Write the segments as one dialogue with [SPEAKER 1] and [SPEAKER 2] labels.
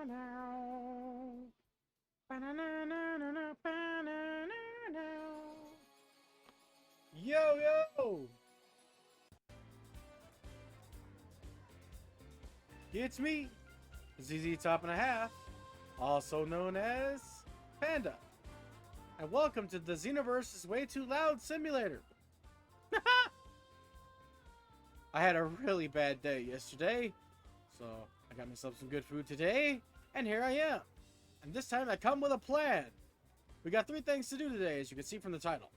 [SPEAKER 1] Yo, yo! It's me, zztopandahalf, also known as Panda. And welcome to the Xenoverse's Way Too Loud Simulator. I had a really bad day yesterday, so I got myself some good food today, and here I am. And this time I come with a plan. We got 3 things to do today, as you can see from the title.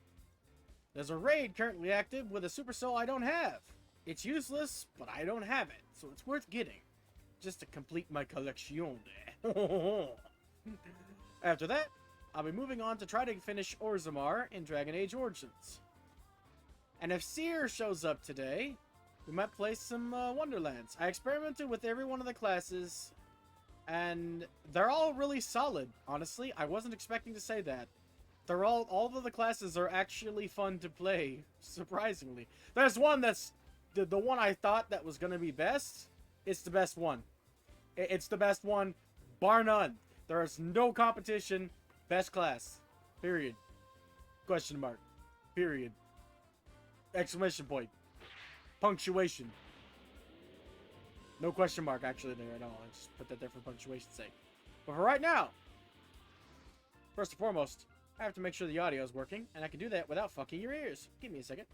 [SPEAKER 1] There's a raid currently active with a super soul I don't have. It's useless, but I don't have it, so it's worth getting. Just to complete my collection. After that, I'll be moving on to try to finish Orzammar in Dragon Age Origins. And if Seer shows up today, we might play some Wonderlands. I experimented with every one of the classes, and they're all really solid, honestly. I wasn't expecting to say that. They're all of the classes are actually fun to play, surprisingly. There's one that's, the one I thought that was going to be best. It's the best one. It's the best one, bar none. There is no competition. Best class. Period. Question mark. Period. Exclamation point. Punctuation. No question mark actually there at all. I just put that there for punctuation's sake. But for right now, first and foremost, I have to make sure the audio is working, and I can do that without fucking your ears. Give me a second.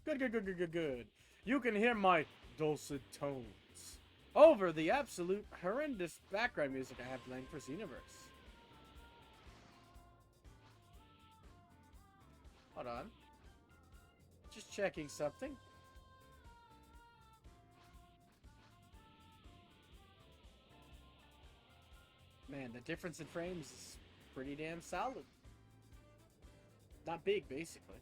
[SPEAKER 1] Good. You can hear my dulcet tones over the absolute horrendous background music I have playing for Xenoverse. Hold on. Just checking something. Man, the difference in frames is pretty damn solid. Not big, basically.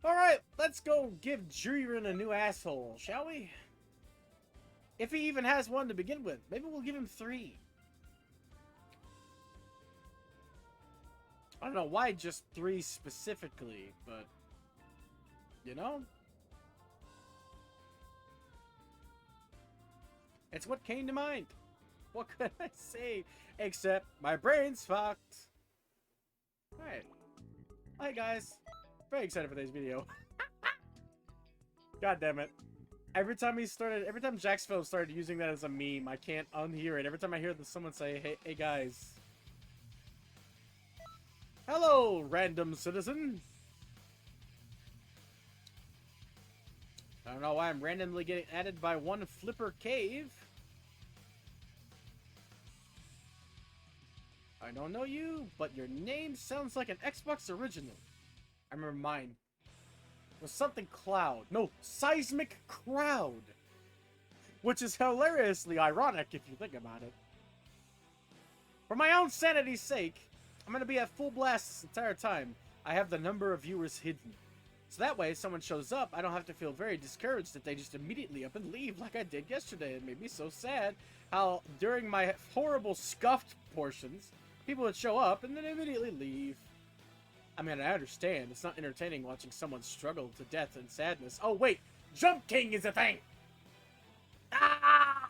[SPEAKER 1] Alright, let's go give Jiren a new asshole, shall we? If he even has one to begin with. Maybe we'll give him 3. I don't know why just 3 specifically, but... you know? It's what came to mind. What could I say? Except my brain's fucked. Alright. Hi guys. Very excited for today's video. God damn it. Every time Jacksville started using that as a meme, I can't unhear it. Every time I hear someone say, hey guys. Hello, random citizen. I don't know why I'm randomly getting added by one Flipper Cave. I don't know you, but your name sounds like an Xbox original. I remember mine. It was something Cloud. No, Seismic Crowd. Which is hilariously ironic if you think about it. For my own sanity's sake, I'm going to be at full blast this entire time. I have the number of viewers hidden. So that way, if someone shows up, I don't have to feel very discouraged if they just immediately up and leave like I did yesterday. It made me so sad how during my horrible scuffed portions, people would show up and then immediately leave. I mean, I understand. It's not entertaining watching someone struggle to death and sadness. Oh, wait! Jump King is a thing! Ah!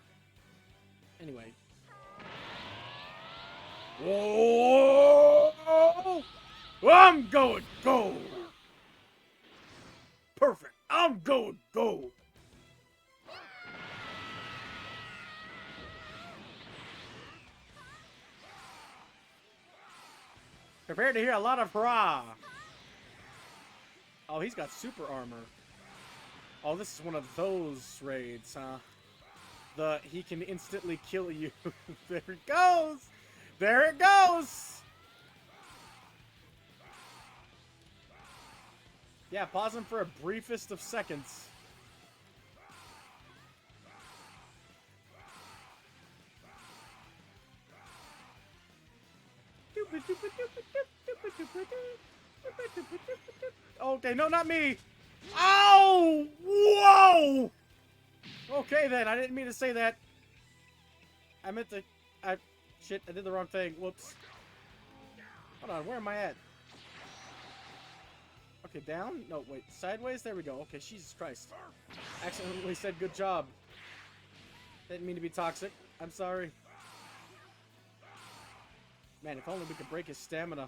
[SPEAKER 1] Anyway. Whoa! I'm going gold! Perfect! I'm going gold! Prepare to hear a lot of hurrah! Oh, he's got super armor. Oh, this is one of those raids, huh? He can instantly kill you. There it goes! There it goes! Yeah, pause him for a briefest of seconds. Okay, no, not me. Ow! Whoa! Okay, then. I didn't mean to say that. I meant to... Shit, I did the wrong thing. Whoops. Hold on, where am I at? Okay, down. No, wait. Sideways? There we go. Okay, Jesus Christ. Accidentally said good job. Didn't mean to be toxic. I'm sorry. Man, if only we could break his stamina.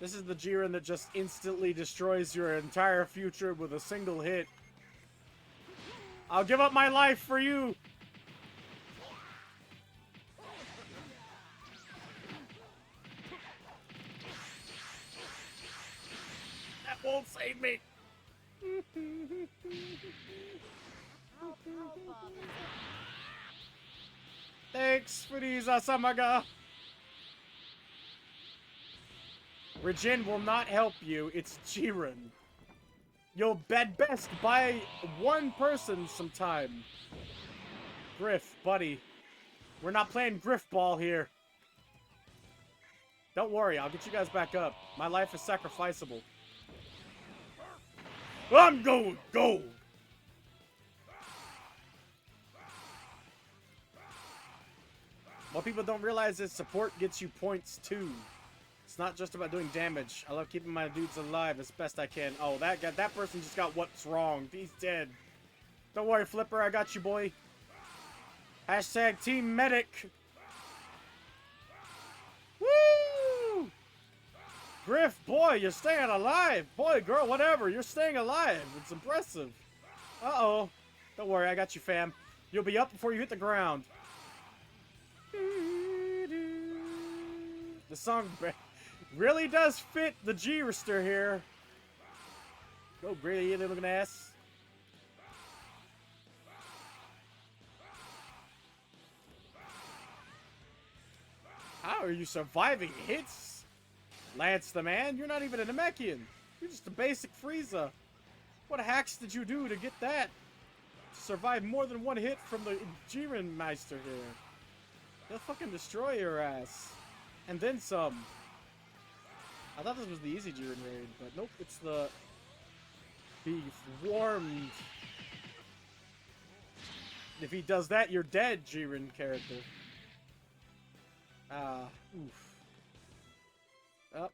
[SPEAKER 1] This is the Jiren that just instantly destroys your entire future with a single hit. I'll give up my life for you! That won't save me! Thanks for these, Asamaga! Regen will not help you, it's Jiren. You'll bet best buy one person sometime. Griff, buddy. We're not playing Griff ball here. Don't worry, I'll get you guys back up. My life is sacrificable. I'm going gold! What people don't realize is support gets you points too. It's not just about doing damage. I love keeping my dudes alive as best I can. Oh, that person just got what's wrong. He's dead. Don't worry, Flipper. I got you, boy. Hashtag Team Medic. Woo! Griff, boy, you're staying alive. Boy, girl, whatever. You're staying alive. It's impressive. Uh-oh. Don't worry, I got you, fam. You'll be up before you hit the ground. The song really does fit the G-Rister here. Go, greedy looking ass. How are you surviving hits? Lance the man, you're not even a Namekian. You're just a basic Frieza. What hacks did you do to get that? To survive more than one hit from the Jiren Meister here. They'll fucking destroy your ass. And then some. I thought this was the easy Jiren raid, but nope, it's the be warmed. If he does that, you're dead, Jiren character. Oof.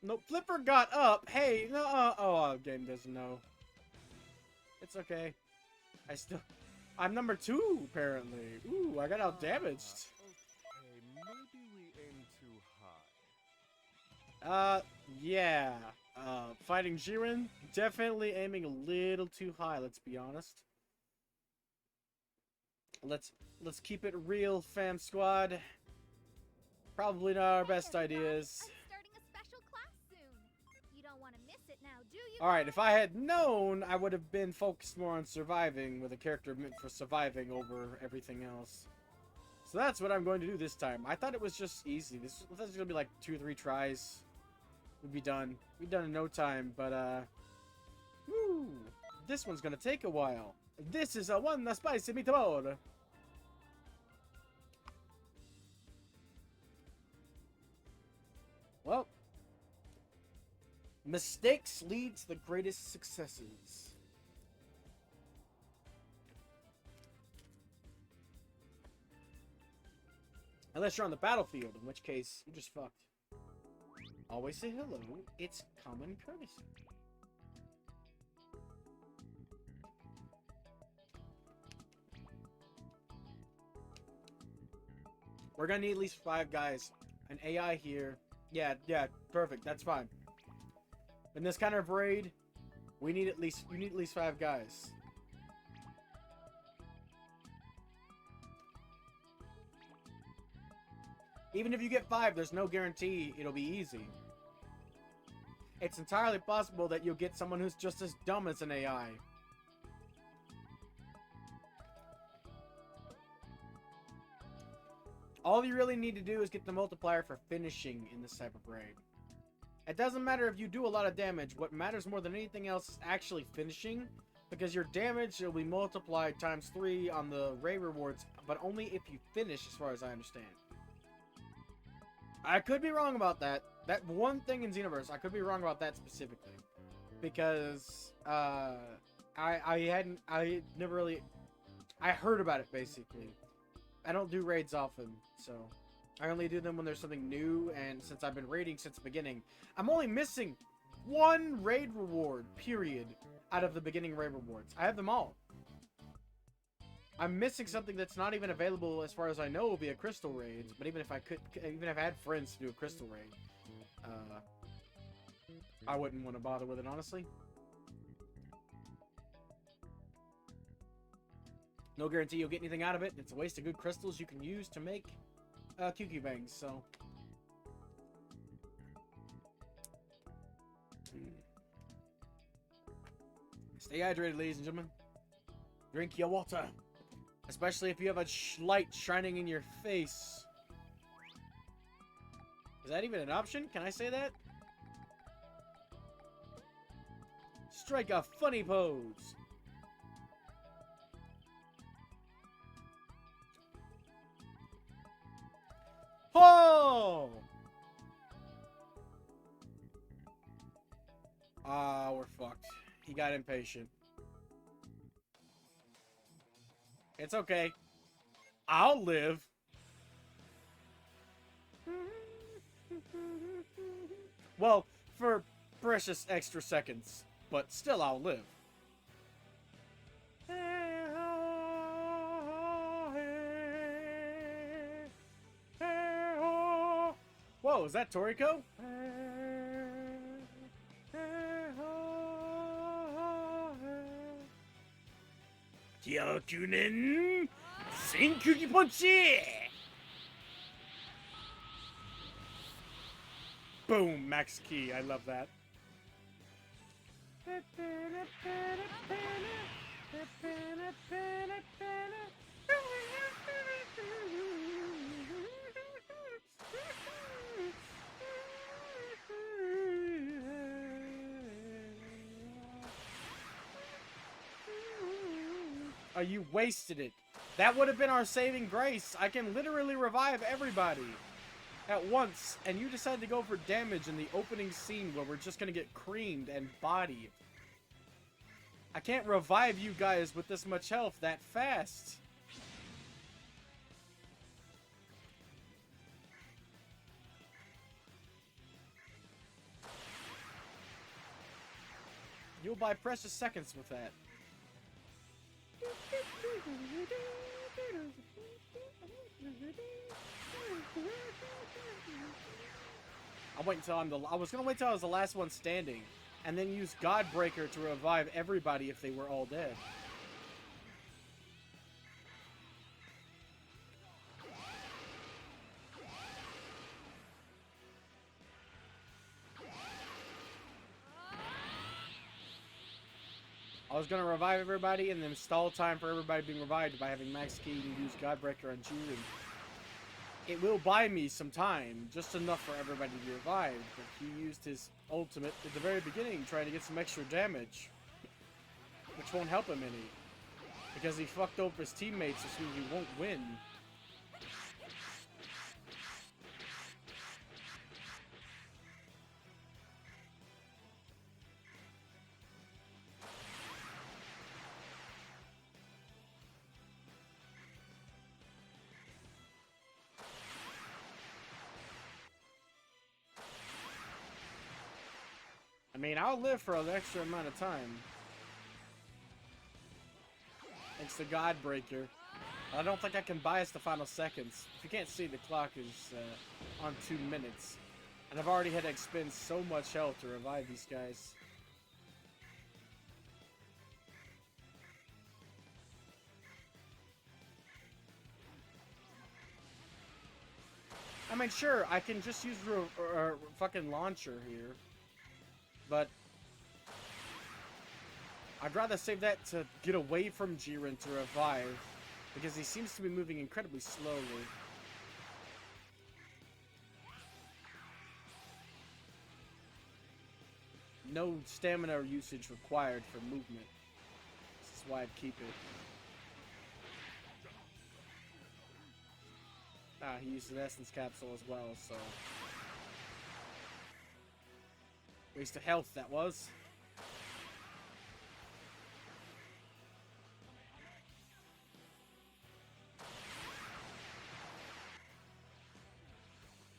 [SPEAKER 1] Nope, Flipper got up. Hey, no, oh, game doesn't know. It's okay. I'm number 2, apparently. Ooh, I got out damaged.
[SPEAKER 2] Okay, maybe we aim too high.
[SPEAKER 1] Yeah. Fighting Jiren, definitely aiming a little too high, let's be honest. Let's keep it real, fam squad. Probably not our best ideas.
[SPEAKER 3] I'm starting a special class soon. You don't want to miss it now, do you?
[SPEAKER 1] Alright, if I had known, I would have been focused more on surviving with a character meant for surviving over everything else. So that's what I'm going to do this time. I thought it was just easy. This was going to be like 2 or 3 tries. We'd be done. We'd be done in no time, but woo! This one's going to take a while. This is a one spicy meatball. Well, mistakes lead to the greatest successes. Unless you're on the battlefield, in which case, you're just fucked. Always say hello. It's common courtesy. We're gonna need at least 5 guys. An AI here. Yeah, perfect. That's fine. In this kind of raid, you need at least 5 guys. Even if you get 5, there's no guarantee it'll be easy. It's entirely possible that you'll get someone who's just as dumb as an AI. All you really need to do is get the multiplier for finishing in this type of raid. It doesn't matter if you do a lot of damage. What matters more than anything else is actually finishing, because your damage will be multiplied times 3 on the raid rewards, but only if you finish, as far as I understand. I could be wrong about that. That one thing in Xenoverse, I could be wrong about that specifically, because I heard about it basically. I don't do raids often, so I only do them when there's something new, and since I've been raiding since the beginning, I'm only missing one raid reward, period, out of the beginning raid rewards. I have them all. I'm missing something that's not even available as far as I know via crystal raids, but even if I had friends to do a crystal raid, I wouldn't want to bother with it, honestly. No guarantee you'll get anything out of it. It's a waste of good crystals you can use to make QQ bangs, so. Stay hydrated, ladies and gentlemen. Drink your water. Especially if you have a light shining in your face. Is that even an option? Can I say that? Strike a funny pose. Oh! Ah, we're fucked. He got impatient. It's okay. I'll live. Well, for precious extra seconds. But still, I'll live. Whoa, is that Toriko? Kyokunen Senkuki Punchi! Boom, max key. I love that. Oh, you wasted it. That would have been our saving grace. I can literally revive everybody at once, and you decided to go for damage in the opening scene where we're just gonna get creamed and bodied. I can't revive you guys with this much health that fast. You'll buy precious seconds with that. I was gonna wait till I was the last one standing, and then use Godbreaker to revive everybody if they were all dead. I was gonna revive everybody and then stall time for everybody being revived by having max key and use Godbreaker on Jiren. It will buy me some time, just enough for everybody to be revived, but he used his ultimate at the very beginning trying to get some extra damage, which won't help him any, because he fucked over his teammates, which means he won't win. I mean, I'll live for an extra amount of time. Thanks to Godbreaker. I don't think I can bias the final seconds. If you can't see, the clock is on 2 minutes. And I've already had to expend so much health to revive these guys. I mean, sure, I can just use a fucking launcher here. But I'd rather save that to get away from Jiren to revive, because he seems to be moving incredibly slowly. No stamina usage required for movement. This is why I'd keep it. Ah, he used an essence capsule as well, so... waste of health, that was.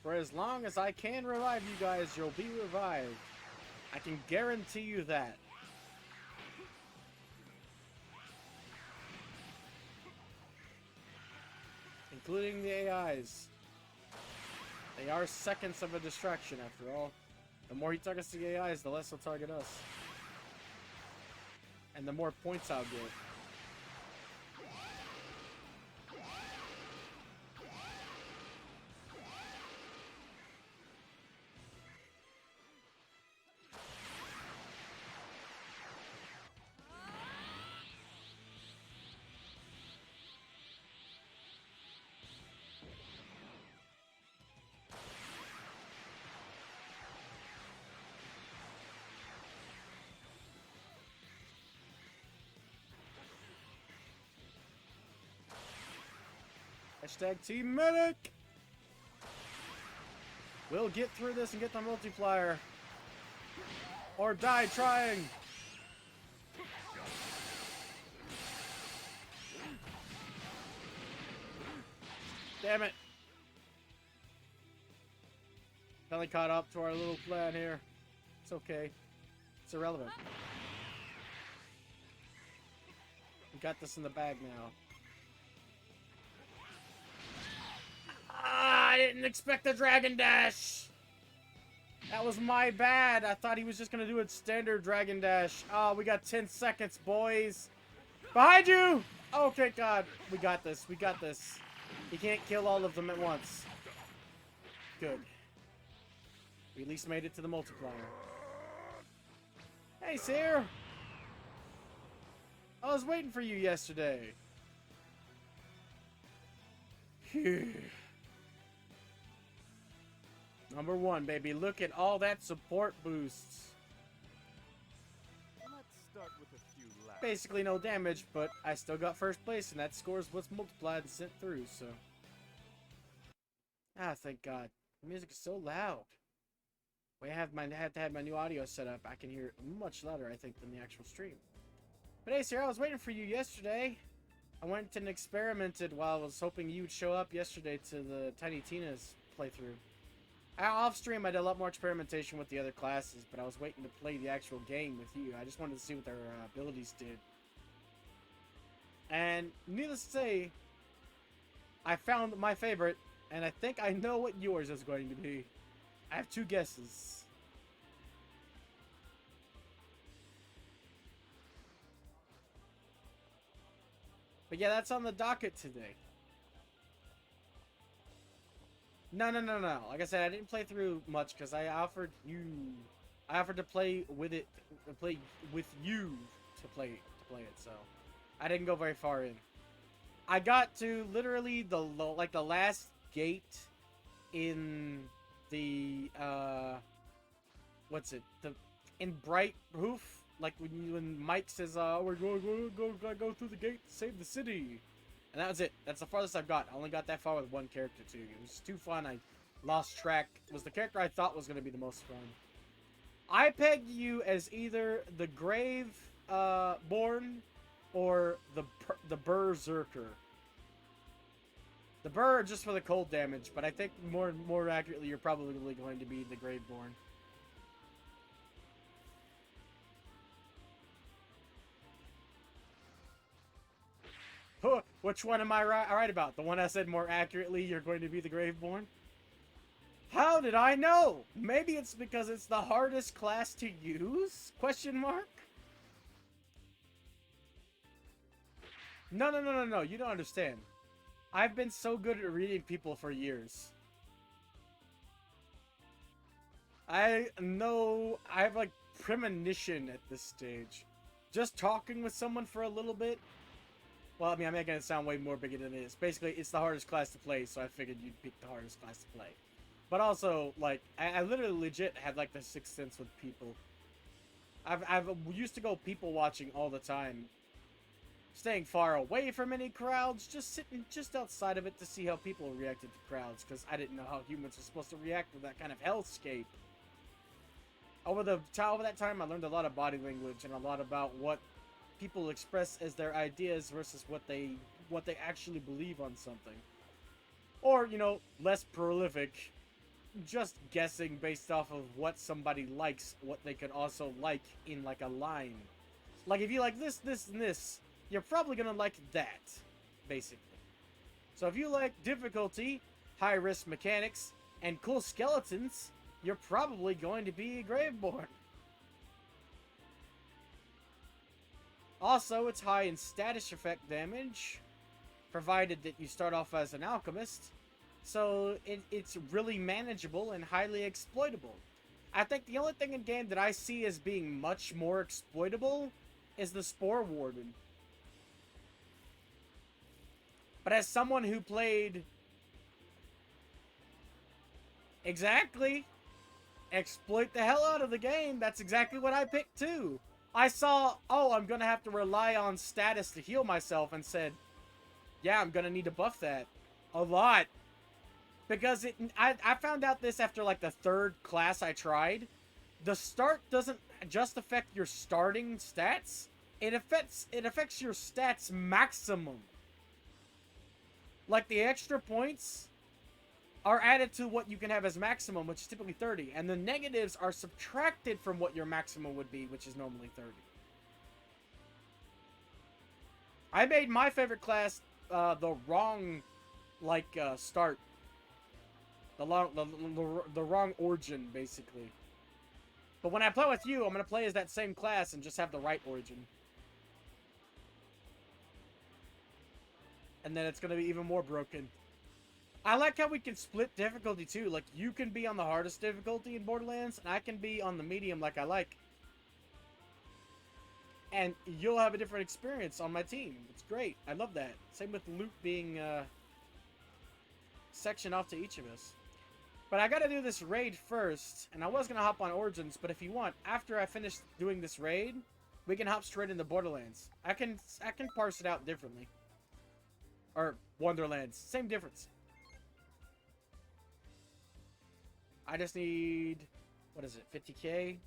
[SPEAKER 1] For as long as I can revive you guys, you'll be revived. I can guarantee you that. Including the AIs. They are seconds of a distraction, after all. The more he targets the AIs, the less he'll target us. And the more points I'll get. Hashtag Team Medic! We'll get through this and get the multiplier. Or die trying! Damn it! Finally caught up to our little plan here. It's okay. It's irrelevant. We got this in the bag now. I didn't expect the Dragon Dash! That was my bad. I thought he was just gonna do a standard Dragon Dash. Oh, we got 10 seconds, boys. Behind you! Okay, God. We got this. We got this. He can't kill all of them at once. Good. We at least made it to the multiplier. Hey, Seer! I was waiting for you yesterday. Phew. Number 1, baby. Look at all that support boosts.
[SPEAKER 2] Let's start with a few laps.
[SPEAKER 1] Basically no damage, but I still got first place, and that score's what's multiplied and sent through, so. Ah, thank God. The music is so loud. I had to have my new audio set up. I can hear it much louder, I think, than the actual stream. But hey, Sarah, I was waiting for you yesterday. I went and experimented while I was hoping you'd show up yesterday to the Tiny Tina's playthrough. Off stream, I did a lot more experimentation with the other classes, but I was waiting to play the actual game with you. I just wanted to see what their abilities did. And needless to say, I found my favorite, and I think I know what yours is going to be. I have 2 guesses. But yeah, that's on the docket today. No. Like I said, I didn't play through much because I offered to play with it, play with you to play it. So I didn't go very far in. I got to literally the last gate in the in Bright Roof. Like when Mike says, "We're going to go through the gate to save the city." And that was it. That's the farthest I've got. I only got that far with 1 character, too. It was too fun. I lost track. It was the character I thought was going to be the most fun. I pegged you as either the Grave Born or the Berserker. The Burr just for the cold damage, but I think more accurately, you're probably going to be the Graveborn. Huh, which one am I right about? The one I said more accurately, you're going to be the Graveborn? How did I know? Maybe it's because it's the hardest class to use? Question mark? No. You don't understand. I've been so good at reading people for years. I know I have like premonition at this stage. Just talking with someone for a little bit. Well, I mean, I'm making it sound way more bigger than it is. Basically, it's the hardest class to play, so I figured you'd pick the hardest class to play. But also, like, I literally legit have, like, the sixth sense with people. I've used to go people watching all the time. Staying far away from any crowds, just sitting just outside of it to see how people reacted to crowds, because I didn't know how humans are supposed to react to that kind of hellscape. Over that time, I learned a lot of body language and a lot about what people express as their ideas versus what they actually believe on something. Or, you know, less prolific just guessing based off of what somebody likes, what they could also like in like a line. Like if you like this, this, and this, you're probably gonna like that, basically. So if you like difficulty, high risk mechanics, and cool skeletons, you're probably going to be a Graveborn. Also, it's high in status effect damage, provided that you start off as an alchemist. So it's really manageable and highly exploitable. I think the only thing in game that I see as being much more exploitable is the Spore Warden. But as someone who played... Exactly. Exploit the hell out of the game. That's exactly what I picked too. I saw, oh, I'm going to have to rely on status to heal myself, and said, yeah, I'm going to need to buff that. A lot. Because I found out this after like the third class I tried. The start doesn't just affect your starting stats. It affects your stats maximum. Like the extra points are added to what you can have as maximum, which is typically 30. And the negatives are subtracted from what your maximum would be, which is normally 30. I made my favorite class the wrong, start. The wrong origin, basically. But when I play with you, I'm going to play as that same class and just have the right origin. And then it's going to be even more broken. I like how we can split difficulty too. Like, you can be on the hardest difficulty in Borderlands, and I can be on the medium like I like. And you'll have a different experience on my team. It's great. I love that. Same with loot being sectioned off to each of us. But I gotta do this raid first, and I was gonna hop on Origins, but if you want, after I finish doing this raid, we can hop straight into Borderlands. I can parse it out differently. Or Wonderlands. Same difference. I just need, what is it, 50k?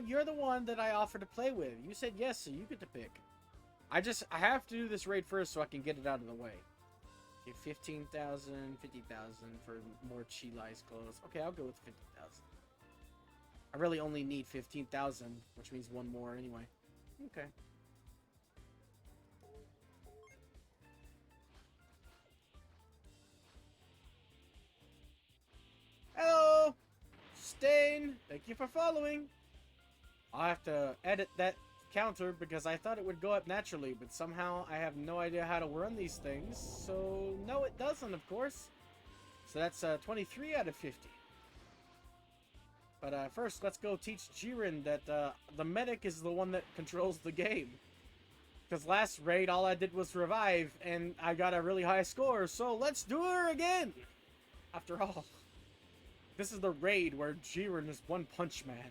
[SPEAKER 1] You're the one that I offered to play with. You said yes, so you get to pick. I have to do this raid first so I can get it out of the way. Okay, 15,000, 50,000 for more Chili's clothes. Okay, I'll go with 50,000. I really only need 15,000, which means one more anyway. Okay. Hello! Stain! Thank you for following. I'll have to edit that counter because I thought it would go up naturally, but somehow I have no idea how to run these things. So, no, it doesn't, of course. So that's 23 out of 50. But first, let's go teach Jiren that the medic is the one that controls the game. Because last raid, all I did was revive, and I got a really high score, so let's do her again! After all, this is the raid where Jiren is One Punch Man.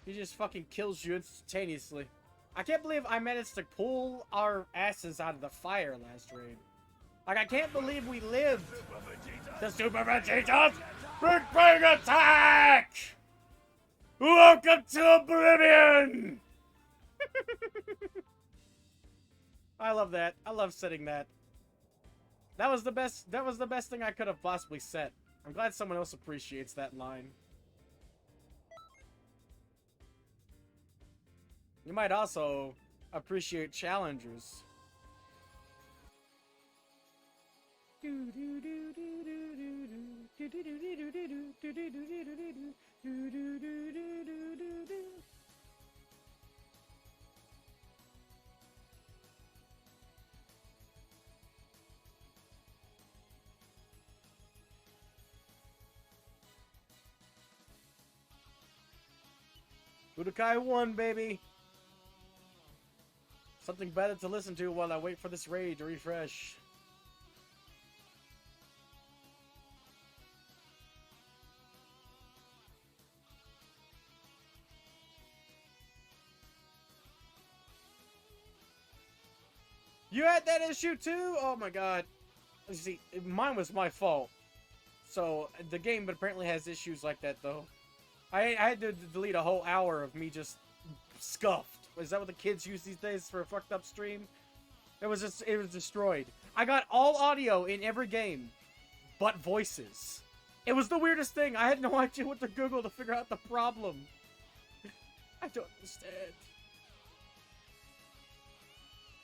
[SPEAKER 1] He just fucking kills you instantaneously. I can't believe I managed to pull our asses out of the fire last raid. Like, I can't believe we lived. The Super Vegeta's Big Bang Attack! Welcome to Oblivion! I love that. I love setting that. That was the best thing I could have possibly set. I'm glad someone else appreciates that line. You might also appreciate challengers. Budokai 1, baby! Something better to listen to while I wait for this raid to refresh. You had that issue too? Oh my god. See, mine was my fault. So, the game but apparently has issues like that though. I had to delete a whole hour of me just scuffed. Is that what the kids use these days for a fucked up stream? It was destroyed. I got all audio in every game, but voices. It was the weirdest thing. I had no idea what to Google to figure out the problem. I don't understand.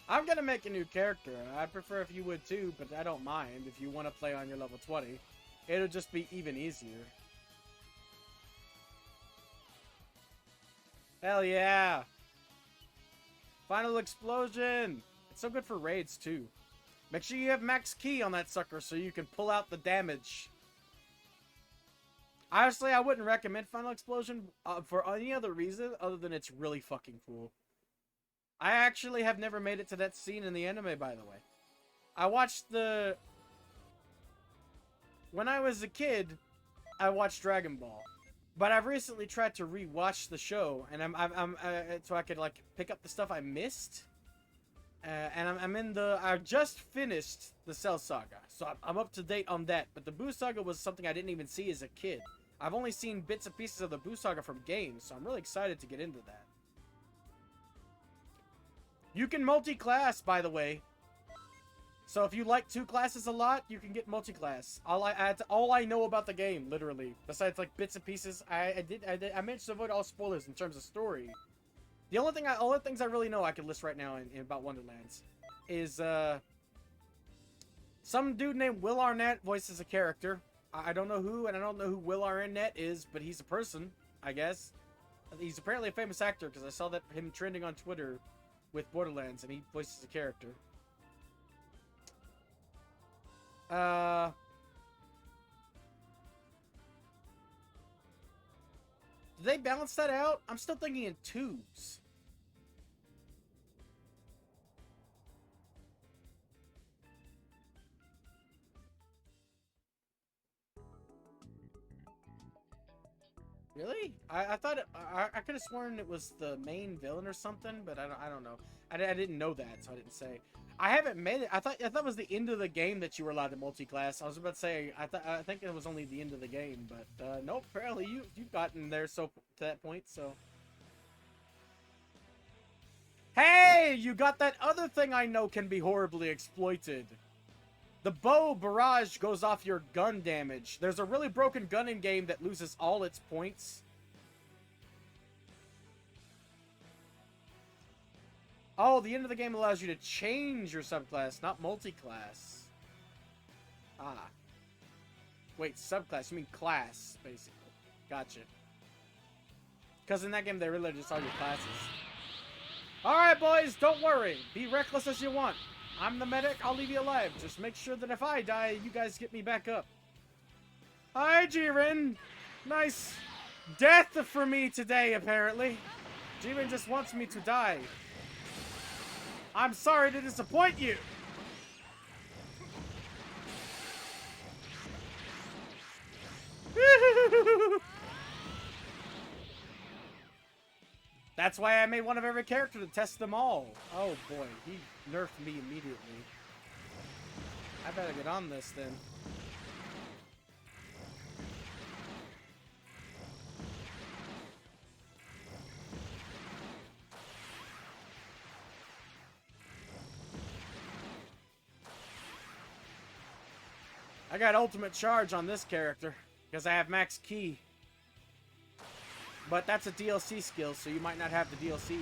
[SPEAKER 1] I'm gonna make a new character. I'd prefer if you would too, but I don't mind if you want to play on your level 20. It'll just be even easier. Hell yeah! Final explosion! It's so good for raids too. Make sure you have max key on that sucker so you can pull out the damage. Honestly, I wouldn't recommend Final Explosion for any other reason other than it's really fucking cool. I actually have never made it to that scene in the anime, by the way. I watched the... When I was a kid, I watched Dragon Ball. But I've recently tried to re-watch the show, and so I could like pick up the stuff I missed. And I'm in the... I just finished the Cell Saga, so I'm up to date on that. But the Buu Saga was something I didn't even see as a kid. I've only seen bits and pieces of the Buu Saga from games, so I'm really excited to get into that. You can multi-class, by the way. So if you like two classes a lot, you can get multi-class. All I know about the game, literally, besides like bits and pieces, I managed to avoid all spoilers in terms of story. The only things I really know I can list right now in about Wonderlands is some dude named Will Arnett voices a character. I don't know who, and I don't know who Will Arnett is, but he's a person, I guess. He's apparently a famous actor because I saw that him trending on Twitter with Borderlands, and he voices a character. Did they balance that out? I'm still thinking in twos. Really? I thought I could have sworn it was the main villain or something, but I don't know. I didn't know that, so I didn't say. I haven't made it. I thought it was the end of the game that you were allowed to multi-class. I was about to say I think it was only the end of the game, but nope. Apparently you've gotten there to that point. So hey, you got that other thing I know can be horribly exploited. The bow barrage goes off your gun damage. There's a really broken gun in game that loses all its points. Oh, the end of the game allows you to change your subclass, not multi-class. Ah. Wait, subclass. You mean class, basically. Gotcha. Because in that game, they really just are your classes. Alright, boys, don't worry. Be reckless as you want. I'm the medic, I'll leave you alive. Just make sure that if I die, you guys get me back up. Hi, Jiren. Nice death for me today, apparently. Jiren just wants me to die. I'm sorry to disappoint you. That's why I made one of every character to test them all. Oh boy, he nerfed me immediately. I better get on this then. I got ultimate charge on this character because I have max key. But that's a DLC skill, so you might not have the DLC.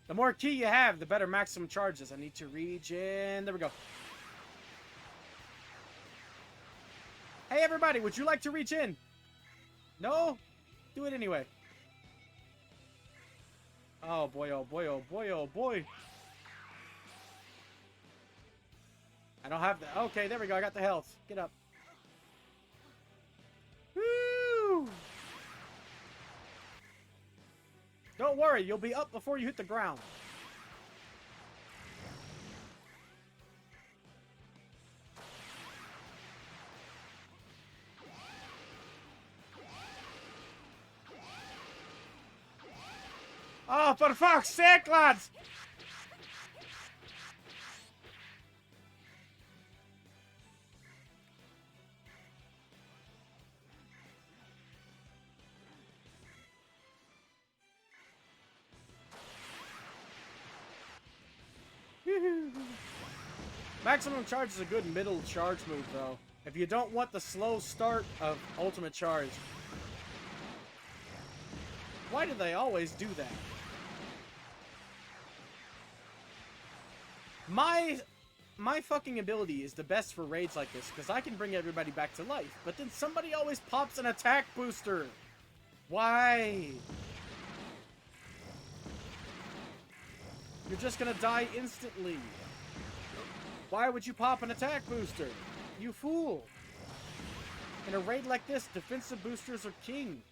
[SPEAKER 1] The more key you have, the better maximum charges. I need to regen. There we go. Hey, everybody, would you like to reach in? No? Do it anyway. Oh, boy, oh, boy, oh, boy, oh, boy. I don't have the... Okay, there we go. I got the health. Get up. Woo! Don't worry, you'll be up before you hit the ground. Oh, for fuck's sake, lads! Maximum charge is a good middle charge move, though. If you don't want the slow start of ultimate charge. Why do they always do that? My fucking ability is the best for raids like this, because I can bring everybody back to life. But then somebody always pops an attack booster. Why? You're just gonna die instantly. Why would you pop an attack booster? You fool. In a raid like this, defensive boosters are king.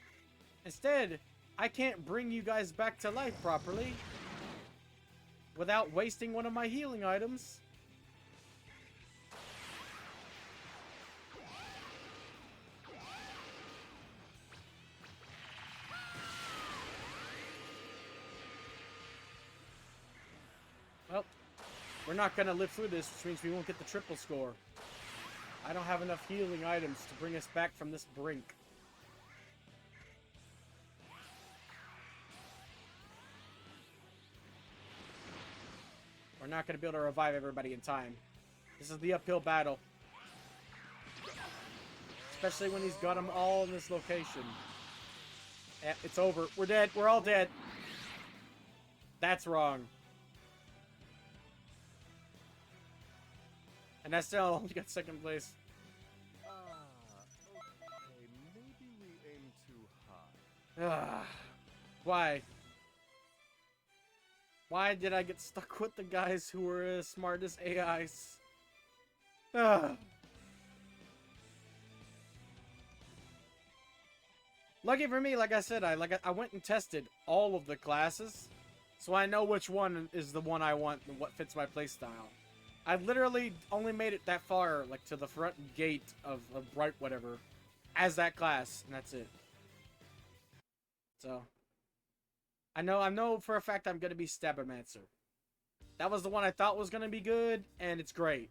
[SPEAKER 1] Instead, I can't bring you guys back to life properly without wasting one of my healing items. Well, we're not gonna live through this, which means we won't get the triple score. I don't have enough healing items to bring us back from this brink. We're not gonna be able to revive everybody in time. This is the uphill battle. Especially when he's got them all in this location. It's over. We're dead. We're all dead. That's wrong. And that's still only got second place.
[SPEAKER 2] Okay, maybe we aim too high.
[SPEAKER 1] Why? Why did I get stuck with the guys who were as smart as AIs? Lucky for me, like I said, I went and tested all of the classes, so I know which one is the one I want and what fits my playstyle. I literally only made it that far, like to the front gate of Bright whatever, as that class, and that's it. So, I know for a fact I'm gonna be Stabbermancer. That was the one I thought was gonna be good, and it's great.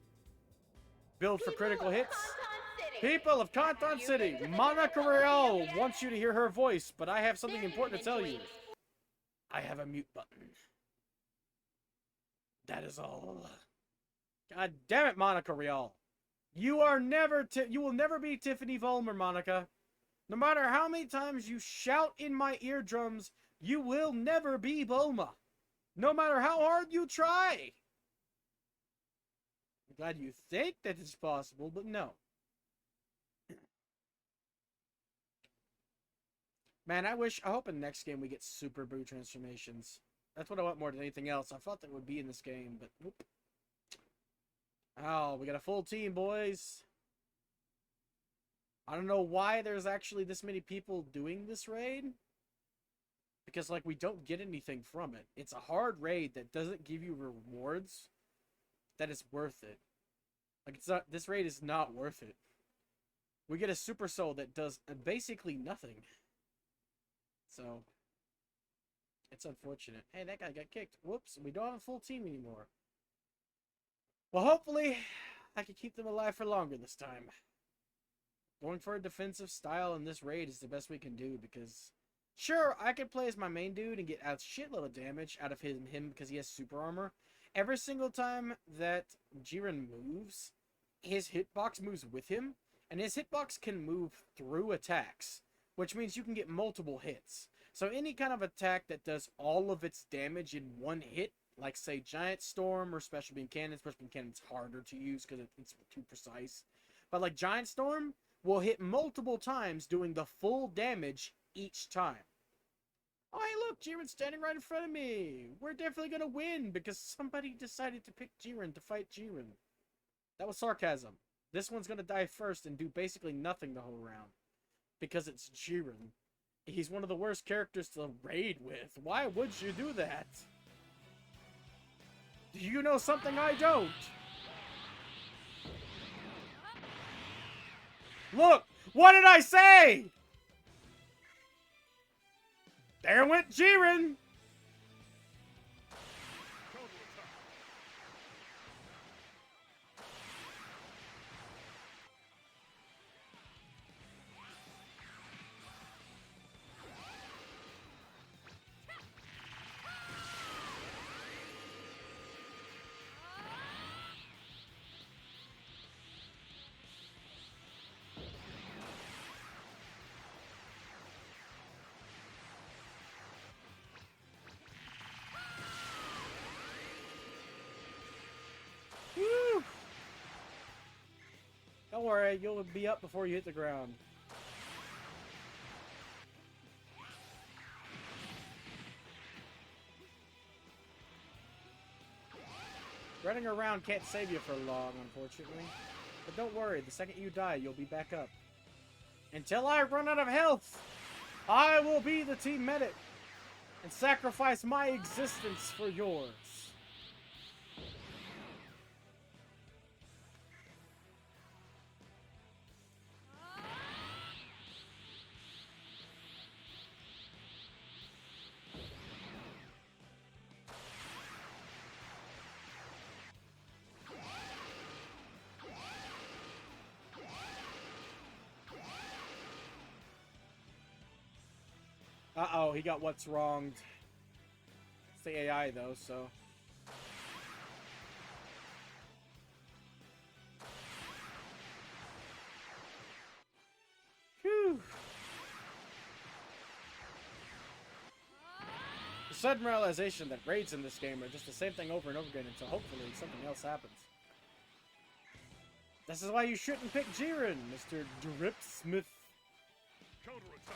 [SPEAKER 1] Build for critical hits. People of Canton City, Monica Real wants you to hear her voice, but I have something important to tell you. I have a mute button. That is all. God damn it, Monica Real. You will never be Tiffany Vollmer, Monica. No matter how many times you shout in my eardrums, you will never be Bulma. No matter how hard you try. I'm glad you think that it's possible, but no. Man, I hope in next game we get Super Boo transformations. That's what I want more than anything else. I thought that would be in this game, but whoop. Oh, we got a full team, boys. I don't know why there's actually this many people doing this raid. Because, like, we don't get anything from it. It's a hard raid that doesn't give you rewards that is worth it. Like, it's not, this raid is not worth it. We get a Super Soul that does basically nothing. So, it's unfortunate. Hey, that guy got kicked. Whoops, we don't have a full team anymore. Well, hopefully, I can keep them alive for longer this time. Going for a defensive style in this raid is the best we can do because... Sure, I could play as my main dude and get a shitload of damage out of him because he has super armor. Every single time that Jiren moves, his hitbox moves with him, and his hitbox can move through attacks, which means you can get multiple hits. So any kind of attack that does all of its damage in one hit, like say Giant Storm or Special Beam Cannon. Special Beam Cannon's harder to use because it's too precise. But like Giant Storm will hit multiple times doing the full damage each time. Oh, hey, look, Jiren's standing right in front of me. We're definitely going to win because somebody decided to pick Jiren to fight Jiren. That was sarcasm. This one's going to die first and do basically nothing the whole round because it's Jiren. He's one of the worst characters to raid with. Why would you do that? Do you know something I don't? Look! What did I say? There went Jiren! Don't worry, you'll be up before you hit the ground. Running around can't save you for long, unfortunately. But don't worry, the second you die, you'll be back up. Until I run out of health, I will be the team medic and sacrifice my existence for yours. Uh-oh, he got what's wronged. It's the AI, though, so... Phew! The sudden realization that raids in this game are just the same thing over and over again until hopefully something else happens. This is why you shouldn't pick Jiren, Mr. Dripsmith.
[SPEAKER 2] Counterattack.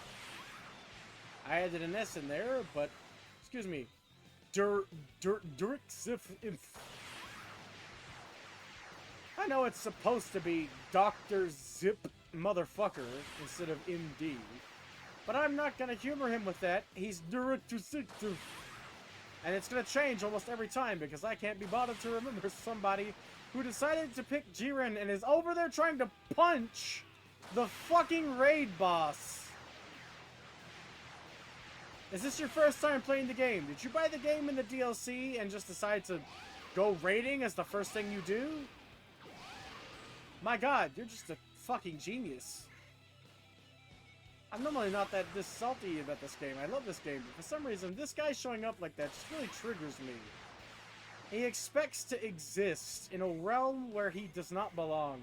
[SPEAKER 1] I added an S in there, but... Excuse me. Drixif. I know it's supposed to be Dr. Zip Motherfucker instead of MD. But I'm not gonna humor him with that. He's Drixif. And it's gonna change almost every time because I can't be bothered to remember somebody who decided to pick Jiren and is over there trying to punch the fucking raid boss. Is this your first time playing the game? Did you buy the game in the DLC and just decide to go raiding as the first thing you do? My god, you're just a fucking genius. I'm normally not this salty about this game. I love this game, but for some reason, this guy showing up like that just really triggers me. He expects to exist in a realm where he does not belong.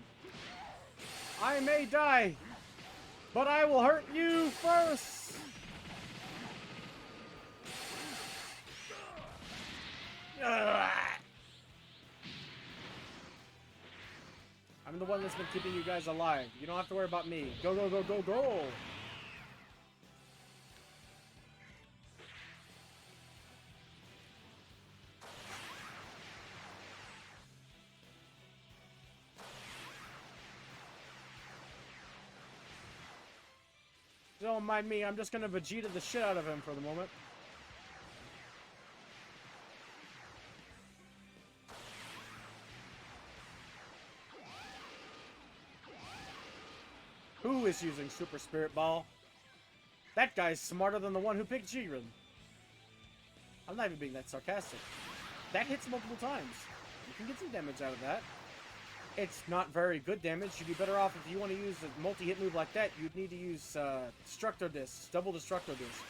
[SPEAKER 1] I may die, but I will hurt you first! I'm the one that's been keeping you guys alive. You don't have to worry about me. Go, go, go, go, go! Don't mind me, I'm just gonna Vegeta the shit out of him for the moment. Who is using Super Spirit Ball? That guy's smarter than the one who picked Jiren. I'm not even being that sarcastic. That hits multiple times. You can get some damage out of that. It's not very good damage. You'd be better off if you want to use a multi-hit move like that. You'd need to use Destructo Discs, double Destructo Discs.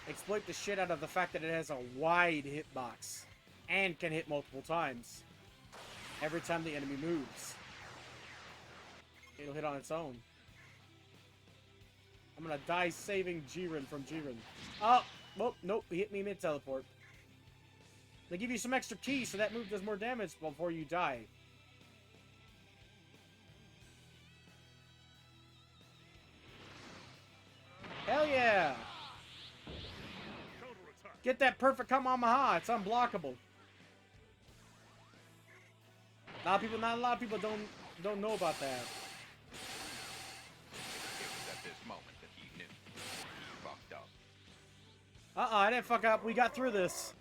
[SPEAKER 1] Exploit the shit out of the fact that it has a wide hitbox and can hit multiple times every time the enemy moves. It'll hit on its own. I'm gonna die saving Jiren from Jiren. Oh, well, nope, he hit me mid-teleport. They give you some extra keys so that move does more damage before you die. Hell yeah! Get that perfect Kamehameha, it's unblockable. Not a lot of people don't know about that. I didn't fuck up. We got through this.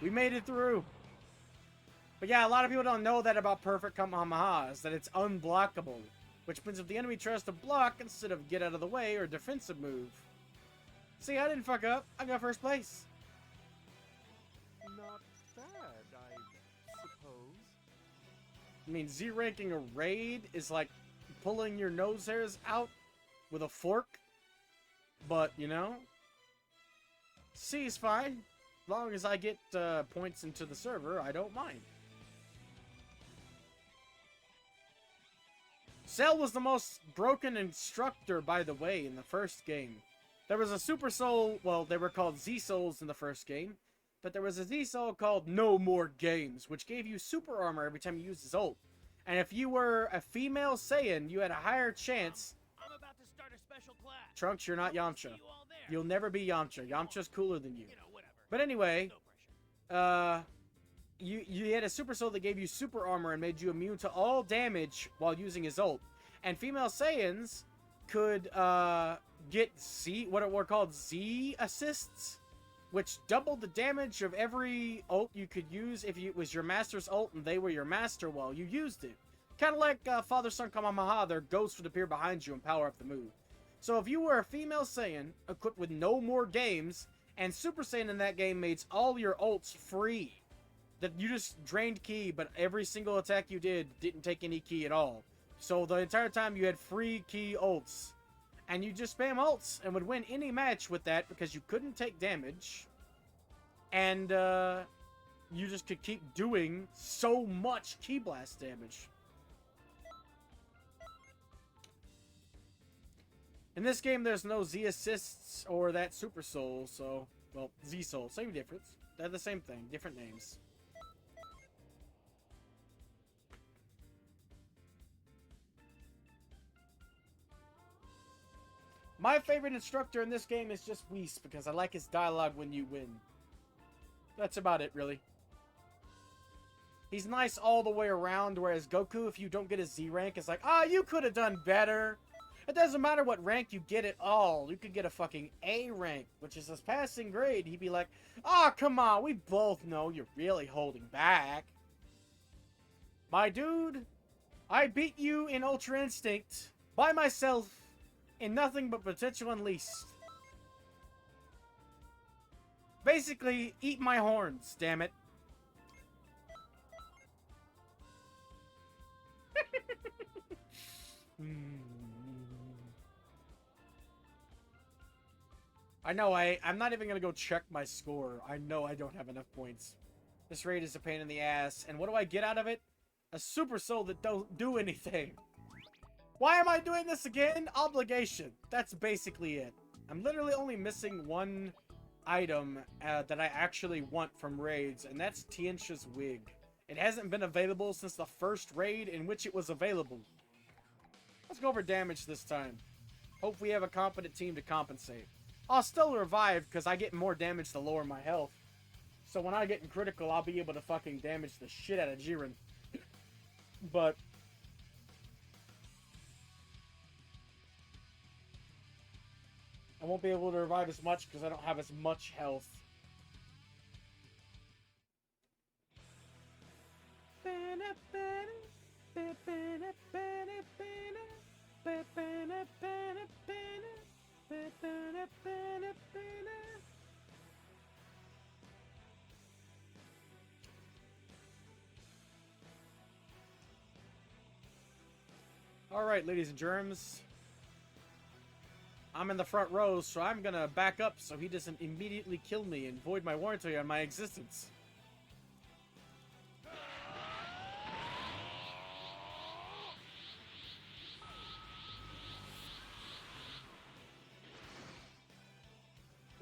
[SPEAKER 1] We made it through. But yeah, a lot of people don't know that about perfect Kamehamehas, that it's unblockable. Which means if the enemy tries to block instead of get out of the way or defensive move. See, I didn't fuck up. I got first place.
[SPEAKER 2] Not bad, I suppose.
[SPEAKER 1] I mean, Z-ranking a raid is like pulling your nose hairs out with a fork. But, you know, C is fine. As long as I get points into the server, I don't mind. Cell was the most broken instructor, by the way, in the first game. There was a Super Soul, well, they were called Z-Souls in the first game. But there was a Z-Soul called No More Games, which gave you super armor every time you used his ult. And if you were a female Saiyan, you had a higher chance.
[SPEAKER 4] I'm about to start a special class.
[SPEAKER 1] Trunks, you're not Yamcha.
[SPEAKER 4] See you all there.
[SPEAKER 1] You'll never be Yamcha. Yamcha's cooler than you.
[SPEAKER 4] You know, whatever.
[SPEAKER 1] But anyway,
[SPEAKER 4] No pressure.
[SPEAKER 1] you had a super soul that gave you super armor and made you immune to all damage while using his ult. And female Saiyans could get what were called Z assists, which doubled the damage of every ult you could use if it was your master's ult and they were your master while you used it. Kind of like Father Son Kamehameha, their ghost would appear behind you and power up the move. So if you were a female Saiyan equipped with no more games, and Super Saiyan in that game made all your ults free, that you just drained ki, but every single attack you did didn't take any ki at all. So the entire time you had free ki ults. And you just spam ults and would win any match with that because you couldn't take damage. And you just could keep doing so much ki blast damage. In this game, there's no Z assists or that super soul, so, well, Z soul, same difference. They're the same thing, different names. My favorite instructor in this game is just Whis, because I like his dialogue when you win. That's about it, really. He's nice all the way around, whereas Goku, if you don't get a Z rank, is like, you could have done better. It doesn't matter what rank you get at all. You could get a fucking A rank, which is his passing grade. He'd be like, come on, we both know you're really holding back. My dude, I beat you in Ultra Instinct by myself in nothing but potential unleashed. Basically, eat my horns, damn it. I know, I'm not even gonna go check my score. I know I don't have enough points. This raid is a pain in the ass. And what do I get out of it? A super soul that don't do anything. Why am I doing this again? Obligation. That's basically it. I'm literally only missing one item that I actually want from raids, and that's Tiencha's wig. It hasn't been available since the first raid in which it was available. Let's go over damage this time. Hope we have a competent team to compensate. I'll still revive because I get more damage to lower my health. So when I get in critical, I'll be able to fucking damage the shit out of Jiren. But I won't be able to revive as much because I don't have as much health. Alright, ladies and germs. I'm in the front row, so I'm gonna back up so he doesn't immediately kill me and void my warranty on my existence.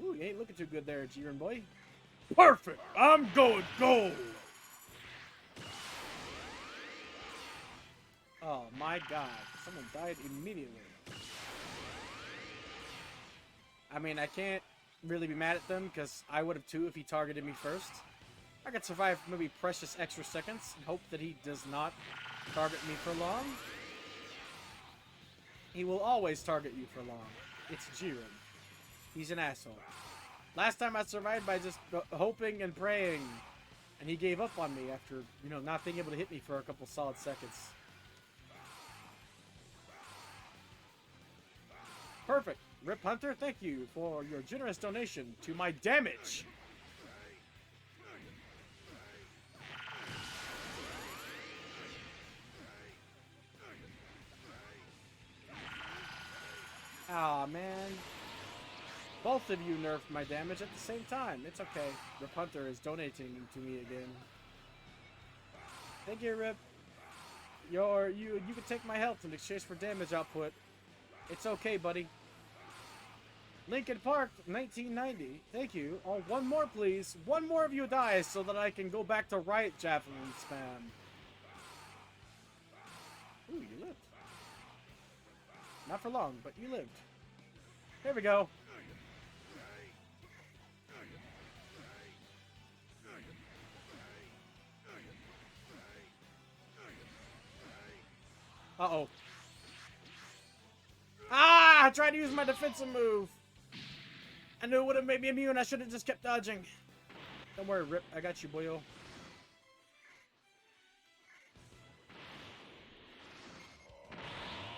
[SPEAKER 1] Ooh, you ain't looking too good there, Jiren boy. Perfect! I'm going gold! Oh my god, someone died immediately. I mean, I can't really be mad at them, because I would have too if he targeted me first. I could survive maybe precious extra seconds and hope that he does not target me for long. He will always target you for long. It's Jiren. He's an asshole. Last time I survived by just hoping and praying, and he gave up on me after, you know, not being able to hit me for a couple solid seconds. Perfect. Rip Hunter, thank you for your generous donation to my damage. Aw, man. Both of you nerfed my damage at the same time. It's okay. Rip Hunter is donating to me again. Thank you, Rip. You can take my health in exchange for damage output. It's okay, buddy. Lincoln Park, 1990. Thank you. Oh, one more, please. One more of you dies so that I can go back to riot javelin spam. Not for long, but you lived. There we go. Uh-oh. Ah! I tried to use my defensive move. I knew it would have made me immune. I should have just kept dodging. Don't worry, Rip. I got you, boyo.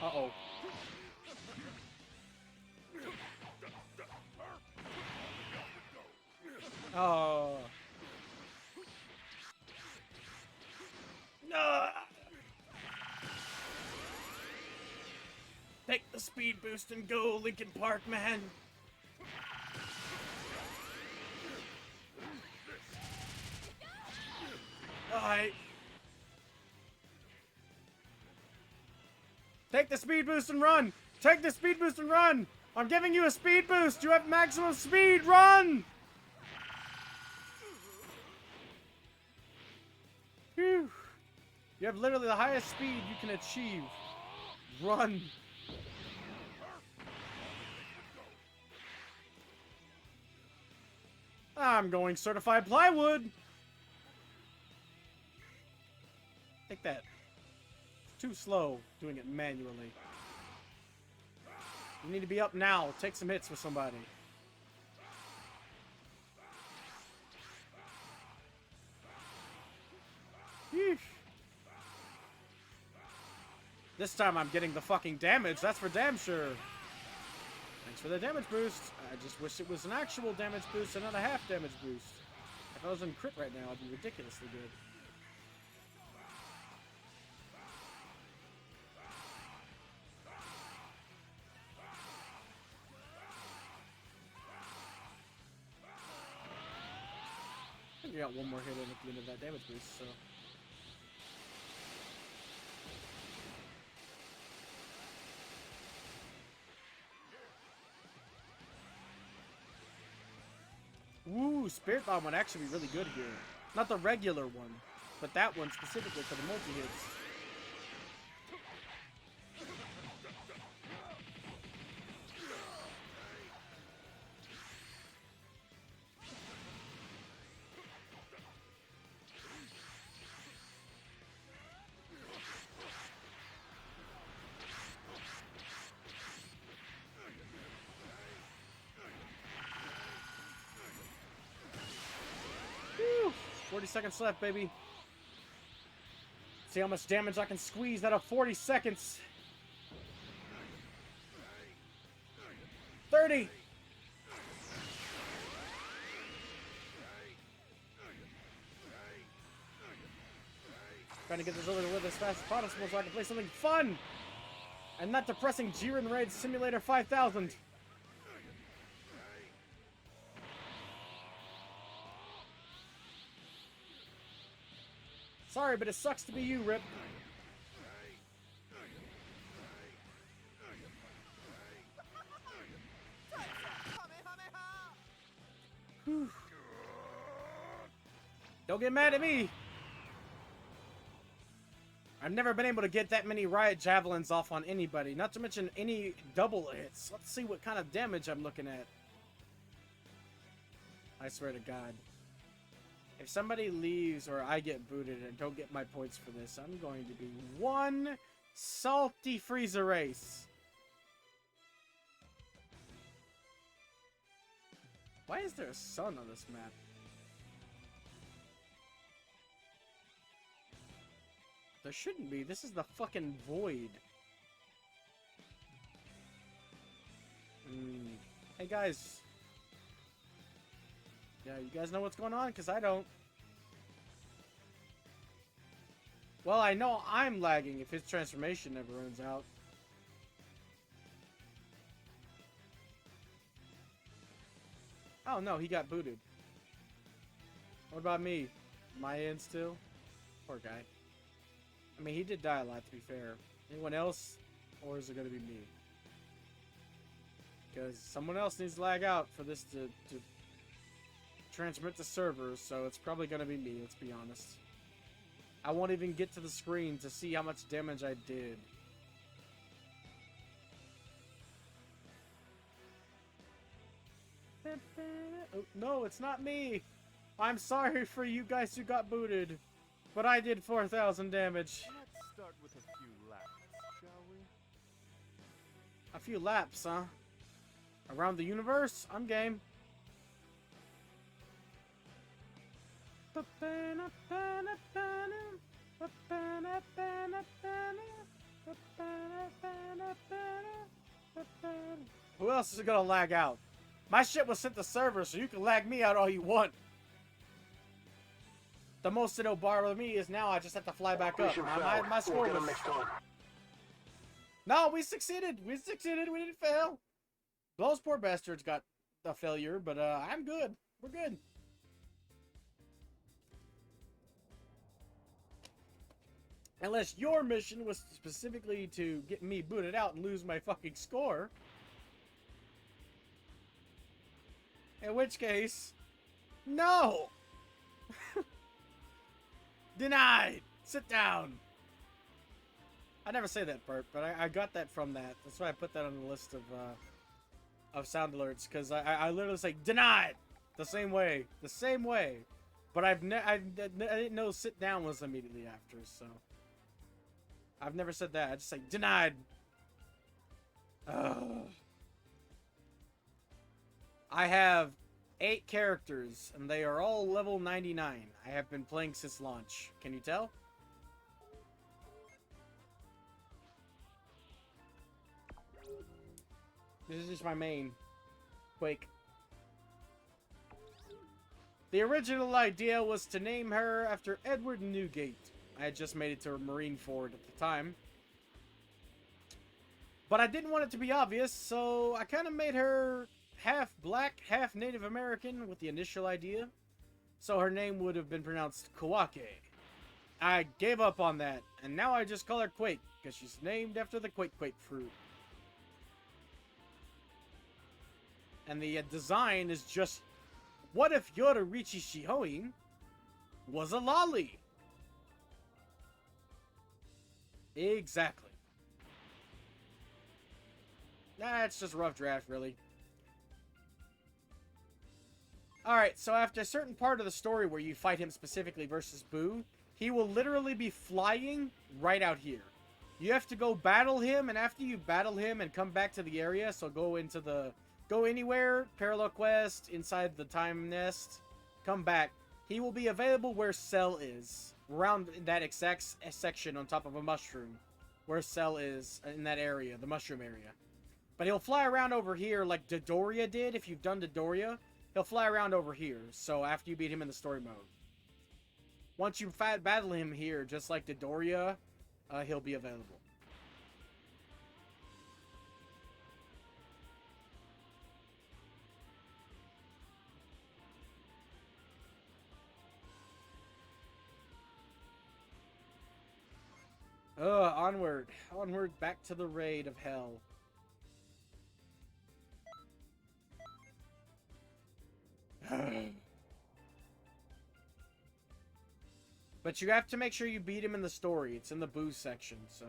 [SPEAKER 1] Uh-oh. Oh. No. Take the speed boost and go, Linkin Park, man. Alright. Take the speed boost and run! Take the speed boost and run! I'm giving you a speed boost! You have maximum speed! Run! Phew. You have literally the highest speed you can achieve. Run! I'm going certified plywood! Take that. It's too slow doing it manually. You need to be up now. Take some hits with somebody. Yeesh. This time I'm getting the fucking damage. That's for damn sure. Thanks for the damage boost. I just wish it was an actual damage boost and not a half damage boost. If I was in crit right now, I'd be ridiculously good. I think I got one more hit in at the end of that damage boost, so... Ooh, Spirit Bomb would actually be really good here. Not the regular one, but that one specifically for the multi-hits. Whew, 40 seconds left, baby. See how much damage I can squeeze out of 40 seconds. 30. Trying to get this over with as fast as possible so I can play something fun and not depressing Jiren Raid Simulator 5000. Sorry, but it sucks to be you, Rip. Whew. Don't get mad at me. I've never been able to get that many riot javelins off on anybody, not to mention any double hits. Let's see what kind of damage I'm looking at. I swear to God. If somebody leaves or I get booted and don't get my points for this, I'm going to be one salty freezer race. Why is there a sun on this map? There shouldn't be. This is the fucking void. Hey guys. Yeah, you guys know what's going on? Because I don't. Well, I know I'm lagging if his transformation never runs out. Oh no, he got booted. What about me? Am I in still? Poor guy. I mean, he did die a lot, to be fair. Anyone else? Or is it going to be me? Because someone else needs to lag out for this to transmit to servers, so it's probably going to be me, let's be honest. I won't even get to the screen to see how much damage I did. Oh, no, it's not me. I'm sorry for you guys who got booted, but I did 4,000 damage.
[SPEAKER 2] Let's start with a few laps, shall we?
[SPEAKER 1] A few laps, huh? Around the universe? I'm game. Who else is gonna lag out? My shit was sent to server, so you can lag me out all you want. The most it'll bother me is now I just have to fly back up. My score was... No, we succeeded. We succeeded. We didn't fail. Those poor bastards got a failure, but I'm good. We're good. Unless your mission was specifically to get me booted out and lose my fucking score. In which case, no! Denied! Sit down! I never say that part, but I got that from that. That's why I put that on the list of sound alerts, because I literally say, denied! The same way. The same way. But I didn't know sit down was immediately after, so... I've never said that. I just say, denied! Ugh. I have 8 characters, and they are all level 99. I have been playing since launch. Can you tell? This is just my main. Quake. The original idea was to name her after Edward Newgate. I had just made it to Marineford at the time. But I didn't want it to be obvious, so I kind of made her half black, half Native American with the initial idea. So her name would have been pronounced Kawake. I gave up on that, and now I just call her Quake, because she's named after the Quake fruit. And the design is just, what if Yororichi Shihoin was a lolly? Exactly. That's just a rough draft, really. Alright, so after a certain part of the story where you fight him specifically versus Boo, he will literally be flying right out here. You have to go battle him, and after you battle him and come back to the area, so go anywhere, parallel quest, inside the time nest, come back. He will be available where Cell is. Around that exact section on top of a mushroom. Where Cell is in that area, the mushroom area. But he'll fly around over here like Dodoria did. If you've done Dodoria, he'll fly around over here. So after you beat him in the story mode. Once you battle him here, just like Dodoria, he'll be available. Onward. Onward back to the raid of hell. But you have to make sure you beat him in the story. It's in the booze section, so...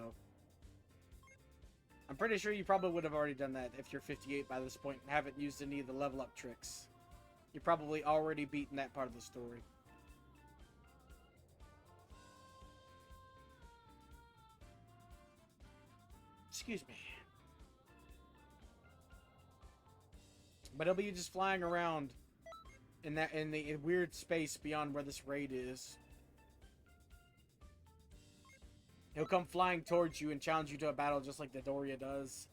[SPEAKER 1] I'm pretty sure you probably would have already done that if you're 58 by this point and haven't used any of the level up tricks. You're probably already beaten that part of the story. Excuse me. But he'll be just flying around in the weird space beyond where this raid is. He'll come flying towards you and challenge you to a battle just like Dodoria does.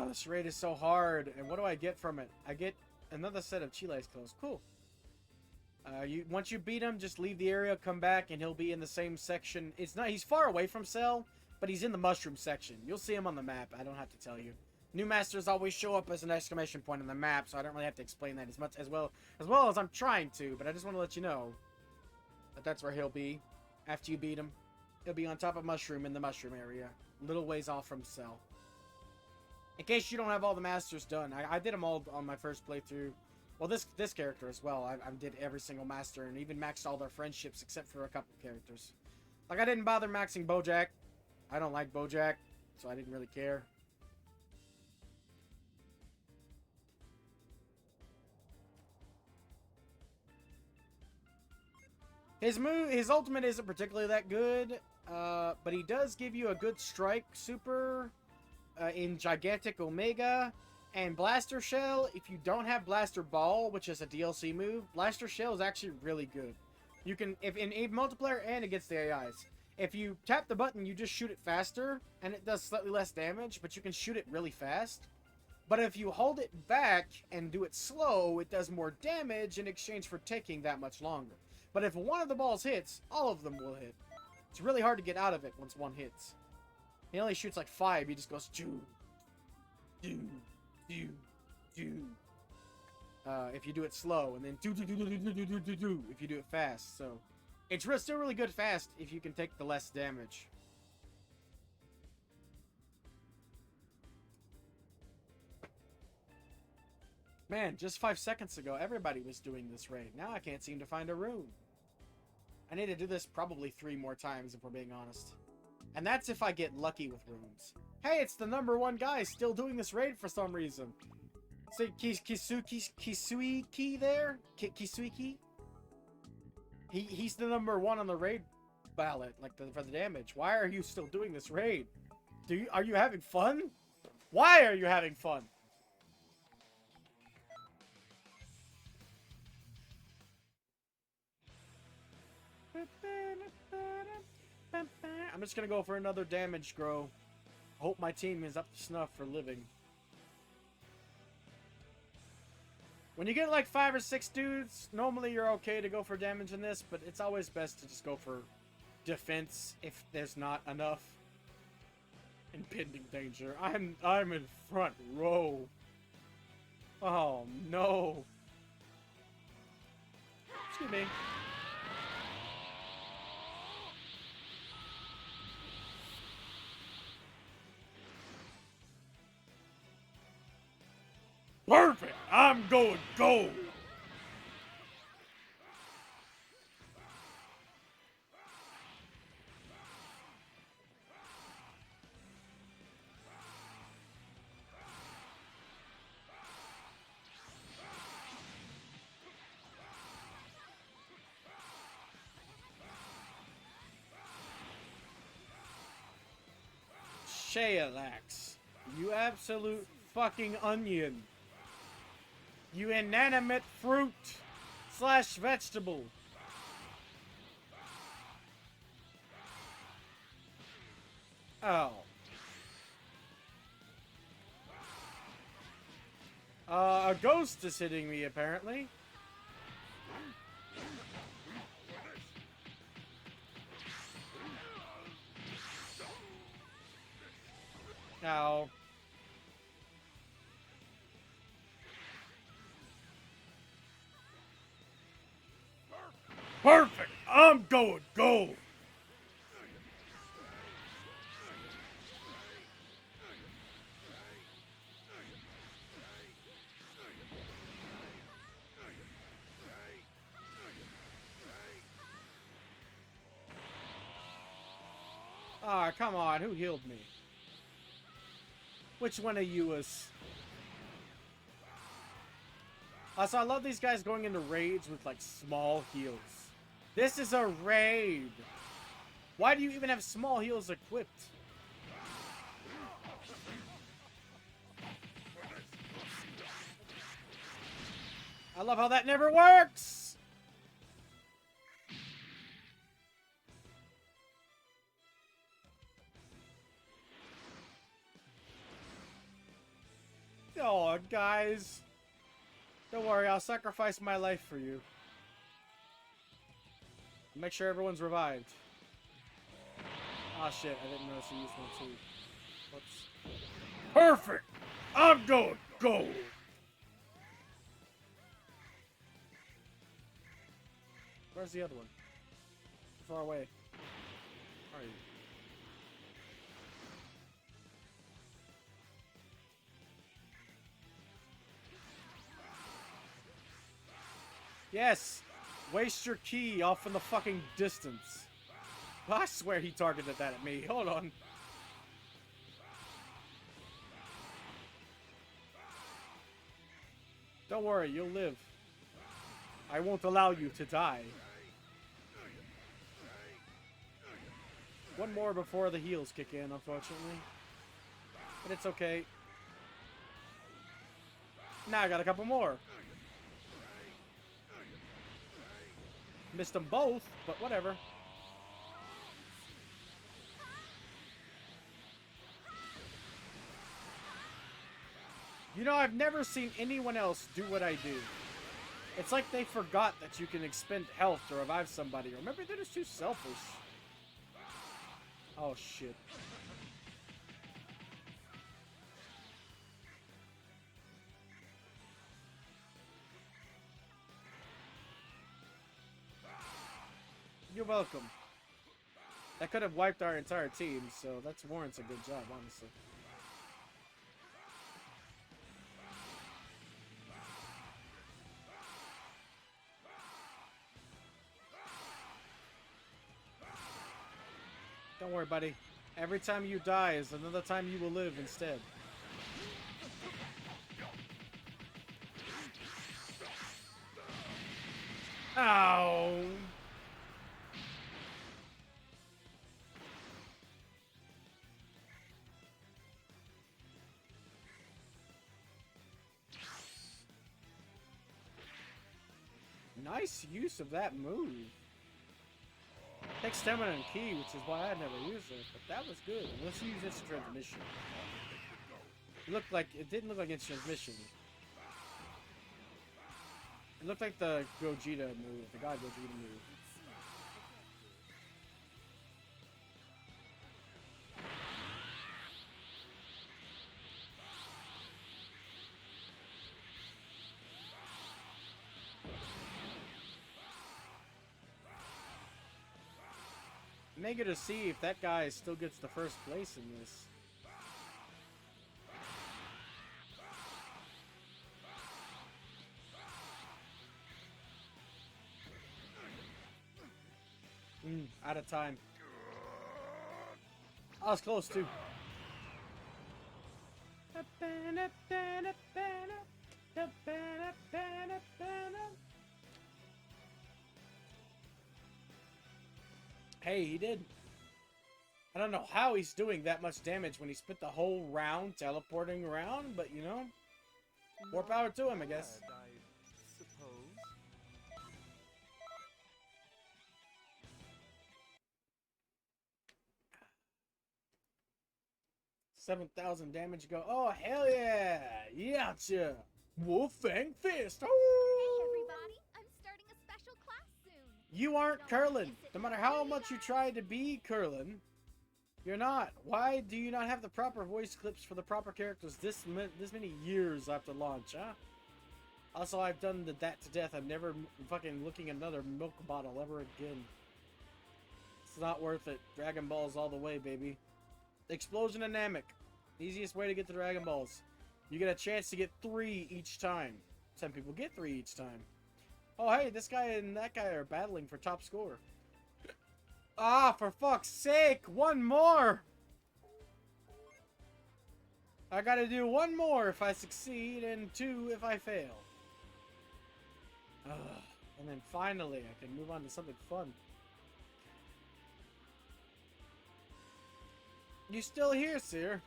[SPEAKER 1] This raid is so hard. And what do I get from it? I get another set of Chile's clothes. Cool. Once you beat him, just leave the area, come back, and he'll be in the same section. He's far away from Cell, but he's in the mushroom section. You'll see him on the map. I don't have to tell you. New masters always show up as an exclamation point on the map, so I don't really have to explain that as well as I'm trying to, but I just want to let you know that that's where he'll be after you beat him. He'll be on top of mushroom in the mushroom area, little ways off from Cell. In case you don't have all the masters done, I did them all on my first playthrough. Well, this character as well. I did every single master and even maxed all their friendships except for a couple characters. Like, I didn't bother maxing Bojack. I don't like Bojack, so I didn't really care. His ultimate isn't particularly that good, but he does give you a good strike super in Gigantic Omega and Blaster Shell. If you don't have Blaster Ball, which is a DLC move, Blaster Shell is actually really good. You can, if in multiplayer and against the AIs, if you tap the button, you just shoot it faster, and it does slightly less damage, but you can shoot it really fast. But if you hold it back and do it slow, it does more damage in exchange for taking that much longer. But if one of the balls hits, all of them will hit. It's really hard to get out of it once one hits. He only shoots like 5. He just goes, doo, doo, doo, doo. If you do it slow, and then doo, doo, doo, doo, doo, doo, doo, doo, doo, if you do it fast. So, it's still really good fast if you can take the less damage. Man, just 5 seconds ago, everybody was doing this raid. Now I can't seem to find a room. I need to do this probably 3 more times, if we're being honest. And that's if I get lucky with rooms. Hey, it's the #1 guy still doing this raid for some reason. See, Kisuiki there? Kisuiki? He's the #1 on the raid ballot, like for the damage. Why are you still doing this raid? Are you having fun? Why are you having fun? I'm just gonna go for another damage grow. Hope my team is up to snuff for living. When you get like 5 or 6 dudes, normally you're okay to go for damage in this, but it's always best to just go for defense if there's not enough. Impending danger. I'm in front row. Oh no. Excuse me. Perfect! I'm going gold! Shayalax, you absolute fucking onion. You inanimate fruit / vegetable. Oh. A ghost is hitting me, apparently. Ow. Perfect! I'm going gold! Ah, come on, who healed me? Which one of you is... Also, I love these guys going into raids with, like, small heals. This is a raid! Why do you even have small heals equipped? I love how that never works! Oh, guys. Don't worry, I'll sacrifice my life for you. Make sure everyone's revived. Ah, shit, I didn't notice he used one too. Whoops. Perfect! I'm going gold! Where's the other one? Far away. Where are you? Yes! Waste your key off in the fucking distance. I swear he targeted that at me. Hold on. Don't worry, you'll live. I won't allow you to die. One more before the heals kick in, unfortunately. But it's okay. Now I got a couple more. Missed them both, but whatever. You know, I've never seen anyone else do what I do. It's like they forgot that you can expend health to revive somebody. Or maybe they're just too selfish. Oh, shit. You're welcome. That could have wiped our entire team, so that warrants a good job, honestly. Don't worry, buddy. Every time you die is another time you will live instead. Ow! Nice use of that move. Takes stamina and key, which is why I never used it, but that was good. Let's use instant transmission. It didn't look like instant transmission. It looked like the Gogeta move, the God Gogeta move. I'm eager to see if that guy still gets the first place in this. Out of time. I was close too. Hey, he did. I don't know how he's doing that much damage when he spent the whole round teleporting around, but you know, more power to him, I guess.
[SPEAKER 2] I suppose.
[SPEAKER 1] 7,000 damage to go. Oh, hell yeah! Yatcha! Wolfang Fist!
[SPEAKER 3] Hey
[SPEAKER 1] Oh!
[SPEAKER 3] everybody, I'm starting a special class soon.
[SPEAKER 1] You aren't Curlin. No matter how much you try to be Curlin, you're not. Why do you not have the proper voice clips for the proper characters this many years after launch, huh? Also, I've done that to death. I'm never fucking looking at another milk bottle ever again. It's not worth it. Dragon Balls all the way, baby. Explosion and Namek. Easiest way to get the Dragon Balls. You get a chance to get 3 each time. Some people get 3 each time. Oh, hey, this guy and that guy are battling for top score. Ah, for fuck's sake! 1 more! I gotta do 1 more if I succeed, and 2 if I fail. And then finally, I can move on to something fun. You still here, Seer?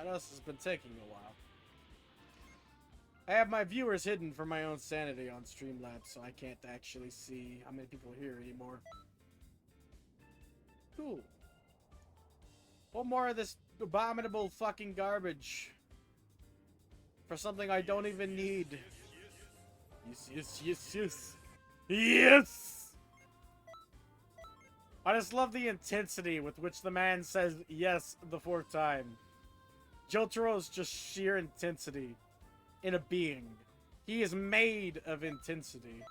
[SPEAKER 1] I know this has been taking a while. I have my viewers hidden for my own sanity on Streamlabs, so I can't actually see how many people are here anymore. Cool. 1 more of this abominable fucking garbage. For something I don't even need. Yes, yes, yes, yes. Yes! I just love the intensity with which the man says yes the 4th time. Jotaro is just sheer intensity in a being. He is made of intensity.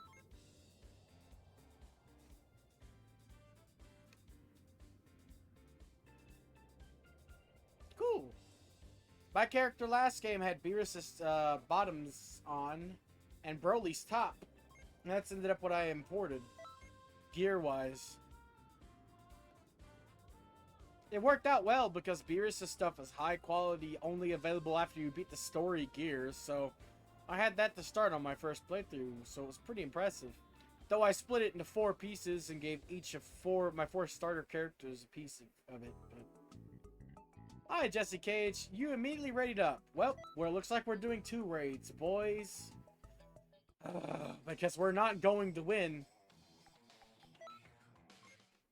[SPEAKER 1] Cool. My character last game had Beerus's bottoms on and Broly's top. That's ended up what I imported, gear-wise. It worked out well because Beerus' stuff is high quality, only available after you beat the story gears, so I had that to start on my first playthrough, so it was pretty impressive. Though I split it into 4 pieces and gave each of my 4 starter characters a piece of it. But... Hi, Jesse Cage. You immediately readied up. Well, it looks like we're doing 2 raids, boys. Because we're not going to win.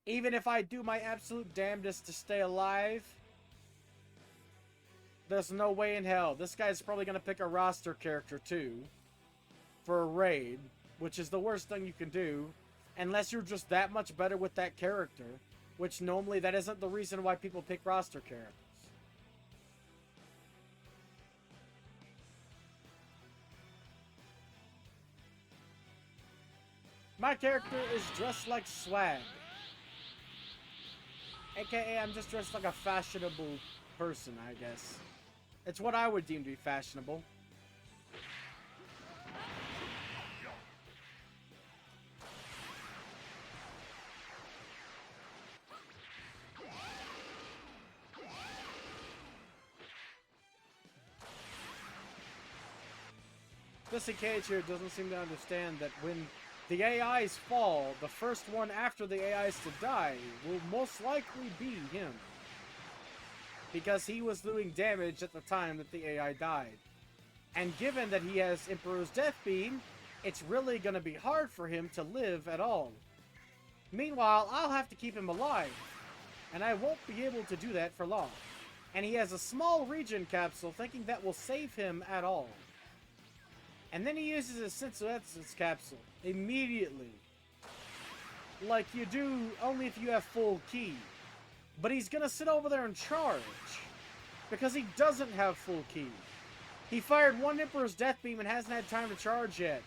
[SPEAKER 1] Even if I do my absolute damnedest to stay alive, there's no way in hell. This guy's probably going to pick a roster character too for a raid, which is the worst thing you can do, unless you're just that much better with that character, which normally that isn't the reason why people pick roster characters. My character is dressed like swag. AKA, I'm just dressed like a fashionable person, I guess. It's what I would deem to be fashionable. Jesse Cage here doesn't seem to understand that when the AIs fall, the first one after the AIs to die will most likely be him. Because he was doing damage at the time that the AI died. And given that he has Emperor's Death Beam, it's really going to be hard for him to live at all. Meanwhile, I'll have to keep him alive. And I won't be able to do that for long. And he has a small regen capsule thinking that will save him at all. And then he uses his Sense of Essence capsule immediately. Like you do only if you have full ki. But he's gonna sit over there and charge. Because he doesn't have full ki. He fired 1 Emperor's Death Beam and hasn't had time to charge yet.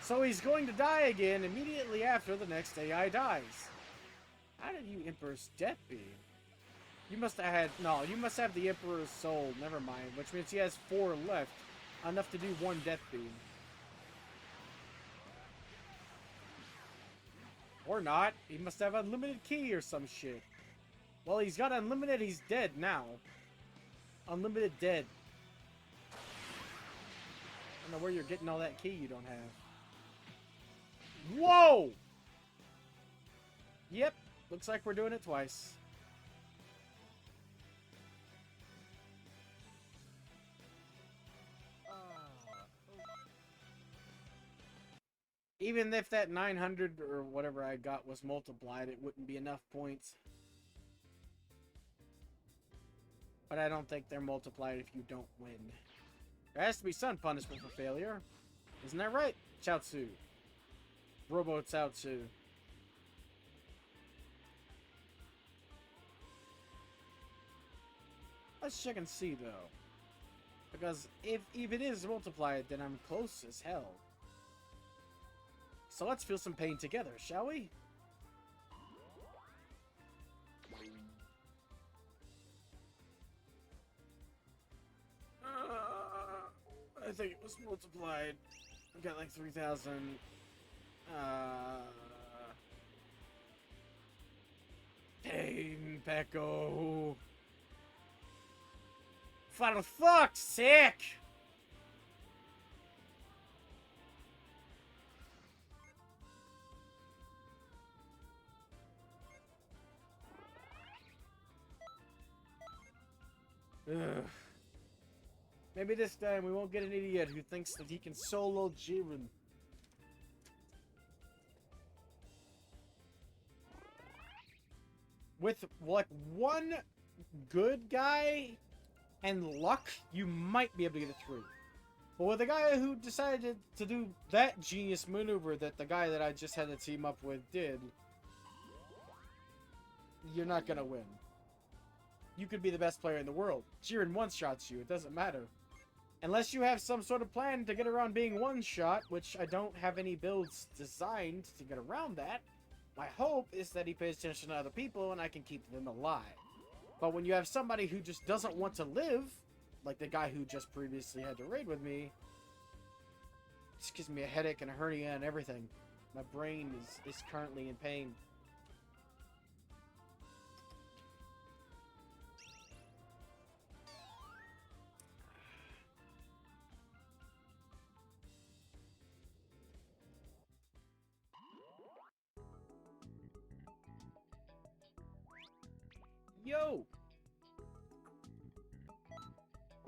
[SPEAKER 1] So he's going to die again immediately after the next AI dies. How did you Emperor's Death Beam? You must have had... No, you must have the Emperor's Soul. Never mind. Which means he has 4 left. Enough to do 1 Death Beam. Or not. He must have unlimited ki or some shit. Well, he's got unlimited. He's dead now. Unlimited dead. I don't know where you're getting all that ki you don't have. Whoa! Yep. Looks like we're doing it twice. Even if that 900 or whatever I got was multiplied, it wouldn't be enough points. But I don't think they're multiplied if you don't win. There has to be some punishment for failure. Isn't that right? Chaozu. Robo Chaozu. Let's check and see, though. Because if it is multiplied, then I'm close as hell. So let's feel some pain together, shall we? I think it was multiplied. I got like 3,000. Pain, Pecco. For fuck's sake! Ugh. Maybe this time we won't get an idiot who thinks that he can solo Jiren. With, like, 1 good guy and luck, you might be able to get it through. But with the guy who decided to do that genius maneuver that the guy that I just had to team up with did, you're not gonna win. You could be the best player in the world. Jiren one-shots you, it doesn't matter. Unless you have some sort of plan to get around being one-shot, which I don't have any builds designed to get around that. My hope is that he pays attention to other people and I can keep them alive. But when you have somebody who just doesn't want to live, like the guy who just previously had to raid with me, just gives me a headache and a hernia and everything. My brain is currently in pain. Yo!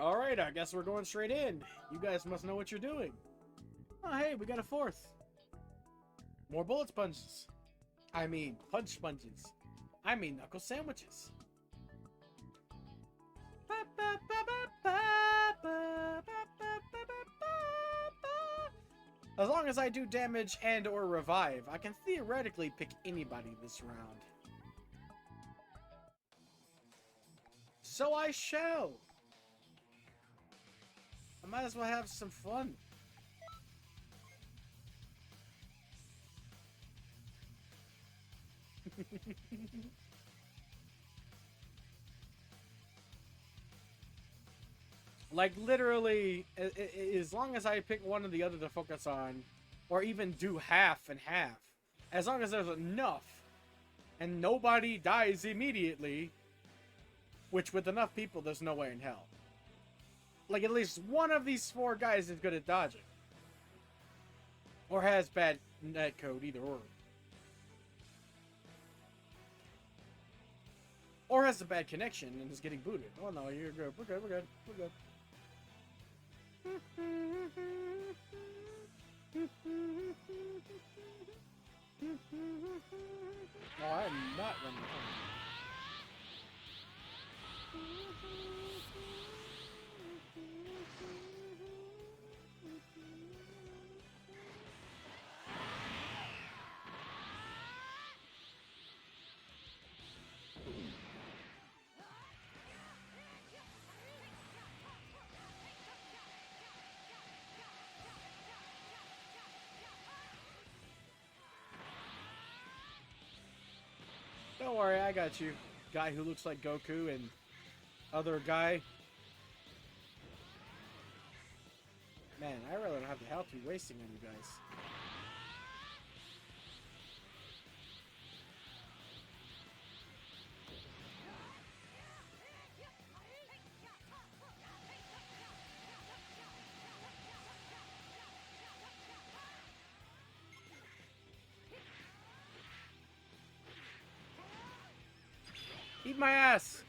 [SPEAKER 1] Alright, I guess we're going straight in. You guys must know what you're doing. Oh, hey, we got a fourth. More bullet sponges. I mean, punch sponges. I mean, knuckle sandwiches. As long as I do damage and or revive, I can theoretically pick anybody this round. So I shall. I might as well have some fun. Like, literally, as long as I pick one or the other to focus on, or even do half and half, as long as there's enough, and nobody dies immediately, which with enough people, there's no way in hell. Like, at least one of these 4 guys is good at dodging. Or has bad netcode, either or. Or has a bad connection and is getting booted. Oh no, you're good. We're good, we're good, we're good. Oh, I'm not running. Don't worry, I got you. Guy who looks like Goku and other guy. Man, I really don't have the health to be wasting on you guys. Eat my ass!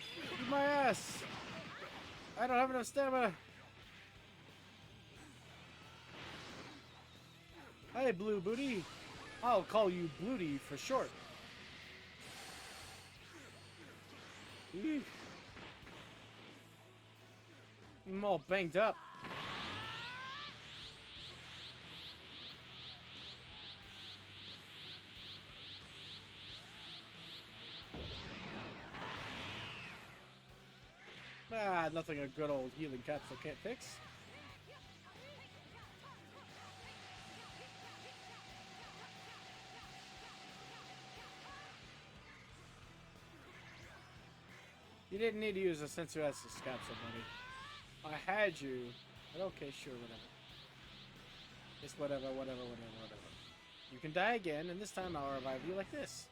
[SPEAKER 1] Eat my ass! I don't have enough stamina! Hey, Blue Booty! I'll call you Booty for short. Eesh. I'm all banged up. Ah, nothing a good old healing capsule can't fix. You didn't need to use a Sensu Essence capsule, buddy. I had you. But okay, sure, whatever. It's whatever. You can die again, and this time I'll revive you like this.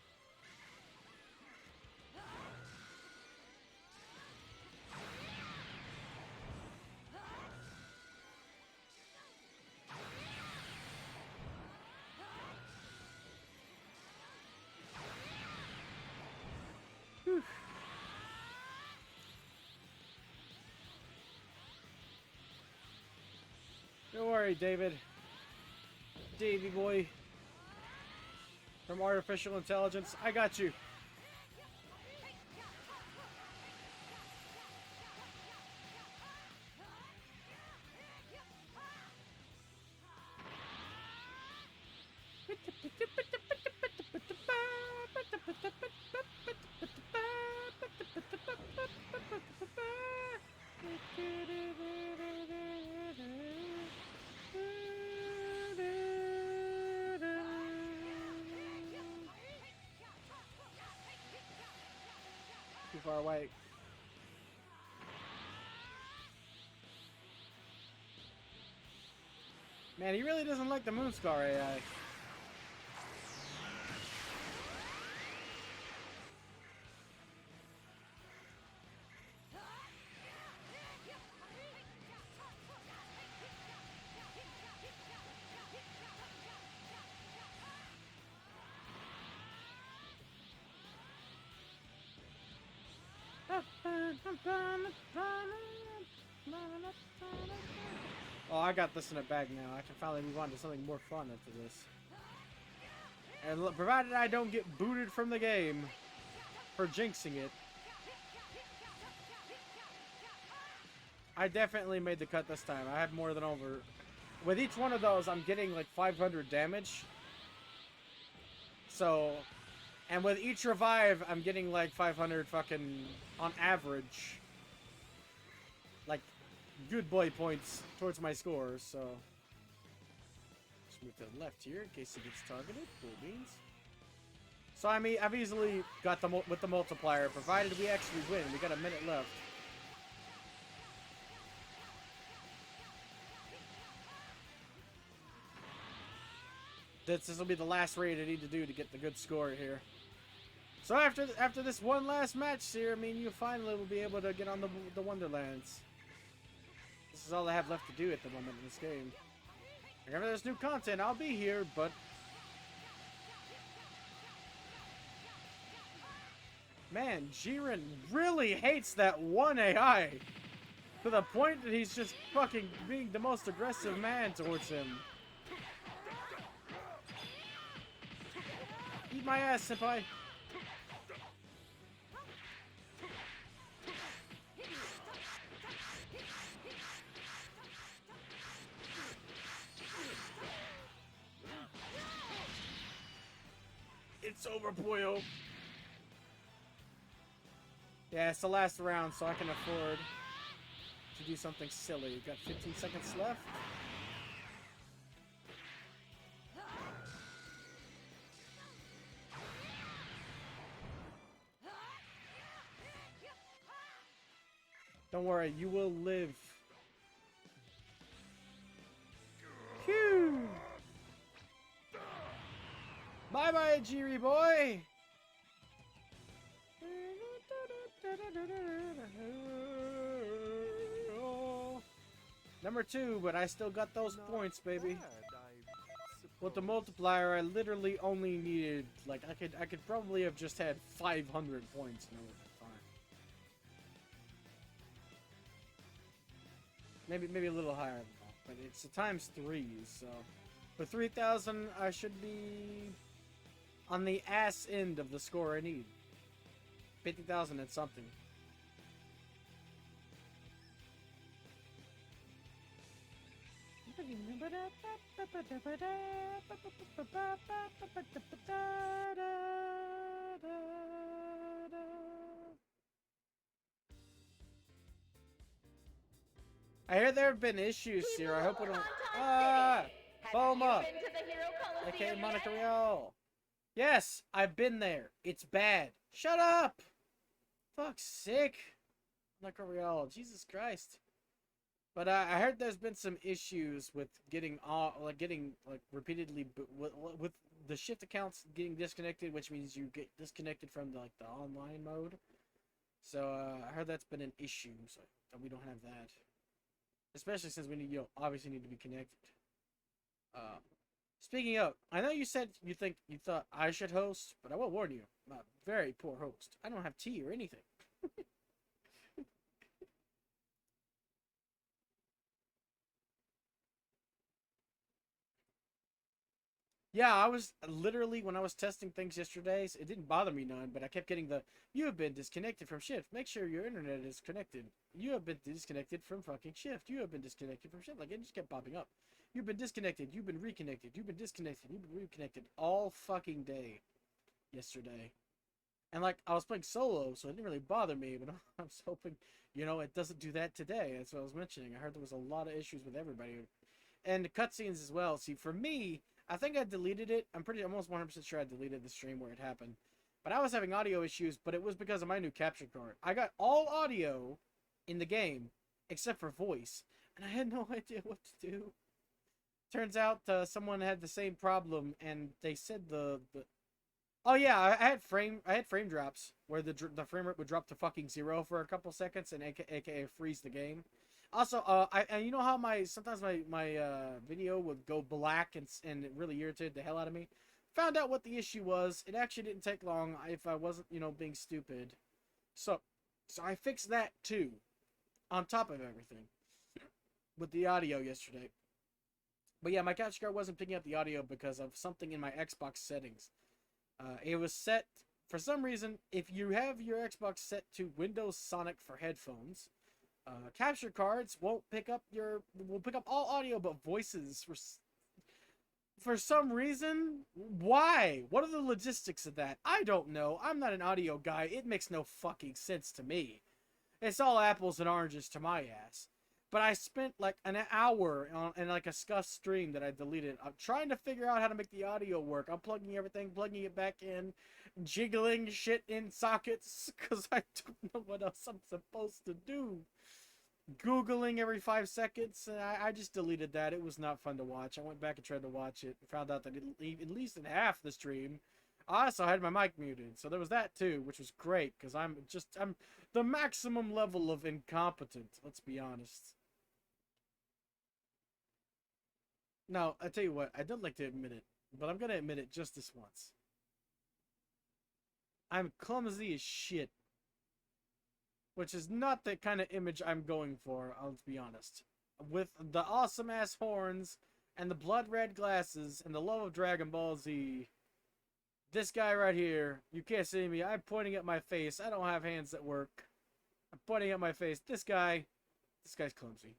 [SPEAKER 1] Whew. Don't worry, David. Davy boy. From Artificial Intelligence, I got you. Too far away. Man, he really doesn't like the Moonscar AI. Oh, I got this in a bag now. I can finally move on to something more fun after this. And provided I don't get booted from the game for jinxing it. I definitely made the cut this time. I have more than over. With each one of those, I'm getting like 500 damage. So, and with each revive, I'm getting like 500 fucking, on average, like, good boy points towards my scores, so. Just move to the left here in case it gets targeted. Cool beans. So, I mean, I've easily got the, with the multiplier, provided we actually win. We got a minute left. This will be the last raid I need to do to get the good score here. So after this one last match here, I mean, you finally will be able to get on the Wonderlands. This is all I have left to do at the moment in this game. Whenever there's new content, I'll be here, but... Man, Jiren really hates that one AI. To the point that he's just fucking being the most aggressive man towards him. Eat my ass, senpai. It's over, boyo. Yeah, it's the last round, so I can afford to do something silly. Got 15 seconds left. Don't worry, you will live. Phew! Bye-bye, Jiri boy! Number 2, but I still got those points, baby. With the multiplier, I literally only needed, like, I could probably have just had 500 points and it would be fine. Maybe a little higher than that, but it's a ×3, so for 3,000, I should be on the ass end of the score I need. 50,000 and something. I hear there have been issues here. I hope we don't. Boma! Okay, Monica Real. Yes, I've been there. It's bad. Shut up! Fuck's sake. Monica Real. Jesus Christ. But I heard there's been some issues with getting repeatedly with the shift accounts getting disconnected, which means you get disconnected from the online mode. So I heard that's been an issue, so that we don't have that. Especially since we need, obviously need to be connected. Speaking of, I know you said you thought I should host, but I will warn you, I'm a very poor host. I don't have tea or anything. Yeah, I was literally, when I was testing things yesterday, it didn't bother me none, but I kept getting you have been disconnected from shift. Make sure your internet is connected. You have been disconnected from fucking shift. You have been disconnected from shift. Like, it just kept popping up. You've been disconnected. You've been reconnected. You've been disconnected. You've been reconnected all fucking day yesterday. And, like, I was playing solo, so it didn't really bother me, but I was hoping, it doesn't do that today. That's what I was mentioning. I heard there was a lot of issues with everybody. And the cutscenes as well. See, for me, I think I deleted it. I'm almost 100% sure I deleted the stream where it happened. But I was having audio issues, but it was because of my new capture card. I got all audio in the game, except for voice. And I had no idea what to do. turns out someone had the same problem, and they said the oh yeah, I had frame drops where the frame rate would drop to fucking 0 for a couple seconds and aka freeze the game. Also, you know how sometimes my video would go black and it really irritated the hell out of me. Found out what the issue was. It actually didn't take long if I wasn't, being stupid. So I fixed that too, on top of everything, with the audio yesterday. But yeah, my capture card wasn't picking up the audio because of something in my Xbox settings. It was set, for some reason, if you have your Xbox set to Windows Sonic for headphones, capture cards will pick up all audio but voices for some reason. Why? What are the logistics of that? I don't know. I'm not an audio guy. It makes no fucking sense to me. It's all apples and oranges to my ass. But I spent like an hour in like a scuffed stream that I deleted. I'm trying to figure out how to make the audio work. I'm plugging everything, plugging it back in, jiggling shit in sockets because I don't know what else I'm supposed to do. Googling every 5 seconds, and I just deleted that. It was not fun to watch. I went back and tried to watch it and found out that at least in half the stream, I also had my mic muted. So there was that too, which was great because I'm the maximum level of incompetent. Let's be honest. Now, I tell you what, I don't like to admit it, but I'm gonna admit it just this once. I'm clumsy as shit. Which is not the kind of image I'm going for, I'll be honest. With the awesome ass horns, and the blood red glasses, and the love of Dragon Ball Z. This guy right here, you can't see me, I'm pointing at my face, I don't have hands that work. I'm pointing at my face, this guy's clumsy.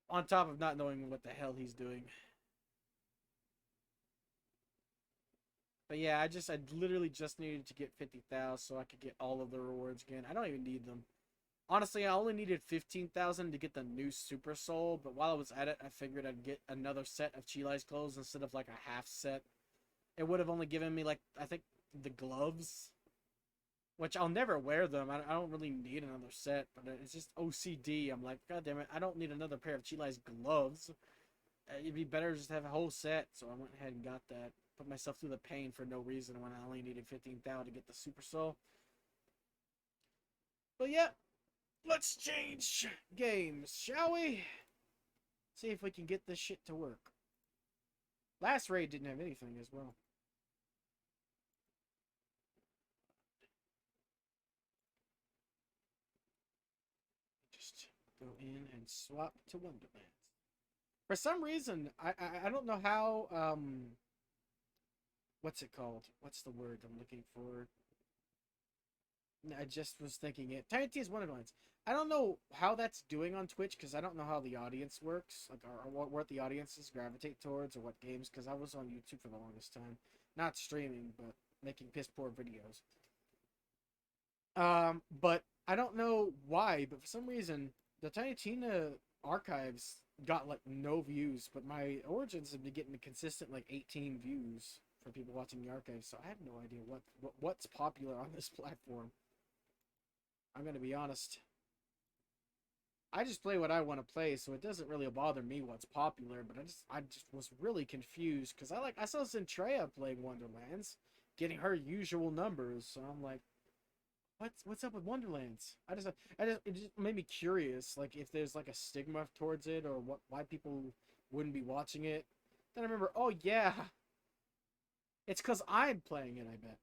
[SPEAKER 1] On top of not knowing what the hell he's doing. But yeah, I literally just needed to get 50,000 so I could get all of the rewards again. I don't even need them. Honestly, I only needed 15,000 to get the new Super Soul, but while I was at it, I figured I'd get another set of Chilai's clothes instead of like a half set. It would have only given me like, I think, the gloves. Which I'll never wear them. I don't really need another set, but it's just OCD. I'm like, God damn it, I don't need another pair of Chilai's gloves. It'd be better just to have a whole set, so I went ahead and got that. Put myself through the pain for no reason when I only needed 15,000 to get the Super Soul. But yeah, let's change games, shall we? See if we can get this shit to work. Last raid didn't have anything as well. Just go in and swap to Wonderlands. For some reason, I don't know how, what's it called? What's the word I'm looking for? I just was thinking it. Tiny T's Wonderlands. I don't know how that's doing on Twitch because I don't know how the audience works, like or what the audiences gravitate towards or what games. Because I was on YouTube for the longest time, not streaming but making piss poor videos. But I don't know why, but for some reason the Tiny Tina archives got like no views, but my Origins have been getting a consistent like 18 views for people watching the archives. So I have no idea what's popular on this platform. I'm gonna be honest. I just play what I want to play, so it doesn't really bother me what's popular. But I just was really confused because I saw Zentrea playing Wonderlands, getting her usual numbers. So I'm like, what's up with Wonderlands? It just made me curious, like if there's like a stigma towards it or why people wouldn't be watching it. Then I remember, oh yeah, it's because I'm playing it. I bet.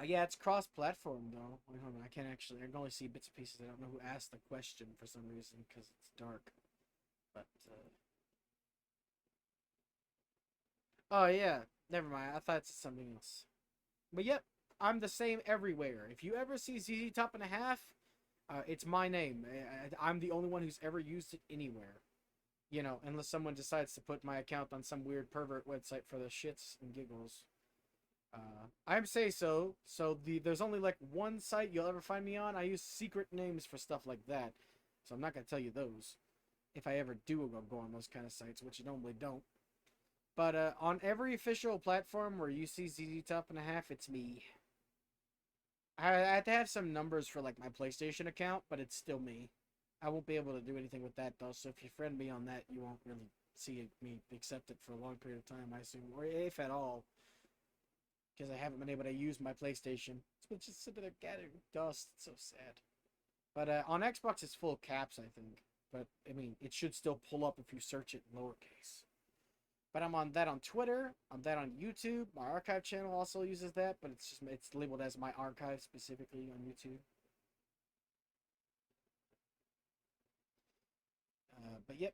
[SPEAKER 1] Yeah, it's cross-platform though. Wait, hold on, I can only see bits and pieces. I don't know who asked the question for some reason because it's dark. But oh yeah, never mind. I thought it's something else. But yep, I'm the same everywhere. If you ever see zztopandahalf, it's my name. I'm the only one who's ever used it anywhere. You know, unless someone decides to put my account on some weird pervert website for the shits and giggles. I'm say so. There's only like one site you'll ever find me on. I use secret names for stuff like that, so I'm not gonna tell you those. If I ever do go on those kind of sites, which I normally don't. But on every official platform where you see zztopandahalf, it's me. I had to have some numbers for like my PlayStation account, but it's still me. I won't be able to do anything with that though. So if you friend me on that, you won't really see me accept it for a long period of time, I assume, or if at all, because I haven't been able to use my PlayStation. It's been just sitting there gathering dust. It's so sad. But on Xbox, it's full caps, I think. But I mean, it should still pull up if you search it in lowercase. But I'm on that on Twitter. I'm that on YouTube. My archive channel also uses that, but it's labeled as my archive specifically on YouTube. But yep.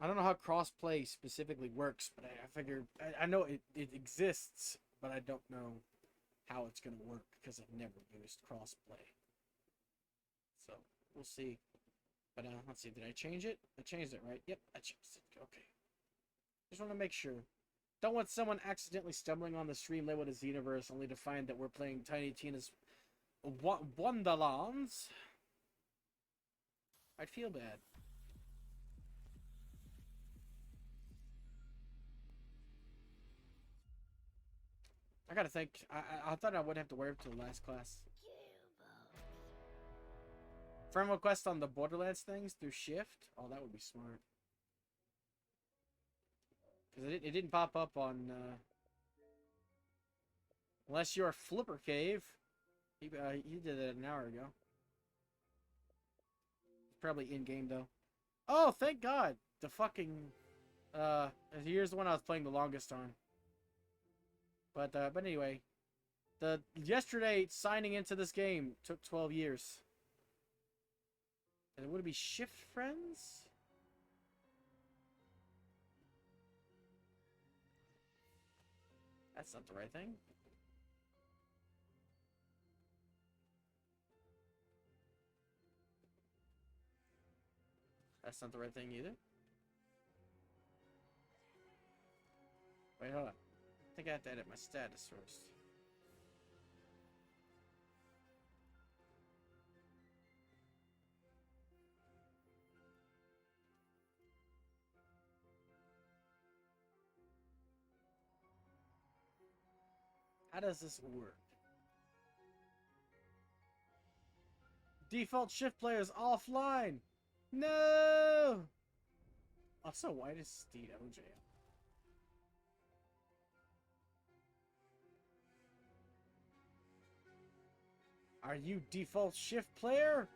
[SPEAKER 1] I don't know how crossplay specifically works, but I figured I know it exists, but I don't know how it's gonna work because I've never used crossplay. So we'll see. But let's see, did I change it? I changed it, right? Yep, I changed it. Okay. Just want to make sure. Don't want someone accidentally stumbling on the stream labeled as Xenoverse only to find that we're playing Tiny Tina's Wonderlands. I'd feel bad. I gotta think. I thought I would have to wait till the last class. Friend request on the Borderlands things through Shift? Oh, that would be smart. Because it didn't pop up on... unless you're a Flipper Cave. He did it an hour ago. Probably in-game, though. Oh, thank God! The fucking... here's the one I was playing the longest on. But anyway. Yesterday, signing into this game took 12 years. And would it be Shift Friends? That's not the right thing. That's not the right thing either. Wait, hold on. I think I have to edit my status first. How does this work? Default shift player is offline. No. Also, why does Steed OJ? Are you default shift player?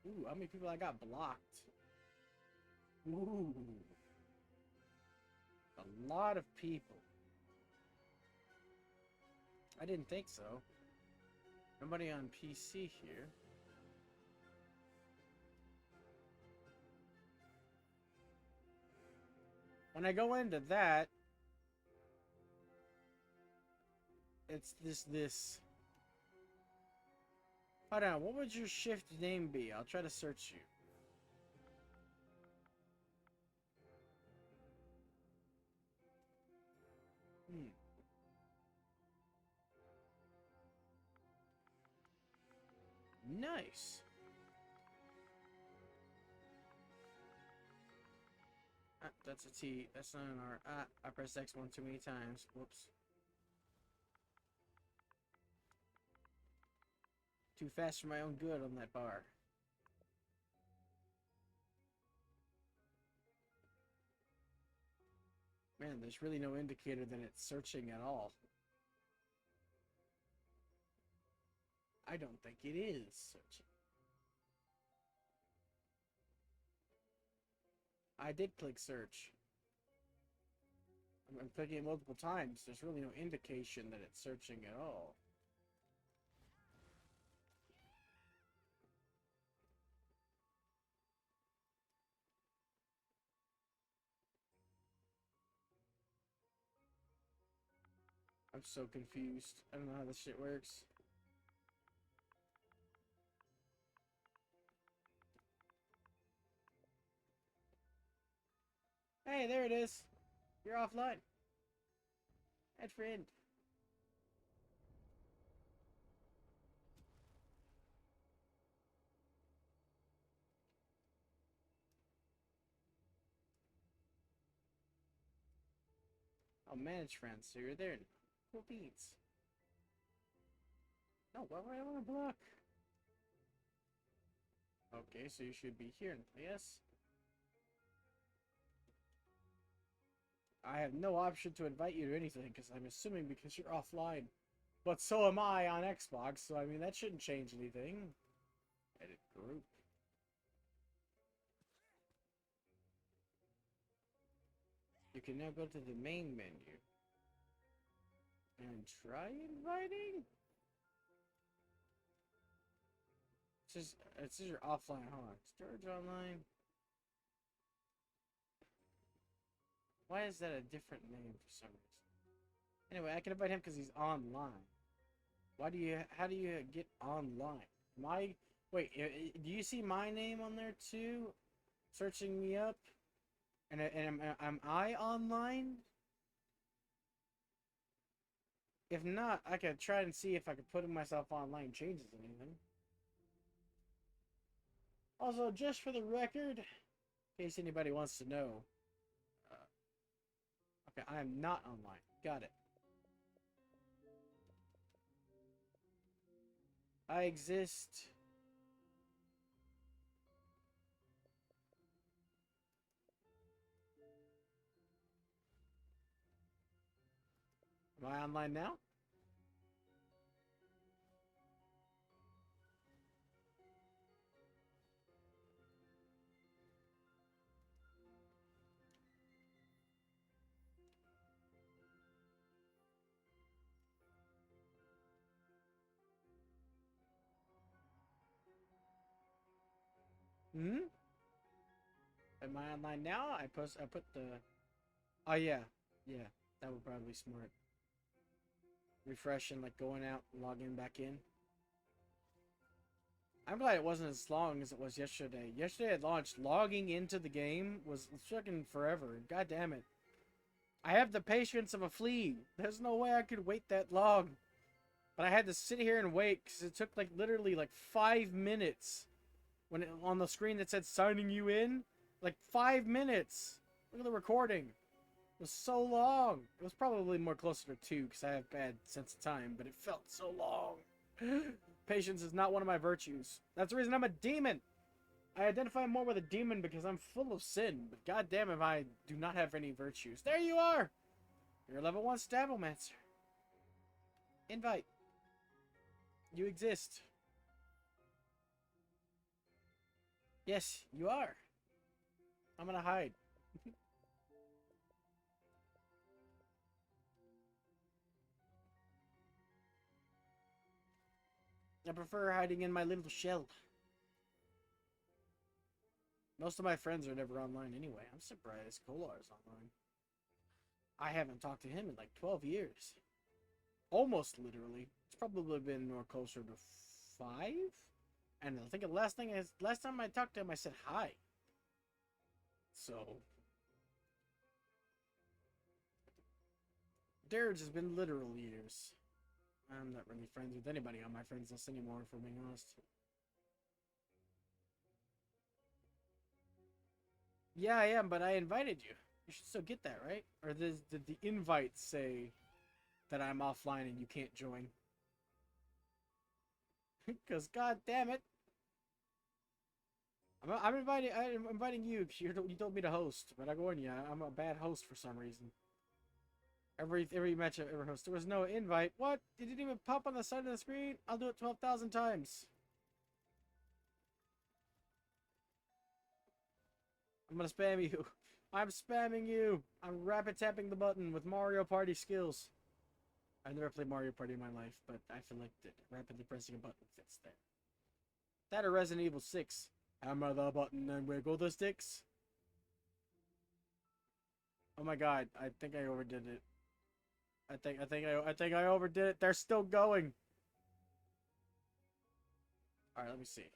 [SPEAKER 1] Ooh, how many people I got blocked? Ooh. A lot of people. I didn't think so. Nobody on PC here. When I go into that, it's this. Hold on, what would your shift name be? I'll try to search you. Nice. That's a T. That's not an R. I pressed X1 too many times. Whoops. Too fast for my own good on that bar. Man, there's really no indicator that it's searching at all. I don't think it is searching. I did click search. I'm clicking it multiple times. There's really no indication that it's searching at all. I'm so confused. I don't know how this shit works. Hey, there it is. You're offline. Add friend. Oh, manage friends. So you're there now. Cool beans. No, why would I want to block? Okay, so you should be here. Yes. I have no option to invite you to anything because I'm assuming because you're offline. But so am I on Xbox, so I mean that shouldn't change anything. Edit group. You can now go to the main menu and try inviting. It says you're offline. Hold on. Storage online. Why is that a different name for some reason? Anyway, I can invite him because he's online. How do you get online? Wait, do you see my name on there too? Searching me up? And am I online? If not, I could try and see if I could put myself online changes anything. Also, just for the record, in case anybody wants to know. Okay, I am not online. Got it. I exist. Am I online now? Hmm? Am I online now? I put the... Oh, yeah. Yeah, that would probably be smart. Refreshing, like going out, logging back in. I'm glad it wasn't as long as it was yesterday. Yesterday at launch, logging into the game was freaking forever. God damn it. I have the patience of a flea. There's no way I could wait that long. But I had to sit here and wait because it took like literally like 5 minutes. When on the screen that said signing you in, like 5 minutes. Look at the recording. It was so long. It was probably more closer to 2 because I have bad sense of time, but it felt so long. Patience is not one of my virtues. That's the reason I'm a demon. I identify more with a demon because I'm full of sin, but goddamn if I do not have any virtues. There you are! You're a level 1 Stabbomancer. Invite. You exist. Yes, you are. I'm gonna hide. I prefer hiding in my little shell. Most of my friends are never online anyway. I'm surprised Kolar's online. I haven't talked to him in like 12 years. Almost literally. It's probably been more closer to 5. And I think the last time I talked to him, I said hi. So, Dirge has been literal years. I'm not really friends with anybody on my friends list anymore, if we're being honest. Yeah, I am, but I invited you. You should still get that, right? Or did the invite say that I'm offline and you can't join? Because god damn it, I'm inviting you because you told me to host, but I go in. Yeah, I'm a bad host for some reason. Every match I've ever hosted, there was no invite. What? It didn't even pop on the side of the screen. I'll do it 12,000 times. I'm gonna spam you. I'm spamming you. I'm rapid tapping the button with Mario Party skills. I've never played Mario Party in my life, but I feel like that rapidly pressing a button fits there. That or Resident Evil 6. Hammer the button and wiggle the sticks. Oh my god, I think I overdid it. I think I overdid it. They're still going. All right, let me see.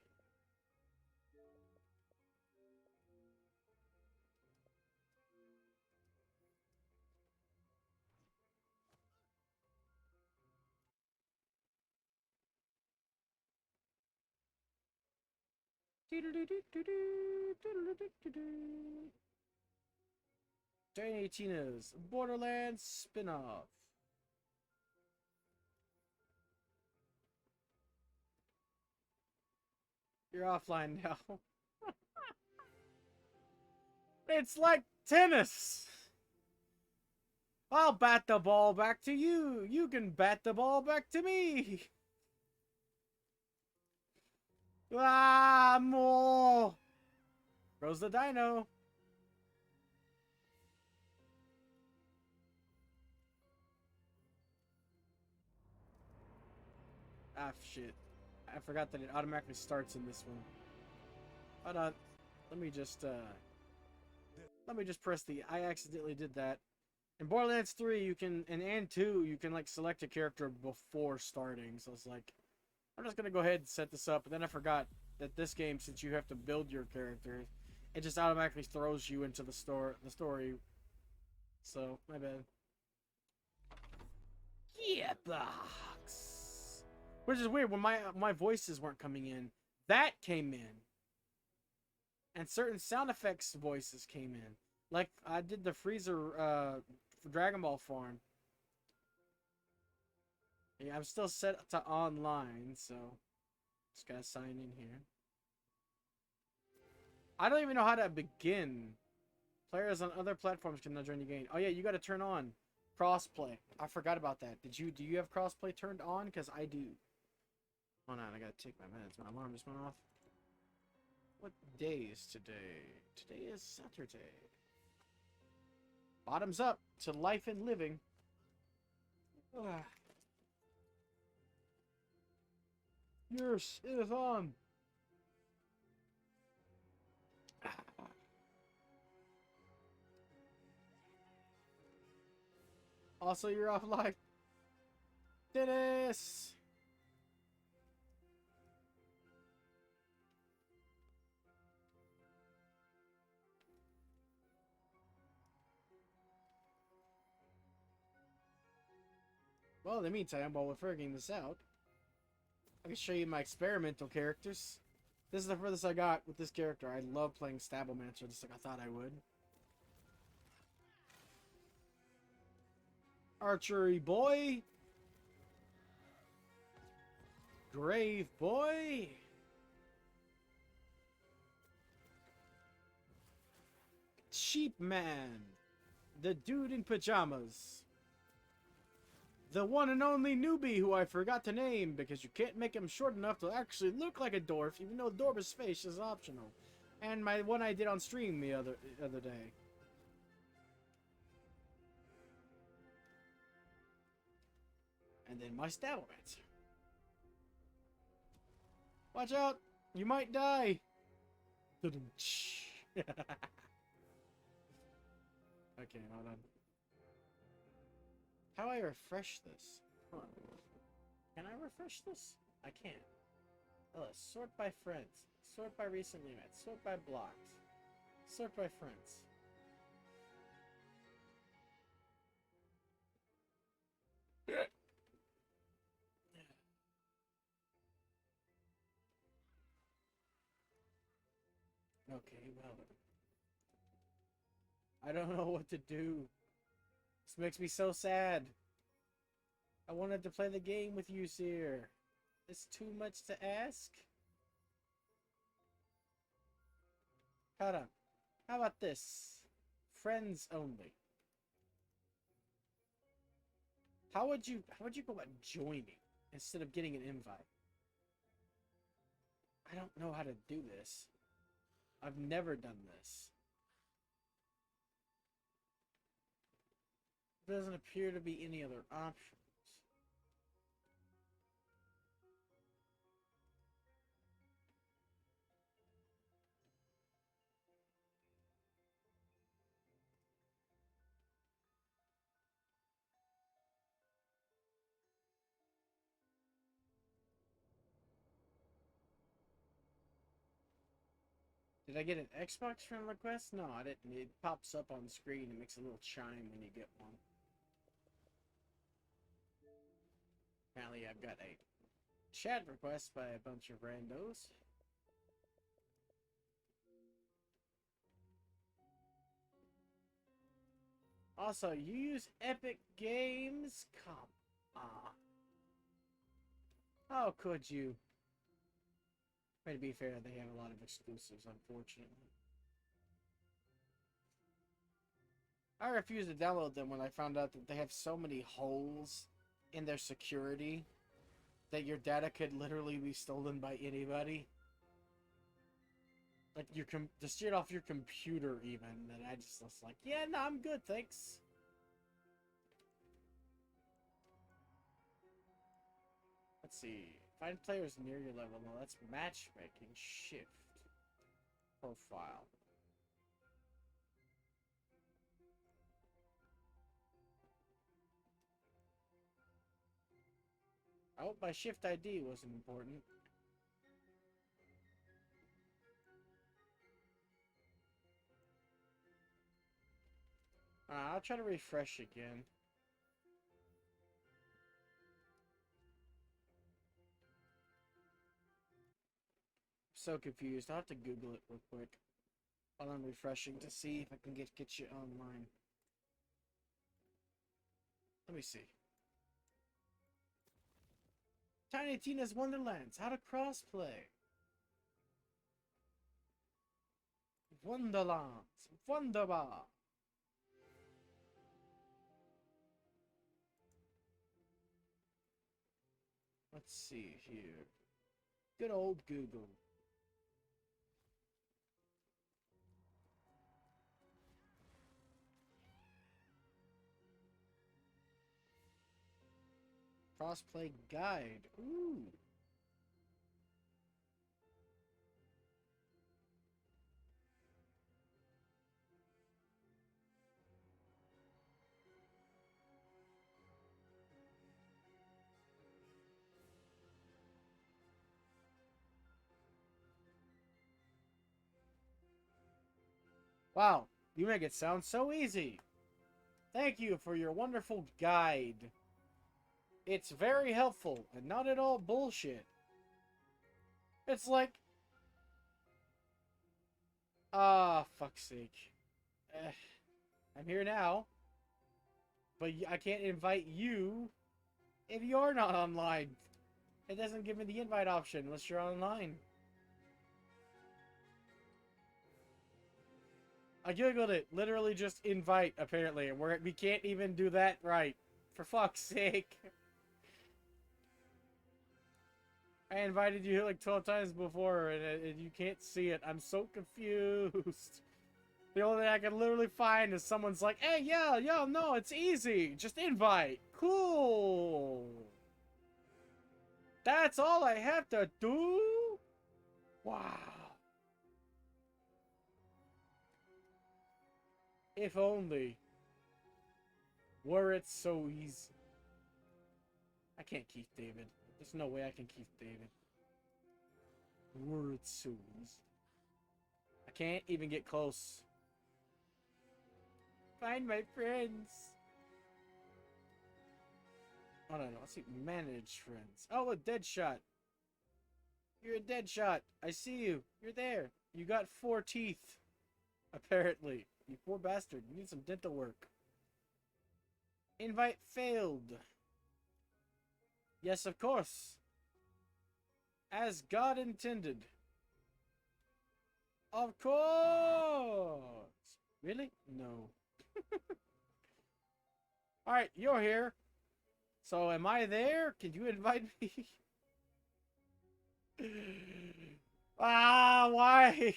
[SPEAKER 1] Tiny Tina's Borderlands spin-off. You're offline now. It's like tennis. I'll bat the ball back to you. You can bat the ball back to me. Ah, more. Rose the dino. Ah, shit. I forgot that it automatically starts in this one. Hold on. Let me just press the... I accidentally did that. In Borderlands 3, you can... And 2, you can, like, select a character before starting. So it's like... I'm just gonna go ahead and set this up. But then I forgot that this game, since you have to build your character, it just automatically throws you into the story. So, my bad. Gearbox! Which is weird, when my voices weren't coming in. That came in. And certain sound effects voices came in. Like, I did the Freezer, for Dragon Ball form. Yeah, I'm still set to online, so... Just gotta sign in here. I don't even know how to begin. Players on other platforms can now join the game. Oh yeah, you gotta turn on crossplay. I forgot about that. Do you have crossplay turned on? Because I do. Hold on, I gotta take my meds. My alarm just went off. What day is today? Today is Saturday. Bottoms up to life and living. Yes, it is on. Also, you're offline. Dennis! Well, in the meantime, while we're figuring this out, I can show you my experimental characters. This is the furthest I got with this character. I love playing Stablemancer, just like I thought I would. Archery boy. Grave boy. Sheep man. The dude in pajamas. The one and only newbie who I forgot to name because you can't make him short enough to actually look like a dwarf, even though Dwarf's face is optional. And my one I did on stream the other day. And then my Stablemancer. Watch out! You might die! Okay, hold on. How do I refresh this? Hold on. Can I refresh this? I can't. Oh, sort by friends. Sort by recently met. Sort by blocks. Sort by friends. Okay, well. I don't know what to do. This makes me so sad. I wanted to play the game with you, Seer. It's too much to ask? Hold on. How about this? Friends only. How would you go about joining instead of getting an invite? I don't know how to do this. I've never done this. There doesn't appear to be any other options. Did I get an Xbox friend request? No, I didn't. It pops up on the screen and makes a little chime when you get one. Apparently I've got a chat request by a bunch of randos. Also, you use Epic Games? Come on. How could you? But to be fair, they have a lot of exclusives, unfortunately. I refused to download them when I found out that they have so many holes in their security that your data could literally be stolen by anybody. Like the shit off your computer even, that I just was like, yeah, no, I'm good, thanks. Let's see. Find players near your level. No, that's matchmaking. Shift. Profile. I hope my shift ID wasn't important. I'll try to refresh again. So confused. I'll have to Google it real quick while I'm refreshing to see if I can get you online. Let me see. Tiny Tina's Wonderlands. How to crossplay. Wonderlands. Wonderbar. Let's see here. Good old Google. Crossplay guide. Ooh. Wow, you make it sound so easy. Thank you for your wonderful guide. It's very helpful and not at all bullshit. It's like... fuck's sake. I'm here now. But I can't invite you if you're not online. It doesn't give me the invite option unless you're online. I googled it. Literally just invite, apparently. And we can't even do that right. For fuck's sake. I invited you like 12 times before, and you can't see it. I'm so confused. The only thing I can literally find is someone's like, hey, yeah, no, it's easy. Just invite. Cool. That's all I have to do? Wow. If only. Were it so easy. I can't keep David. There's no way I can keep David. Were it so easy. I can't even get close. Find my friends. Oh, no. Let's see. Manage friends. Oh, a Deadshot. You're a Deadshot. I see you. You're there. You got 4 teeth. Apparently. You poor bastard. You need some dental work. Invite failed. Yes, of course. As God intended. Of course. Really? No. Alright, you're here. So am I there? Can you invite me? Why?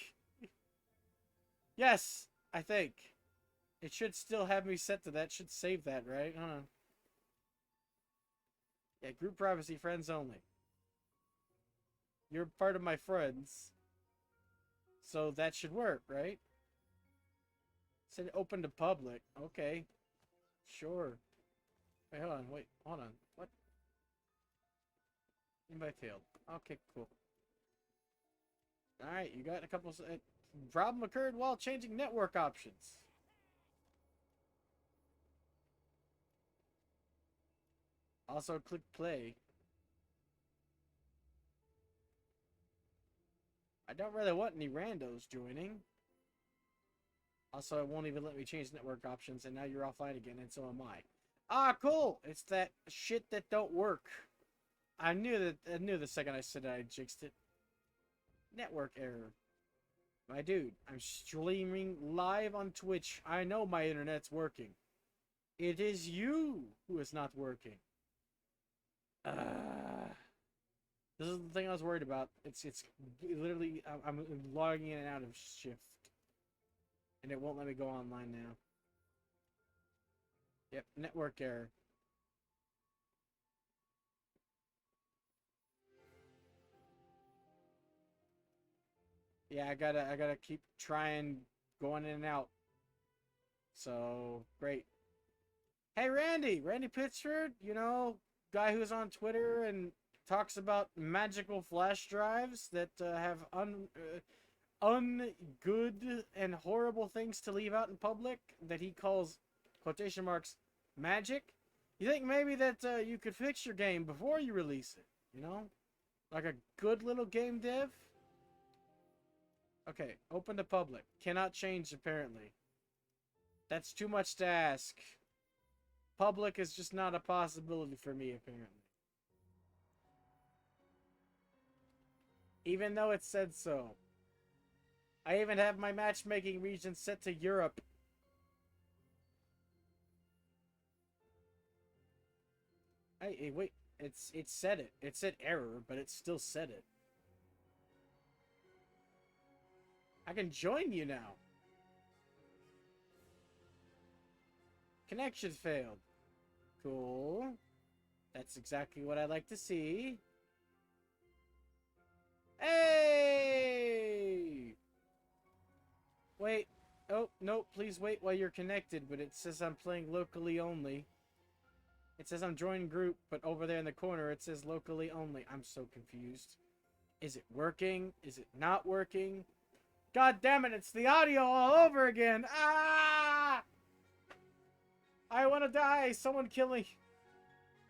[SPEAKER 1] Yes, I think. It should still have me set to that. Should save that, right? Yeah, group privacy, friends only. You're part of my friends. So that should work, right? Said open to public. Okay. Sure. Wait, hold on. Wait, hold on. What? Invite failed. Okay, cool. Alright, you got a couple... problem occurred while changing network options. Also, click play. I don't really want any randos joining. Also, it won't even let me change network options, and now you're offline again, and so am I. Ah, cool! It's that shit that don't work. I knew the second I said it, I jinxed it. Network error. My dude, I'm streaming live on Twitch. I know my internet's working. It is you who is not working. This is the thing I was worried about. It's literally, I'm logging in and out of shift. And it won't let me go online now. Yep, network error. Yeah, I gotta keep trying going in and out. So, great. Hey, Randy Pittsford, you know, guy who's on Twitter and talks about magical flash drives that have ungood and horrible things to leave out in public that he calls, quotation marks, magic. You think maybe that you could fix your game before you release it, you know? Like a good little game dev? Okay, open to public. Cannot change, apparently. That's too much to ask. Public is just not a possibility for me, apparently. Even though it said so. I even have my matchmaking region set to Europe. Hey, wait. It said it. It said error, but it still said it. I can join you now. Connection failed. Cool. That's exactly what I like to see. Hey! Wait. Oh, no, please wait while you're connected, but it says I'm playing locally only. It says I'm joining group, but over there in the corner it says locally only. I'm so confused. Is it working? Is it not working? God damn it, it's the audio all over again. Ah! I want to die. Someone kill me.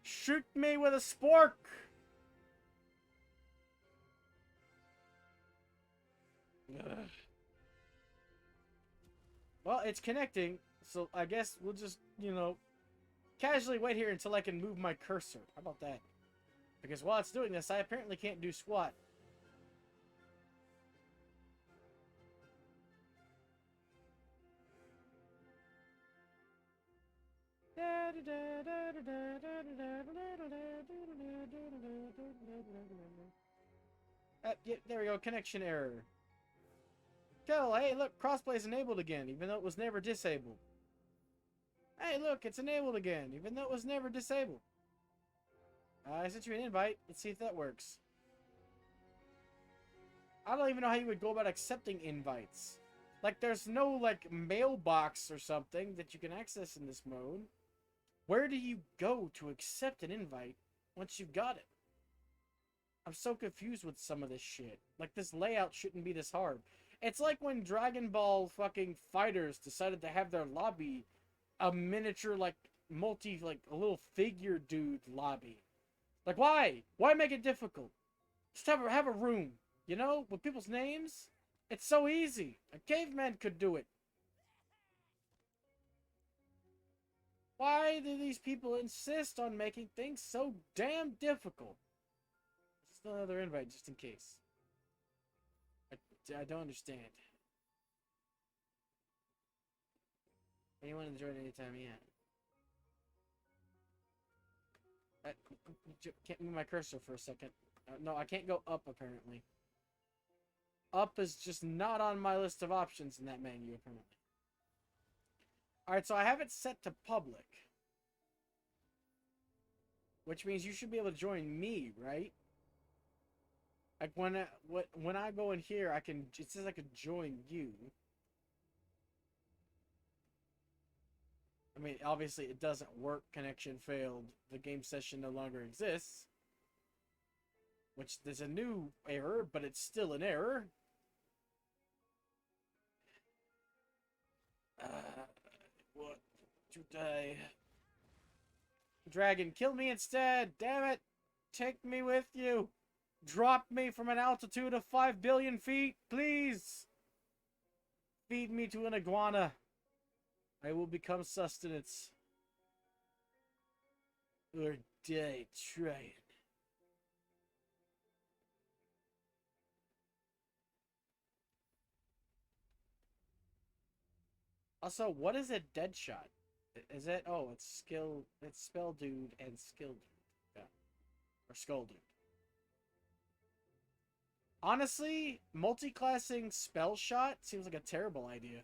[SPEAKER 1] Shoot me with a spork. Ugh. Well, it's connecting, so I guess we'll just, you know, casually wait here until I can move my cursor. How about that? Because while it's doing this, I apparently can't do squat. Yeah, there we go. Connection error. Kill. Hey, look, crossplay is enabled again, even though it was never disabled. Hey, look, it's enabled again, even though it was never disabled. I sent you an invite. Let's see if that works. I don't even know how you would go about accepting invites. Like, there's no, like, mailbox or something that you can access in this mode. Where do you go to accept an invite once you've got it? I'm so confused with some of this shit. Like, this layout shouldn't be this hard. It's like when Dragon Ball fucking Fighters decided to have their lobby a miniature, like, like, a little figure dude lobby. Like, why? Why make it difficult? Just have a room, you know, with people's names. It's so easy. A caveman could do it. Why do these people insist on making things so damn difficult? Just another invite, just in case. I don't understand. Anyone can join anytime, yeah. I can't move my cursor for a second. No, I can't go up, apparently. Up is just not on my list of options in that menu, apparently. Alright, so I have it set to public. Which means you should be able to join me, right? Like, when I go in here, I can... It says I could join you. I mean, obviously it doesn't work. Connection failed. The game session no longer exists. Which, there's a new error, but it's still an error. What to die? Dragon, kill me instead! Damn it! Take me with you! Drop me from an altitude of 5 billion feet, please! Feed me to an iguana. I will become sustenance. Or die trying. Also, what is a dead shot? Is it? Oh, it's skill. It's spell dude and skill dude. Yeah. Or skull dude. Honestly, multi-classing spell shot seems like a terrible idea.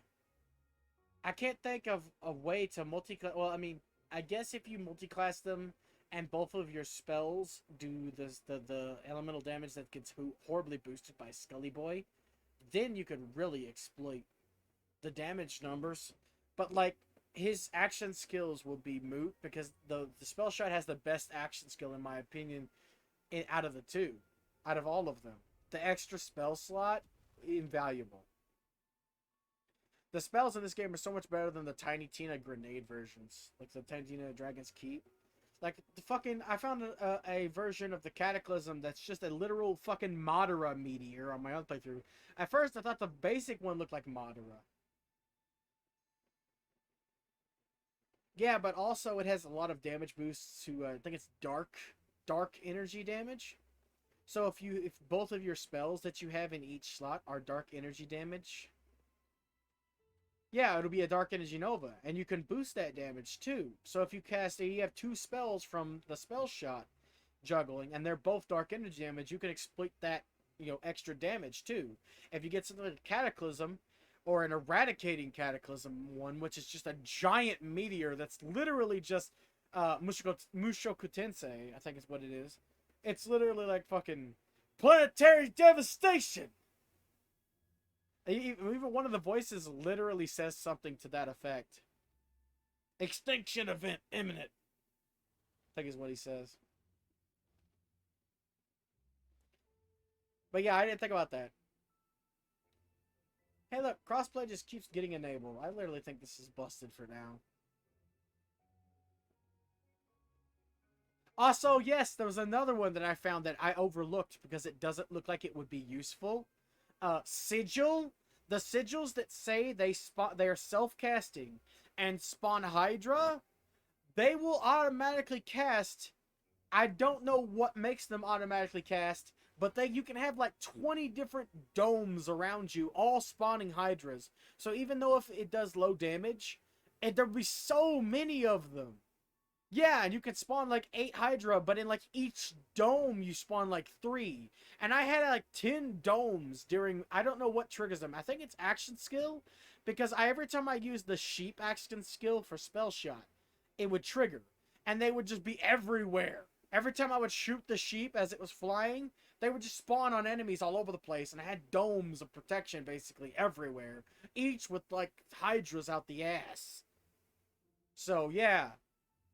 [SPEAKER 1] I can't think of a way to multi-class. Well, I mean, I guess if you multi-class them and both of your spells do the elemental damage that gets horribly boosted by Scully Boy, then you could really exploit the damage numbers. But like his action skills will be moot because the spell shot has the best action skill in my opinion out of the two, out of all of them. The extra spell slot, invaluable. The spells in this game are so much better than the Tiny Tina grenade versions, like the Tiny Tina Dragon's Keep. Like the fucking, I found a version of the Cataclysm that's just a literal fucking Madara meteor on my own playthrough. At first, I thought the basic one looked like Madara. Yeah, but also it has a lot of damage boosts to, I think it's dark energy damage. So if both of your spells that you have in each slot are dark energy damage, yeah, it'll be a dark energy nova, and you can boost that damage too. So if you have two spells from the spell shot juggling, and they're both dark energy damage, you can exploit that, extra damage too. If you get something like a Cataclysm, or an eradicating Cataclysm one, which is just a giant meteor that's literally just Mushoku Tensei, I think is what it is. It's literally like fucking planetary devastation. Even one of the voices literally says something to that effect. Extinction event imminent, I think is what he says. But yeah, I didn't think about that. Hey look, crossplay just keeps getting enabled. I literally think this is busted for now. Also, yes, there was another one that I found that I overlooked because it doesn't look like it would be useful. Sigil. The sigils that say they are self-casting and spawn Hydra, they will automatically cast. I don't know what makes them automatically cast, but you can have like 20 different domes around you, all spawning Hydras. So even though if it does low damage, there'll be so many of them. Yeah, and you can spawn like 8 Hydra, but in like each dome you spawn like 3. And I had like 10 domes during, I don't know what triggers them. I think it's action skill, because every time I used the sheep action skill for spell shot, it would trigger. And they would just be everywhere. Every time I would shoot the sheep as it was flying, they would just spawn on enemies all over the place. And I had domes of protection basically everywhere, each with like Hydras out the ass. So yeah.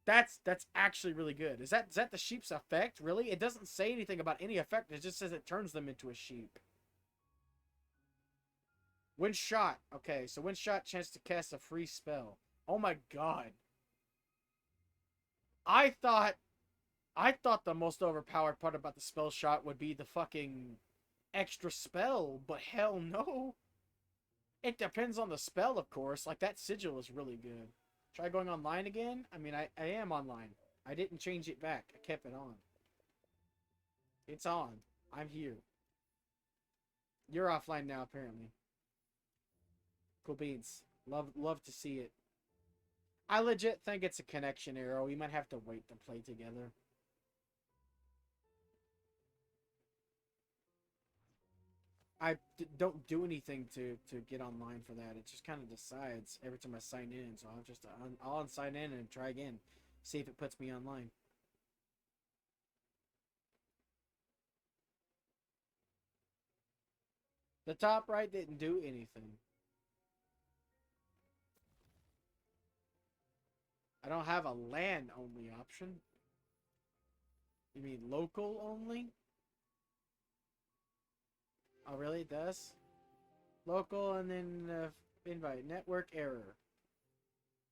[SPEAKER 1] That's actually really good. Is that the sheep's effect, really? It doesn't say anything about any effect. It just says it turns them into a sheep. When shot. Okay, so when shot, chance to cast a free spell. Oh my god. I thought the most overpowered part about the spell shot would be the fucking extra spell, but hell no. It depends on the spell, of course. Like, that sigil is really good. Try going online again? I mean, I am online. I didn't change it back. I kept it on. It's on. I'm here. You're offline now, apparently. Cool beans. Love to see it. I legit think it's a connection error. We might have to wait to play together. I don't do anything to get online for that. It just kind of decides every time I sign in. So I'll just I'll unsign in and try again. See if it puts me online. The top right didn't do anything. I don't have a LAN only option. You mean local only? Oh, really? It does? Local and then invite. Network error.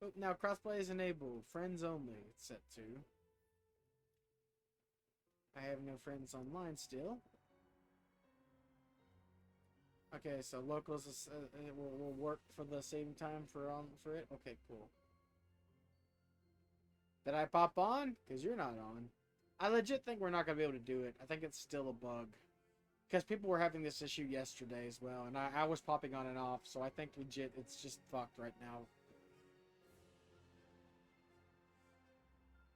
[SPEAKER 1] Oh, now crossplay is enabled. Friends only. It's set to. I have no friends online still. Okay, so locals will work for the same time for it. Okay, cool. Did I pop on? Because you're not on. I legit think we're not going to be able to do it. I think it's still a bug. Because people were having this issue yesterday as well, and I was popping on and off, so I think legit it's just fucked right now.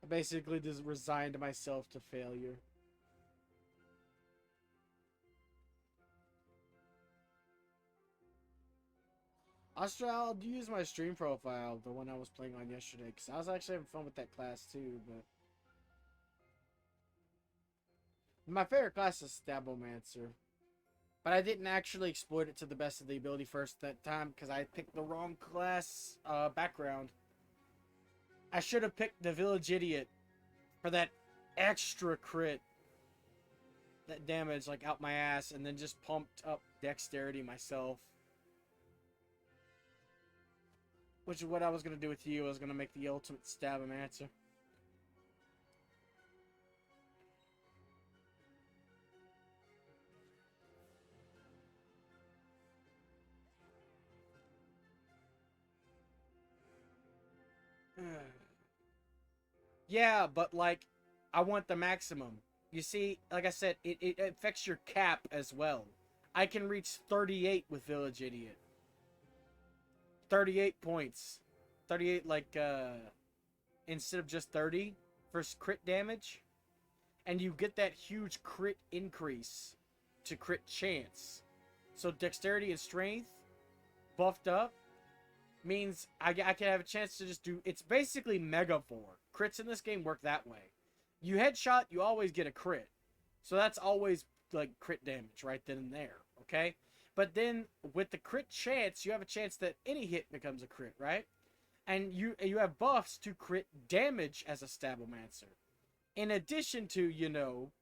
[SPEAKER 1] I basically just resigned myself to failure. I'll use my stream profile, the one I was playing on yesterday, because I was actually having fun with that class too, but... My favorite class is Stabomancer. But I didn't actually exploit it to the best of the ability first that time, because I picked the wrong class background. I should have picked the Village Idiot for that extra crit. That damage, like, out my ass, and then just pumped up Dexterity myself. Which is what I was going to do with you. I was going to make the ultimate Stabomancer. Yeah, but, like, I want the maximum. You see, like I said, it affects your cap as well. I can reach 38 with Village Idiot. 38 points. 38, like, instead of just 30 for crit damage. And you get that huge crit increase to crit chance. So Dexterity and Strength buffed up means I can have a chance to just do... It's basically Megavore. Crits in this game work that way. You headshot, you always get a crit. So that's always, like, crit damage right then and there, okay? But then, with the crit chance, you have a chance that any hit becomes a crit, right? And you have buffs to crit damage as a Stabomancer. In addition to, you know,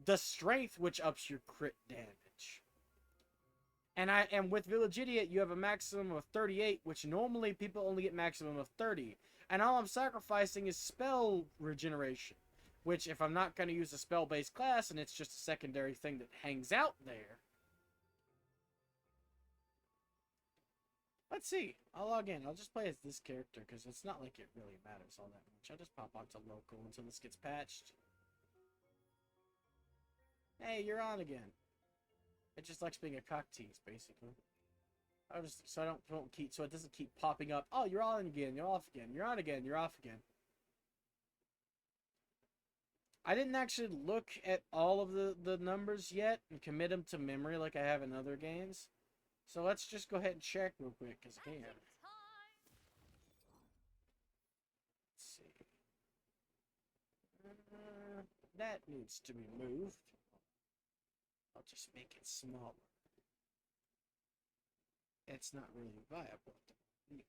[SPEAKER 1] the strength, which ups your crit damage. And with Village Idiot, you have a maximum of 38, which normally people only get maximum of 30. And all I'm sacrificing is spell regeneration. Which, if I'm not going to use a spell-based class, and it's just a secondary thing that hangs out there... Let's see. I'll log in. I'll just play as this character, because it's not like it really matters all that much. I'll just pop onto local until this gets patched. Hey, you're on again. It just likes being a cock tease, basically. So I don't keep, so it doesn't keep popping up. Oh, you're on again. You're off again. You're on again. You're off again. I didn't actually look at all of the numbers yet and commit them to memory like I have in other games. So let's just go ahead and check real quick, because I can. Let's see. That needs to be moved. I'll just make it smaller. It's not really viable. Anyway.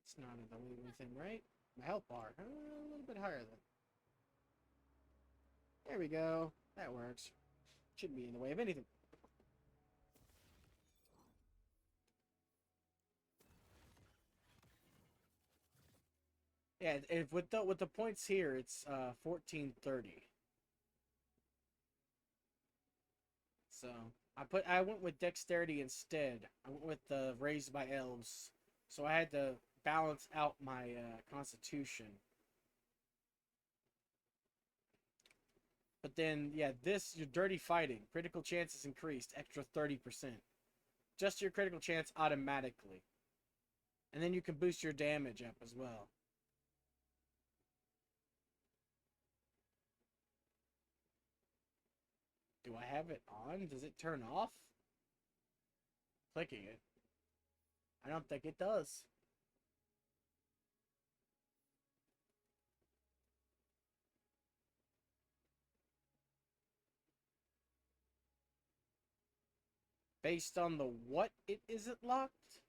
[SPEAKER 1] It's not in the way anything, right? My health bar. A little bit higher then. There we go. That works. Shouldn't be in the way of anything. Yeah, with the points here, it's 1430. So I went with Dexterity instead. I went with the Raised by Elves, so I had to balance out my Constitution. But then, yeah, your Dirty Fighting. Critical chance is increased, extra 30%. Just your critical chance automatically. And then you can boost your damage up as well. Do I have it on? Does it turn off? Clicking it. I don't think it does. Based on the what it isn't locked?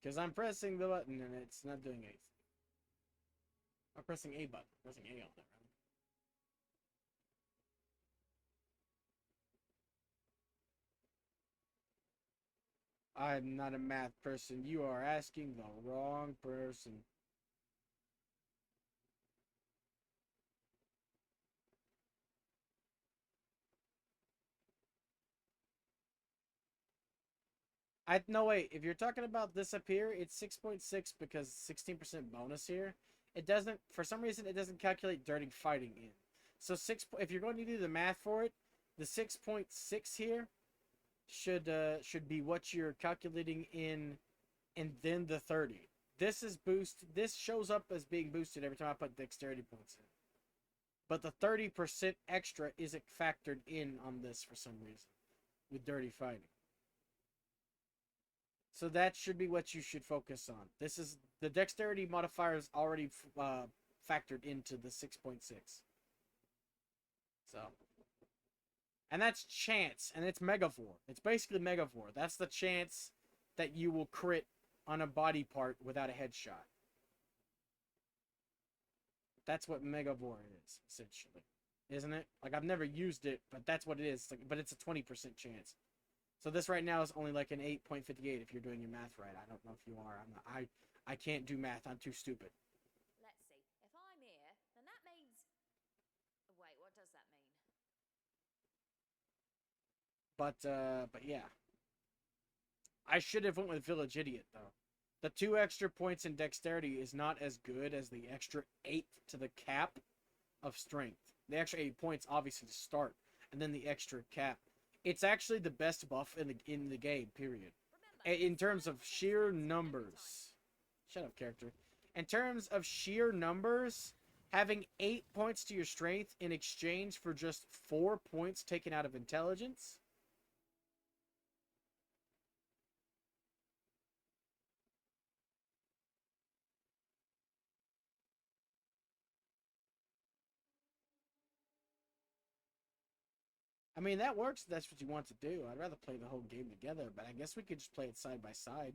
[SPEAKER 1] Because I'm pressing the button and it's not doing anything. I'm pressing A button. Pressing A on there. I'm not a math person. You are asking the wrong person. No, wait. If you're talking about this up here, it's 6.6 because 16% bonus here. It doesn't, for some reason, it doesn't calculate Dirty Fighting in. So if you're going to do the math for it, the 6.6 here should be what you're calculating in, and then the 30. This is boost. This shows up as being boosted every time I put dexterity points in. But the 30% extra isn't factored in on this for some reason with dirty fighting. So that should be what you should focus on. This is the dexterity modifier is already factored into the 6.6. So, and that's chance, and it's Megavore. It's basically Megavore. That's the chance that you will crit on a body part without a headshot. That's what Megavore is, essentially. Isn't it? Like, I've never used it, but that's what it is. Like, but it's a 20% chance. So this right now is only like an 8.58 if you're doing your math right. I don't know if you are. I'm not, I can't do math. I'm too stupid.
[SPEAKER 5] Let's see. If I'm here, then that means... Wait, what does that mean?
[SPEAKER 1] But yeah. I should have went with Village Idiot, though. The 2 extra points in dexterity is not as good as the extra 8 to the cap of strength. The extra 8 points, obviously, to start, and then the extra cap. It's actually the best buff in the game, period. In terms of sheer numbers. Shut up, character. In terms of sheer numbers, having 8 points to your strength in exchange for just 4 points taken out of intelligence. I mean, that works if that's what you want to do. I'd rather play the whole game together, but I guess we could just play it side by side.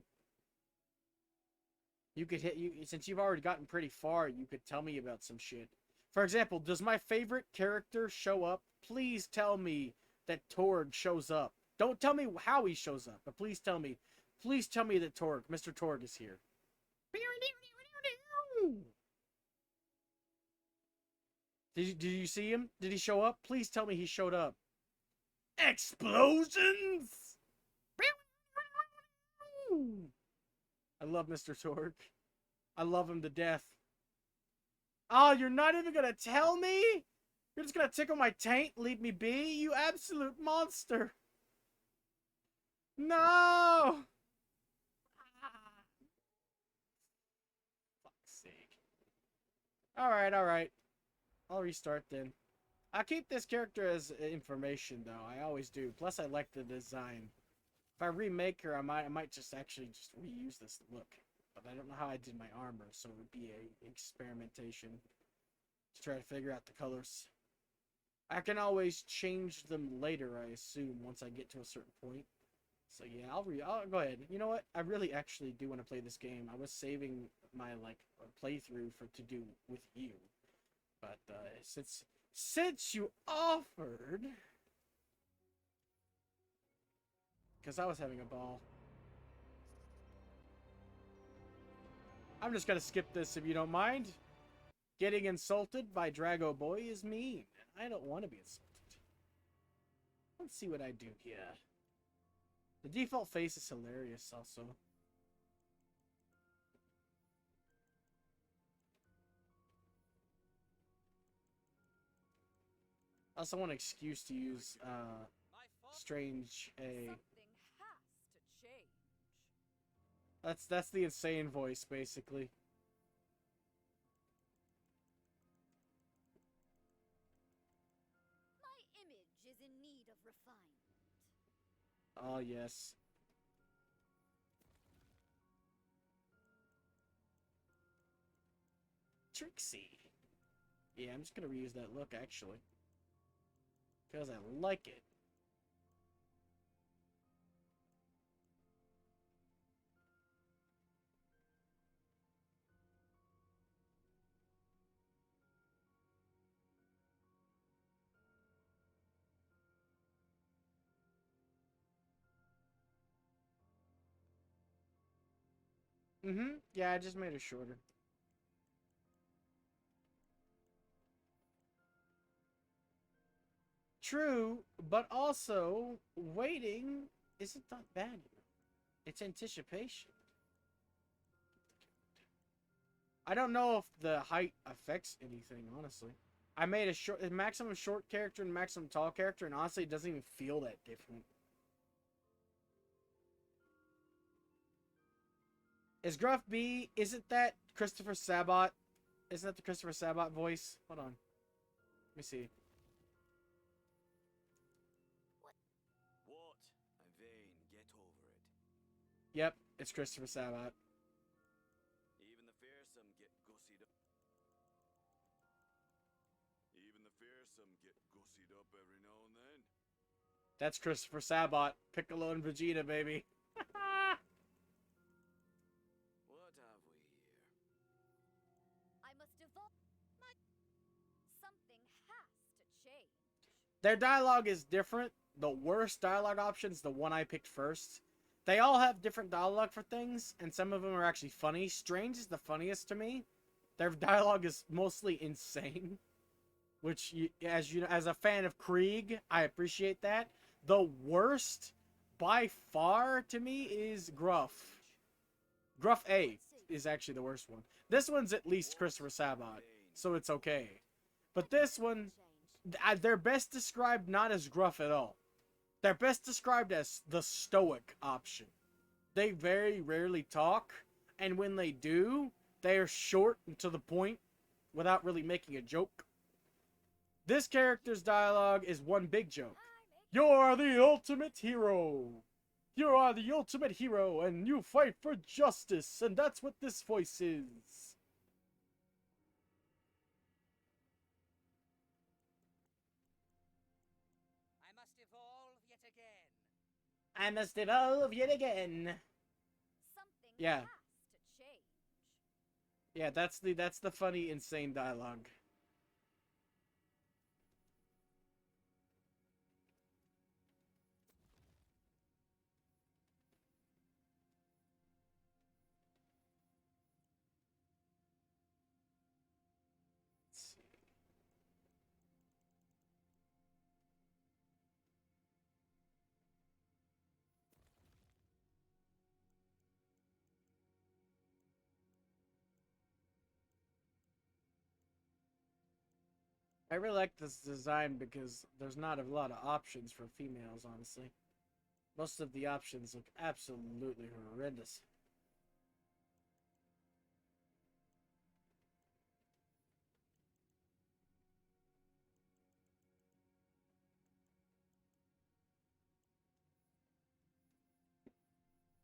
[SPEAKER 1] You could since you've already gotten pretty far, you could tell me about some shit. For example, does my favorite character show up? Please tell me that Torg shows up. Don't tell me how he shows up, but please tell me that Mr. Torg is here. Did you see him? Did he show up? Please tell me he showed up. Explosions! I love Mr. Torg. I love him to death. Oh, you're not even gonna tell me? You're just gonna tickle my taint, leave me be? You absolute monster. No! Fuck's sake. Alright. I'll restart then. I'll keep this character as information, though. I always do. Plus, I like the design. If I remake her, I might just reuse this look. But I don't know how I did my armor, so it would be a experimentation to try to figure out the colors. I can always change them later, I assume, once I get to a certain point. So yeah, I'll go ahead. You know what? I really actually do want to play this game. I was saving my playthrough to do with you, but since you offered, because I was having a ball. I'm just gonna skip this if you don't mind. Getting insulted by Drago Boy is mean. I don't want to be insulted. Let's see what I do here. The default face is hilarious also. I also want an excuse to use strange A.
[SPEAKER 5] Something has to change.
[SPEAKER 1] That's the insane voice, basically.
[SPEAKER 3] My image is in need of refinement.
[SPEAKER 1] Oh yes. Trixie. Yeah, I'm just gonna reuse that look actually. Because I like it. Yeah, I just made it shorter. True, but also waiting isn't that bad. It's anticipation. I don't know if the height affects anything, honestly. I made a maximum short character and maximum tall character, and honestly, it doesn't even feel that different. Is Gruff B? Isn't that Christopher Sabat? Isn't that the Christopher Sabat voice? Hold on. Let me see.
[SPEAKER 2] What? Vain, get over it.
[SPEAKER 1] Yep, it's Christopher Sabat.
[SPEAKER 2] Even the fearsome get gussied up. Even the fearsome get gussied up every now and then.
[SPEAKER 1] That's Christopher Sabat. Piccolo and Vegeta, baby.
[SPEAKER 2] What have we here?
[SPEAKER 3] I must evolve. Something has to change.
[SPEAKER 1] Their dialogue is different. The worst dialogue option is the one I picked first. They all have different dialogue for things, and some of them are actually funny. Strange is the funniest to me. Their dialogue is mostly insane, which, as a fan of Krieg, I appreciate that. The worst, by far, to me, is Gruff. Gruff A is actually the worst one. This one's at least Christopher Sabat, so it's okay. But this one, they're best described not as Gruff at all. They're best described as the stoic option. They very rarely talk, and when they do, they are short and to the point without really making a joke. This character's dialogue is one big joke. You are the ultimate hero. You are the ultimate hero, and you fight for justice, and that's what this voice is.
[SPEAKER 4] I must evolve yet again.
[SPEAKER 1] I must evolve yet again.
[SPEAKER 3] Something
[SPEAKER 1] Yeah.
[SPEAKER 3] has to change.
[SPEAKER 1] Yeah, that's the funny, insane dialogue. Let's see. I really like this design because there's not a lot of options for females, honestly. Most of the options look absolutely horrendous.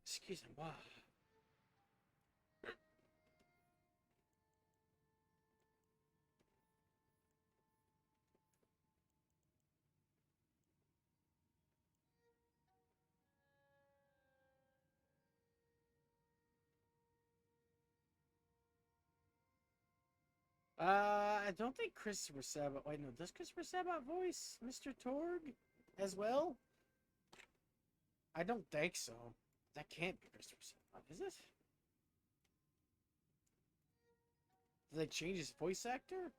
[SPEAKER 1] Excuse me. Wow. I don't think Christopher Sabat. Wait, no. Does Christopher Sabat voice Mr. Torg as well? I don't think so. That can't be Christopher Sabat, is it? Did they change his voice actor?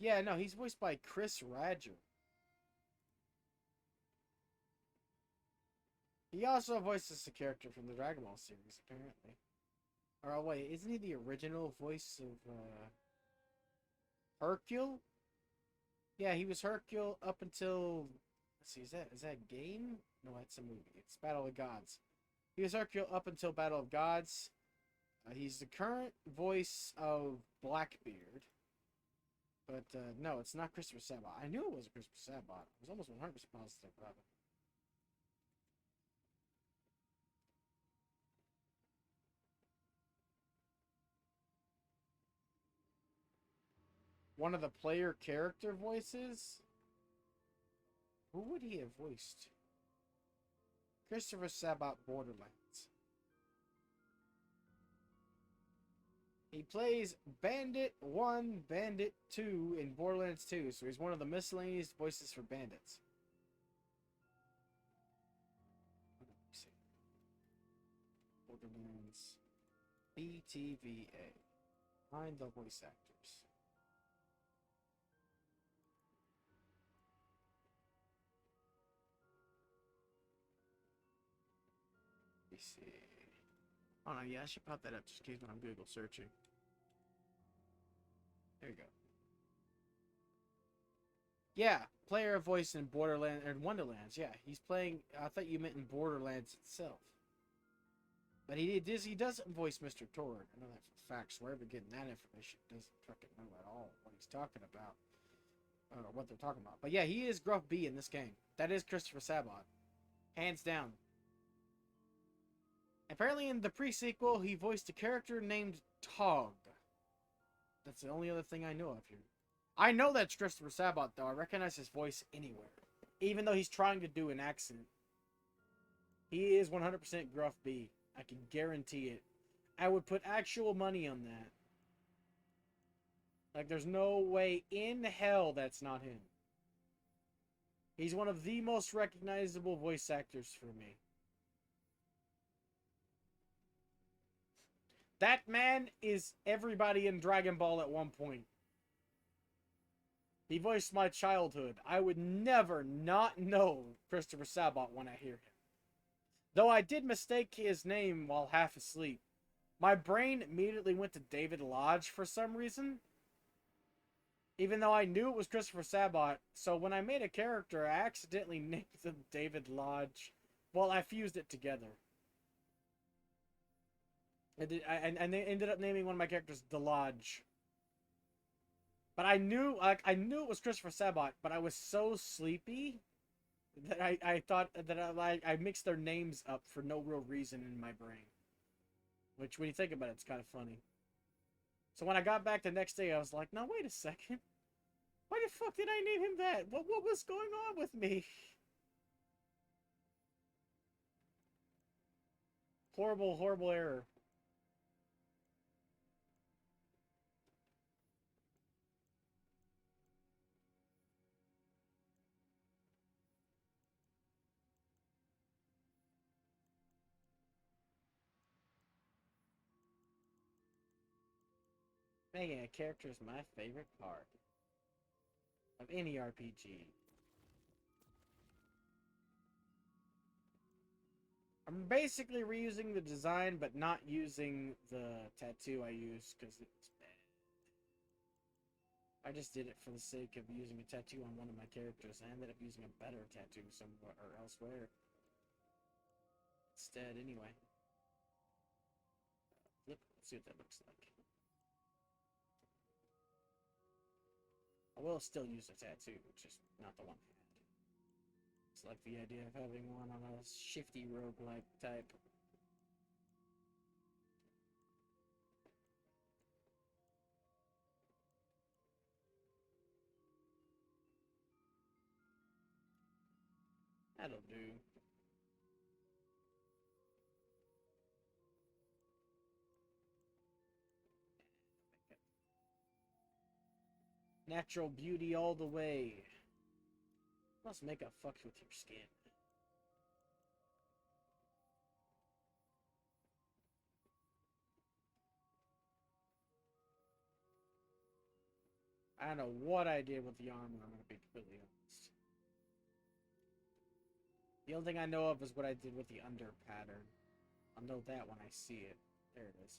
[SPEAKER 1] Yeah, no, he's voiced by Chris Radger. He also voices the character from the Dragon Ball series, apparently. Or, oh, wait, isn't he the original voice of, Hercule? Yeah, he was Hercule up until... Let's see, is that a game? No, that's a movie. It's Battle of Gods. He was Hercule up until Battle of Gods. He's the current voice of Blackbeard. But, no, it's not Christopher Sabat. I knew it wasn't Christopher Sabat. I was almost 100% positive about it. One of the player character voices? Who would he have voiced? Christopher Sabat Borderlands. He plays Bandit 1, Bandit 2 in Borderlands 2, so he's one of the miscellaneous voices for bandits. Let's see. Borderlands BTVA. Find the voice actors. Let me see. Oh no, yeah, I should pop that up just in case when I'm Google searching. There you go. Yeah, player voice in Borderlands or Wonderlands. Yeah, he's playing. I thought you meant in Borderlands itself. But he doesn't voice Mr. Torg. I know that for a fact. So wherever getting that information doesn't fucking know at all what he's talking about. Or what they're talking about. But yeah, he is Gruff B in this game. That is Christopher Sabat. Hands down. Apparently in the pre-sequel, he voiced a character named Tog. That's the only other thing I know of here. I know that's Christopher Sabat, though. I recognize his voice anywhere. Even though he's trying to do an accent. He is 100% Gruff B. I can guarantee it. I would put actual money on that. Like, there's no way in hell that's not him. He's one of the most recognizable voice actors for me. That man is everybody in Dragon Ball at one point. He voiced my childhood. I would never not know Christopher Sabat when I hear him. Though I did mistake his name while half asleep. My brain immediately went to David Lodge for some reason. Even though I knew it was Christopher Sabat. So when I made a character, I accidentally named him David Lodge. Well, I fused it together. And they ended up naming one of my characters The Lodge. But I knew it was Christopher Sabat, but I was so sleepy that I thought that I mixed their names up for no real reason in my brain. Which, when you think about it, it's kind of funny. So when I got back the next day, I was like, no, wait a second. Why the fuck did I name him that? What was going on with me? Horrible, horrible error. Making a character is my favorite part of any RPG. I'm basically reusing the design, but not using the tattoo I used because it's bad. I just did it for the sake of using a tattoo on one of my characters. I ended up using a better tattoo somewhere or elsewhere instead. Anyway, let's see what that looks like. I will still use a tattoo, just not the one I had. It's like the idea of having one on a shifty roguelike type. That'll do. Natural beauty all the way. Plus makeup fucks with your skin. I don't know what I did with the armor, I'm gonna be completely honest. The only thing I know of is what I did with the under pattern. I'll know that when I see it. There it is.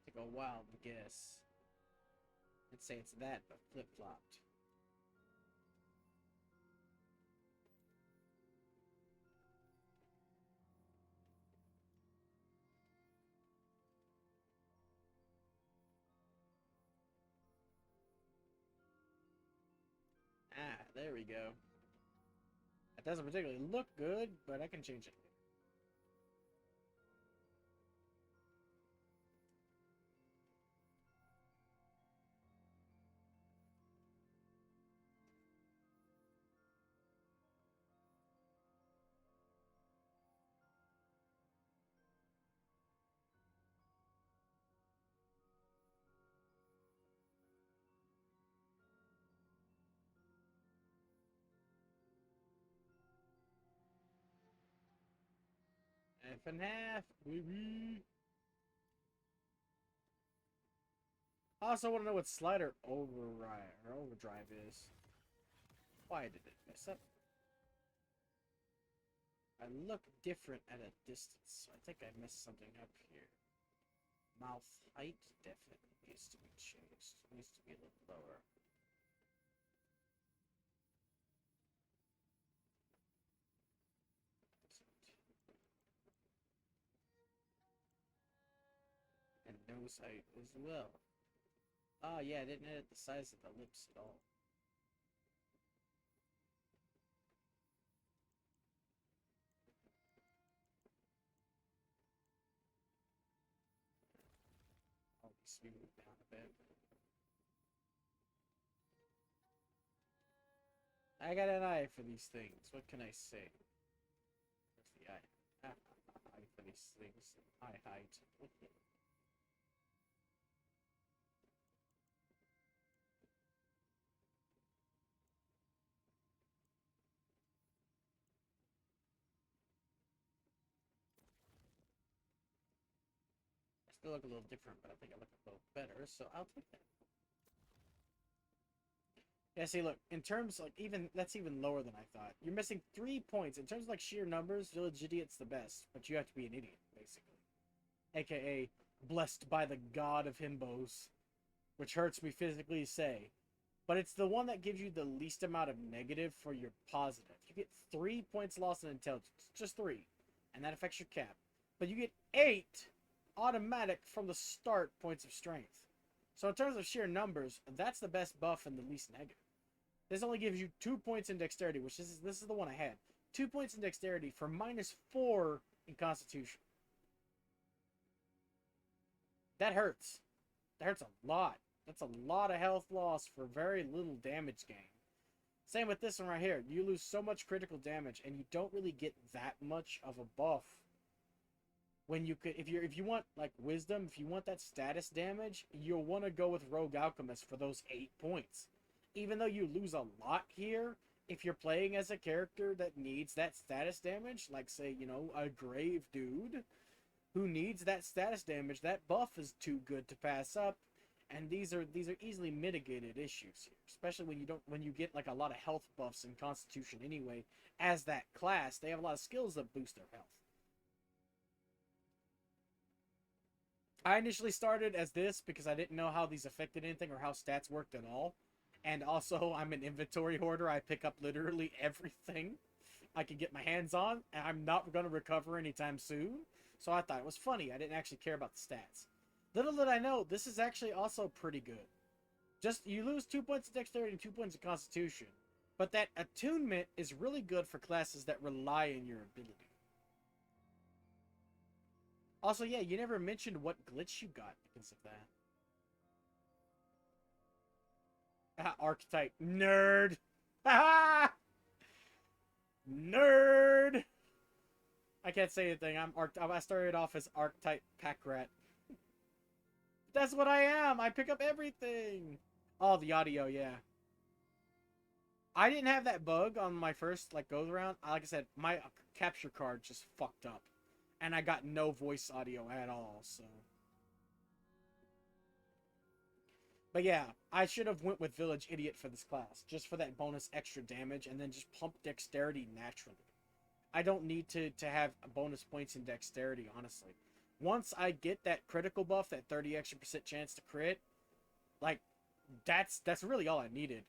[SPEAKER 1] Take a wild guess. I'd say it's that, but flip-flopped. Ah, there we go. That doesn't particularly look good, but I can change it. Half and half, baby. I also want to know what slider override or overdrive is. Why did it mess up? I look different at a distance, so I think I messed something up here. Mouth height definitely needs to be changed. It needs to be a little lower. And nose height as well. Oh yeah, I didn't edit the size of the lips at all. I'll be smooth down a bit. I got an eye for these things. What can I say? Where's the eye? Eye for these things. Eye height. I still look a little different, but I think I look a little better, so I'll take that. Yeah, see, look, in terms, like, even, that's even lower than I thought. You're missing 3 points. In terms of, like, sheer numbers, Village Idiot's the best, but you have to be an idiot, basically. AKA, blessed by the god of himbos, which hurts me physically to say. But it's the one that gives you the least amount of negative for your positive. You get 3 points lost in intelligence. Just 3. And that affects your cap. But you get 8 automatic from the start points of strength. So in terms of sheer numbers, that's the best buff and the least negative. This only gives you 2 points in dexterity, which this is the one I had. 2 points in dexterity for -4 in constitution. That hurts. That hurts a lot. That's a lot of health loss for very little damage gain. Same with this one right here. You lose so much critical damage, and you don't really get that much of a buff. When you could, if you want like wisdom, if you want that status damage, you'll want to go with Rogue Alchemist for those 8 points. Even though you lose a lot here, if you're playing as a character that needs that status damage, like say, you know, a grave dude who needs that status damage, that buff is too good to pass up. And these are easily mitigated issues here, especially when you get like a lot of health buffs in Constitution anyway. As that class, they have a lot of skills that boost their health. I initially started as this because I didn't know how these affected anything or how stats worked at all. And also, I'm an inventory hoarder. I pick up literally everything I can get my hands on, and I'm not going to recover anytime soon. So I thought it was funny. I didn't actually care about the stats. Little did I know, this is actually also pretty good. Just, you lose 2 points of dexterity and 2 points of constitution. But that attunement is really good for classes that rely on your ability. Also, yeah, you never mentioned what glitch you got because of that. Archetype. Nerd. Ha Nerd. I can't say anything. I started off as Archetype Pack Rat. That's what I am. I pick up everything. Oh, the audio, yeah. I didn't have that bug on my first go around. Like I said, my capture card just fucked up. And I got no voice audio at all, so. But yeah, I should have went with Village Idiot for this class, just for that bonus extra damage, and then just pump dexterity naturally. I don't need to have bonus points in dexterity, honestly. Once I get that critical buff, that 30% extra chance to crit, like, that's really all I needed.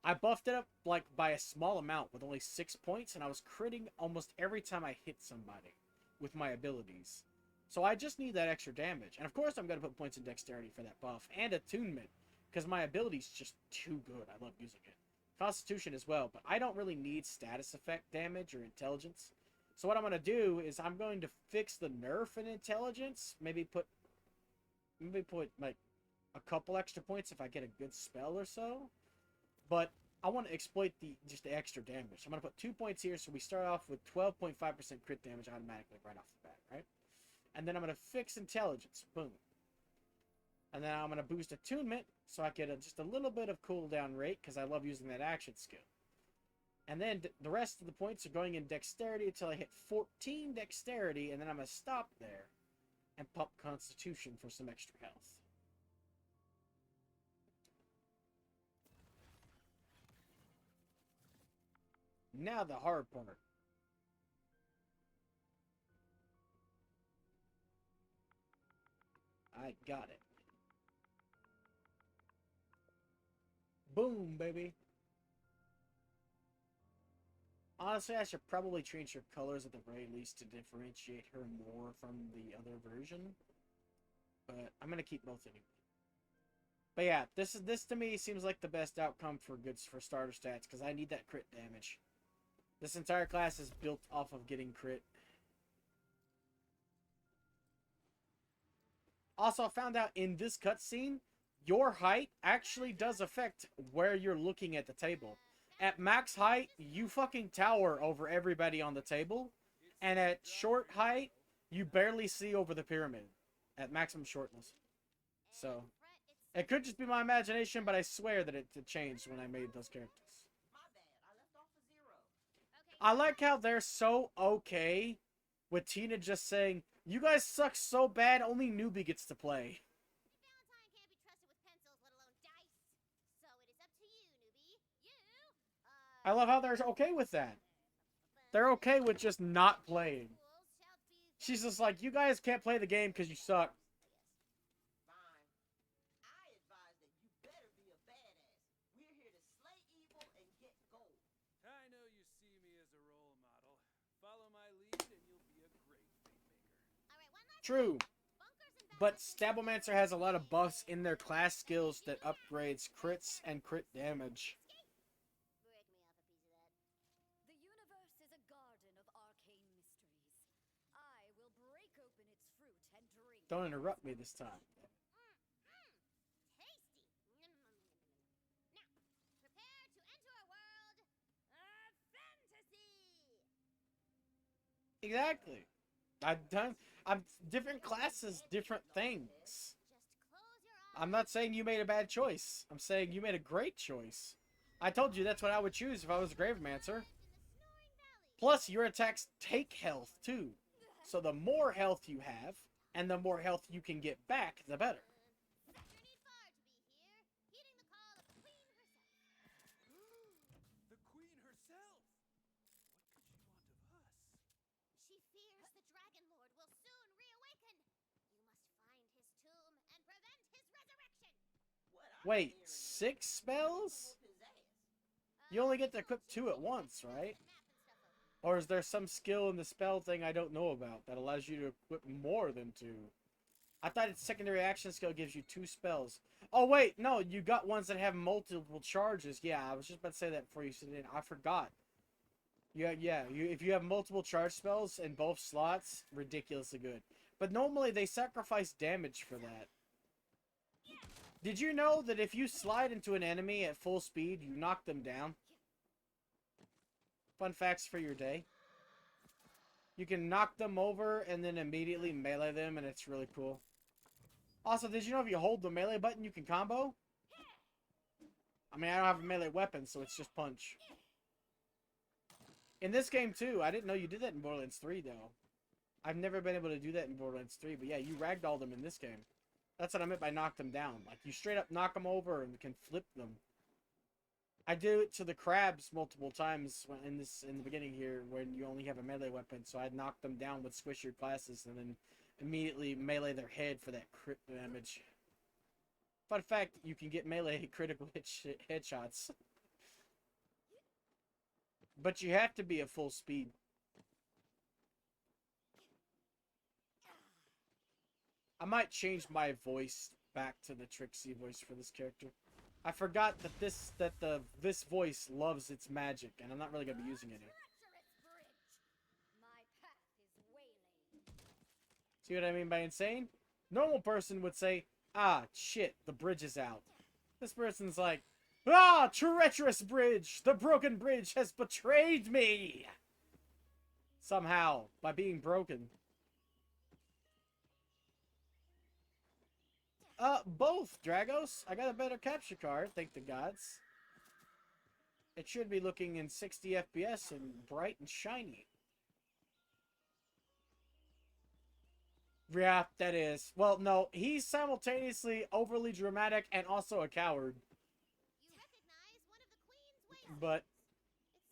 [SPEAKER 1] I buffed it up, by a small amount with only 6 points, and I was critting almost every time I hit somebody with my abilities. So I just need that extra damage. And of course I'm going to put points in dexterity for that buff. And attunement, because my ability's just too good. I love using it. Constitution as well, but I don't really need status effect damage or intelligence. So what I'm going to do is I'm going to fix the nerf in intelligence. Maybe put like a couple extra points if I get a good spell or so. But I want to exploit just the extra damage. I'm going to put 2 points here, so we start off with 12.5% crit damage automatically right off the bat, right? And then I'm going to fix intelligence. Boom. And then I'm going to boost attunement, so I get just a little bit of cooldown rate, because I love using that action skill. And then the rest of the points are going in dexterity until I hit 14 dexterity, and then I'm going to stop there and pump constitution for some extra health. Now the hard part. I got it. Boom, baby. Honestly, I should probably change her colors at the very least to differentiate her more from the other version. But I'm gonna keep both anyway. But yeah, this to me seems like the best outcome for starter stats, because I need that crit damage. This entire class is built off of getting crit. Also, I found out in this cutscene, your height actually does affect where you're looking at the table. At max height, you fucking tower over everybody on the table. And at short height, you barely see over the pyramid. At maximum shortness. So, it could just be my imagination, but I swear that it changed when I made those characters. I like how they're so okay with Tina just saying, "You guys suck so bad, only newbie gets to play."
[SPEAKER 3] Valentine can't be trusted with pencils, let alone dice. So it is up to you, newbie.
[SPEAKER 1] I love how they're okay with that. They're okay with just not playing. She's just like, "You guys can't play the game because you suck."
[SPEAKER 6] Fine. I advise that you better be a badass. We're here to slay evil and get gold.
[SPEAKER 2] I know you see me as a role model. Follow my lead and you'll be a great fate maker.
[SPEAKER 1] True. But Stabbomancer has a lot of buffs in their class skills that upgrades crits and crit damage.
[SPEAKER 5] The universe is a garden of arcane mysteries. I will break open its fruit and drink.
[SPEAKER 1] Don't interrupt me this time.
[SPEAKER 3] Tasty. Now, prepare to enter a world of fantasy.
[SPEAKER 1] Exactly. I'm different classes, different things.
[SPEAKER 3] Just close your eyes.
[SPEAKER 1] I'm not saying you made a bad choice. I'm saying you made a great choice. I told you that's what I would choose if I was a Gravemancer.
[SPEAKER 3] In the Snoring Valley.
[SPEAKER 1] Plus, your attacks take health, too. So the more health you have, and the more health you can get back, the better.
[SPEAKER 3] Such a need far to be here, heeding the call of the Queen herself.
[SPEAKER 2] The queen herself! What could she want of us?
[SPEAKER 3] She fears the Dragon Lord will soon reawaken. You must find his tomb and prevent his resurrection.
[SPEAKER 6] What I'm
[SPEAKER 1] Wait,
[SPEAKER 6] hearing
[SPEAKER 1] 6
[SPEAKER 6] is
[SPEAKER 1] spells?
[SPEAKER 6] whoop his ass.
[SPEAKER 1] You only get to equip 2 at once, right? Or is there some skill in the spell thing I don't know about that allows you to equip more than 2? I thought its secondary action skill gives you 2 spells. Oh, wait, no, you got ones that have multiple charges. Yeah, I was just about to say that before you said it. I forgot. If you have multiple charge spells in both slots, ridiculously good. But normally they sacrifice damage for that. Did you know that if you slide into an enemy at full speed, you knock them down? Fun facts for your day. You can knock them over and then immediately melee them, and it's really cool. Also, did you know if you hold the melee button, you can combo? I mean, I don't have a melee weapon, so it's just punch. In this game, too, I didn't know you did that in Borderlands 3, though. I've never been able to do that in Borderlands 3, but yeah, you ragdoll them in this game. That's what I meant by knock them down. Like, you straight up knock them over and can flip them. I do it to the crabs multiple times in the beginning here when you only have a melee weapon, so I'd knock them down with squishier classes and then immediately melee their head for that crit damage. Fun fact, you can get melee critical headshots. But you have to be at full speed. I might change my voice back to the Trixie voice for this character. I forgot that this voice loves its magic, and I'm not really gonna be using it here.
[SPEAKER 5] Treacherous bridge. My path is waylaid.
[SPEAKER 1] See what I mean by insane? Normal person would say, "Ah, shit, the bridge is out." This person's like, "Ah, treacherous bridge! The broken bridge has betrayed me!" Somehow, by being broken. Both, Dragos. I got a better capture card, thank the gods. it should be looking in 60 FPS and bright and shiny. Yeah, that is. Well, no, he's simultaneously overly dramatic and also a coward.
[SPEAKER 3] You recognize one of the Queen's ways.
[SPEAKER 1] But
[SPEAKER 3] it seems.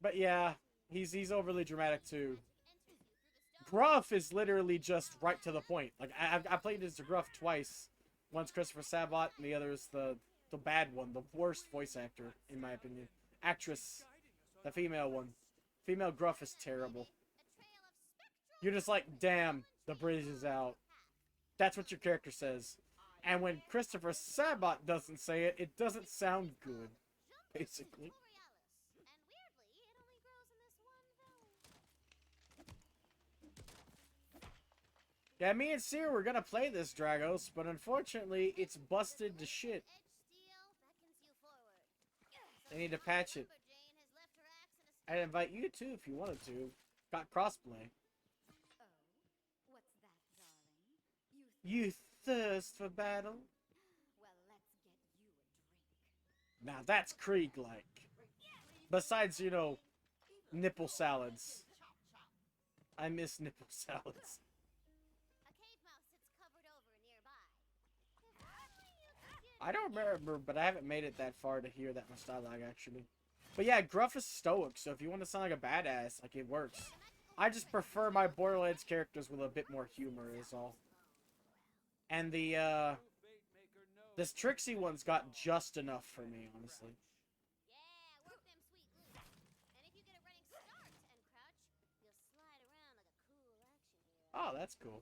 [SPEAKER 1] but yeah, he's overly dramatic too.
[SPEAKER 3] Magic enters you through the stone.
[SPEAKER 1] Gruff is literally just right to the point. Like I played as Gruff twice. One's Christopher Sabat, and the other is the bad one, the worst voice actor in my opinion. Actress, the female one. Female Gruff is terrible.
[SPEAKER 3] A trail of spectral
[SPEAKER 1] You're just like, damn, the breeze is out. That's what your character says. And when Christopher Sabat doesn't say it, it doesn't sound good, basically.
[SPEAKER 3] Borealis. And weirdly, it only grows in this one valley.
[SPEAKER 1] Yeah, me and Seer were gonna play this Dragos, but unfortunately, it's busted to shit.
[SPEAKER 3] Edge steel beckons you forward.
[SPEAKER 1] They need to patch it.
[SPEAKER 3] Lumberjane has left her axe in a
[SPEAKER 1] I'd invite you too if you wanted to. Got crossplay.
[SPEAKER 5] Oh, what's that, darling?
[SPEAKER 1] You thirst for battle?
[SPEAKER 5] Well, let's get you a drink.
[SPEAKER 1] Now that's Krieg-like. Besides, you know, nipple salads. I miss nipple salads.
[SPEAKER 3] A cave mouse sits covered over nearby. If only you could get
[SPEAKER 1] I don't remember, but I haven't made it that far to hear that much dialogue, actually. But yeah, Gruff is stoic, so if you want to sound like a badass, like, it works. I just prefer my Borderlands characters with a bit more humor, is all. And the,
[SPEAKER 2] No bait maker knows.
[SPEAKER 1] this Trixie one's got just enough for me, honestly.
[SPEAKER 3] Yeah, work them sweet loops. And if you get a running start and crouch, you'll slide around like a cool action hero.
[SPEAKER 1] Oh, that's cool.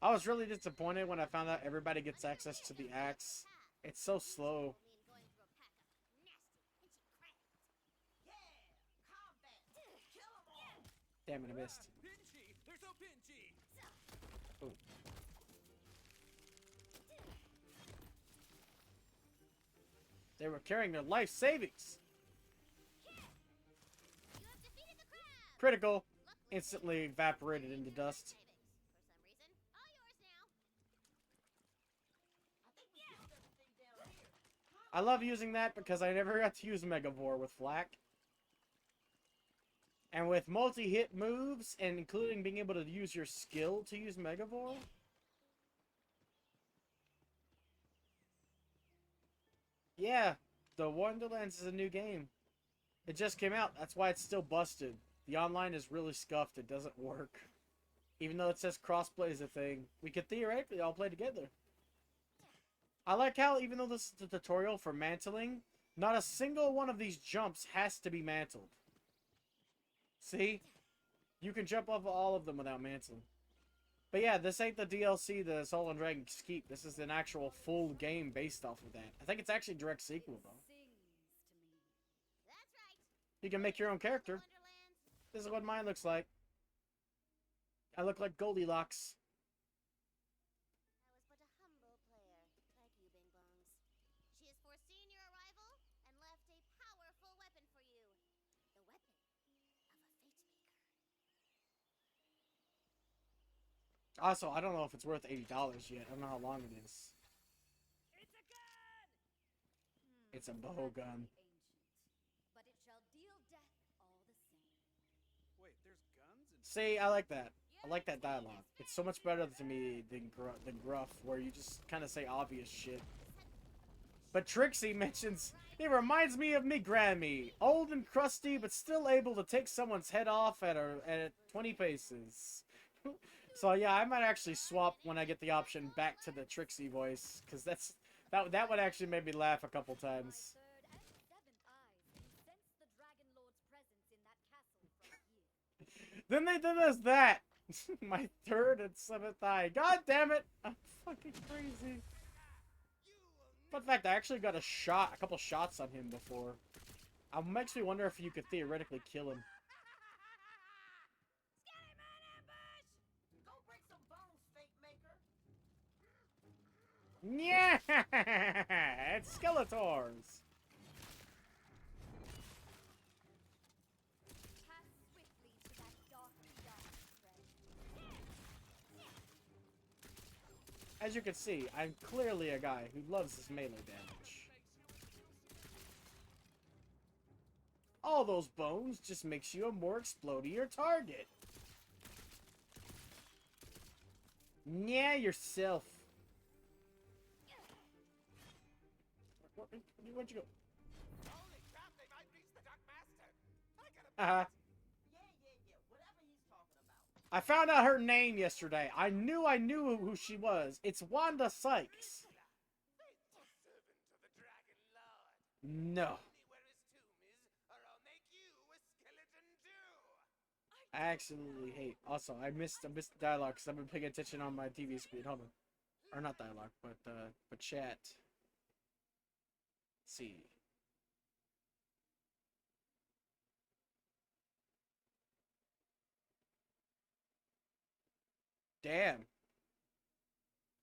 [SPEAKER 1] I was really disappointed when I found out everybody gets access to the axe. It's so slow.
[SPEAKER 3] Mean going through a pack of nasty, pinchy crabs.
[SPEAKER 6] Yeah, combat. Kill 'em all.
[SPEAKER 1] Damn it, I missed.
[SPEAKER 2] Pinchy! They're so pinchy!
[SPEAKER 1] Ooh. They were carrying their life savings.
[SPEAKER 3] You have defeated the crab.
[SPEAKER 1] Critical.
[SPEAKER 3] Luckily,
[SPEAKER 1] Instantly evaporated into dust.
[SPEAKER 3] savings. For some reason, all yours now.
[SPEAKER 6] I think we killed everything down here.
[SPEAKER 1] I love using that because I never got to use Megavore with Flak. And with multi-hit moves, and including being able to use your skill to use Megavore. Yeah, the Wonderlands is a new game. It just came out, that's why it's still busted. The online is really scuffed, it doesn't work. Even though it says crossplay is a thing, we could theoretically all play together. I like how, even though this is the tutorial for mantling, not a single one of these jumps has to be mantled. See? You can jump off all of them without mantling. But yeah, this ain't the DLC, the Soul and Dragon's Keep. This is an actual full game based off of that. I think it's actually a direct sequel, though.
[SPEAKER 5] Sings to me.
[SPEAKER 3] That's right.
[SPEAKER 1] You can make your own character.
[SPEAKER 3] Wonderlands.
[SPEAKER 1] This is what mine looks like. I look like Goldilocks.
[SPEAKER 3] I was but a humble player, like you, Bing Bongs. She has foreseen your arrival and left a powerful weapon for you. The weapon of a fate maker.
[SPEAKER 1] Also, I don't know if it's worth $80 yet. I don't know how long it is.
[SPEAKER 4] It's a gun!
[SPEAKER 1] It's a bow gun.
[SPEAKER 5] Ancient, but it shall deal death all the same.
[SPEAKER 2] Wait, there's guns and
[SPEAKER 1] See, I like that. I like that dialogue. It's so much better to me than Gruff, where you just kind of say obvious shit. But Trixie mentions, it reminds me of me Grammy. Old and crusty, but still able to take someone's head off at 20 paces. So yeah, I might actually swap when I get the option back to the Trixie voice, because that would actually make me laugh a couple times.
[SPEAKER 5] My third and seventh eyes can sense the Dragon Lord's presence in that castle from here.
[SPEAKER 1] Then they did us that! My third and seventh eye. God damn it! I'm fucking crazy. Fun fact, I actually got a couple shots on him before. It makes me wonder if you could theoretically kill him.
[SPEAKER 6] Go break some bones, fate maker.
[SPEAKER 1] Yeah! It's Skeletors!
[SPEAKER 5] Pass swiftly to that dark
[SPEAKER 1] As you can see, I'm clearly a guy who loves his melee damage. All those bones just makes you a more explodier target. Yeah, yourself. Where'd you go?
[SPEAKER 6] Holy crap, they might reach the Dark Master. I gotta.
[SPEAKER 1] Uh-huh.
[SPEAKER 6] Yeah. Whatever he's talking about.
[SPEAKER 1] I found out her name yesterday. I knew who she was. It's Wanda Sykes.
[SPEAKER 6] Faithful servant of the Dragon Lord.
[SPEAKER 1] No.
[SPEAKER 6] Tell me where his tomb is, or I'll make you a skeleton too.
[SPEAKER 1] I absolutely hate. Also, I missed dialogue because I've been paying attention on my TV screen. Hold on. Or not dialogue, but chat. Let's see. Damn.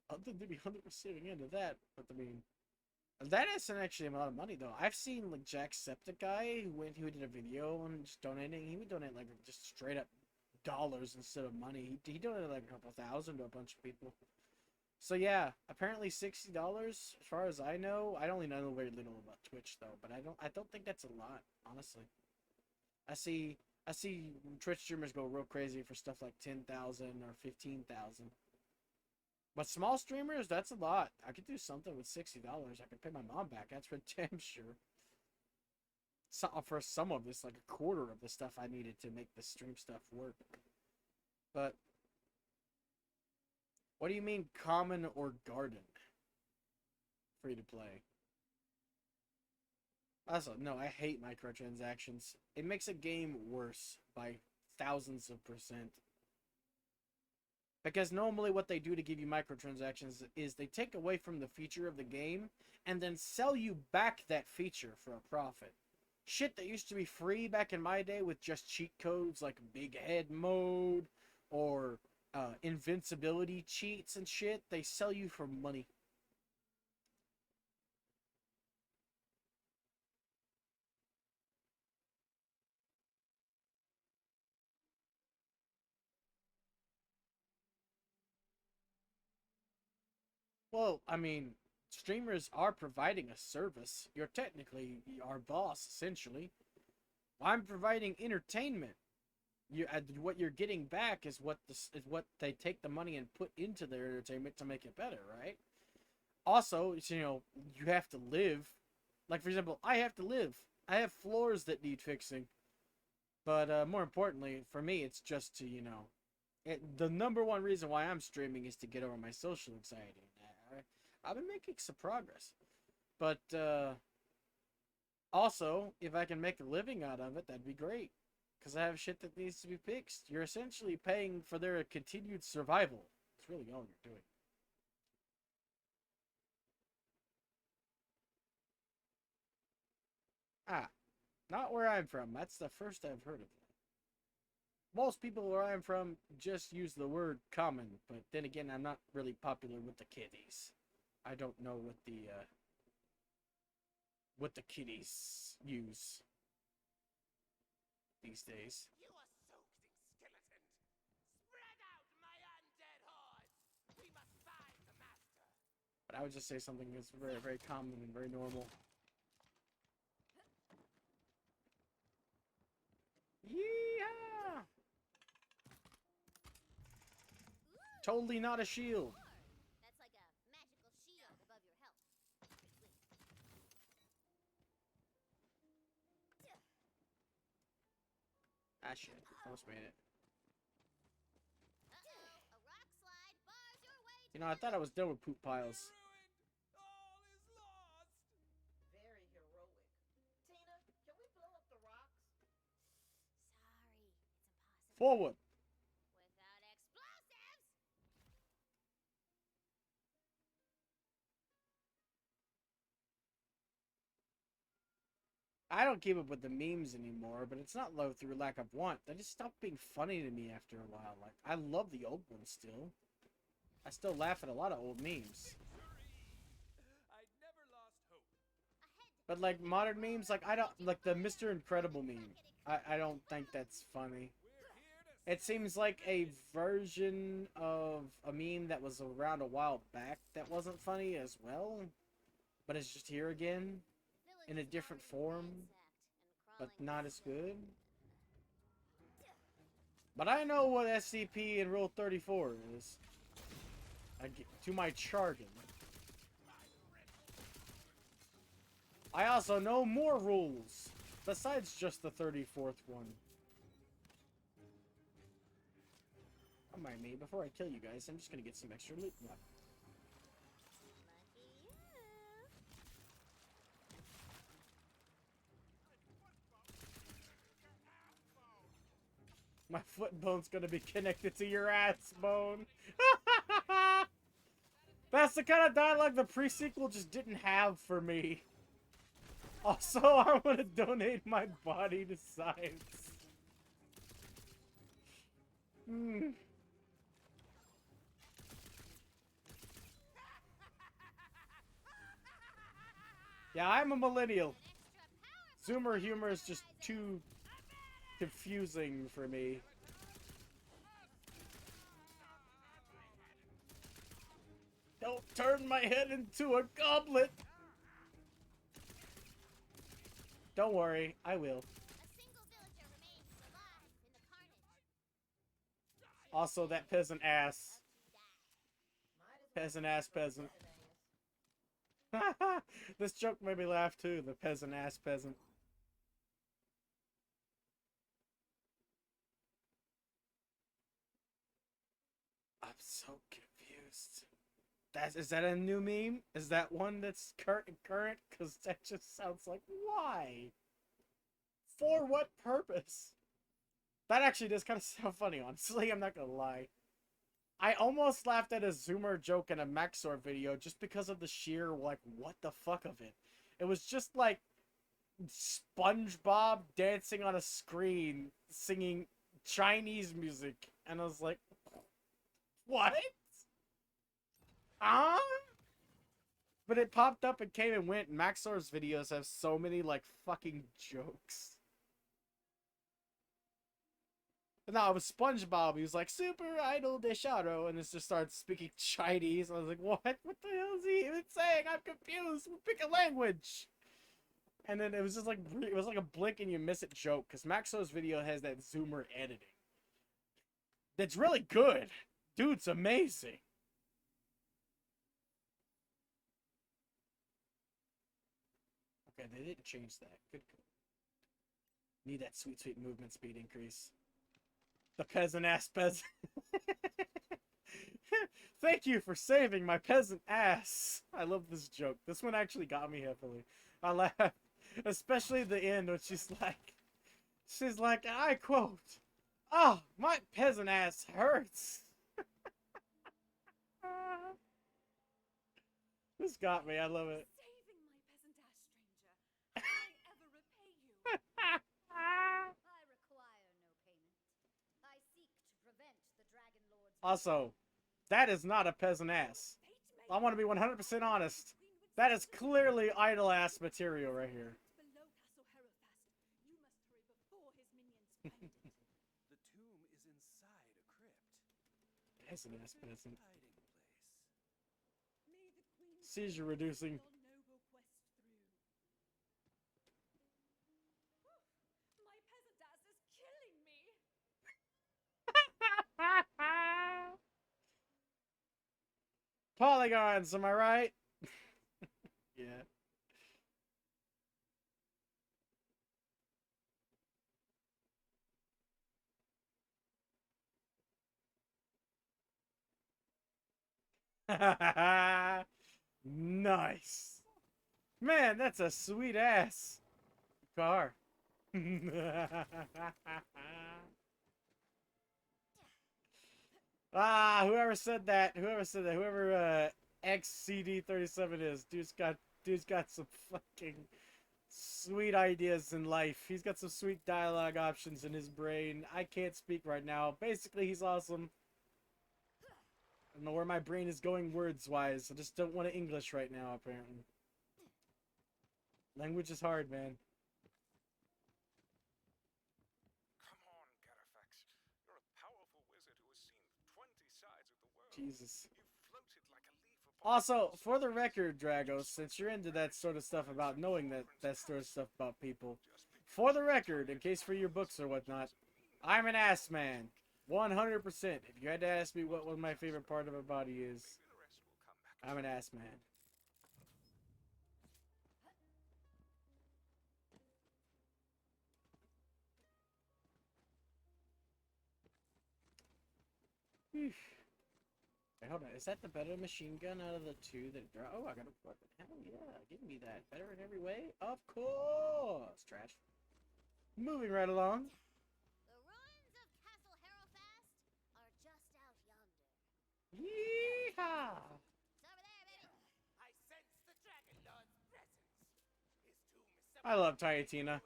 [SPEAKER 1] Other than to be 100% into that, but I mean, that isn't actually a lot of money though. I've seen like Jacksepticeye who did a video and just donating. He would donate like just straight up dollars instead of money. He donated like a couple thousand to a bunch of people. So yeah, apparently $60 as far as I know. I only know very little about Twitch though, but I don't think that's a lot, honestly. I see Twitch streamers go real crazy for stuff like 10,000 or 15,000. But small streamers, that's a lot. I could do something with $60. I could pay my mom back. That's for damn sure. So, for some of this, like a quarter of the stuff I needed to make the stream stuff work. But what do you mean common or garden? Free to play. Also, no, I hate microtransactions. It makes a game worse by thousands of %. Because normally what they do to give you microtransactions is they take away from the feature of the game and then sell you back that feature for a profit. Shit that used to be free back in my day with just cheat codes like big head mode or invincibility cheats and shit, they sell you for money. Well, I mean, streamers are providing a service. You're technically our boss, essentially. I'm providing entertainment. What you're getting back is what they take the money and put into their entertainment to make it better, right? Also, you know, you have to live. Like for example, I have to live. I have floors that need fixing. But more importantly, for me, it's just to the number one reason why I'm streaming is to get over my social anxiety. I've been making some progress, but also if I can make a living out of it, that'd be great. Because I have shit that needs to be fixed. You're essentially paying for their continued survival. It's really all you're doing. Ah, not where I'm from. That's the first I've heard of that. Most people where I'm from just use the word common, but then again, I'm not really popular with the kiddies. I don't know what the kiddies use these days.
[SPEAKER 6] You soaking skeleton! Spread out, my undead hordes! We must find the master!
[SPEAKER 1] But I would just say something that's very, very common and very normal. Yeehaw! Totally not a shield.
[SPEAKER 3] That's like a magical shield above your health.
[SPEAKER 1] Ah, shit. Almost made it.
[SPEAKER 3] Uh-oh, a rock slide bars your way to
[SPEAKER 1] You know, I thought I was done with poop piles.
[SPEAKER 2] Ruined! All is lost!
[SPEAKER 6] Very heroic. Tina, can we blow up the rocks?
[SPEAKER 3] Sorry, it's impossible.
[SPEAKER 1] Forward.
[SPEAKER 3] Without explosives!
[SPEAKER 1] I don't keep up with the memes anymore, but it's not low through lack of want. They just stopped being funny to me after a while. Like, I love the old ones still. I still laugh at a lot of old memes.
[SPEAKER 2] I'd never lost hope.
[SPEAKER 3] Ahead!
[SPEAKER 1] But like modern memes, like I don't like the Mr. Incredible meme. I don't think that's funny.
[SPEAKER 2] We're here to
[SPEAKER 1] It seems like a version of a meme that was around a while back that wasn't funny as well, but it's just here again in a different form, but not as good. But I know what SCP and Rule 34 is. To my jargon. I also know more rules, besides just the 34th one. Don't mind me, before I kill you guys, I'm just gonna get some extra loot. No.
[SPEAKER 3] Lucky you.
[SPEAKER 1] My foot bone's gonna be connected to your ass bone. That's the kind of dialogue the pre-sequel just didn't have for me. Also, I want to donate my body to science. Yeah, I'm a millennial. Zoomer humor is just too confusing for me. Don't turn my head into a goblet! Don't worry, I will.
[SPEAKER 3] A single villager remains alive in the carnage.
[SPEAKER 1] Also, that peasant ass.
[SPEAKER 6] Might as well
[SPEAKER 1] Peasant ass peasant.
[SPEAKER 6] ass.
[SPEAKER 1] This joke made me laugh too, the peasant ass peasant. I'm so confused. Is that a new meme? Is that one that's current? Because that just sounds like, why? For what purpose? That actually does kind of sound funny, honestly. I'm not gonna lie. I almost laughed at a Zoomer joke in a Maxor video just because of the sheer, like, what the fuck of it. It was just like SpongeBob dancing on a screen singing Chinese music. And I was like, what? Huh? But it popped up and came and went. Maxor's videos have so many, like, fucking jokes. But no, it was SpongeBob. He was like, Super Idol de Shadow, and it just started speaking Chinese. I was like, what? What the hell is he even saying? I'm confused. Pick a language. And then it was just like, it was like a blink and you miss it joke, because Maxor's video has that Zoomer editing. That's really good. Dude's amazing. Okay, they didn't change that. Good. Need that sweet, sweet movement speed increase. The peasant-ass peasant. Thank you for saving my peasant ass. I love this joke. This one actually got me heavily. I laugh. Especially the end when she's like, I quote, "Oh, my peasant ass hurts." This got me. I love it.
[SPEAKER 5] Saving my peasant ass, stranger. How can I ever repay you? I require no payment. I seek to prevent the Dragon Lord's...
[SPEAKER 1] Also, that is not a peasant ass. I want to be 100% honest. That is clearly idle ass material right here.
[SPEAKER 5] Below Castle Herofast, you must hurry before his minions find it.
[SPEAKER 2] The tomb is inside a crypt.
[SPEAKER 1] Peasant ass peasant.
[SPEAKER 2] Hiding place.
[SPEAKER 5] May the Queen
[SPEAKER 1] Seizure reducing.
[SPEAKER 5] your noble quest through. My peasant ass is killing me.
[SPEAKER 1] Polygons, am I right? Yeah. Nice. Man, that's a sweet ass car. Ah, whoever said that, whoever XCD37 is, dude's got some fucking sweet ideas in life. He's got some sweet dialogue options in his brain. I can't speak right now. Basically, he's awesome. I don't know where my brain is going words-wise. I just don't want to English right now, apparently. Language is hard, man.
[SPEAKER 7] Come on, Garafax. You're a
[SPEAKER 1] Jesus. Also, for the record, Dragos, since you're into that sort of stuff about knowing that sort of stuff about people, for the record, in case for your books or whatnot, I'm an ass man. 100%. If you had to ask me what my favorite part of my body is, I'm an ass man. Whew. Wait, hold on. Is that the better machine gun out of the two that draw? Oh, I got a weapon. Hell yeah. Give me that. Better in every way? Of course. Trash. Moving right along.
[SPEAKER 3] The ruins of Castle Harrowfast are just out yonder.
[SPEAKER 1] Yeehaw!
[SPEAKER 3] It's over there, baby.
[SPEAKER 2] I sense the Dragon Lord's presence. His tomb is
[SPEAKER 1] I love Tiny Tina.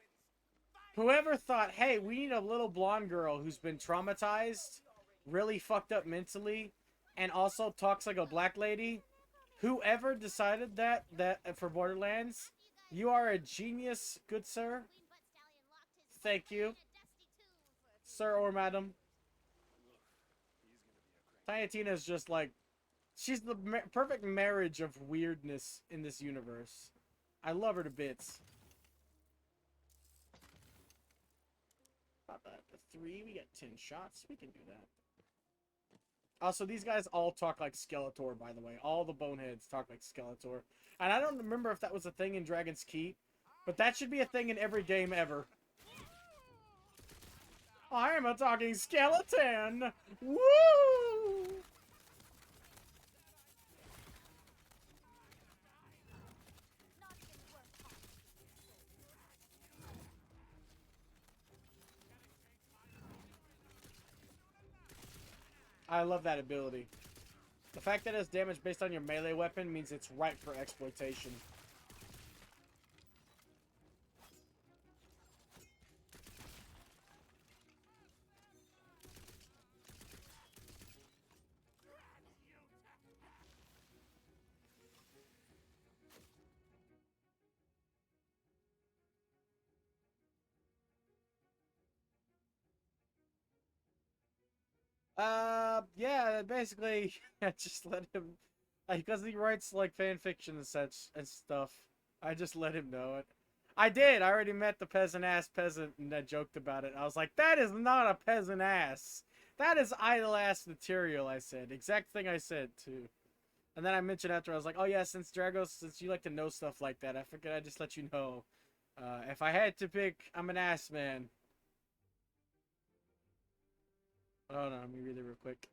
[SPEAKER 1] Whoever thought, hey, we need a little blonde girl who's been traumatized, really fucked up mentally, and also talks like a black lady. Whoever decided that for Borderlands, you are a genius, good sir.
[SPEAKER 3] Queen Butt Stallion locked his
[SPEAKER 1] Thank
[SPEAKER 3] soul
[SPEAKER 1] you,
[SPEAKER 3] in a dusty tomb for a few
[SPEAKER 1] sir or madam.
[SPEAKER 2] He's gonna be a great.
[SPEAKER 1] Tiny Tina is just like, she's the perfect marriage of weirdness in this universe. I love her to bits. About that. The 3, we got 10 shots. We can do that. Also, these guys all talk like Skeletor, by the way. All the boneheads talk like Skeletor. And I don't remember if that was a thing in Dragon's Keep, but that should be a thing in every game ever. I am a talking skeleton! Woo!
[SPEAKER 5] Not even worth talking.
[SPEAKER 1] I love that ability. The fact that it's damage based on your melee weapon means it's ripe for exploitation. Yeah, basically, I just let him, because he writes, like, fan fiction and such, and stuff, I just let him know it. I did, I already met the peasant-ass peasant, and I joked about it. I was like, that is not a peasant-ass. That is idle-ass material, I said. Exact thing I said, too. And then I mentioned after, I was like, oh yeah, since Dragos, since you like to know stuff like that, I figured I'd just let you know. If I had to pick, I'm an ass man. Hold on, let me read it real quick.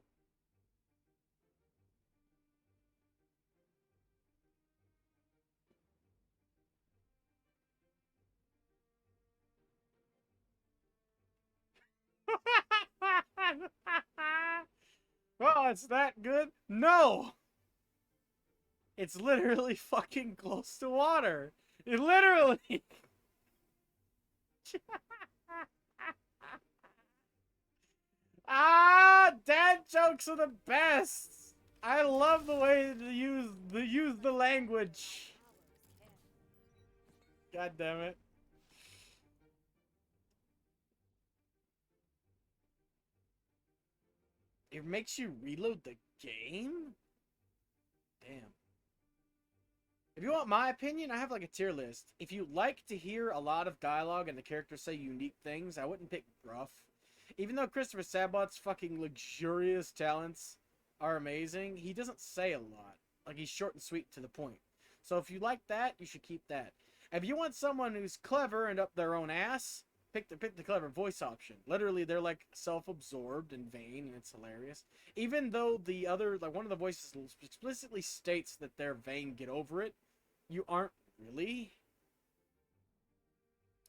[SPEAKER 1] Oh, it's that good? No! It's literally fucking close to water. It literally... Ah, dad jokes are the best. I love the way they use the language. God damn it. It makes you reload the game? Damn. If you want my opinion, I have like a tier list. If you like to hear a lot of dialogue and the characters say unique things, I wouldn't pick Gruff. Even though Christopher Sabat's fucking luxurious talents are amazing, he doesn't say a lot. Like, he's short and sweet to the point. So if you like that, you should keep that. If you want someone who's clever and up their own ass, pick the clever voice option. Literally, they're like self-absorbed and vain, and it's hilarious. Even though the other, like one of the voices explicitly states that they're vain, get over it. You aren't really.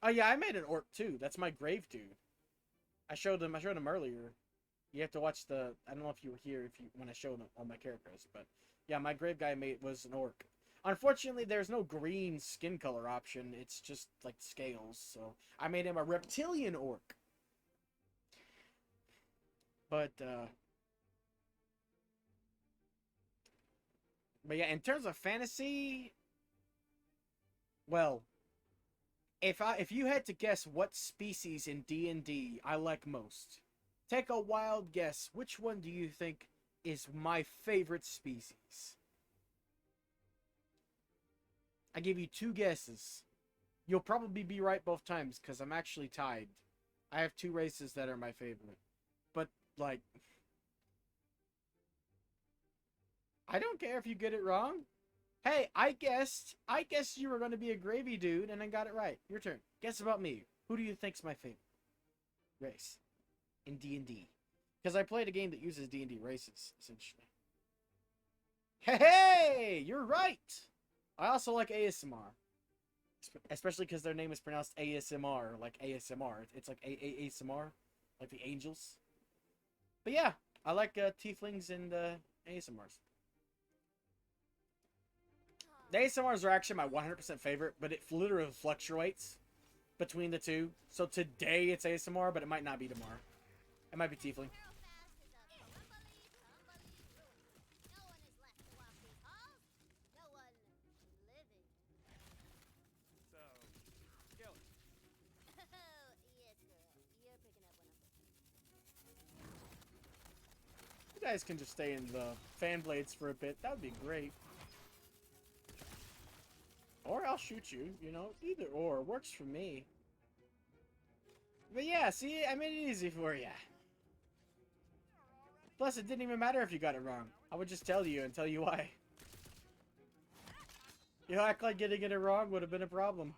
[SPEAKER 1] Oh yeah, I made an orc too. That's my grave dude. I showed him earlier. You have to watch the. I don't know if you were here when I showed all my characters, but yeah, my grave guy was an orc. Unfortunately, there's no green skin color option. It's just like scales. So I made him a reptilian orc. But yeah, in terms of fantasy, well, if you had to guess what species in D&D I like most, Take a wild guess. Which one do you think is my favorite species? I give you 2 guesses. You'll probably be right both times because I'm actually tied. I have 2 races that are my favorite. But, like, I don't care if you get it wrong. Hey, I guessed you were going to be a gravy dude and I got it right. Your turn. Guess about me. Who do you think's my favorite race in D&D? Because I played a game that uses D&D races, essentially. Hey, you're right. I also like ASMR. Especially because their name is pronounced ASMR, like ASMR. It's like ASMR, like the angels. But yeah, I like tieflings and ASMRs. The ASMRs are actually my 100% favorite, but it literally fluctuates between the two. So today it's ASMR, but it might not be tomorrow. It might be tiefling.
[SPEAKER 3] No one is left to walk these halls. No one living.
[SPEAKER 2] So, kill it.
[SPEAKER 3] Oh, yes, girl. You're picking up one of them.
[SPEAKER 1] You guys can just stay in the fan blades for a bit. That would be great. Or I'll shoot you, you know, either or works for me. But yeah, see, I made it easy for you. Plus, it didn't even matter if you got it wrong. I would just tell you and tell you why. You act like getting it wrong would have been a problem.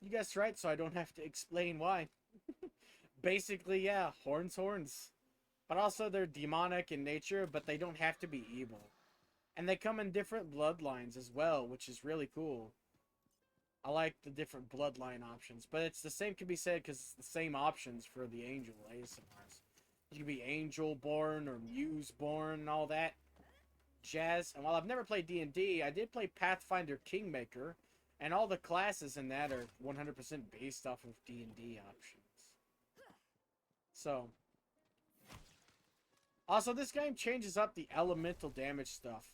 [SPEAKER 1] You guessed right, so I don't have to explain why. Basically, yeah, horns. But also, they're demonic in nature, but they don't have to be evil. And they come in different bloodlines as well, which is really cool. I like the different bloodline options. But it's the same can be said because it's the same options for the angel ASMRs. You can be angel born or muse born and all that jazz. And while I've never played D&D, I did play Pathfinder Kingmaker. And all the classes in that are 100% based off of D&D options. So. Also, this game changes up the elemental damage stuff.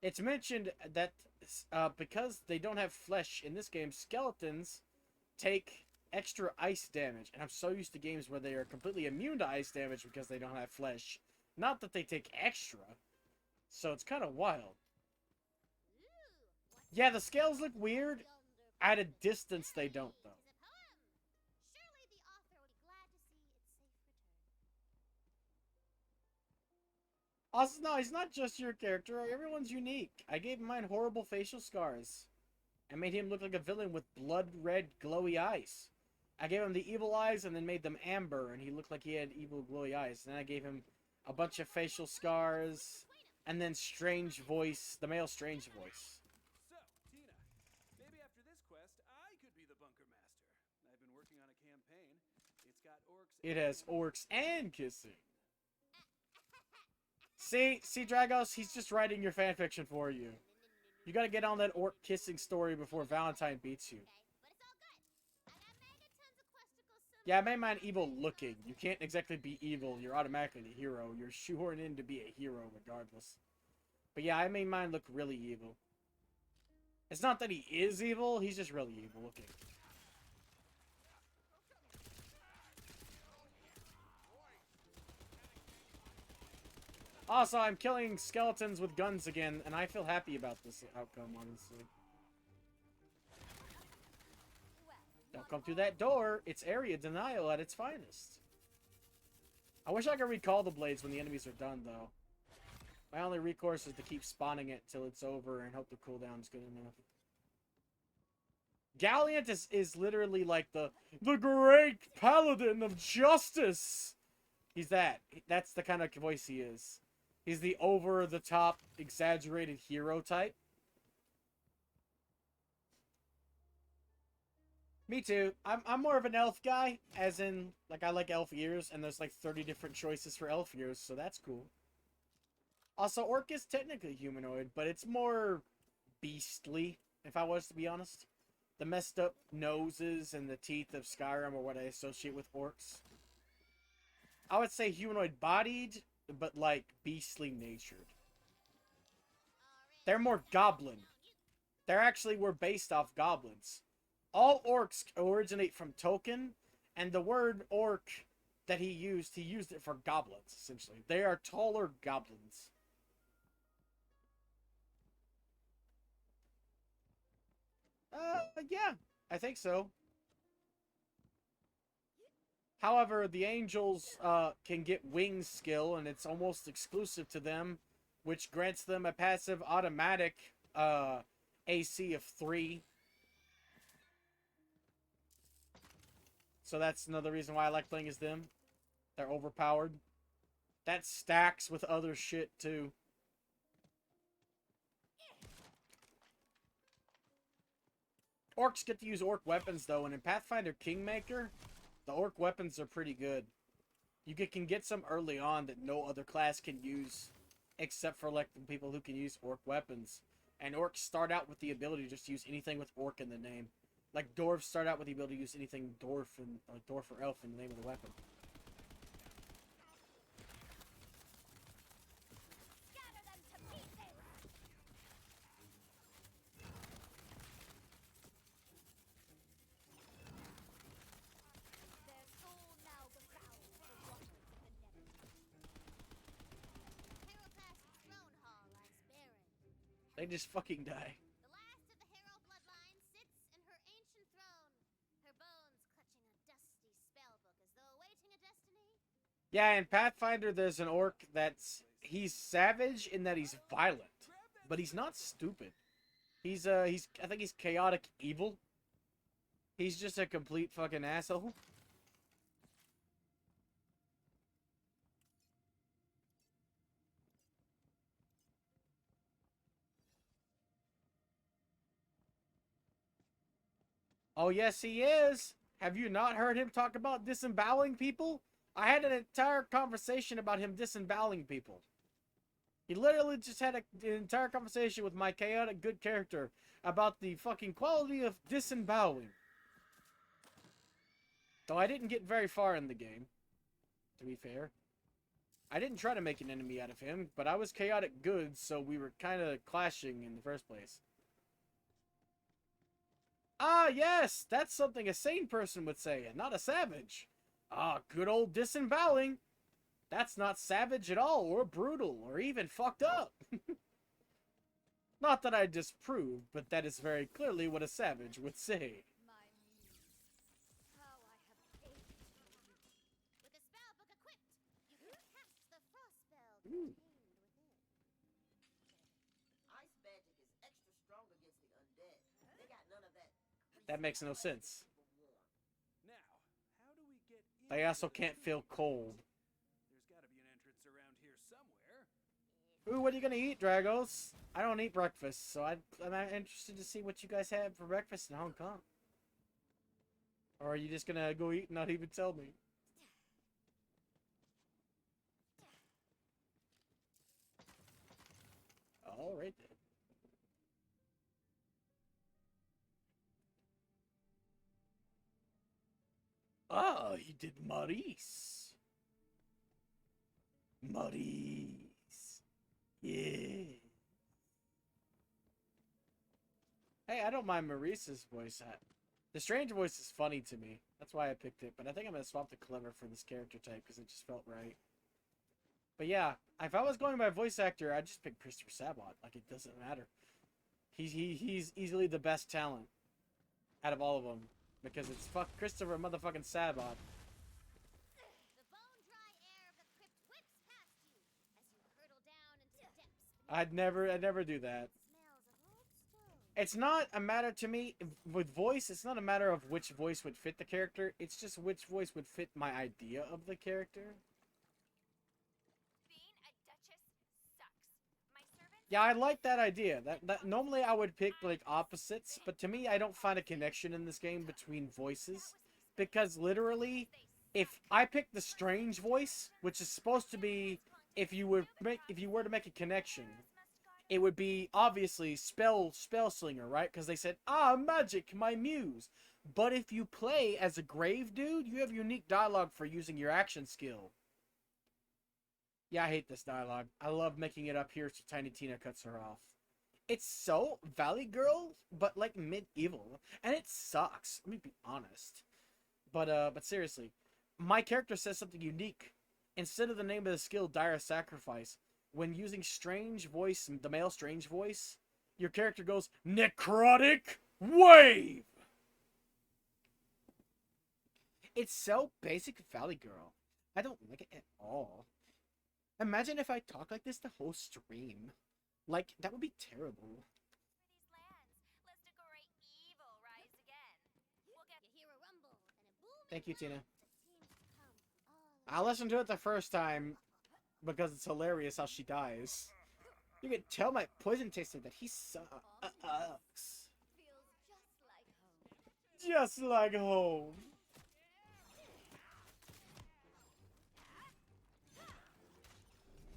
[SPEAKER 1] It's mentioned that because they don't have flesh in this game, skeletons take extra ice damage. And I'm so used to games where they are completely immune to ice damage because they don't have flesh. Not that they take extra. So it's kind of wild. Yeah, the scales look weird. At a distance, they don't, though.
[SPEAKER 3] Surely the author will be glad to see its safe return.
[SPEAKER 1] Also, no, he's not just your character. Everyone's unique. I gave mine horrible facial scars. I made him look like a villain with blood red glowy eyes. I gave him the evil eyes and then made them amber, and he looked like he had evil glowy eyes. And then I gave him a bunch of facial scars, and then strange voice, the male strange voice.
[SPEAKER 2] So, Tina, maybe after this quest, I could be the bunker master. I've been working on a campaign. It's got orcs.
[SPEAKER 1] It has orcs and kissing. See, Dragos, he's just writing your fanfiction for you. You gotta get on that orc kissing story before Valentine beats you.
[SPEAKER 3] Okay, but it's all good. I got mega tons of questicles.
[SPEAKER 1] Yeah, I made mine evil looking. You can't exactly be evil. You're automatically the hero. You're shoehorned in to be a hero regardless. But yeah, I made mine look really evil. It's not that he is evil, he's just really evil looking. Also, I'm killing skeletons with guns again, and I feel happy about this outcome, honestly. Don't come through that door. It's area denial at its finest. I wish I could recall the blades when the enemies are done, though. My only recourse is to keep spawning it till it's over and hope the cooldown's good enough. Galliant is literally like the great paladin of justice. He's that. That's the kind of voice he is. He's the over-the-top, exaggerated hero type. Me too. I'm more of an elf guy, as in, like, I like elf ears, and there's like 30 different choices for elf ears, so that's cool. Also, orc is technically humanoid, but it's more beastly, if I was to be honest. The messed up noses and the teeth of Skyrim are what I associate with orcs. I would say humanoid-bodied, but like beastly natured. They're more goblin. They actually were based off goblins. All orcs originate from Tolkien, And the word orc that he used it for goblins, essentially. They are taller goblins. Yeah, I think so. However, the angels can get wing skill, and it's almost exclusive to them, which grants them a passive automatic AC of 3. So that's another reason why I like playing as them. They're overpowered. That stacks with other shit, too. Orcs get to use orc weapons, though, and in Pathfinder Kingmaker, the orc weapons are pretty good. You can get some early on that no other class can use, except for, like, the people who can use orc weapons. And orcs start out with the ability to just use anything with orc in the name. Like, dwarves start out with the ability to use anything dwarf or elf in the name of the weapon.
[SPEAKER 3] Scatter them to pieces! Their soul now befouled the waters of the Nether. Harrowfast's throne hall lies barren.
[SPEAKER 1] They just fucking die.
[SPEAKER 3] The last of the Harrow bloodline sits in her ancient throne, her bones clutching a dusty spellbook as though awaiting a destiny.
[SPEAKER 1] Yeah, in Pathfinder, there's an orc he's savage in that he's violent, but he's not stupid. I think he's chaotic evil. He's just a complete fucking asshole. Oh, yes, he is. Have you not heard him talk about disemboweling people? I had an entire conversation about him disemboweling people. He literally just had an entire conversation with my chaotic good character about the fucking quality of disemboweling. Though I didn't get very far in the game, to be fair. I didn't try to make an enemy out of him, but I was chaotic good, so we were kind of clashing in the first place. Ah, yes, that's something a sane person would say, and not a savage. Ah, good old disemboweling. That's not savage at all, or brutal, or even fucked up. Not that I disapprove, but that is very clearly what a savage would say.
[SPEAKER 5] My muse, how I have ached for you.
[SPEAKER 3] With the spellbook equipped, you can cast the frost spell
[SPEAKER 1] Ooh.
[SPEAKER 3] contained within.
[SPEAKER 6] Ice magic is extra strong against the undead. They got none of that.
[SPEAKER 1] That makes no sense.
[SPEAKER 2] Now, how do we get in?
[SPEAKER 1] They also can't feel cold.
[SPEAKER 2] There's got to be an entrance around here somewhere.
[SPEAKER 1] Ooh, what are you gonna eat, Dragos? I don't eat breakfast, so I'm interested to see what you guys have for breakfast in Hong Kong. Or are you just gonna go eat and not even tell me? Alright then. Ah, he did Maurice. Maurice. Yeah. Hey, I don't mind Maurice's voice. The strange voice is funny to me. That's why I picked it. But I think I'm going to swap the clever for this character type because it just felt right. But yeah, if I was going by voice actor, I'd just pick Christopher Sabat. Like, it doesn't matter. He's easily the best talent out of all of them. Because it's Christopher motherfucking Sabat.
[SPEAKER 3] The bone-dry air of the crypt whips past you as you hurtle down into the depths.
[SPEAKER 1] I'd never do that.
[SPEAKER 3] Smells of old stone.
[SPEAKER 1] It's not a matter to me with voice. It's not a matter of which voice would fit the character. It's just which voice would fit my idea of the character.
[SPEAKER 5] Being a duchess sucks. My servants.
[SPEAKER 1] Yeah, I like that idea. That normally I would pick like opposites, but to me I don't find a connection in this game between voices because literally if I pick the strange voice, which is supposed to be if you were to make a connection, it would be obviously spellslinger, right? Because they said, "Ah, magic, my muse." But if you play as a grave dude, you have unique dialogue for using your action skill. Yeah, I hate this dialogue. I love making it up here so Tiny Tina cuts her off. It's so Valley Girl, but like medieval. And it sucks. Let me be honest. But seriously, my character says something unique. Instead of the name of the skill, Dire Sacrifice, when using Strange Voice, the male Strange Voice, your character goes, Necrotic Wave! It's so basic Valley Girl. I don't like it at all. Imagine if I talk like this the whole stream. Like, that would be terrible.
[SPEAKER 3] For these lands, lest a great evil rise again. We'll get you hear a rumble and a booming
[SPEAKER 1] Thank you, Tina.
[SPEAKER 3] laugh that seems to come from all
[SPEAKER 1] I listened to it the first time because it's hilarious how she dies. You can tell my poison tasted that he sucks.
[SPEAKER 5] Feels just like home.
[SPEAKER 1] Just like home.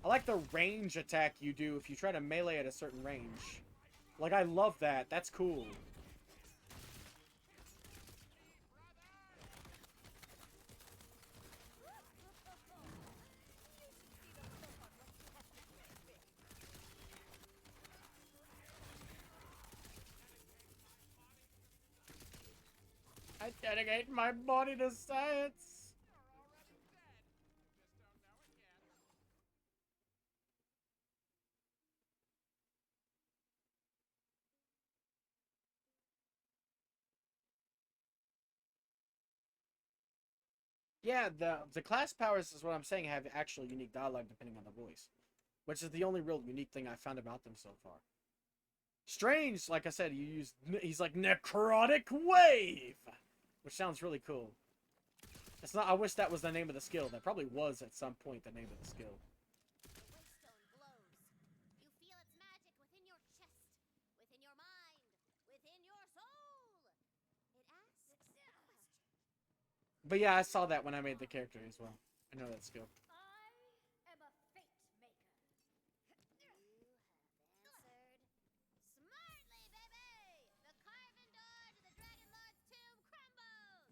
[SPEAKER 1] I like the range attack you do if you try to melee at a certain range. Like, I love that. That's cool. I dedicate my body to science. Yeah, the class powers is what I'm saying have actual unique dialogue depending on the voice, which is the only real unique thing I've found about them so far. Strange, like I said, he's like Necrotic Wave, which sounds really cool. It's not. I wish that was the name of the skill. That probably was at some point the name of the skill.
[SPEAKER 3] the waystone glows. You feel its magic within your chest, within your mind, within your soul. It asks a question.
[SPEAKER 1] But yeah, I saw that when I made the character as well. I know that skill.
[SPEAKER 5] I am a fate maker.
[SPEAKER 3] You have answered smartly, baby! The carven door to the Dragon Lord's tomb crumbles!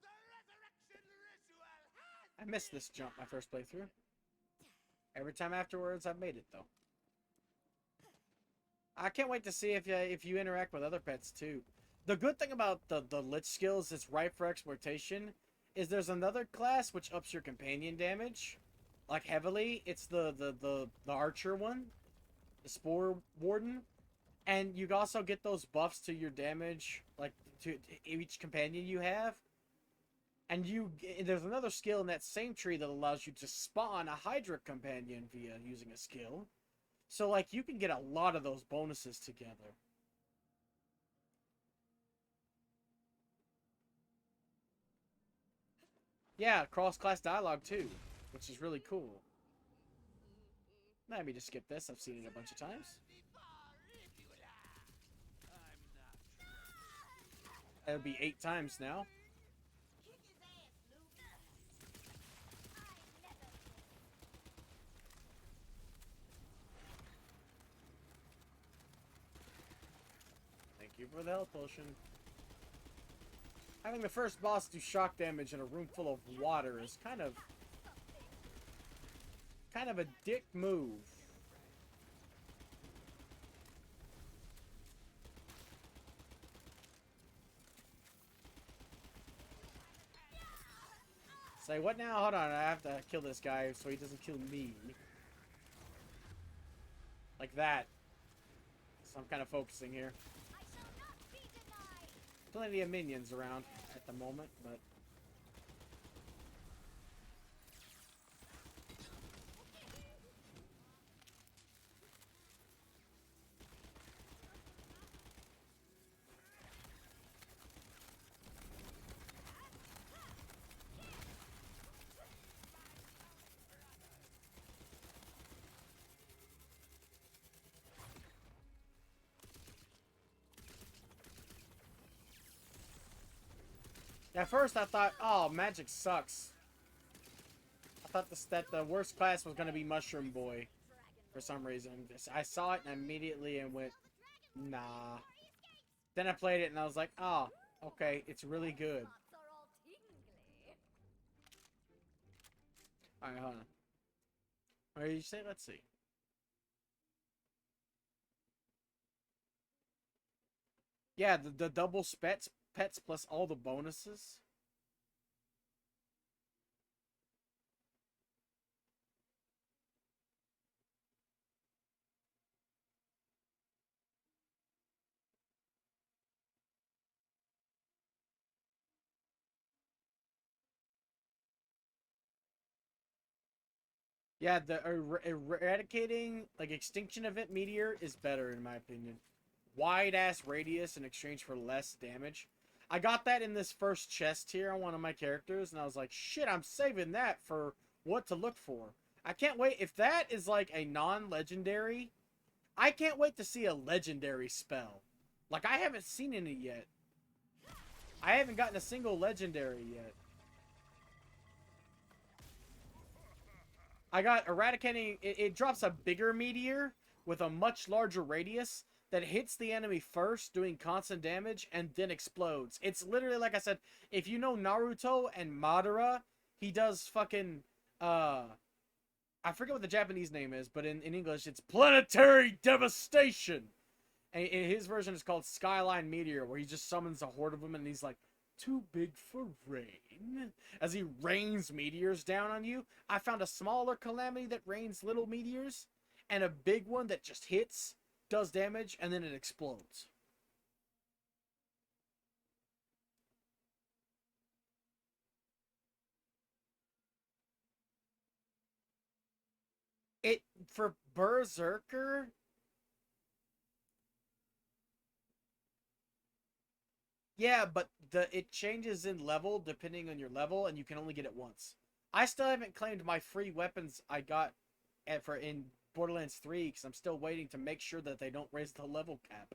[SPEAKER 2] The resurrection ritual has
[SPEAKER 1] I missed this jump my first playthrough. Every time afterwards, I've made it though. I can't wait to see if you interact with other pets too. The good thing about the Lich skills that's ripe for exploitation is there's another class which ups your companion damage, like heavily. It's the archer one, the Spore Warden, and you also get those buffs to your damage, like to each companion you have. And there's another skill in that same tree that allows you to spawn a Hydra companion via using a skill. So like you can get a lot of those bonuses together. Yeah, cross-class dialogue too, which is really cool. Let me just skip this. I've seen it a bunch of times. That'll be 8 times now.
[SPEAKER 6] Kick his ass, Luke.
[SPEAKER 1] Thank you for the health potion. Having the first boss do shock damage in a room full of water is kind of a dick move. Say what now? Hold on, I have to kill this guy so he doesn't kill me. Like that. So I'm kind of focusing here.
[SPEAKER 5] I shall not be denied.
[SPEAKER 1] Plenty of minions around at the moment, but at first I thought, oh, magic sucks. I thought that the worst class was gonna be Mushroom Boy for some reason. I saw it and immediately and went, nah. Then I played it and I was like, oh, okay, it's really good.
[SPEAKER 5] Spots are all tingly.
[SPEAKER 1] Alright, hold on. What did you say? Let's see. Yeah, the double pets plus all the bonuses. Yeah, the eradicating, like, extinction event meteor is better in my opinion. Wide ass radius in exchange for less damage. I got that in this first chest here on one of my characters, and I was like, shit, I'm saving that for what to look for. I can't wait. If that is like a non-legendary, I can't wait to see a legendary spell. Like, I haven't seen any yet. I haven't gotten a single legendary yet. I got eradicating. It drops a bigger meteor with a much larger radius that hits the enemy first, doing constant damage, and then explodes. It's literally, like I said, if you know Naruto and Madara, he does fucking, I forget what the Japanese name is, but in English, it's planetary devastation. And his version is called Skyline Meteor, where he just summons a horde of them, and he's like, too big for rain. As he rains meteors down on you. I found a smaller calamity that rains little meteors, and a big one that just hits, does damage, and then it explodes. It, for Berserker, yeah, but it changes in level depending on your level, and you can only get it once. I still haven't claimed my free weapons I got in Borderlands 3 because I'm still waiting to make sure that they don't raise the level cap.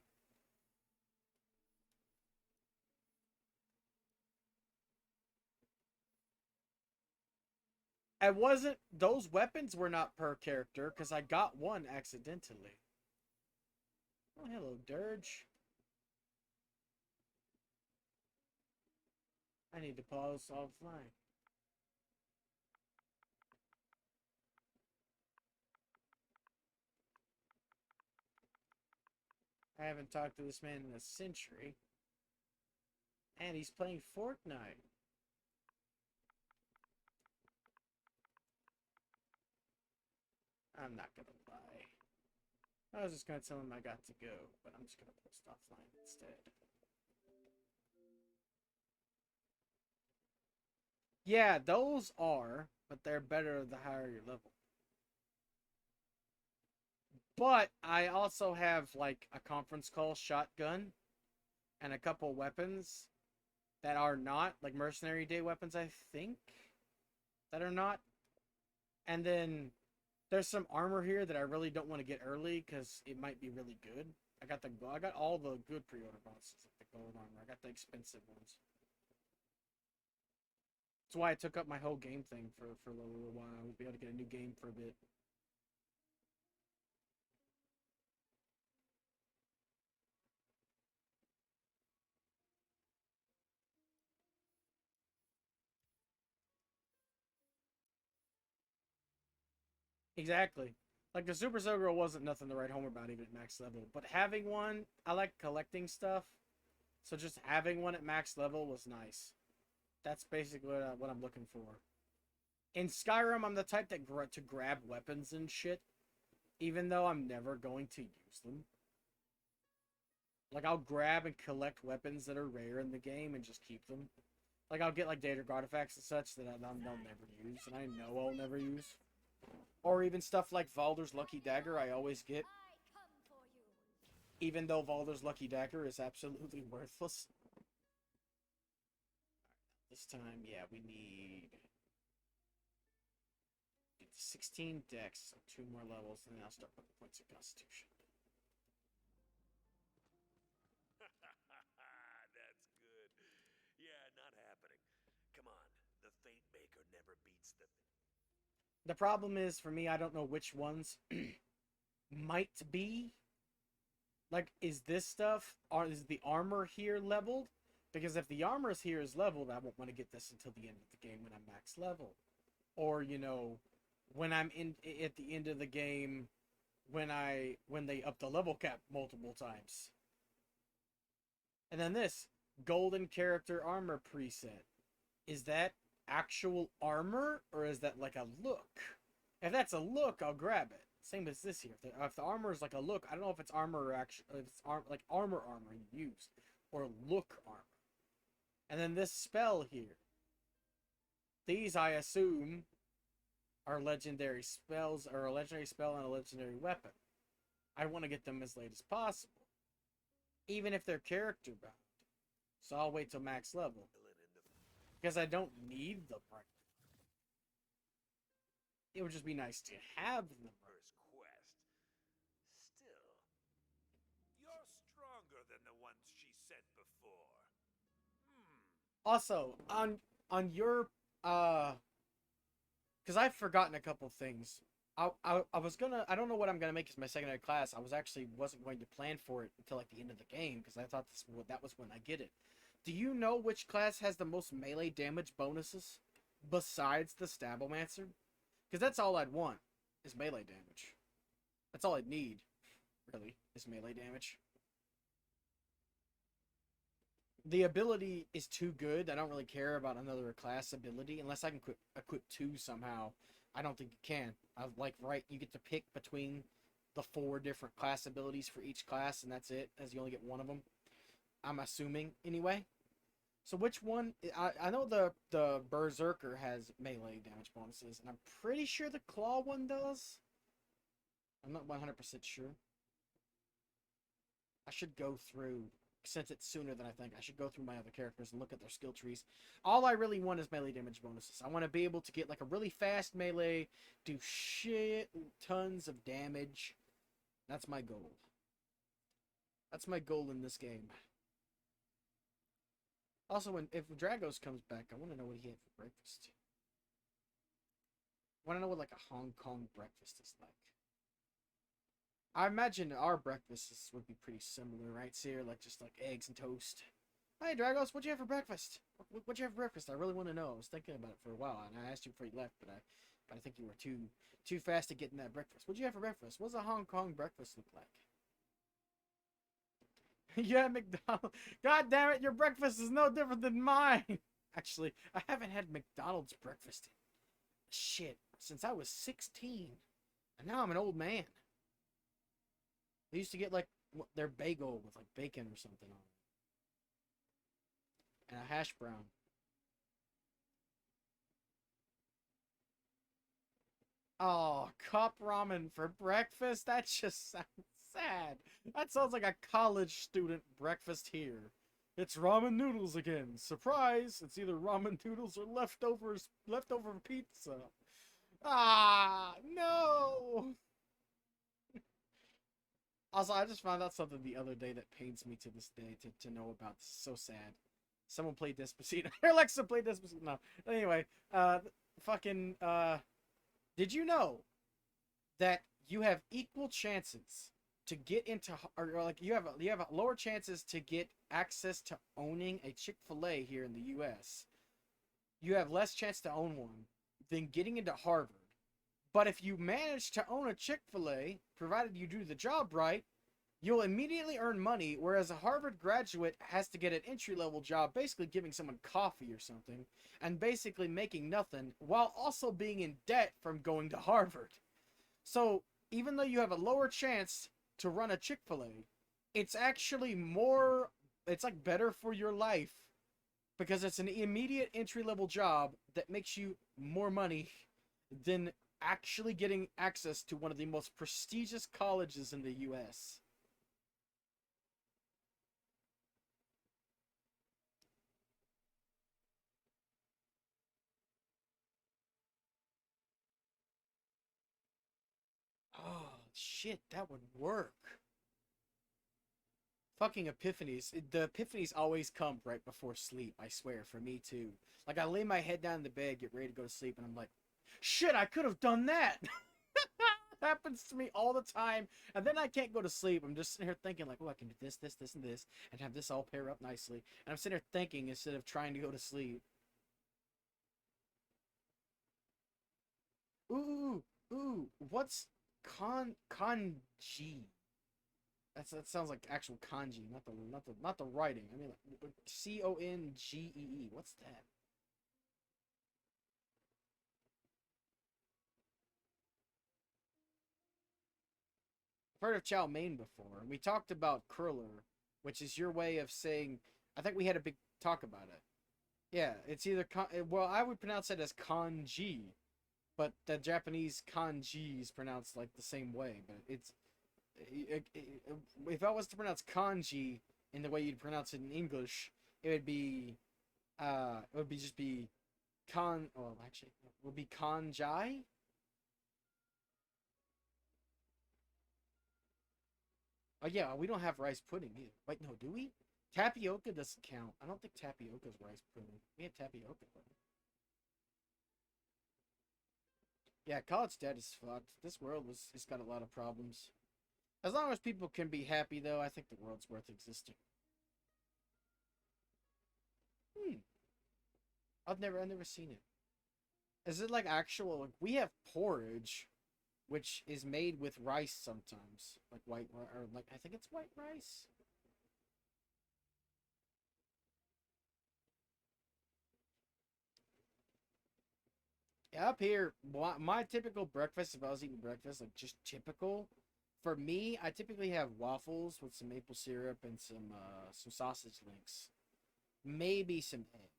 [SPEAKER 1] I wasn't. Those weapons were not per character because I got one accidentally. Oh, hello, Dirge. I need to pause offline. I haven't talked to this man in a century. And he's playing Fortnite. I'm not gonna lie. I was just gonna tell him I got to go, but I'm just gonna post offline instead. Yeah, those are, but they're better the higher your level. But I also have like a conference call shotgun and a couple weapons that are not like mercenary day weapons, I think, that are not. And then there's some armor here that I really don't want to get early because it might be really good. I got all the good pre-order boxes, like the gold armor. I got the expensive ones. That's why I took up my whole game thing for a little while. I won't be able to get a new game for a bit. Exactly. Like the Super Soul wasn't nothing to write home about even at max level. But having one, I like collecting stuff. So just having one at max level was nice. That's basically what I'm looking for. In Skyrim, I'm the type that to grab weapons and shit, even though I'm never going to use them. Like, I'll grab and collect weapons that are rare in the game and just keep them. Like, I'll get, like, data artifacts and such that I'll never use, and I know I'll never use. Or even stuff like Valder's Lucky Dagger I always get. Even though Valder's Lucky Dagger is absolutely worthless. This time, yeah, we need 16 decks, so 2 more levels, and then I'll start putting points of Constitution.
[SPEAKER 7] That's good. Yeah, not happening. Come on, the Fate Maker never beats the...
[SPEAKER 1] The problem is, for me, I don't know which ones might be. Like, is this stuff, or is the armor here leveled? Because if the armor here is leveled, I won't want to get this until the end of the game when I'm max level. Or, you know, when I'm at the end of the game when they up the level cap multiple times. And then this golden character armor preset. Is that actual armor, or is that like a look? If that's a look, I'll grab it. Same as this here. If the armor is like a look, I don't know if it's armor or actually, if it's like armor you use, or look armor. And then this spell here. These, I assume, are legendary spells, or a legendary spell and a legendary weapon. I want to get them as late as possible, even if they're character bound. So I'll wait till max level because I don't need them right now. It would just be nice to have them.
[SPEAKER 7] First quest. Still, you're stronger than the ones she sent before.
[SPEAKER 1] Also, on your because I've forgotten a couple things. I was gonna, I don't know what I'm gonna make as my secondary class. I wasn't going to plan for it until like the end of the game because I thought that was when I get it. Do you know which class has the most melee damage bonuses besides the Stabomancer? Because that's all I'd want is melee damage. That's all I'd need, really, is melee damage. The ability is too good. I don't really care about another class ability unless I can equip two somehow. I don't think you can. You get to pick between the 4 different class abilities for each class, and that's it, as you only get one of them. I'm assuming, anyway. So which one? I know the Berserker has melee damage bonuses, and I'm pretty sure the Claw one does. I'm not 100% sure. I should go through, since it's sooner than I think, I should go through my other characters and look at their skill trees. All I really want is melee damage bonuses. I want to be able to get like a really fast melee, do shit tons of damage. That's my goal. That's my goal in this game. Also, if Dragos comes back, I want to know what he had for breakfast. I want to know what like a Hong Kong breakfast is like. I imagine our breakfasts would be pretty similar, right, Seer? Like just like eggs and toast. Hey, Dragos, what'd you have for breakfast? What'd you have for breakfast? I really want to know. I was thinking about it for a while, and I asked you before you left, but I think you were too fast to get in that breakfast. What'd you have for breakfast? What's a Hong Kong breakfast look like? Yeah, McDonald's. God damn it, your breakfast is no different than mine. Actually, I haven't had McDonald's breakfast since I was 16. And now I'm an old man. They used to get like their bagel with like bacon or something on it. And a hash brown. Oh, cup ramen for breakfast? That just sounds sad. That sounds like a college student breakfast here. It's ramen noodles again. Surprise! It's either ramen noodles or leftover pizza. Ah, no! Also, I just found out something the other day that pains me to this day to know about. This is so sad. Someone played Despacito. Alexa played Despacito. No. Anyway, did you know that you have equal chances to get into, or like you have lower chances to get access to owning a Chick-fil-A here in the U.S. You have less chance to own one than getting into Harvard. But if you manage to own a Chick-fil-A, provided you do the job right, you'll immediately earn money, whereas a Harvard graduate has to get an entry-level job, basically giving someone coffee or something, and basically making nothing, while also being in debt from going to Harvard. So, even though you have a lower chance to run a Chick-fil-A, it's actually it's like better for your life, because it's an immediate entry-level job that makes you more money than actually getting access to one of the most prestigious colleges in the U.S. Oh, shit, that would work. Fucking epiphanies. The epiphanies always come right before sleep, I swear, for me too. Like, I lay my head down in the bed, get ready to go to sleep, and I'm like, shit, I could have done that! Happens to me all the time, and then I can't go to sleep. I'm just sitting here thinking, like, oh, I can do this, this, this, and this, and have this all pair up nicely. And I'm sitting here thinking instead of trying to go to sleep. Ooh, what's kanji? That sounds like actual kanji, not the writing. I mean, like, Congee. What's that? I've heard of chow mein before. We talked about curler, which is your way of saying. I think we had a big talk about it. Yeah, it's either well, I would pronounce it as kanji, but the Japanese kanji is pronounced like the same way. But if I was to pronounce kanji in the way you'd pronounce it in English, it would be just be well, actually, it would be kanjai. Oh yeah, we don't have rice pudding either. Wait, no, do we? Tapioca doesn't count. I don't think tapioca's rice pudding. We have tapioca. Yeah, college debt is fucked. This world it's got a lot of problems. As long as people can be happy, though, I think the world's worth existing. I've never seen it. Is it like actual? Like, we have porridge, which is made with rice sometimes, like white or like I think it's white rice. Yeah, up here, my typical breakfast, if I was eating breakfast, like just typical, for me, I typically have waffles with some maple syrup and some sausage links, maybe some egg.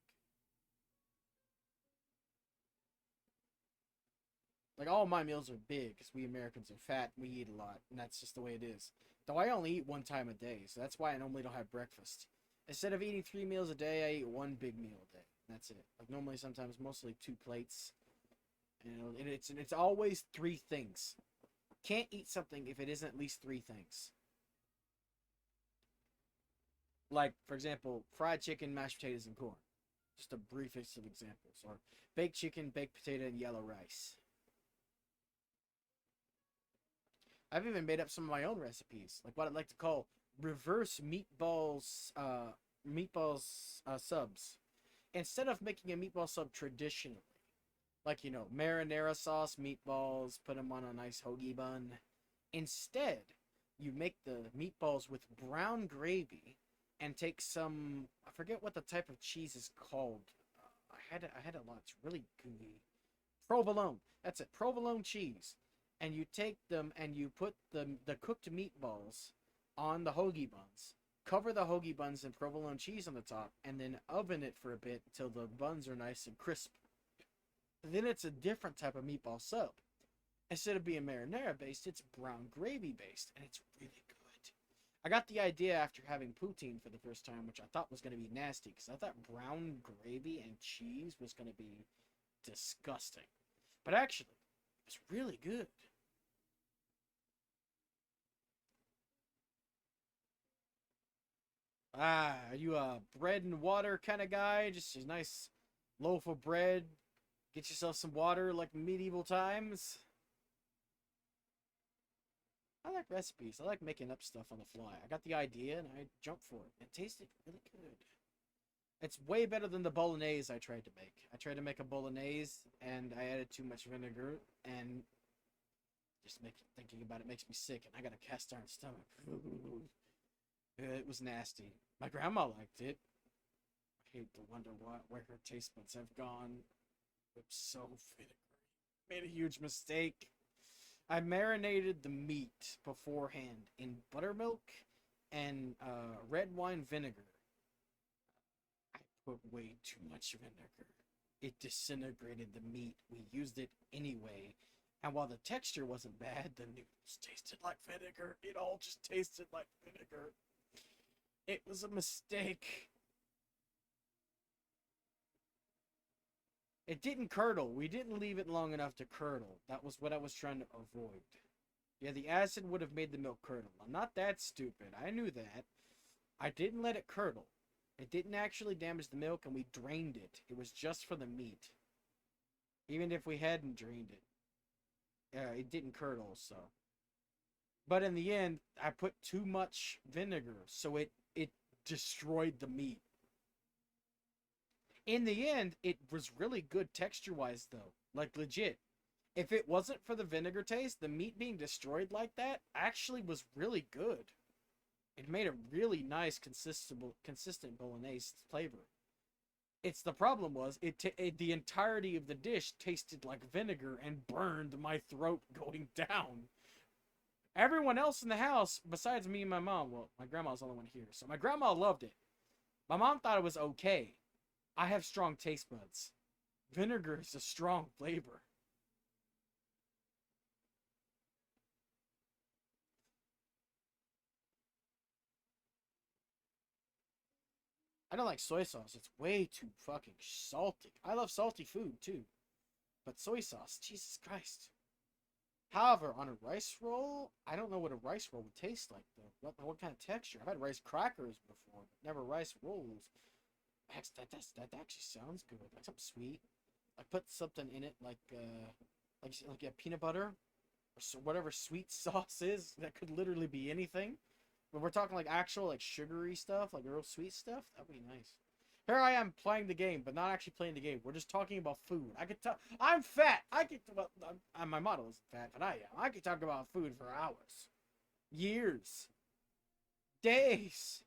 [SPEAKER 1] Like, all my meals are big because we Americans are fat and we eat a lot, and that's just the way it is. Though I only eat one time a day, so that's why I normally don't have breakfast. Instead of eating 3 meals a day, I eat one big meal a day. And that's it. Like, normally, sometimes, mostly 2 plates. You know, and it's always 3 things. Can't eat something if it isn't at least 3 things. Like, for example, fried chicken, mashed potatoes, and corn. Just a briefest of examples. Or baked chicken, baked potato, and yellow rice. I've even made up some of my own recipes, like what I'd like to call reverse subs. Instead of making a meatball sub traditionally, like, you know, marinara sauce meatballs, put them on a nice hoagie bun. Instead, you make the meatballs with brown gravy and take some, I forget what the type of cheese is called. I had a lot. It's really gooey. Provolone. That's it. Provolone cheese. And you take them and you put the cooked meatballs on the hoagie buns. Cover the hoagie buns in provolone cheese on the top, and then oven it for a bit until the buns are nice and crisp. Then it's a different type of meatball sub. Instead of being marinara based, it's brown gravy based, and it's really good. I got the idea after having poutine for the first time, which I thought was going to be nasty, because I thought brown gravy and cheese was going to be disgusting. But actually, it was really good. Are you a bread and water kind of guy? Just a nice loaf of bread, get yourself some water like medieval times? I like recipes. I like making up stuff on the fly. I got the idea and I jumped for it. It tasted really good. It's way better than the bolognese I tried to make. I tried to make a bolognese and I added too much vinegar, and thinking about it makes me sick, and I got a cast iron stomach. It was nasty. My grandma liked it. I hate to wonder where her taste buds have gone. It's so vinegary. Made a huge mistake. I marinated the meat beforehand in buttermilk and red wine vinegar. I put way too much vinegar. It disintegrated the meat. We used it anyway. And while the texture wasn't bad, the noodles tasted like vinegar. It all just tasted like vinegar. It was a mistake. It didn't curdle. We didn't leave it long enough to curdle. That was what I was trying to avoid. Yeah, the acid would have made the milk curdle. I'm not that stupid. I knew that. I didn't let it curdle. It didn't actually damage the milk, and we drained it. It was just for the meat. Even if we hadn't drained it. It didn't curdle, so. But in the end, I put too much vinegar, so it destroyed the meat. In the end, it was really good texture-wise, though. Like, legit. If it wasn't for the vinegar taste, the meat being destroyed like that actually was really good. It made a really nice, consistent bolognese flavor. The problem was, the entirety of the dish tasted like vinegar and burned my throat going down. Everyone else in the house, besides me and my mom, well, my grandma's the only one here, so my grandma loved it. My mom thought it was okay. I have strong taste buds. Vinegar is a strong flavor. I don't like soy sauce. It's way too fucking salty. I love salty food too. But soy sauce, Jesus Christ. However, on a rice roll, I don't know what a rice roll would taste like though. What kind of texture? I've had rice crackers before, but never rice rolls. That actually sounds good. Like something sweet. I put something in it like peanut butter or so whatever sweet sauce is. That could literally be anything. But we're talking like actual like sugary stuff, like real sweet stuff. That'd be nice. Here I am playing the game, but not actually playing the game. We're just talking about food. I could tell I'm fat. I could well, my model isn't fat, but I am. I could talk about food for hours, years, days.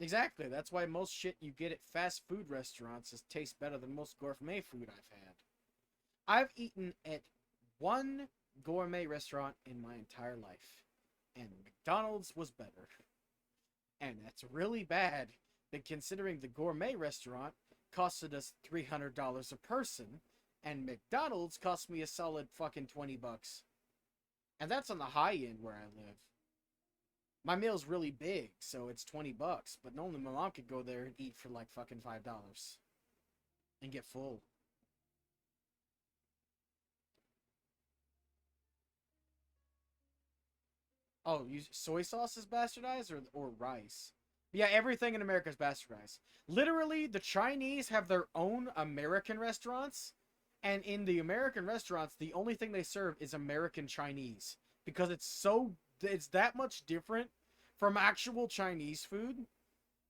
[SPEAKER 1] Exactly. That's why most shit you get at fast food restaurants tastes better than most gourmet food I've had. I've eaten at one gourmet restaurant in my entire life, and McDonald's was better. And that's really bad, but considering the gourmet restaurant costed us $300 a person, and McDonald's cost me a solid fucking $20. And that's on the high end where I live. My meal's really big, so it's $20, but normally my mom could go there and eat for like fucking $5 and get full. Oh, soy sauce is bastardized or rice? Yeah, everything in America is bastardized. Literally, the Chinese have their own American restaurants, and in the American restaurants, the only thing they serve is American Chinese because it's that much different from actual Chinese food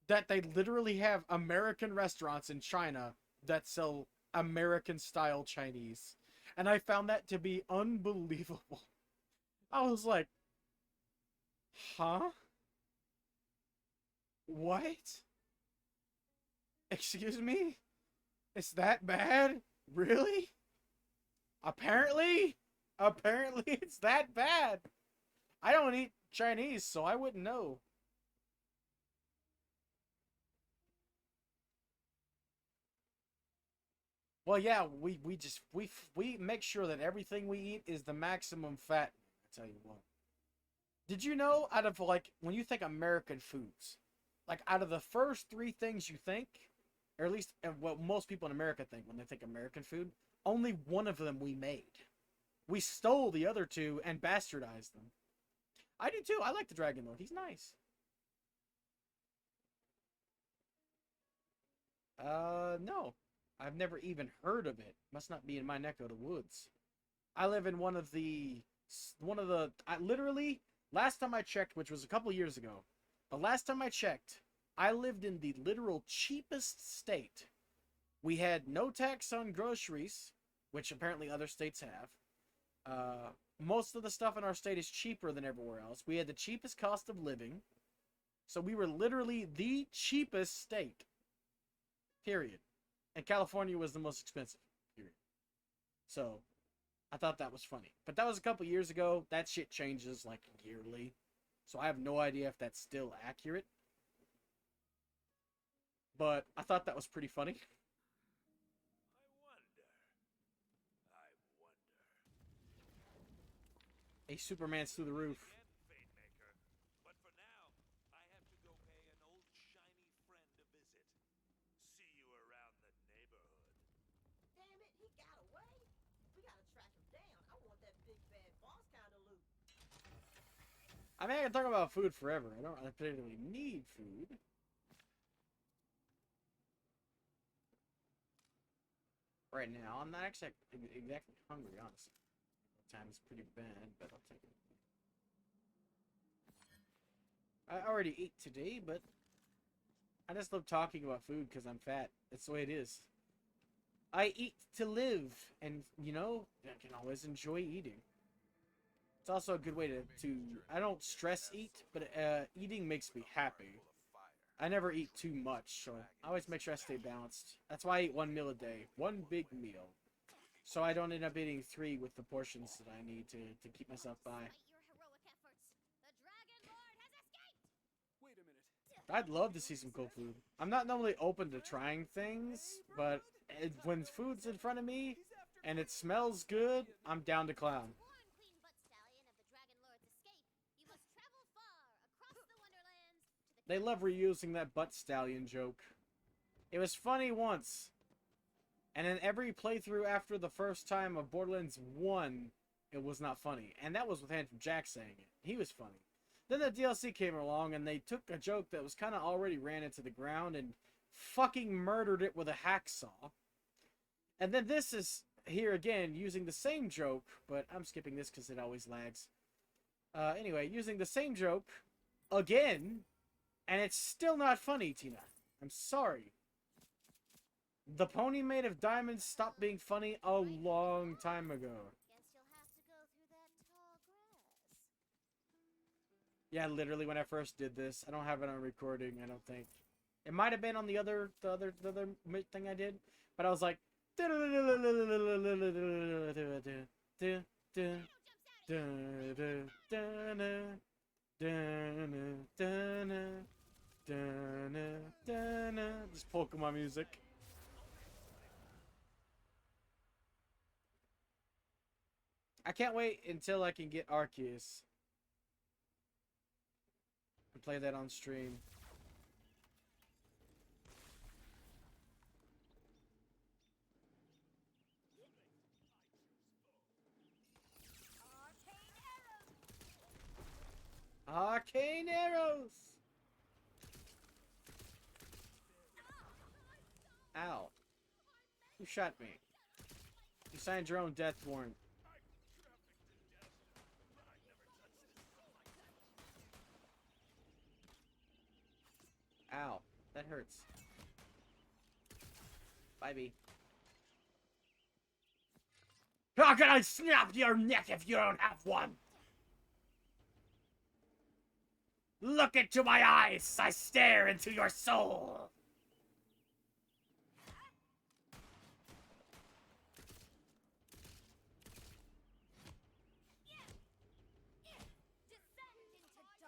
[SPEAKER 1] that they literally have American restaurants in China that sell American style Chinese. And I found that to be unbelievable. I was like, huh? What? Excuse me? It's that bad? Really? Apparently it's that bad. I don't eat Chinese, so I wouldn't know. Well, yeah, we make sure that everything we eat is the maximum fat. I tell you what. Did you know out of like when you think American foods, like out of the first three things you think, or at least what most people in America think when they think American food, only one of them we made. We stole the other two and bastardized them. I do too. I like the Dragon Lord. He's nice. No. I've never even heard of it. Must not be in my neck of the woods. I live in I literally, last time I checked, which was a couple years ago, but last time I checked, I lived in the literal cheapest state. We had no tax on groceries, which apparently other states have. Most of the stuff in our state is cheaper than everywhere else. We had the cheapest cost of living. So we were literally the cheapest state. Period. And California was the most expensive. Period. So, I thought that was funny. But that was a couple years ago. That shit changes like yearly. So I have no idea if that's still accurate. But I thought that was pretty funny.
[SPEAKER 7] I wonder.
[SPEAKER 1] A Superman's through the roof.
[SPEAKER 7] Again, Fate Maker. But for now, I have to go pay an old shiny friend a visit. See you around the neighborhood.
[SPEAKER 6] Damn it, he got away. We gotta track him down. I want that big bad boss kind of loot.
[SPEAKER 1] I mean, I can talk about food forever. I don't particularly need food. Right now, I'm not exactly hungry, honestly. Time's pretty bad, but I'll take it. I already ate today, but I just love talking about food because I'm fat. That's the way it is. I eat to live, and you know, I can always enjoy eating. It's also a good way to I don't stress eat, but eating makes me happy. I never eat too much, so I always make sure I stay balanced. That's why I eat one meal a day. One big meal. So I don't end up eating 3 with the portions that I need to keep myself by.
[SPEAKER 3] Despite your heroic efforts, the Dragon Lord has escaped!
[SPEAKER 2] Wait a minute.
[SPEAKER 1] I'd love to see some cool food. I'm not normally open to trying things, but when food's in front of me and it smells good, I'm down to clown.
[SPEAKER 3] Warn Queen Butt Stallion of the Dragon Lord's escape. You must travel
[SPEAKER 1] They love reusing that butt stallion joke. It was funny once. And in every playthrough after the first time of Borderlands 1, it was not funny. And that was with Handsome Jack saying it. He was funny. Then the DLC came along and they took a joke that was kind of already ran into the ground and fucking murdered it with a hacksaw. And then this is here again using the same joke, but I'm skipping this because it always lags. Anyway, using the same joke again, and it's still not funny, Tina. I'm sorry. The pony made of diamonds stopped being funny a long time ago.
[SPEAKER 3] Guess you'll have to go through that tall grass.
[SPEAKER 1] Yeah, literally when I first did this, I don't have it on recording, I don't think. It might have been on the other thing I did, but I was like just Pokemon music. I can't wait until I can get Arceus and play that on stream. Arcane arrows! Ow. Who shot me? You signed your own death warrant. Ow. That hurts. Bye, B. How can I snap your neck if you don't have one? Look into my eyes! I stare into your soul!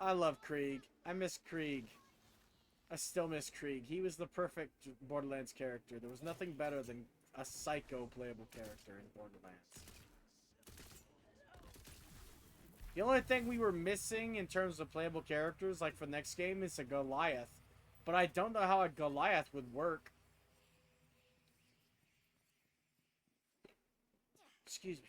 [SPEAKER 1] I love Krieg. I miss Krieg. I still miss Krieg. He was the perfect Borderlands character. There was nothing better than a psycho playable character in Borderlands. The only thing we were missing in terms of playable characters, like for the next game, is a Goliath. But I don't know how a Goliath would work. Excuse me.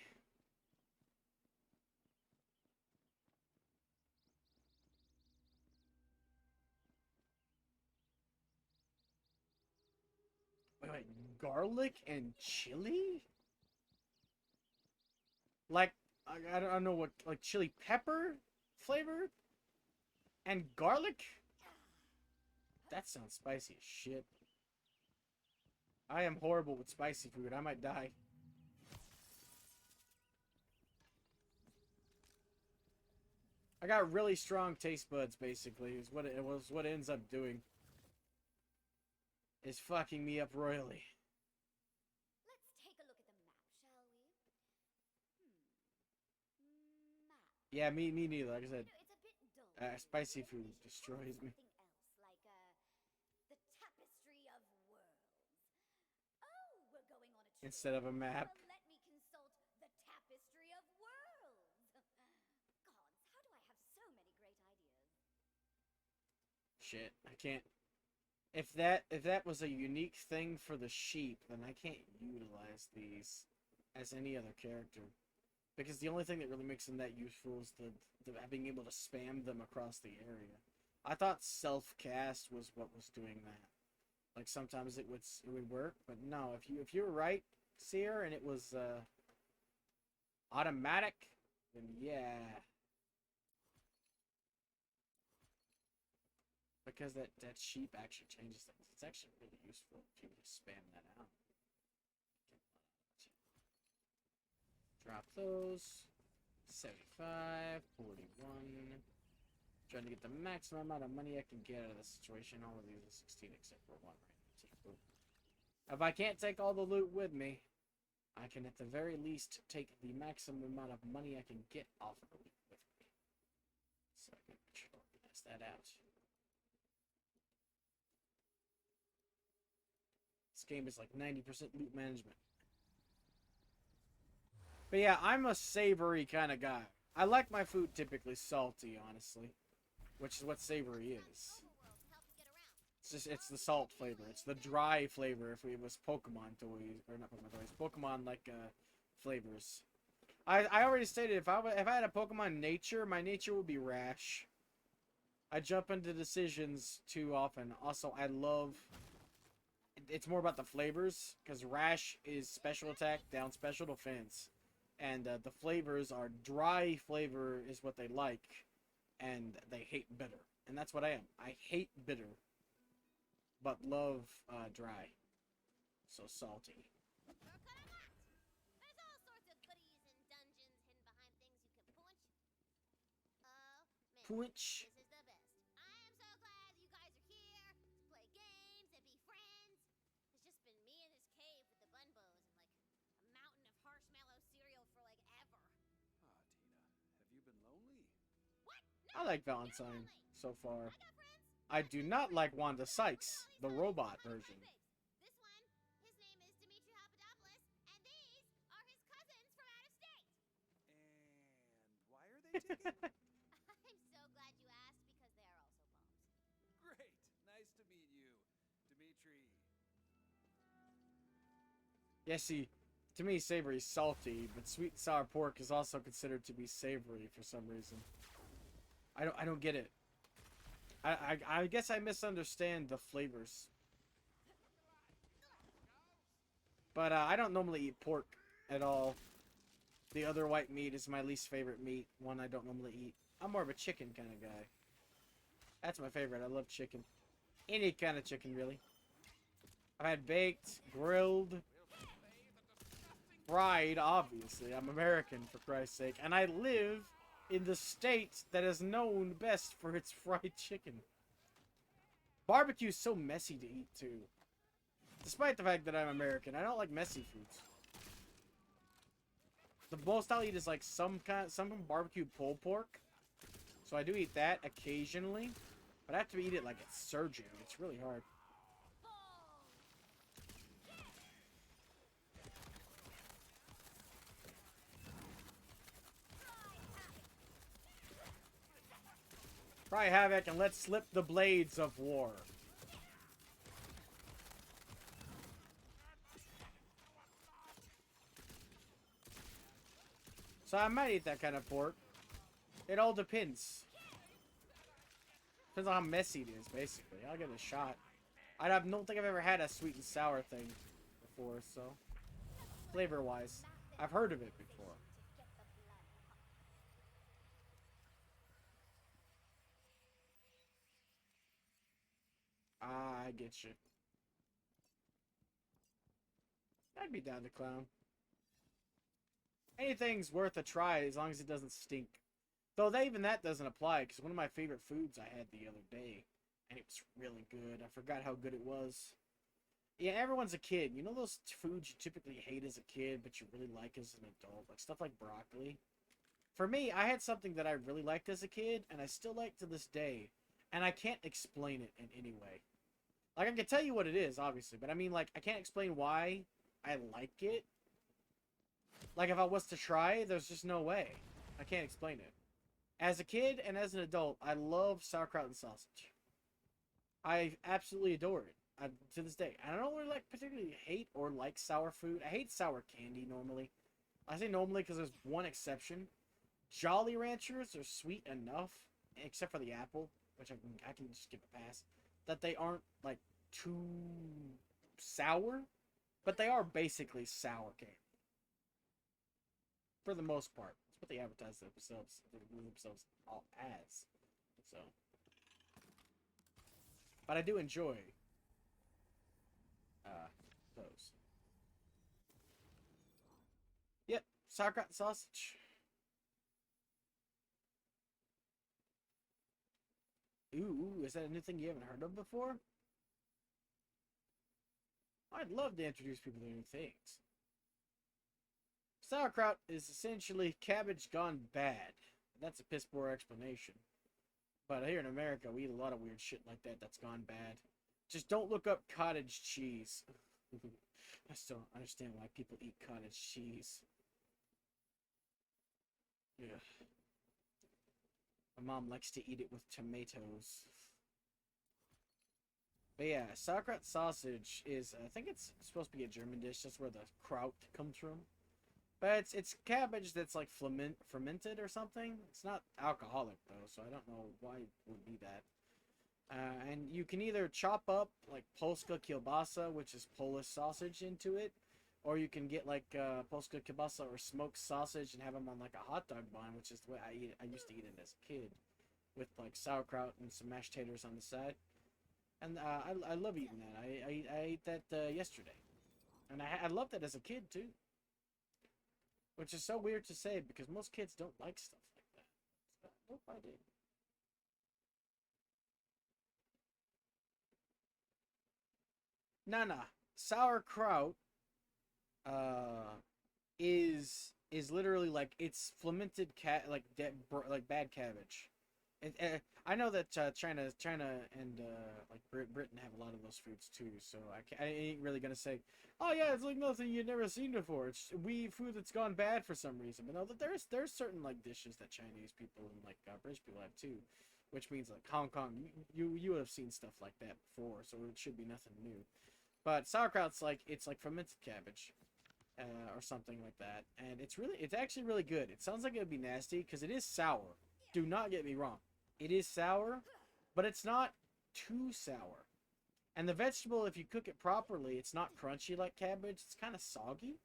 [SPEAKER 1] Wait, garlic and chili? Like, I don't know what, like chili pepper flavor? And garlic? That sounds spicy as shit. I am horrible with spicy food. I might die. I got really strong taste buds, basically, is what it was. What it ends up doing is fucking me up royally.
[SPEAKER 3] Let's take a look at the map, shall we? Map.
[SPEAKER 1] Yeah, me neither. Like I said,
[SPEAKER 3] It's a bit dull.
[SPEAKER 1] spicy food destroys me.
[SPEAKER 3] Something else, like the tapestry of worlds. Oh, we're going on a trip.
[SPEAKER 1] Instead of a map.
[SPEAKER 3] Well, let me consult the tapestry of worlds. Gods, how do I have so many great ideas?
[SPEAKER 1] Shit, I can't. If that was a unique thing for the sheep, then I can't utilize these as any other character. Because the only thing that really makes them that useful is the being able to spam them across the area. I thought self-cast was what was doing that. Like sometimes it would work, but no, if you were right, Seer, and it was automatic, then yeah. Because that sheep actually changes things. It's actually really useful if you just spam that out. Drop those. 75, 41. Trying to get the maximum amount of money I can get out of this situation. All of these are 16 except for one right now. If I can't take all the loot with me, I can at the very least take the maximum amount of money I can get off of the loot with me. So I can organize that out. This game is like 90% loot management. But yeah, I'm a savory kind of guy. I like my food typically salty, honestly. Which is what savory is. It's the salt flavor. It's the dry flavor if it was Pokemon toys, or not Pokemon toys, Pokemon like flavors. I already stated if I had a Pokemon nature, my nature would be Rash. I jump into decisions too often. Also, I love. It's more about the flavors because Rash is special attack, down special defense, and the flavors are dry flavor is what they like, and they hate bitter, and that's what I am. I hate bitter, but love dry, so salty.
[SPEAKER 3] You're gonna what? There's all sorts of goodies and dungeons hidden behind things you can punch. Oh, man.
[SPEAKER 1] Punch.
[SPEAKER 3] This is the best. I am so glad you guys are here to play games and be friends. It's just been me in this cave with the Bunbos and like a mountain of marshmallow cereal for like ever.
[SPEAKER 2] Ah, Tina, have you been lonely?
[SPEAKER 3] What?
[SPEAKER 1] I
[SPEAKER 3] No,
[SPEAKER 1] like
[SPEAKER 3] you're
[SPEAKER 1] Valentine
[SPEAKER 3] lonely.
[SPEAKER 1] so far.
[SPEAKER 3] I got friends.
[SPEAKER 1] I do not like Wanda Sykes, the robot version.
[SPEAKER 3] This one, his name is zztopandahalf, and these are his cousins from out of state.
[SPEAKER 2] And why are they taken?
[SPEAKER 3] I'm so glad you asked because they are also moms.
[SPEAKER 2] Great. Nice to meet you, Dimitri.
[SPEAKER 1] Yeah, see, to me, savory is salty, but sweet and sour pork is also considered to be savory for some reason. I don't get it. I guess I misunderstand the flavors. But I don't normally eat pork at all. The other white meat is my least favorite meat, one I don't normally eat. I'm more of a chicken kind of guy. That's my favorite. I love chicken. Any kind of chicken, really. I've had baked, grilled, fried, obviously. I'm American, for Christ's sake. And I live in the state that is known best for its fried chicken. Barbecue is so messy to eat, too. Despite the fact that I'm American, I don't like messy foods. The most I'll eat is like some barbecue pulled pork. So I do eat that occasionally. But I have to eat it like it's surging. It's really hard. Cry havoc and let's slip the blades of war. So I might eat that kind of pork. It all depends. Depends on how messy it is, basically. I'll give it a shot. Don't think I've ever had a sweet and sour thing before, so... Flavor-wise, I've heard of it before. Ah, I get you. I'd be down to clown. Anything's worth a try as long as it doesn't stink. Though even that doesn't apply, because one of my favorite foods I had the other day, and it was really good. I forgot how good it was. Yeah, everyone's a kid. You know those foods you typically hate as a kid, but you really like as an adult? Like stuff like broccoli. For me, I had something that I really liked as a kid, and I still like to this day. And I can't explain it in any way. Like, I can tell you what it is, obviously, but I mean, like, I can't explain why I like it. Like, if I was to try, there's just no way. I can't explain it. As a kid and as an adult, I love sauerkraut and sausage. I absolutely adore it. To this day. I don't really particularly hate or like sour food. I hate sour candy normally. I say normally because there's one exception. Jolly Ranchers are sweet enough, except for the apple, which I can just give a pass. That they aren't like too sour, but they are basically sour candy. For the most part. That's what they advertise themselves all as. So. But I do enjoy those. Yep, sauerkraut and sausage. Ooh, is that a new thing you haven't heard of before? I'd love to introduce people to new things. Sauerkraut is essentially cabbage gone bad. That's a piss poor explanation. But here in America, we eat a lot of weird shit like that that's gone bad. Just don't look up cottage cheese. I still don't understand why people eat cottage cheese. Yeah. My mom likes to eat it with tomatoes. But yeah, sauerkraut sausage is, I think it's supposed to be a German dish. That's where the kraut comes from. But it's cabbage that's like fermented or something. It's not alcoholic though, so I don't know why it would be that. And you can either chop up like polska kielbasa, which is Polish sausage, into it, or you can get like polska kielbasa or smoked sausage and have them on like a hot dog bun, which is the way I eat it. I used to eat it as a kid, with like sauerkraut and some mashed taters on the side. And I love eating that. I ate that yesterday, and I loved that as a kid too. Which is so weird to say because most kids don't like stuff like that. So, nope, I did. Nah, sauerkraut uh is literally like it's fermented like bad cabbage. I know that China and like Britain have a lot of those foods too. So I ain't really gonna say, oh yeah, it's like nothing you've never seen before. It's food that's gone bad for some reason. But no, there's certain like dishes that Chinese people and like British people have too, which means like Hong Kong, you would have seen stuff like that before, so it should be nothing new. But sauerkraut's like it's like fermented cabbage. Or something like that, and it's actually really good. It sounds like it would be nasty because it is sour. Do not get me wrong, it is sour, but it's not too sour. And the vegetable, if you cook it properly, it's not crunchy like cabbage. It's kind of soggy,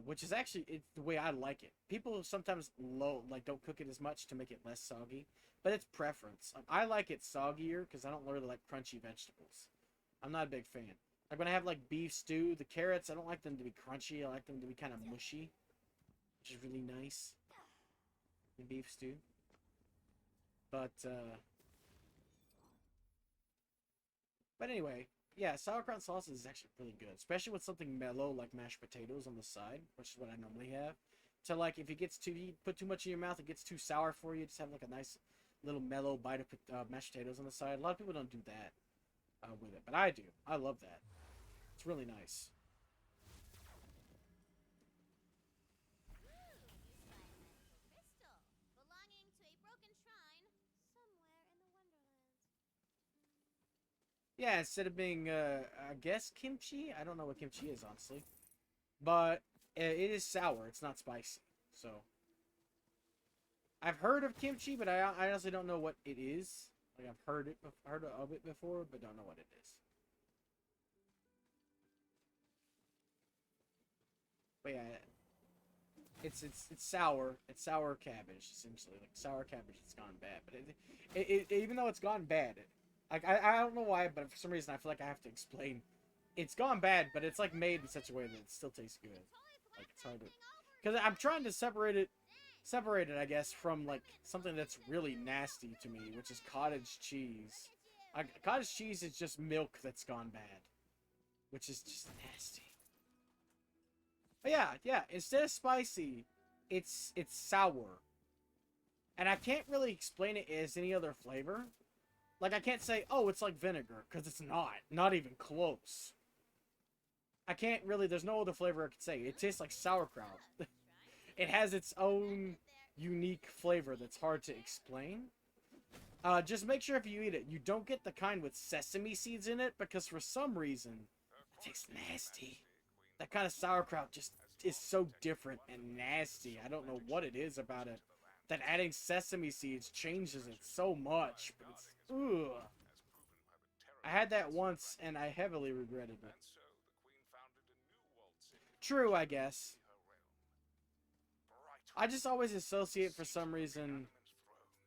[SPEAKER 1] which is actually it's the way I like it. People sometimes don't cook it as much to make it less soggy, but it's preference. I like it soggier because I don't really like crunchy vegetables. I'm not a big fan. Like when I have like beef stew, the carrots, I don't like them to be crunchy. I like them to be kind of mushy, which is really nice in beef stew. But anyway, yeah, sauerkraut sauce is actually really good, especially with something mellow like mashed potatoes on the side, which is what I normally have. So like if it gets too, you put too much in your mouth, it gets too sour for you. Just have like a nice little mellow bite of mashed potatoes on the side. A lot of people don't do that with it, but I do. I love that. It's really nice.
[SPEAKER 3] Ooh, you spy a magical crystal belonging to a broken shrine somewhere in the Wonderlands.
[SPEAKER 1] Yeah, instead of being, I guess kimchi. I don't know what kimchi is honestly, but it is sour. It's not spicy. So I've heard of kimchi, but I honestly don't know what it is. Like I've heard of it before, but don't know what it is. But yeah, it's sour. It's sour cabbage essentially, like sour cabbage that's gone bad. But even though it's gone bad, I don't know why, but for some reason I feel like I have to explain. It's gone bad, but it's like made in such a way that it still tastes good. Like it's hard to, because I'm trying to separate it, I guess, from like something that's really nasty to me, which is cottage cheese. Cottage cheese is just milk that's gone bad, which is just nasty. But yeah. Instead of spicy, it's sour, and I can't really explain it as any other flavor. Like I can't say, oh, it's like vinegar, because it's not even close. I can't really. There's no other flavor I could say. It tastes like sauerkraut. It has its own unique flavor that's hard to explain. Just make sure if you eat it, you don't get the kind with sesame seeds in it, because for some reason, it tastes nasty. That kind of sauerkraut just is so different and nasty. I don't know what it is about it. That adding sesame seeds changes it so much. But it's, ugh. I had that once, and I heavily regretted it. True, I guess. I just always associate, for some reason,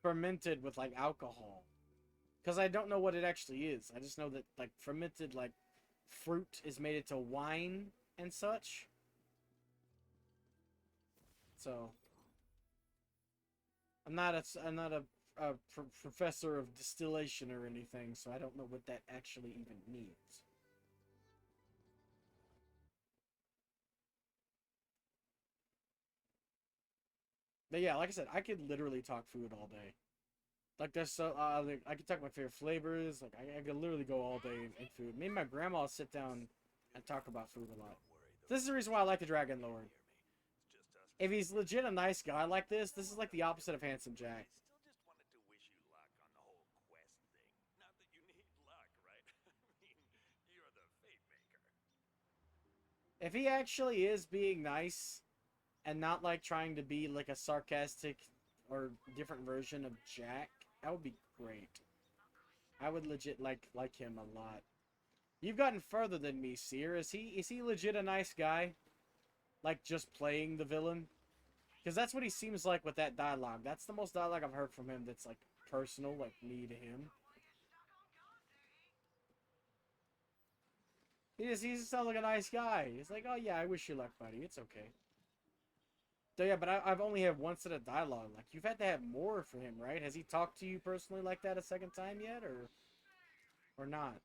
[SPEAKER 1] fermented with, like, alcohol. Because I don't know what it actually is. I just know that, like, fermented, like, fruit is made into wine and such. So, I'm not a professor of distillation or anything, so I don't know what that actually even means. But yeah, like I said, I could literally talk food all day. Like there's so like, I could talk my favorite flavors. Like I could literally go all day in food. Me and my grandma sit down and talk about food a lot. This is the reason why I like the Dragon Lord. If he's legit a nice guy like this is like the opposite of Handsome Jack.
[SPEAKER 7] Still just wanted to wish you luck on the whole quest thing. Not that you need luck, right?
[SPEAKER 1] If he actually is being nice and not like trying to be like a sarcastic or different version of Jack, that would be great. I would legit like him a lot. You've gotten further than me, Seer. Is he legit a nice guy? Like just playing the villain? Because that's what he seems like with that dialogue. That's the most dialogue I've heard from him that's like personal, like me to him. He just sounds like a nice guy. He's like, oh yeah, I wish you luck, buddy. It's okay. So yeah, but I've only had one set of dialogue. Like, you've had to have more for him, right? Has he talked to you personally like that a second time yet, or not?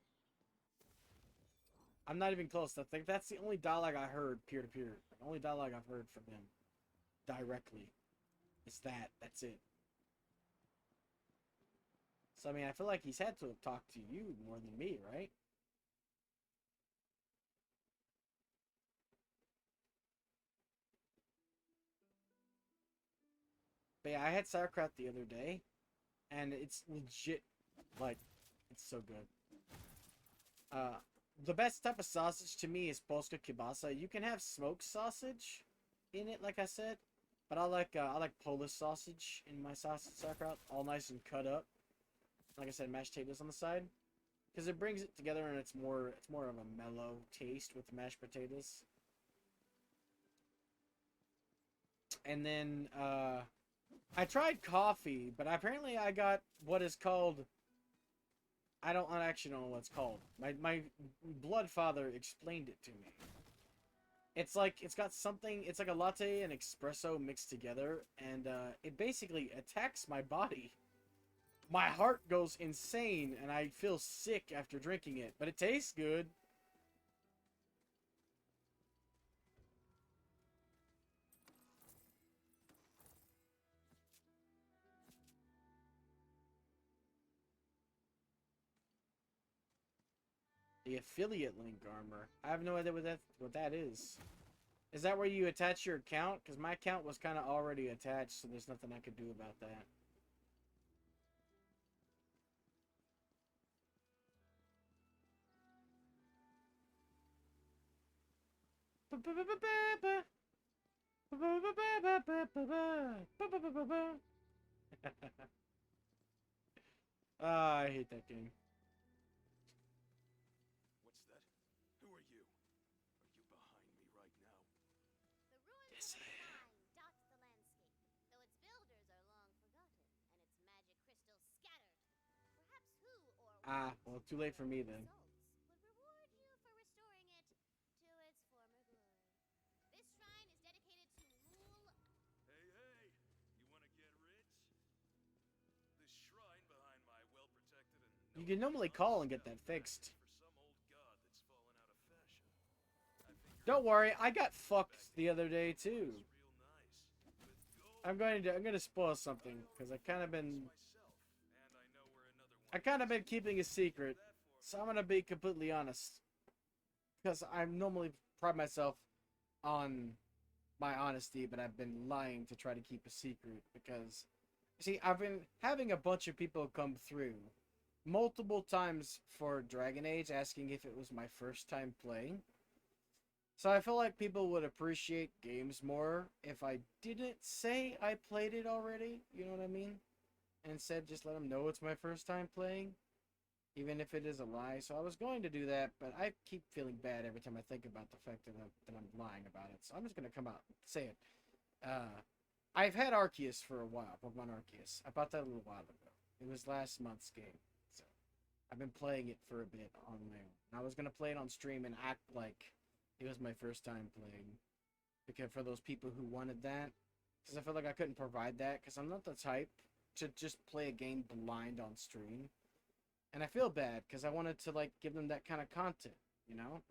[SPEAKER 1] I'm not even close. I think that's the only dialogue I heard peer-to-peer. The only dialogue I've heard from him directly is that. That's it. So, I mean, I feel like he's had to have talked to you more than me, right? But yeah, I had sauerkraut the other day, and it's legit, like, it's so good. Uh, the best type of sausage to me is Polska kielbasa. You can have smoked sausage in it, like I said, but I like Polish sausage in my sausage sauerkraut, all nice and cut up. Like I said, mashed potatoes on the side, because it brings it together and it's more of a mellow taste with the mashed potatoes. And then I tried coffee, but apparently I got what is called, I actually don't know what it's called. My blood father explained it to me. It's like it's got something. It's like a latte and espresso mixed together, and it basically attacks my body. My heart goes insane, and I feel sick after drinking it. But it tastes good. The affiliate link armor. I have no idea what that is. Is that where you attach your account? Because my account was kind of already attached, so there's nothing I could do about that. Ah, I hate that game.
[SPEAKER 2] What's that? Who are you? Are you behind me right now?
[SPEAKER 3] The ruins
[SPEAKER 1] Yes,
[SPEAKER 3] of
[SPEAKER 1] I
[SPEAKER 3] a
[SPEAKER 1] am.
[SPEAKER 3] shrine dot the landscape, though its builders are long forgotten, and its magic crystals scattered. Perhaps who or
[SPEAKER 1] Ah,
[SPEAKER 3] what
[SPEAKER 1] well, too late for me then.
[SPEAKER 3] results would reward you for restoring it to its former glory. This shrine is dedicated to Lul.
[SPEAKER 7] Hey, hey! You want to get rich? This shrine behind my well-protected and
[SPEAKER 1] You can normally call and get that fixed.
[SPEAKER 7] for some old god that's fallen out of fashion. I figured
[SPEAKER 1] Don't worry, I got fucked the other day too.
[SPEAKER 7] it's real nice. With gold
[SPEAKER 1] I'm going to spoil something because I kind of been
[SPEAKER 7] myself, and I know where another one
[SPEAKER 1] I kind of been keeping a secret. So I'm going to be completely honest because I normally pride myself on my honesty, but I've been lying to try to keep a secret because see, I've been having a bunch of people come through multiple times for Dragon Age asking if it was my first time playing. So I feel like people would appreciate games more if I didn't say I played it already, you know what I mean? And instead just let them know it's my first time playing, even if it is a lie. So I was going to do that, but I keep feeling bad every time I think about the fact that I'm lying about it. So I'm just going to come out and say it. I've had Arceus for a while, Pokemon Arceus. I bought that a little while ago. It was last month's game. So I've been playing it for a bit on my own. And I was going to play it on stream and act like it was my first time playing. Because for those people who wanted that. Because I feel like I couldn't provide that. Because I'm not the type to just play a game blind on stream. And I feel bad because I wanted to like give them that kind of content, you know?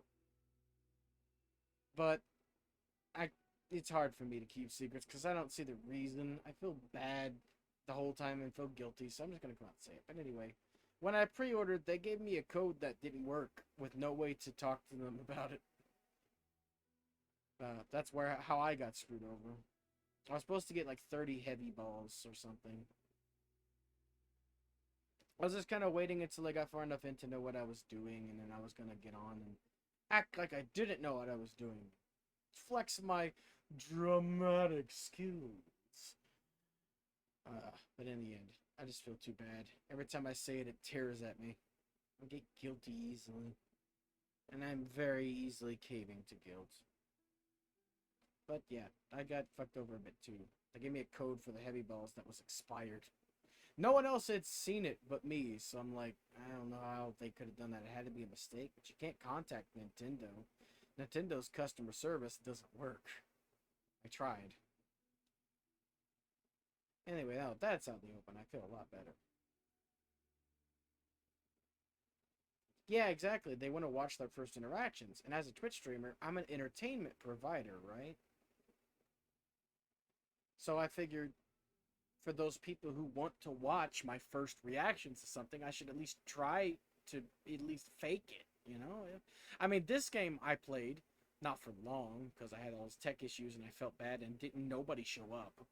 [SPEAKER 1] But it's hard for me to keep secrets because I don't see the reason. I feel bad the whole time and feel guilty, so I'm just gonna come out and say it. But anyway, when I pre-ordered, they gave me a code that didn't work with no way to talk to them about it. That's how I got screwed over. I was supposed to get like 30 heavy balls or something. I was just kind of waiting until I got far enough in to know what I was doing, and then I was gonna get on and Act like I didn't know what I was doing. Flex my dramatic skills. But in the end, I just feel too bad. Every time I say it, it tears at me. I get guilty easily. And I'm very easily caving to guilt. But yeah, I got fucked over a bit too. They gave me a code for the heavy balls that was expired. No one else had seen it but me, so I'm like, I don't know how they could have done that. It had to be a mistake, but you can't contact Nintendo. Nintendo's customer service doesn't work. I tried. Anyway, now that's out in the open. I feel a lot better. Yeah, exactly. They want to watch their first interactions. And as a Twitch streamer, I'm an entertainment provider, right? So I figured for those people who want to watch my first reactions to something, I should at least try to at least fake it, you know? I mean, this game I played, not for long, because I had all those tech issues and I felt bad and didn't nobody show up.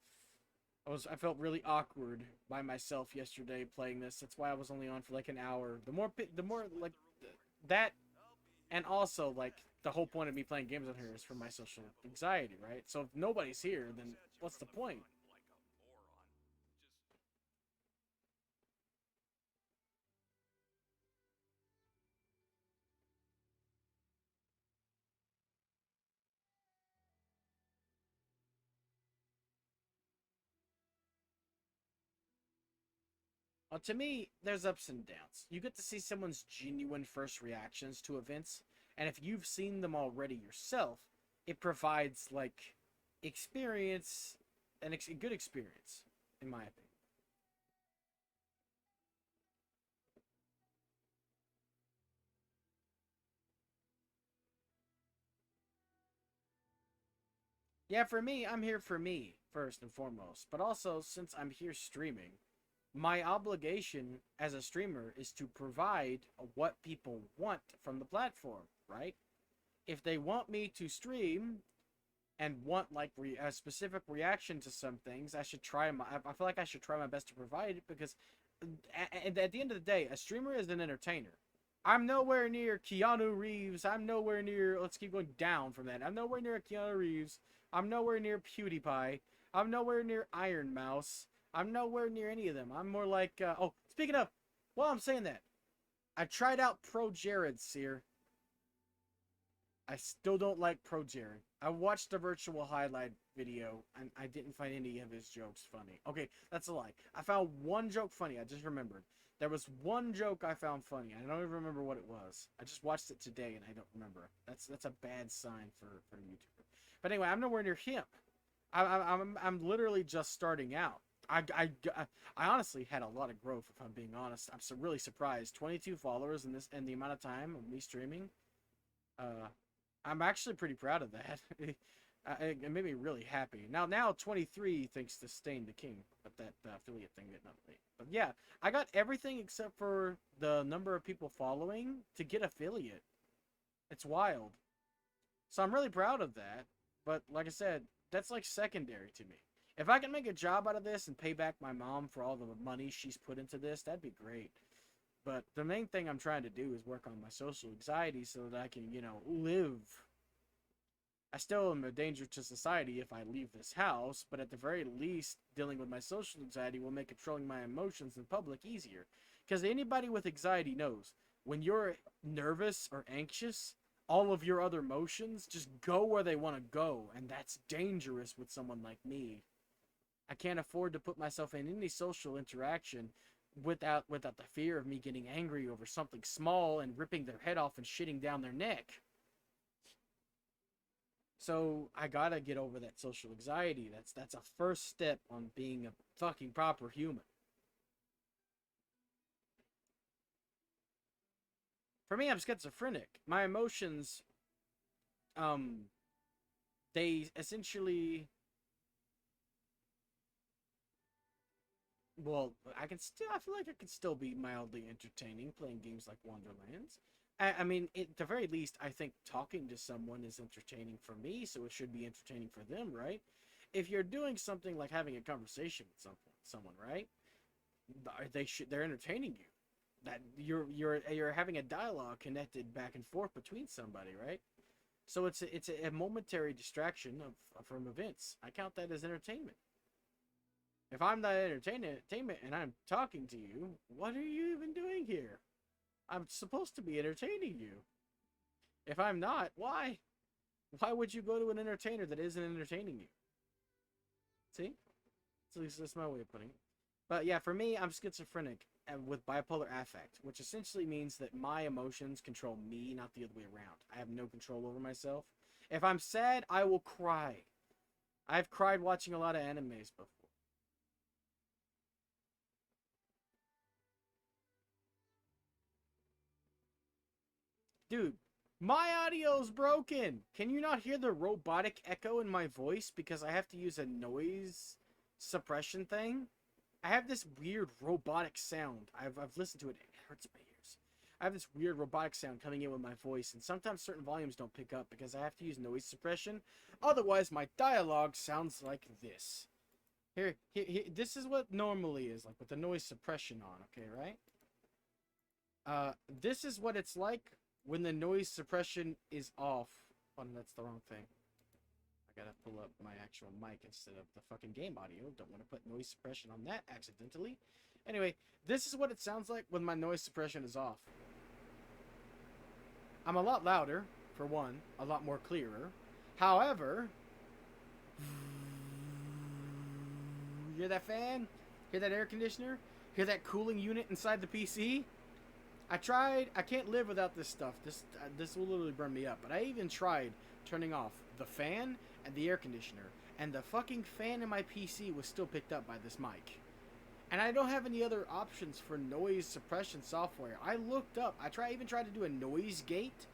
[SPEAKER 1] I felt really awkward by myself yesterday playing this. That's why I was only on for like an hour. The more like that, and also like the whole point of me playing games on here is for my social anxiety, right? So if nobody's here, then what's the point? Well, to me, there's ups and downs. You get to see someone's genuine first reactions to events, and if you've seen them already yourself, it provides like experience, a good experience, in my opinion. Yeah, for me, I'm here for me first and foremost, but also since I'm here streaming, my obligation as a streamer is to provide what people want from the platform, right? If they want me to stream and want like a specific reaction to some things, I should try my. I feel like I should try my best to provide it because, at the end of the day, a streamer is an entertainer. I'm nowhere near Keanu Reeves. I'm nowhere near. Let's keep going down from that. I'm nowhere near Keanu Reeves. I'm nowhere near PewDiePie. I'm nowhere near Iron Mouse. I'm nowhere near any of them. I'm more like. Oh, speaking of, while I'm saying that, I tried out Pro Jared, Seer. I still don't like Pro Jared. I watched the virtual highlight video, and I didn't find any of his jokes funny. Okay, that's a lie. I found one joke funny. I just remembered. There was one joke I found funny. I don't even remember what it was. I just watched it today, and I don't remember. That's a bad sign for a YouTuber. But anyway, I'm nowhere near him. I'm literally just starting out. I honestly had a lot of growth, if I'm being honest. I'm so really surprised. 22 followers in the amount of time of me streaming. I'm actually pretty proud of that. It made me really happy. Now 23 thanks to Stain the King, but that affiliate thing didn't update. But yeah, I got everything except for the number of people following to get affiliate. It's wild. So I'm really proud of that. But like I said, that's like secondary to me. If I can make a job out of this and pay back my mom for all the money she's put into this, that'd be great. But the main thing I'm trying to do is work on my social anxiety so that I can, live. I still am a danger to society if I leave this house, but at the very least, dealing with my social anxiety will make controlling my emotions in public easier. Because anybody with anxiety knows, when you're nervous or anxious, all of your other emotions just go where they want to go, and that's dangerous with someone like me. I can't afford to put myself in any social interaction without the fear of me getting angry over something small and ripping their head off and shitting down their neck. So I gotta get over that social anxiety. That's a first step on being a fucking proper human. For me, I'm schizophrenic. My emotions, they essentially, well, I feel like I can still be mildly entertaining playing games like Wonderlands. I mean, at the very least, I think talking to someone is entertaining for me, so it should be entertaining for them, right? If you're doing something like having a conversation with someone, right? They're entertaining you. that you're having a dialogue connected back and forth between somebody, right? So it's a momentary distraction from events. I count that as entertainment. If I'm not entertainment and I'm talking to you, what are you even doing here? I'm supposed to be entertaining you. If I'm not, why? Why would you go to an entertainer that isn't entertaining you? See? At least that's my way of putting it. But yeah, for me, I'm schizophrenic and with bipolar affect, which essentially means that my emotions control me, not the other way around. I have no control over myself. If I'm sad, I will cry. I've cried watching a lot of animes before. Dude, my audio's broken. Can you not hear the robotic echo in my voice because I have to use a noise suppression thing? I have this weird robotic sound. I've listened to it. It hurts my ears. I have this weird robotic sound coming in with my voice, and sometimes certain volumes don't pick up because I have to use noise suppression. Otherwise, my dialogue sounds like this. Here, this is what normally is like with the noise suppression on, okay, right? This is what it's like when the noise suppression is off. Oh, no, that's the wrong thing. I gotta pull up my actual mic instead of the fucking game audio. Don't want to put noise suppression on that accidentally. Anyway, this is what it sounds like when my noise suppression is off. I'm a lot louder, for one, a lot more clearer. However, hear that fan? Hear that air conditioner? Hear that cooling unit inside the PC? I can't live without this stuff. This will literally burn me up. But I even tried turning off the fan and the air conditioner, and the fucking fan in my PC was still picked up by this mic. And I don't have any other options for noise suppression software. I looked up. Even tried to do a noise gate.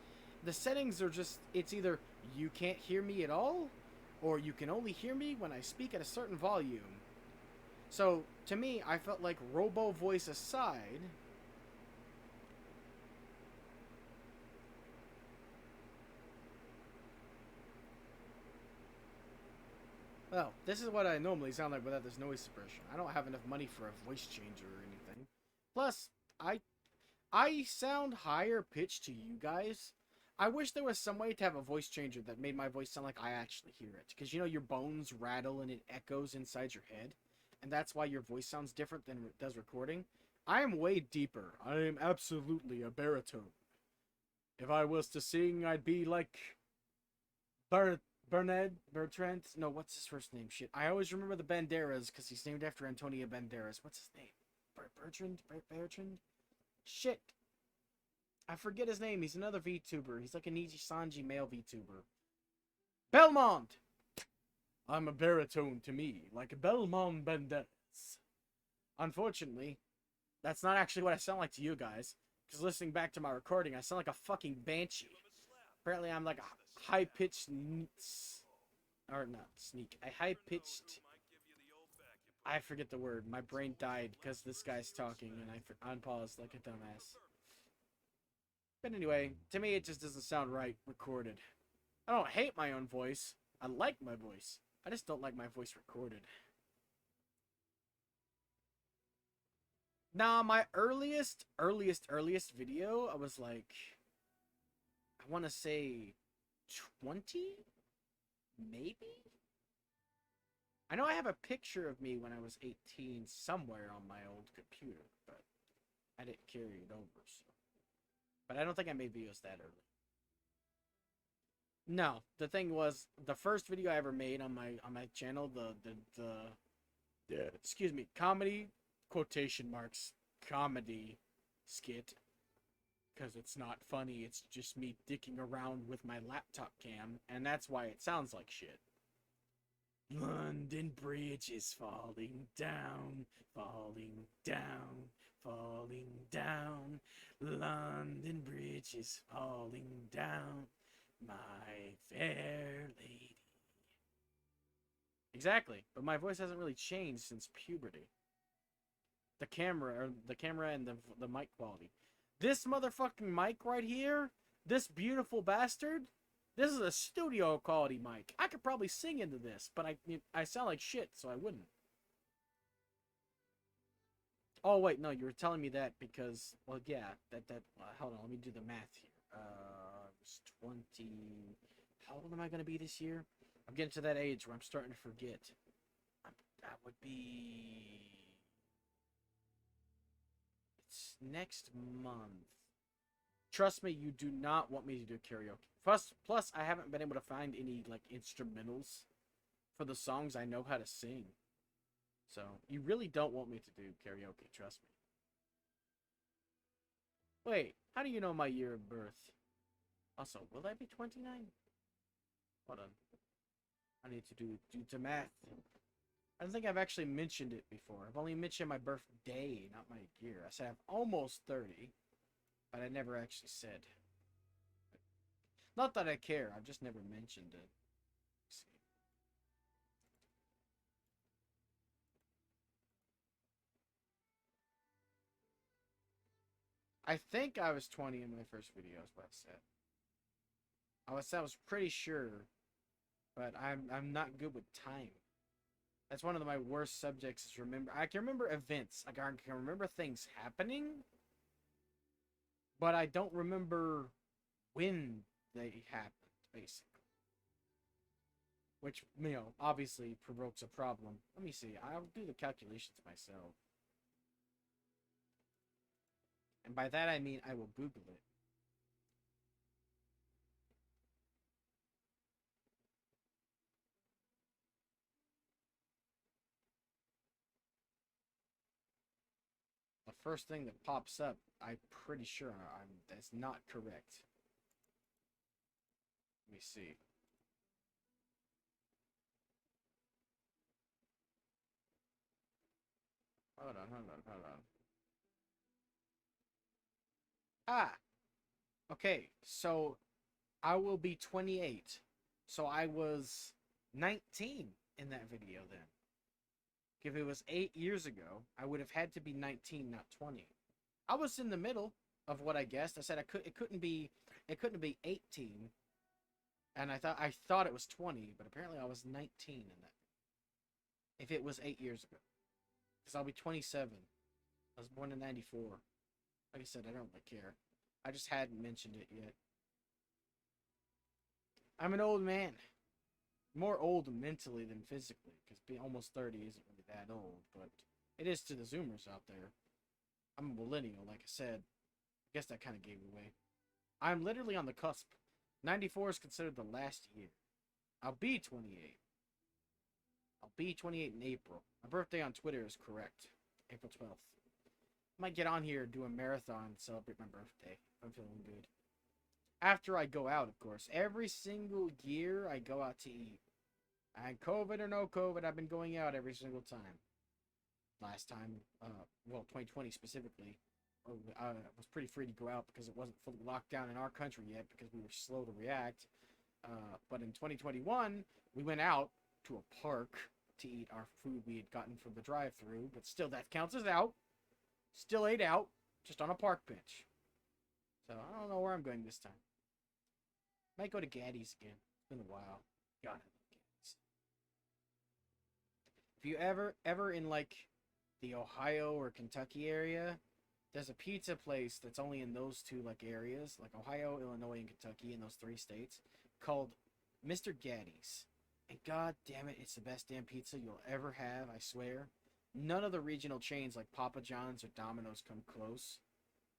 [SPEAKER 1] The settings are just, it's either you can't hear me at all, or you can only hear me when I speak at a certain volume. So, to me, I felt like robo voice aside, well, this is what I normally sound like without this noise suppression. I don't have enough money for a voice changer or anything. Plus, I sound higher pitched to you guys. I wish there was some way to have a voice changer that made my voice sound like I actually hear it. Because, you know, your bones rattle and it echoes inside your head. And that's why your voice sounds different than it does recording. I am way deeper. I am absolutely a baritone. If I was to sing, I'd be like Bertrand? No, what's his first name? Shit. I always remember the Banderas because he's named after Antonio Banderas. What's his name? Bertrand? Shit. I forget his name. He's another VTuber. He's like a Niji Sanji male VTuber. Belmont! I'm a baritone to me, like Belmont Banderas. Unfortunately, that's not actually what I sound like to you guys. Because listening back to my recording, I sound like a fucking banshee. Apparently, I'm like a high-pitched... Or not, sneak. A high-pitched... I forget the word. My brain died because this guy's talking and I unpaused like a dumbass. But anyway, to me it just doesn't sound right recorded. I don't hate my own voice. I like my voice. I just don't like my voice recorded. Nah, my earliest video, I was like, I want to say 20? Maybe? I know I have a picture of me when I was 18 somewhere on my old computer, but I didn't carry it over, so. But I don't think I made videos that early. No, the thing was, the first video I ever made on my channel, excuse me, comedy, quotation marks, comedy skit, because it's not funny, it's just me dicking around with my laptop cam, and that's why it sounds like shit. London Bridge is falling down, falling down, falling down. London Bridge is falling down, my fair lady. Exactly, but my voice hasn't really changed since puberty. The camera and the mic quality. This motherfucking mic right here, this beautiful bastard, this is a studio quality mic. I could probably sing into this, but I sound like shit, so I wouldn't. Oh wait, no, you were telling me that because, well, yeah, hold on, let me do the math here. It was 20. How old am I gonna be this year? I'm getting to that age where I'm starting to forget. That would be. It's next month. Trust me, you do not want me to do karaoke. Plus, I haven't been able to find any like instrumentals for the songs I know how to sing. So you really don't want me to do karaoke. Trust me. Wait, how do you know my year of birth? Also, will I be 29? Hold on. I need to do the math. I don't think I've actually mentioned it before. I've only mentioned my birthday, not my year. I said I'm almost 30, but I never actually said. Not that I care, I've just never mentioned it. Let's see. I think I was 20 in my first video, is what I said. I was pretty sure, but I'm not good with time. That's one of my worst subjects is remember. I can remember events. Like I can remember things happening, but I don't remember when they happened, basically. Which, you know, obviously provokes a problem. Let me see. I'll do the calculations myself. And by that I mean I will Google it. The first thing that pops up, I'm pretty sure that's not correct. Let me see. Hold on. Ah! Okay, so I will be 28. So I was 19 in that video then. If it was 8 years ago, I would have had to be 19, not 20. I was in the middle of what I guessed. I said it couldn't be 18. And I thought it was 20, but apparently I was 19 in that. If it was 8 years ago. Because I'll be 27. I was born in 94. Like I said, I don't really care. I just hadn't mentioned it yet. I'm an old man. More old mentally than physically. Because being almost 30 isn't really that old. But it is to the Zoomers out there. I'm a millennial, like I said. I guess that kind of gave it away. I'm literally on the cusp. 94 is considered the last year. I'll be 28. I'll be 28 in April. My birthday on Twitter is correct. April 12th. Might get on here and do a marathon and celebrate my birthday. I'm feeling good. After I go out, of course. Every single year I go out to eat. And COVID or no COVID, I've been going out every single time. Last time, well, 2020 specifically, I was pretty free to go out because it wasn't fully locked down in our country yet because we were slow to react. But in 2021, we went out to a park to eat our food we had gotten from the drive-thru, but still that counts as out. Still ate out, just on a park bench. So I don't know where I'm going this time. Might go to Gaddy's again. It's been a while. God, I love Gaddy's. If you ever in like the Ohio or Kentucky area, there's a pizza place that's only in those two like areas, like Ohio, Illinois, and Kentucky, in those 3 states, called Mr. Gaddy's. And god damn it, it's the best damn pizza you'll ever have, I swear. None of the regional chains like Papa John's or Domino's come close.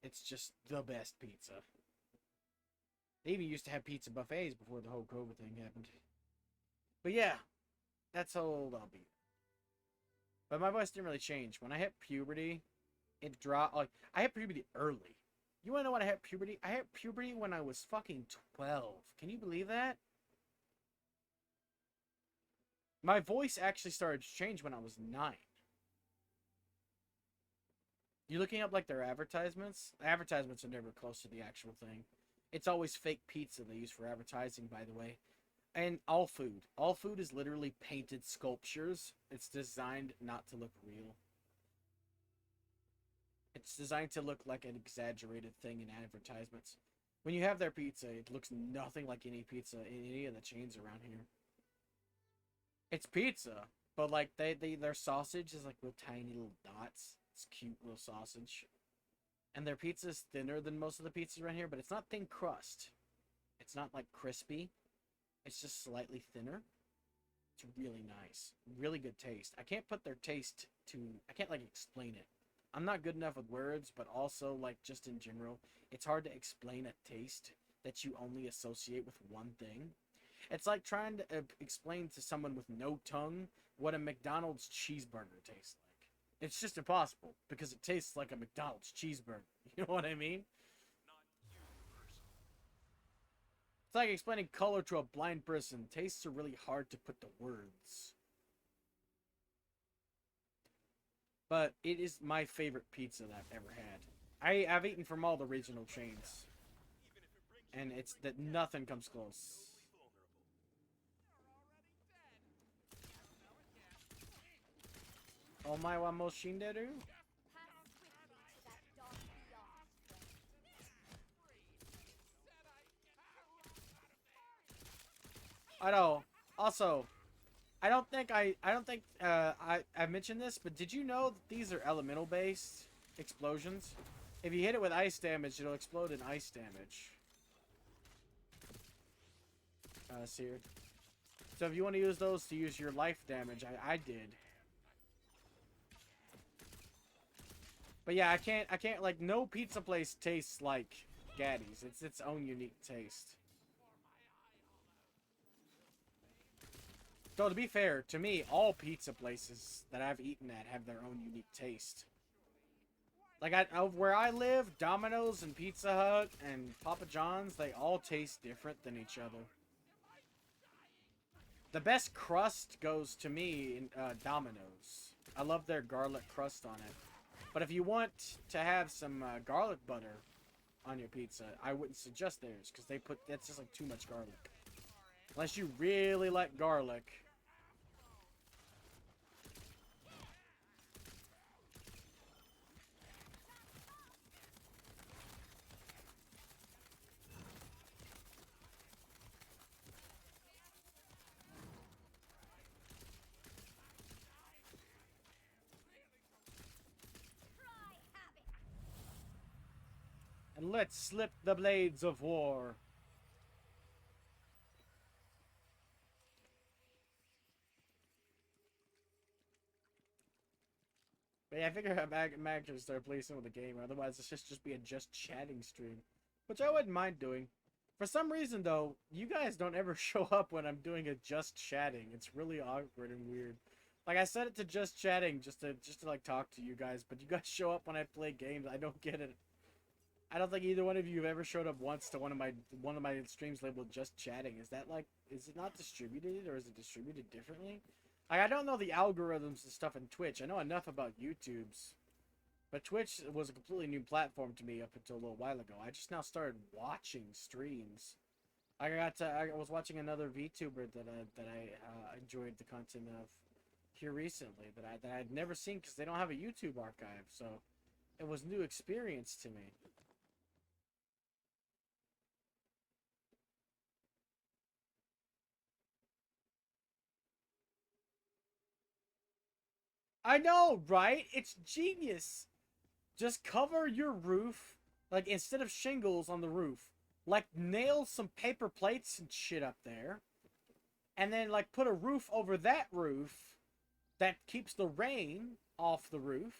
[SPEAKER 1] It's just the best pizza. They even used to have pizza buffets before the whole COVID thing happened. But yeah, that's how old I'll be. But my voice didn't really change. When I hit puberty, it dropped. Like, I hit puberty early. You wanna know when I hit puberty? I hit puberty when I was fucking 12. Can you believe that? My voice actually started to change when I was 9. You looking up like their advertisements? Advertisements are never close to the actual thing. It's always fake pizza they use for advertising, by the way. And all food. All food is literally painted sculptures. It's designed not to look real. It's designed to look like an exaggerated thing in advertisements. When you have their pizza, it looks nothing like any pizza in any of the chains around here. It's pizza, but like their sausage is like with tiny little dots. It's cute little sausage. And their pizza's thinner than most of the pizzas around here, but it's not thin crust. It's not like crispy. It's just slightly thinner. It's really nice. Really good taste. I can't put their taste to... I can't, like, explain it. I'm not good enough with words, but also, like, just in general, it's hard to explain a taste that you only associate with one thing. It's like trying to explain to someone with no tongue what a McDonald's cheeseburger tastes like. It's just impossible, because it tastes like a McDonald's cheeseburger. You know what I mean? It's like explaining color to a blind person. Tastes are really hard to put to words. But it is my favorite pizza that I've ever had. I've eaten from all the regional chains. And it's that nothing comes close. Oh my wa Moshinderu?
[SPEAKER 5] Pass swiftly to that dark beyond, friend.
[SPEAKER 1] I know. Also, I don't think I mentioned this, but did you know that these are elemental based explosions? If you hit it with ice damage, it'll explode in ice damage. Seared. So if you want to use those to use your life damage, I did. But yeah, I can't, like, no pizza place tastes like Gaddy's. It's its own unique taste. So to be fair, to me, all pizza places that I've eaten at have their own unique taste. Like, where I live, Domino's and Pizza Hut and Papa John's, they all taste different than each other. The best crust goes to me in Domino's. I love their garlic crust on it. But if you want to have some garlic butter on your pizza, I wouldn't suggest theirs, because that's just like too much garlic. Unless you really like garlic. And let's slip the blades of war. But yeah, I figure I'm actually start playing some of the game. Otherwise, it's just be a just chatting stream, which I wouldn't mind doing. For some reason, though, you guys don't ever show up when I'm doing a just chatting. It's really awkward and weird. Like, I set it to just chatting just to like talk to you guys, but you guys show up when I play games. I don't get it. I don't think either one of you have ever showed up once to one of my streams labeled just chatting. Is it not distributed, or is it distributed differently? Like, I don't know the algorithms and stuff in Twitch. I know enough about YouTube's, but Twitch was a completely new platform to me up until a little while ago. I just now started watching streams. I was watching another VTuber that I enjoyed the content of here recently that I'd never seen, because they don't have a YouTube archive, so it was a new experience to me. I know, right? It's genius. Just cover your roof, like, instead of shingles on the roof, like, nail some paper plates and shit up there, and then, like, put a roof over that roof that keeps the rain off the roof,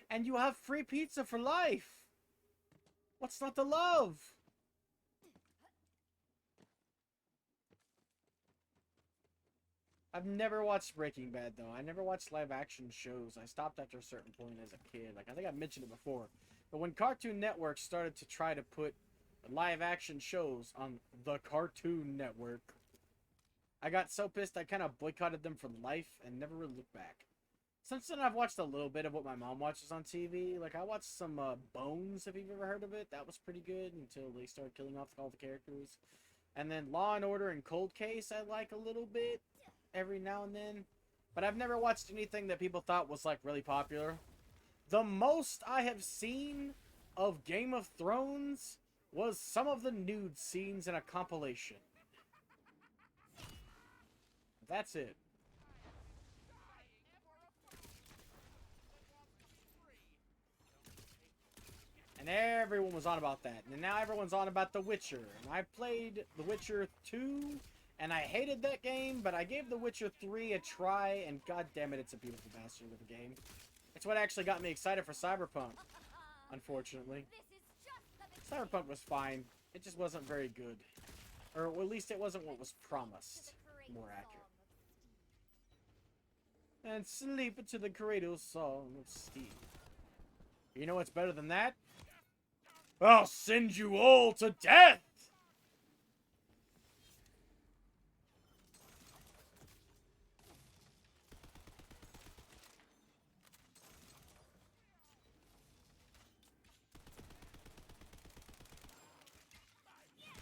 [SPEAKER 1] and you have free pizza for life. What's not to love? I've never watched Breaking Bad, though. I never watched live-action shows. I stopped after a certain point as a kid. Like, I think I mentioned it before. But when Cartoon Network started to try to put live-action shows on the Cartoon Network, I got so pissed I kind of boycotted them for life and never really looked back. Since then, I've watched a little bit of what my mom watches on TV. Like, I watched some Bones, if you've ever heard of it. That was pretty good until they started killing off all the characters. And then Law and Order and Cold Case I like a little bit every now and then, but I've never watched anything that people thought was, like, really popular. The most I have seen of Game of Thrones was some of the nude scenes in a compilation. That's it. And everyone was on about that. And now everyone's on about The Witcher. And I played The Witcher 2, and I hated that game, but I gave The Witcher 3 a try, and god damn it, it's a beautiful bastard of a game. It's what actually got me excited for Cyberpunk, unfortunately. Cyberpunk was fine. It just wasn't very good. Or at least it wasn't what was promised. More accurate. And sleep to the cradle song of Steve. You know what's better than that? I'll send you all to death!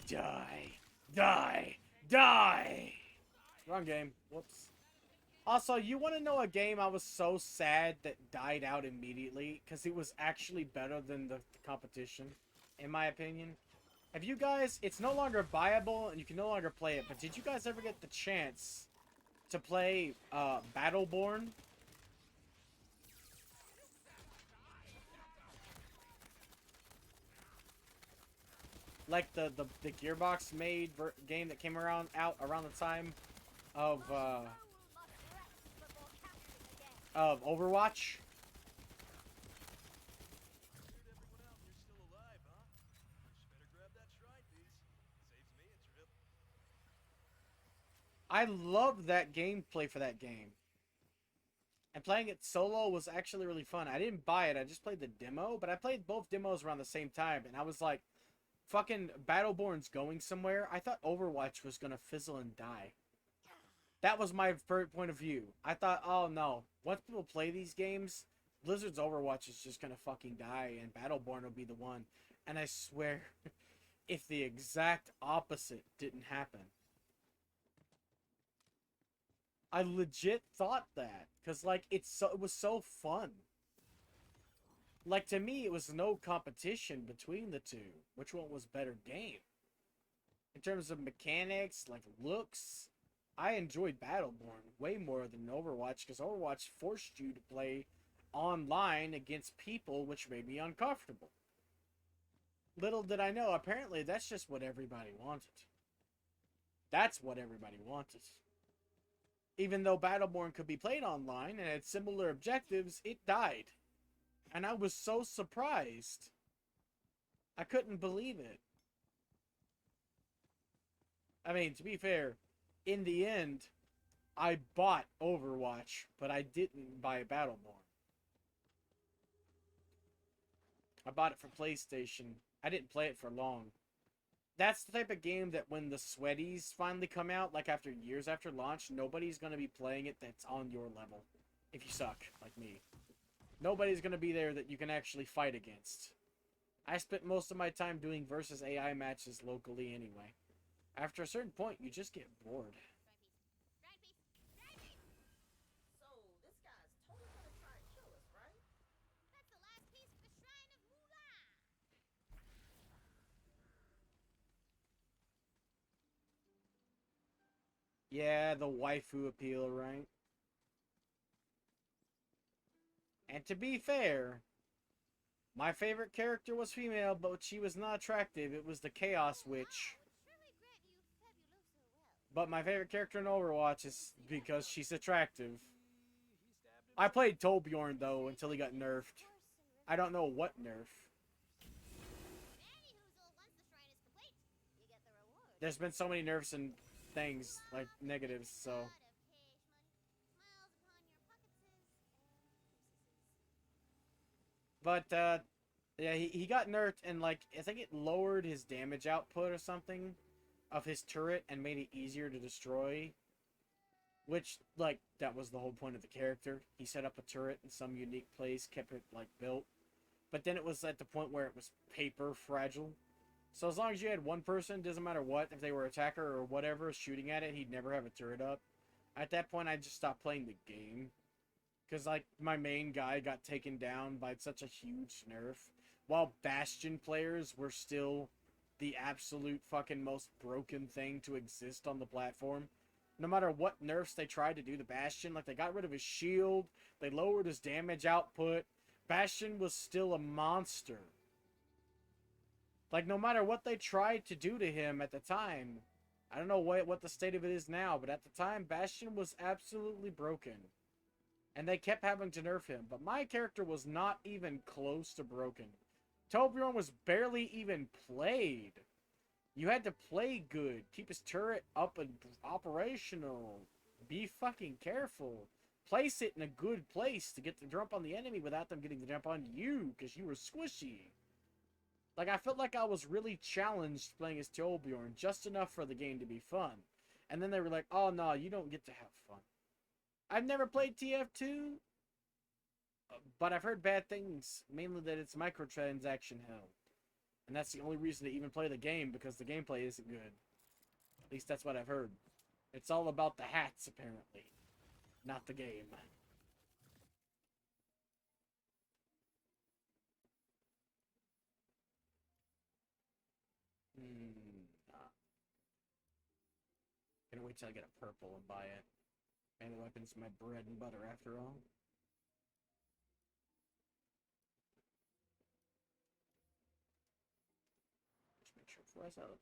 [SPEAKER 1] Die! Die! Die! Wrong game. Whoops. Also, you want to know a game I was so sad that died out immediately? Because it was actually better than the competition, in my opinion. Have you guys... It's no longer viable, and you can no longer play it, but did you guys ever get the chance to play Battleborn? Like the Gearbox made game that came out around the time of Overwatch. I loved that gameplay for that game. And playing it solo was actually really fun. I didn't buy it, I just played the demo, but I played both demos around the same time, and I was like, fucking Battleborn's going somewhere. I thought Overwatch was gonna fizzle and die. That was my point of view. I thought, oh no, once people play these games, Blizzard's Overwatch is just gonna fucking die, and Battleborn will be the one. And I swear, if the exact opposite didn't happen. I legit thought that, because like it was so fun. Like, to me, it was no competition between the two. Which one was better game? In terms of mechanics, like looks, I enjoyed Battleborn way more than Overwatch, because Overwatch forced you to play online against people, which made me uncomfortable. Little did I know, apparently that's just what everybody wanted. That's what everybody wanted. Even though Battleborn could be played online and had similar objectives, it died. And I was so surprised. I couldn't believe it. I mean, to be fair, in the end, I bought Overwatch, but I didn't buy Battleborn. I bought it for PlayStation. I didn't play it for long. That's the type of game that when the sweaties finally come out, like after years after launch, nobody's going to be playing it that's on your level. If you suck, like me. Nobody's going to be there that you can actually fight against. I spent most of my time doing versus AI matches locally anyway. After a certain point, you just get bored.
[SPEAKER 6] So, this guy's totally gonna try and kill us, right?
[SPEAKER 3] That's the last piece for the Shrine of Moolah.
[SPEAKER 1] Yeah, the waifu appeal, right? And to be fair, my favorite character was female, but she was not attractive. It was the Chaos Witch. But my favorite character in Overwatch is because she's attractive. I played Torbjorn, though, until he got nerfed. I don't know what nerf. There's been so many nerfs and things, like negatives, so... But, yeah, he got nerfed, and, like, I think it lowered his damage output or something of his turret and made it easier to destroy. Which, like, that was the whole point of the character. He set up a turret in some unique place, kept it, like, built. But then it was at the point where it was paper fragile. So as long as you had one person, doesn't matter what, if they were attacker or whatever, shooting at it, he'd never have a turret up. At that point, I just stopped playing the game. Because, like, my main guy got taken down by such a huge nerf. While Bastion players were still the absolute fucking most broken thing to exist on the platform. No matter what nerfs they tried to do to Bastion, like, they got rid of his shield, they lowered his damage output, Bastion was still a monster. Like, no matter what they tried to do to him at the time, I don't know what the state of it is now, but at the time, Bastion was absolutely broken. And they kept having to nerf him. But my character was not even close to broken. Torbjorn was barely even played. You had to play good. Keep his turret up and operational. Be fucking careful. Place it in a good place to get the jump on the enemy without them getting the jump on you, because you were squishy. Like, I felt like I was really challenged playing as Torbjorn, just enough for the game to be fun. And then they were like, oh no, you don't get to have fun. I've never played TF2, but I've heard bad things, mainly that it's microtransaction hell. And that's the only reason to even play the game, because the gameplay isn't good. At least that's what I've heard. It's all about the hats, apparently. Not the game. Gonna wait till I get a purple and buy it. Melee weapons, my bread and butter, after all. Just make sure before I sell it.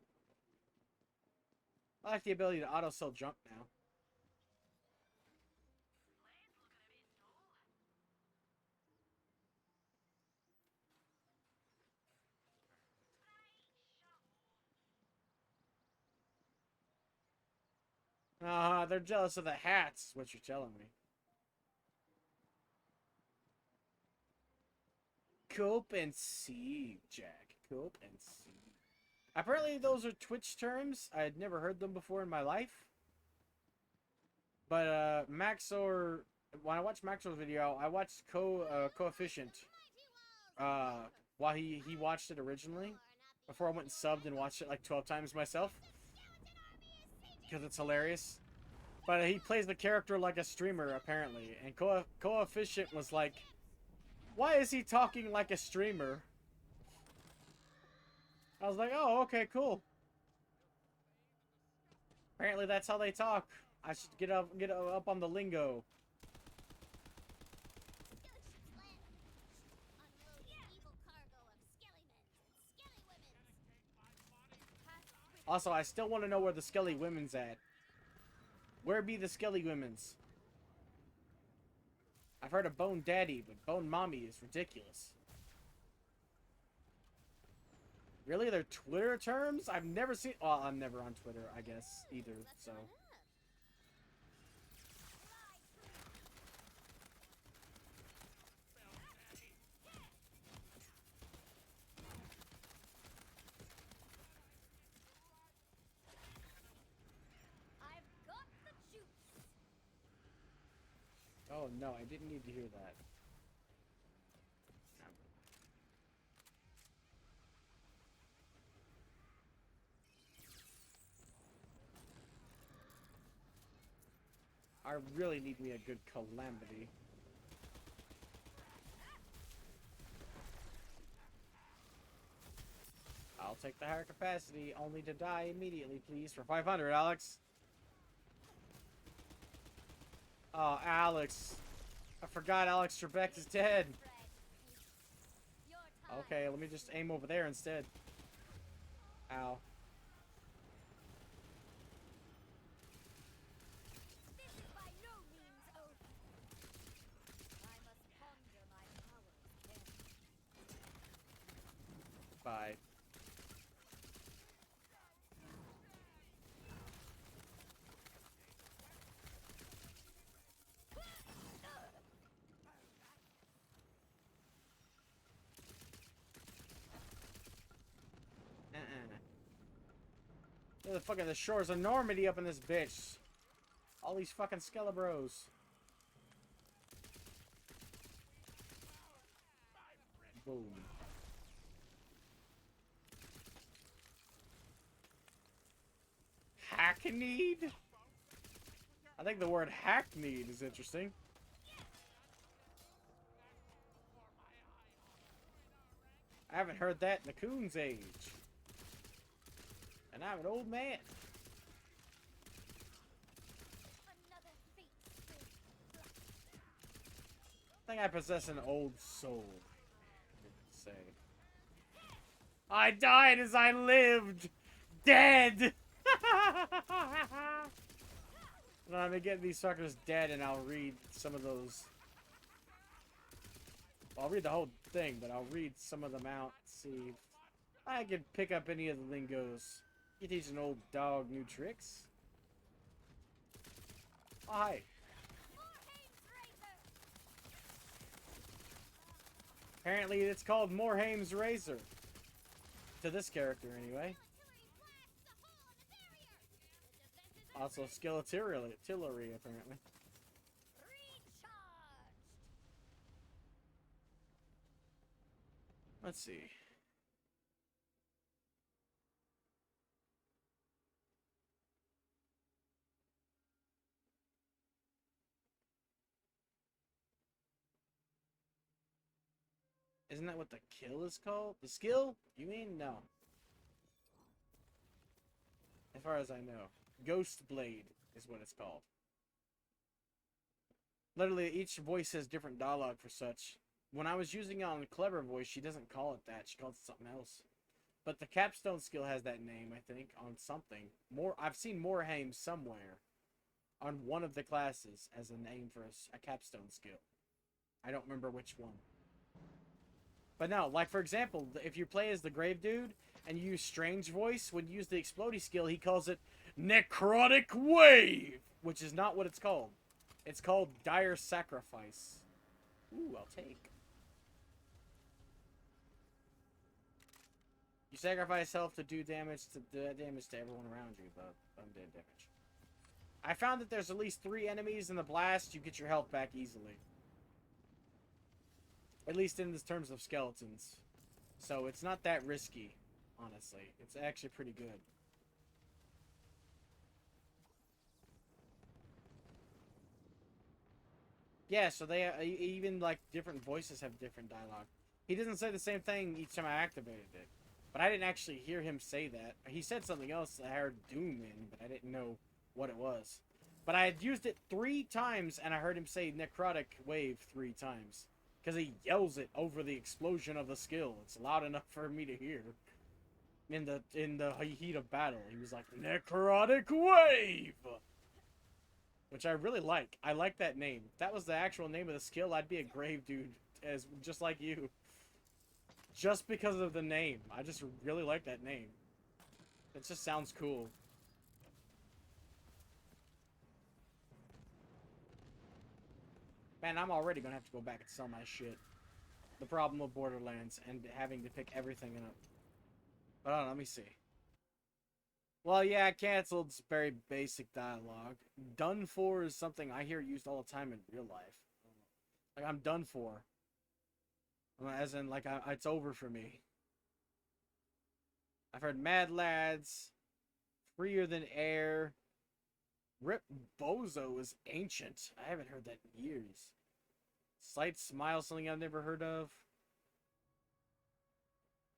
[SPEAKER 1] I like the ability to auto sell junk now. They're jealous of the hats, is what you're telling me. Cope and see, Jack. Cope and see. Apparently those are Twitch terms. I had never heard them before in my life. But Maxor, when I watched Maxor's video, I watched Coefficient while he watched it originally, before I went and subbed and watched it like 12 times myself, because it's hilarious. But he plays the character like a streamer, apparently, and Coefficient was like, why is he talking like a streamer? I was like, oh, okay, cool. Apparently that's how they talk. I should get up on the lingo. Also, I still want to know where the Skelly Women's at. Where be the Skelly Women's? I've heard of Bone Daddy, but Bone Mommy is ridiculous. Really? They're Twitter terms? I've never seen... Well, I'm never on Twitter, I guess, either, so... Oh no, I didn't need to hear that. I really need me a good calamity. I'll take the higher capacity, only to die immediately, please, for 500, Alex. Oh, Alex. I forgot Alex Trebek is dead. Okay, let me just aim over there instead. Ow. Bye. The fucking the shores of Normandy up in this bitch. All these fucking Skelebros. Boom. Hackneyed? I think the word hackneyed is interesting. I haven't heard that in the Coon's age. And I'm an old man. I think I possess an old soul, say. I died as I lived. Dead. No, I'm gonna get these suckers dead, and I'll read some of those. I'll read the whole thing, but I'll read some of them out. See if I can pick up any of the lingos. You teach an old dog new tricks. Oh, hi. Apparently, it's called Morhaim's Razor. To this character, anyway. Also, skeletal artillery, apparently. Let's see. Isn't that what the kill is called? The skill? You mean? No. As far as I know. Ghost Blade is what it's called. Literally, each voice has different dialogue for such. When I was using it on Clever Voice, she doesn't call it that. She calls it something else. But the capstone skill has that name, I think, on something. I've seen Morhaim somewhere on one of the classes as a name for a capstone skill. I don't remember which one. But no, like for example, if you play as the Grave Dude and you use Strange Voice, when you use the Explodey skill, he calls it Necrotic Wave, which is not what it's called. It's called Dire Sacrifice. Ooh, I'll take. You sacrifice health to do damage to everyone around you, but undead damage. I found that there's at least 3 enemies in the blast. You get your health back easily. At least in terms of skeletons. So it's not that risky, honestly. It's actually pretty good. Yeah, so they even like different voices have different dialogue. He doesn't say the same thing each time I activated it. But I didn't actually hear him say that. He said something else that I heard Doom in, but I didn't know what it was. But I had used it 3 times, and I heard him say Necrotic Wave 3 times. Because he yells it over the explosion of the skill. It's loud enough for me to hear. In the heat of battle, he was like, Necrotic Wave! Which I really like. I like that name. If that was the actual name of the skill, I'd be a Grave Dude, just like you. Just because of the name. I just really like that name. It just sounds cool. Man, I'm already gonna have to go back and sell my shit. The problem of Borderlands and having to pick everything up. But hold on, let me see. Well, yeah, canceled's very basic dialogue. Done for is something I hear used all the time in real life. Like, I'm done for. As in, like, it's over for me. I've heard Mad Lads, Freer Than Air. Rip Bozo is ancient. I haven't heard that in years. Slight Smile, something I've never heard of.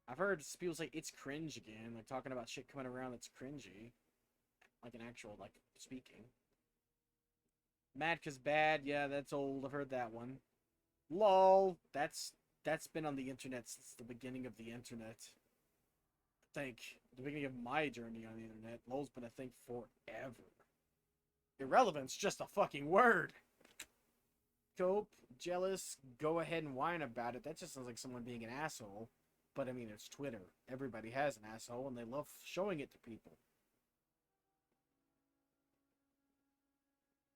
[SPEAKER 1] I've heard people say it's cringe again, like talking about shit coming around that's cringy. Like an actual, like, speaking. Mad 'Cause Bad, yeah, that's old. I've heard that one. LOL, that's been on the internet since the beginning of the internet. I think. The beginning of my journey on the internet. LOL's been a thing forever. Irrelevant's just a fucking word. Cope, jealous, go ahead and whine about it. That just sounds like someone being an asshole. But I mean, it's Twitter. Everybody has an asshole, and they love showing it to people.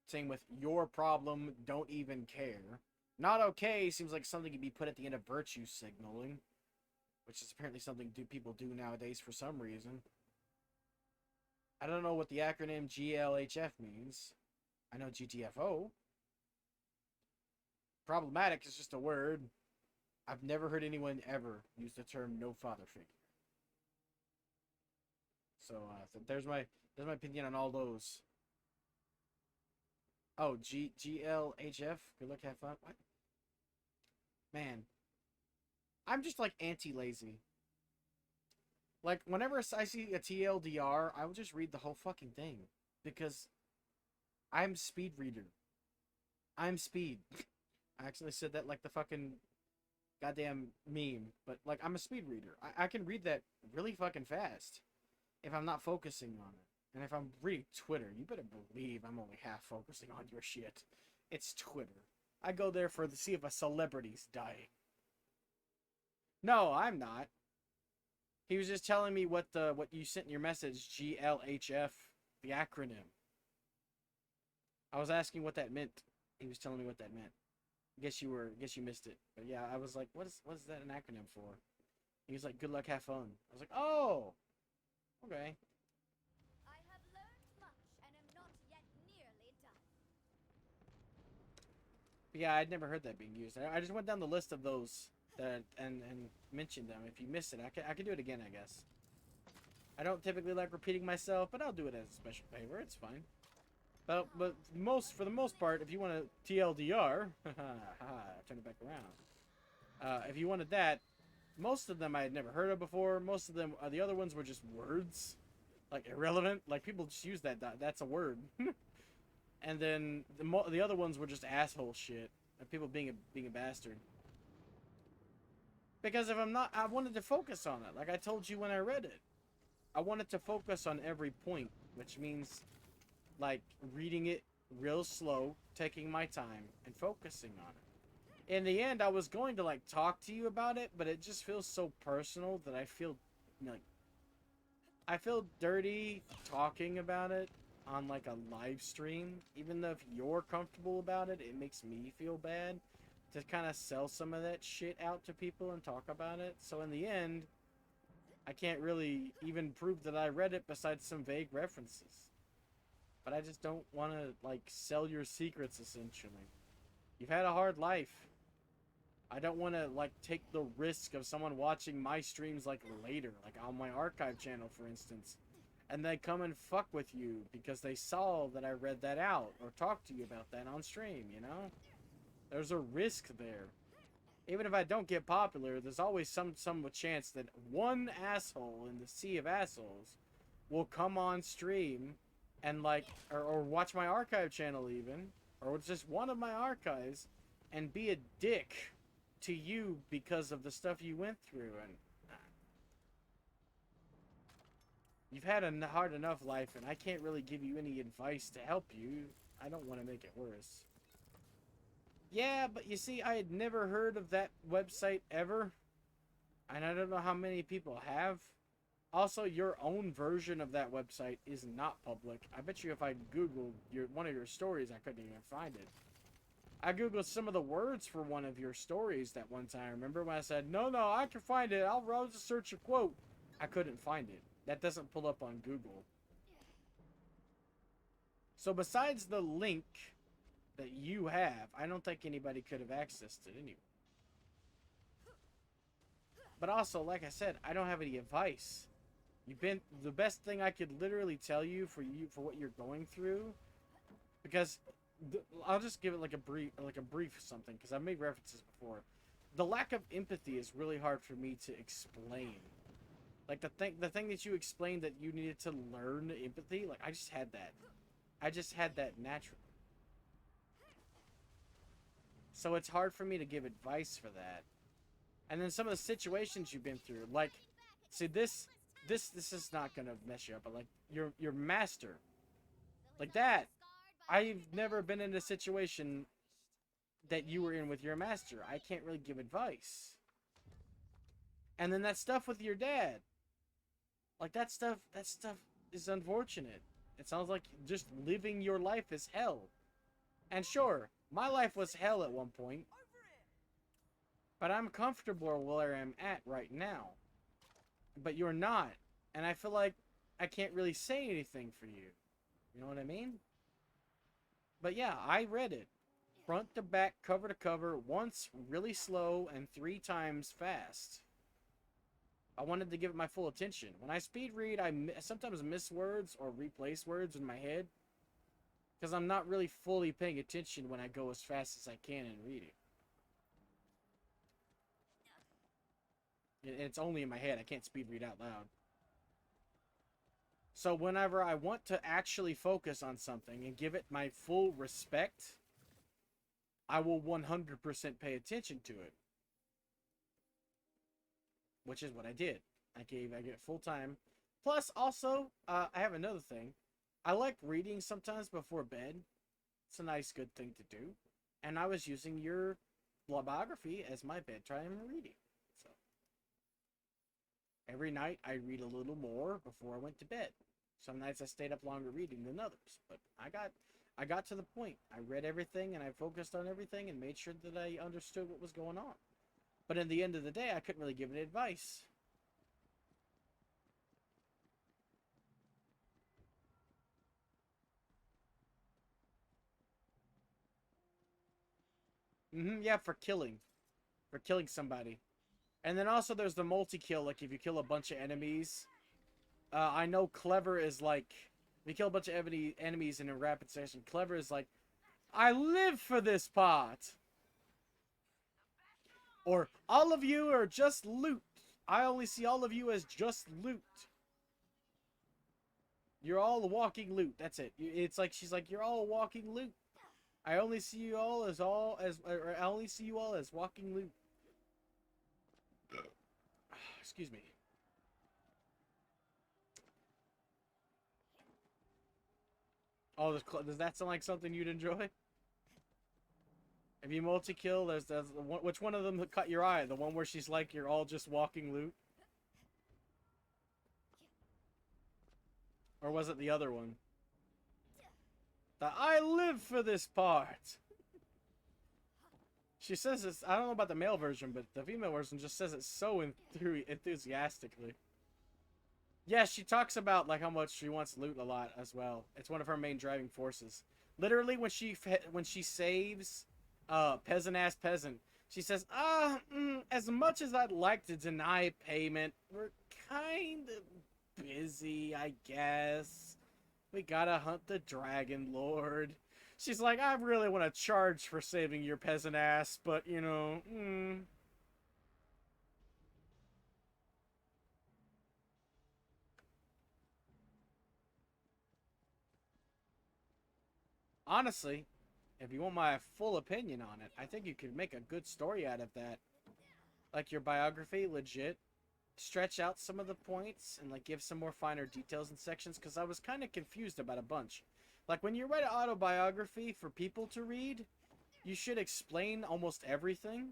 [SPEAKER 1] Same with your problem, don't even care. Not okay seems like something to be put at the end of virtue signaling. Which is apparently something people do nowadays for some reason. I don't know what the acronym GLHF means. I know GTFO. Problematic is just a word. I've never heard anyone ever use the term no father figure. So there's my opinion on all those. Oh, GLHF. Good luck, have fun. What? Man, I'm just like anti-lazy. Like whenever I see a TLDR, I will just read the whole fucking thing because I'm speed reader. I'm speed. I actually said that like the fucking goddamn meme, but like I'm a speed reader. I can read that really fucking fast if I'm not focusing on it. And if I'm reading Twitter, you better believe I'm only half focusing on your shit. It's Twitter. I go there to see if a celebrity's dying. No, I'm not. He was just telling me what you sent in your message, GLHF, the acronym. I was asking what that meant. He was telling me what that meant. Guess you missed it. But yeah, I was like, what is that an acronym for? He was like, good luck, have fun. I was like, oh, okay.
[SPEAKER 5] I have learned much and am not yet nearly done.
[SPEAKER 1] But yeah, I'd never heard that being used. I just went down the list of those that and mentioned them. If you missed it, I could do it again, I guess. I don't typically like repeating myself, but I'll do it as a special favor. It's fine. But for the most part, if you want to TLDR, turn it back around. If you wanted that, most of them I had never heard of before. Most of them, the other ones were just words, like irrelevant. Like people just use that. That's a word. And then the other ones were just asshole shit. And people being a bastard. Because if I'm not, I wanted to focus on it. Like I told you when I read it, I wanted to focus on every point, which means like reading it real slow, taking my time, and focusing on it. In the end, I was going to like talk to you about it, but it just feels so personal that I feel dirty talking about it on like a live stream. Even though if you're comfortable about it, it makes me feel bad to kind of sell some of that shit out to people and talk about it. So in the end, I can't really even prove that I read it besides some vague references. But I just don't want to, like, sell your secrets, essentially. You've had a hard life. I don't want to, like, take the risk of someone watching my streams, like, later. Like, on my archive channel, for instance. And they come and fuck with you because they saw that I read that out. Or talked to you about that on stream, you know? There's a risk there. Even if I don't get popular, there's always some chance that one asshole in the sea of assholes will come on stream and like, or watch my archive channel even, or just one of my archives, and be a dick to you because of the stuff you went through. And you've had a hard enough life, and I can't really give you any advice to help you. I don't want to make it worse. Yeah, but you see, I had never heard of that website ever, and I don't know how many people have. Also, your own version of that website is not public. I bet you if I Googled one of your stories, I couldn't even find it. I Googled some of the words for one of your stories that one time. Remember when I said, no, I can find it. I'll just search a quote. I couldn't find it. That doesn't pull up on Google. So besides the link that you have, I don't think anybody could have accessed it anyway. But also, like I said, I don't have any advice. You've been the best thing I could literally tell you for what you're going through, because I'll just give it like a brief something, because I've made references before. The lack of empathy is really hard for me to explain. Like the thing that you explained that you needed to learn empathy, like I just had that naturally. So it's hard for me to give advice for that. And then some of the situations you've been through, like, see this is not gonna mess you up, but like your master, like that. I've never been in a situation that you were in with your master. I can't really give advice. And then that stuff with your dad, like that stuff is unfortunate. It sounds like just living your life is hell. And sure, my life was hell at one point, but I'm comfortable where I'm at right now. But you're not, and I feel like I can't really say anything for you. You know what I mean? But yeah, I read it. Front to back, cover to cover, once really slow and 3 times fast. I wanted to give it my full attention. When I speed read, I sometimes miss words or replace words in my head, because I'm not really fully paying attention when I go as fast as I can in reading. It's only in my head. I can't speed read out loud. So whenever I want to actually focus on something and give it my full respect, I will 100% pay attention to it. which is what I did. I get full time. Plus, also, I have another thing. I like reading sometimes before bed. It's a nice, good thing to do. And I was using your biography as my bedtime reading. So every night I read a little more before I went to bed. Some nights I stayed up longer reading than others, but I got to the point. I read everything and I focused on everything and made sure that I understood what was going on. But in the end of the day, I couldn't really give any advice. Yeah, for killing. For killing somebody. And then also there's the multi-kill, like if you kill a bunch of enemies. I know Clever is like, if you kill a bunch of enemies in a rapid session, Clever is like, I live for this part. Or, all of you are just loot. I only see all of you as just loot. You're all walking loot. That's it. It's like, she's like, you're all walking loot. I only see you all as I only see you all as walking loot. Excuse me. Oh, does that sound like something you'd enjoy? If you multi-kill, there's one, which one of them caught your eye? The one where she's like, you're all just walking loot? Or was it the other one? I live for this part. She says it's, I don't know about the male version, but the female version just says it so enthusiastically. Yeah, she talks about like how much she wants loot a lot as well. It's one of her main driving forces. Literally, when she saves peasant-ass peasant, she says, as much as I'd like to deny payment, we're kind of busy, I guess. We gotta hunt the Dragon Lord. She's like, I really want to charge for saving your peasant ass, but, you know, Honestly, if you want my full opinion on it, I think you could make a good story out of that. Like your biography, legit. Stretch out some of the points and like give some more finer details and sections, because I was kind of confused about a bunch. Like when you write an autobiography for people to read, you should explain almost everything,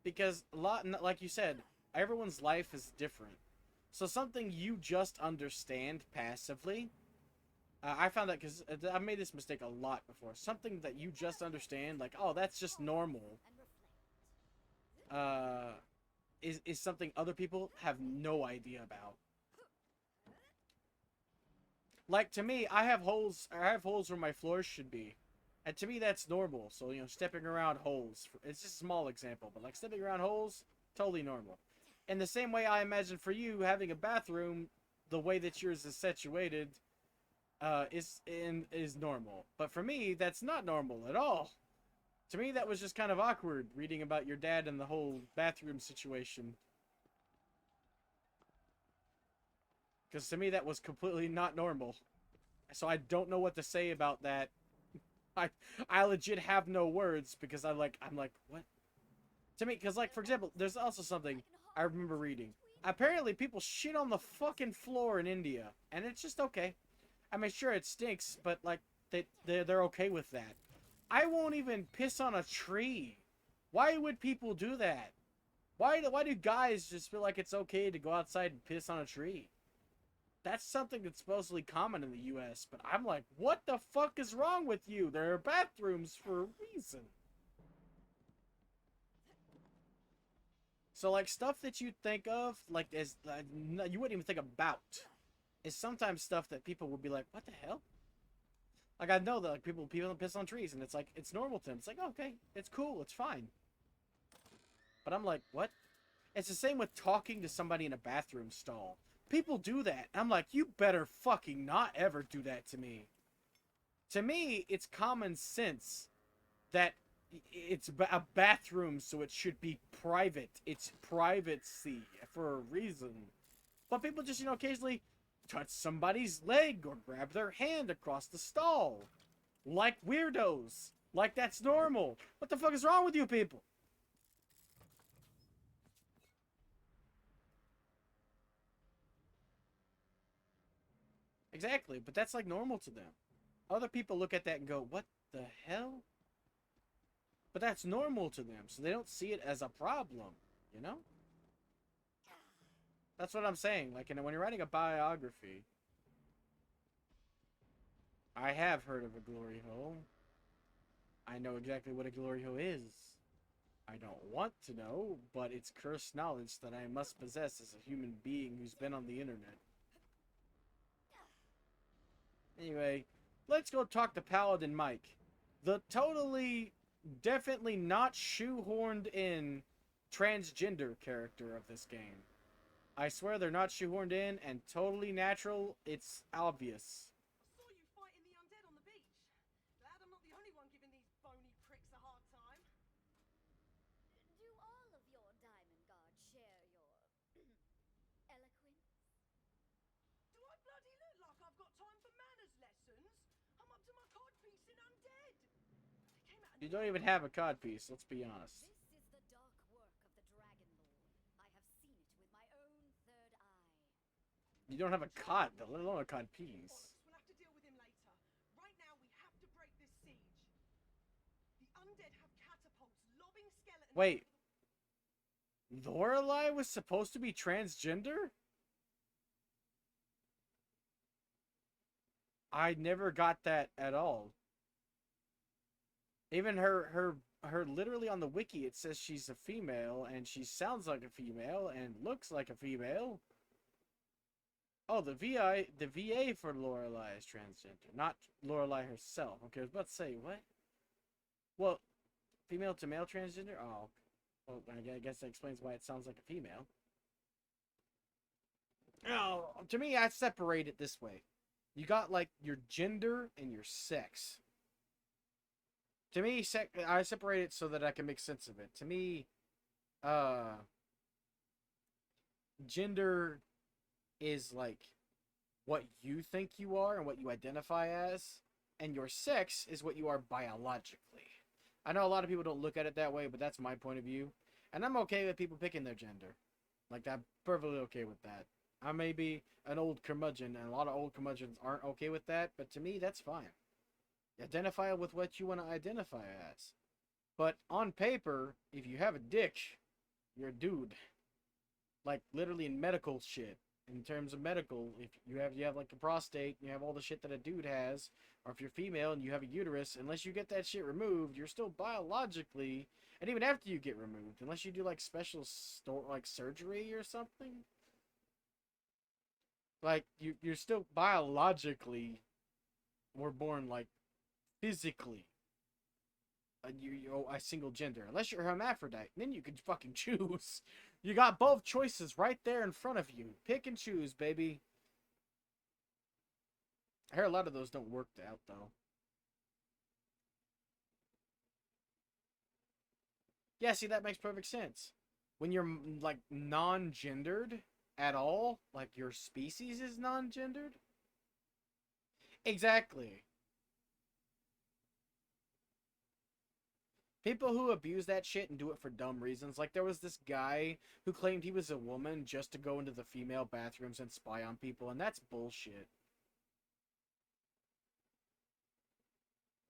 [SPEAKER 1] because a lot, like you said, everyone's life is different. So something you just understand passively, I found that because I made this mistake a lot before. Something that you just understand, like, oh, that's just normal, is something other people have no idea about. Like, to me, I have holes where my floors should be. And to me, that's normal. So, you know, stepping around holes. It's just a small example. But, like, stepping around holes, totally normal. In the same way, I imagine for you, having a bathroom, the way that yours is situated, is normal. But for me, that's not normal at all. To me, that was just kind of awkward, reading about your dad and the whole bathroom situation. Because to me, that was completely not normal. So I don't know what to say about that. I legit have no words, because I'm like, what? To me, because, like, for example, there's also something I remember reading. Apparently, people shit on the fucking floor in India, and it's just okay. I mean, sure, it stinks, but, like, they're okay with that. I won't even piss on a tree. Why would people do that? Why do guys just feel like it's okay to go outside and piss on a tree? That's something that's supposedly common in the US, but I'm like, what the fuck is wrong with you? There are bathrooms for a reason. So, like, stuff that you think of, like, as you wouldn't even think about, is sometimes stuff that people would be like, what the hell? Like, I know that, like, people piss on trees, and it's like, it's normal to them. It's like, oh, okay, it's cool, it's fine. But I'm like, what? It's the same with talking to somebody in a bathroom stall. People do that. I'm like, you better fucking not ever do that to me. To me, it's common sense that it's a bathroom, so it should be private. It's privacy for a reason. But people just, you know, occasionally touch somebody's leg or grab their hand across the stall. Like weirdos. Like that's normal. What the fuck is wrong with you people? Exactly, but that's like normal to them. Other people look at that and go, what the hell? But that's normal to them, so they don't see it as a problem, you know? That's what I'm saying. Like, when you're writing a biography, I have heard of a glory hole. I know exactly what a glory hole is. I don't want to know, but it's cursed knowledge that I must possess as a human being who's been on the internet. Anyway, let's go talk to Paladin Mike. The totally, definitely not shoehorned in transgender character of this game. I swear they're not shoehorned in and totally natural. It's obvious.
[SPEAKER 6] I saw you fighting the undead on the beach. Glad I'm not the only one giving these bony pricks a hard time.
[SPEAKER 5] Do all of your diamond guards share your eloquence?
[SPEAKER 6] Do I bloody look like I've got time for manners lessons? I'm up to my codpiece in undead. They came out
[SPEAKER 1] You don't even have a codpiece, let's be honest.
[SPEAKER 5] This is the dark work of the Dragon Lord. I have seen it with my own third eye.
[SPEAKER 1] You don't have a cod, though, let alone a codpiece.
[SPEAKER 6] We'll have to deal with him later. Right now, we have to break this siege. The undead have catapults, lobbing skeletons.
[SPEAKER 1] Wait. Lorelei was supposed to be transgender? I never got that at all. Even her literally on the wiki it says she's a female and she sounds like a female and looks like a female. Oh, the VA for Lorelei is transgender, not Lorelei herself. Okay, I was about to say what? Well, female to male transgender? Oh, well, I guess that explains why it sounds like a female. Oh, to me, I separate it this way. You got, like, your gender and your sex. To me, I separate it so that I can make sense of it. To me, gender is, like, what you think you are and what you identify as. And your sex is what you are biologically. I know a lot of people don't look at it that way, but that's my point of view. And I'm okay with people picking their gender. Like, I'm perfectly okay with that. I may be an old curmudgeon, and a lot of old curmudgeons aren't okay with that, but to me, that's fine. Identify with what you want to identify as. But on paper, if you have a dick, you're a dude. Like, literally in medical shit. In terms of medical, if you have like a prostate, you have all the shit that a dude has, or if you're female and you have a uterus, unless you get that shit removed, you're still biologically, and even after you get removed, unless you do like special like surgery or something, like you're still biologically were born like physically a single gender, unless you're a hermaphrodite. Then you can fucking choose. You got both choices right there in front of you. Pick and choose, baby. I hear a lot of those don't work out though. Yeah, see, that makes perfect sense. When you're like non-gendered at all, like your species is non-gendered. Exactly. People who abuse that shit and do it for dumb reasons. Like, there was this guy who claimed he was a woman just to go into the female bathrooms and spy on people, and that's bullshit.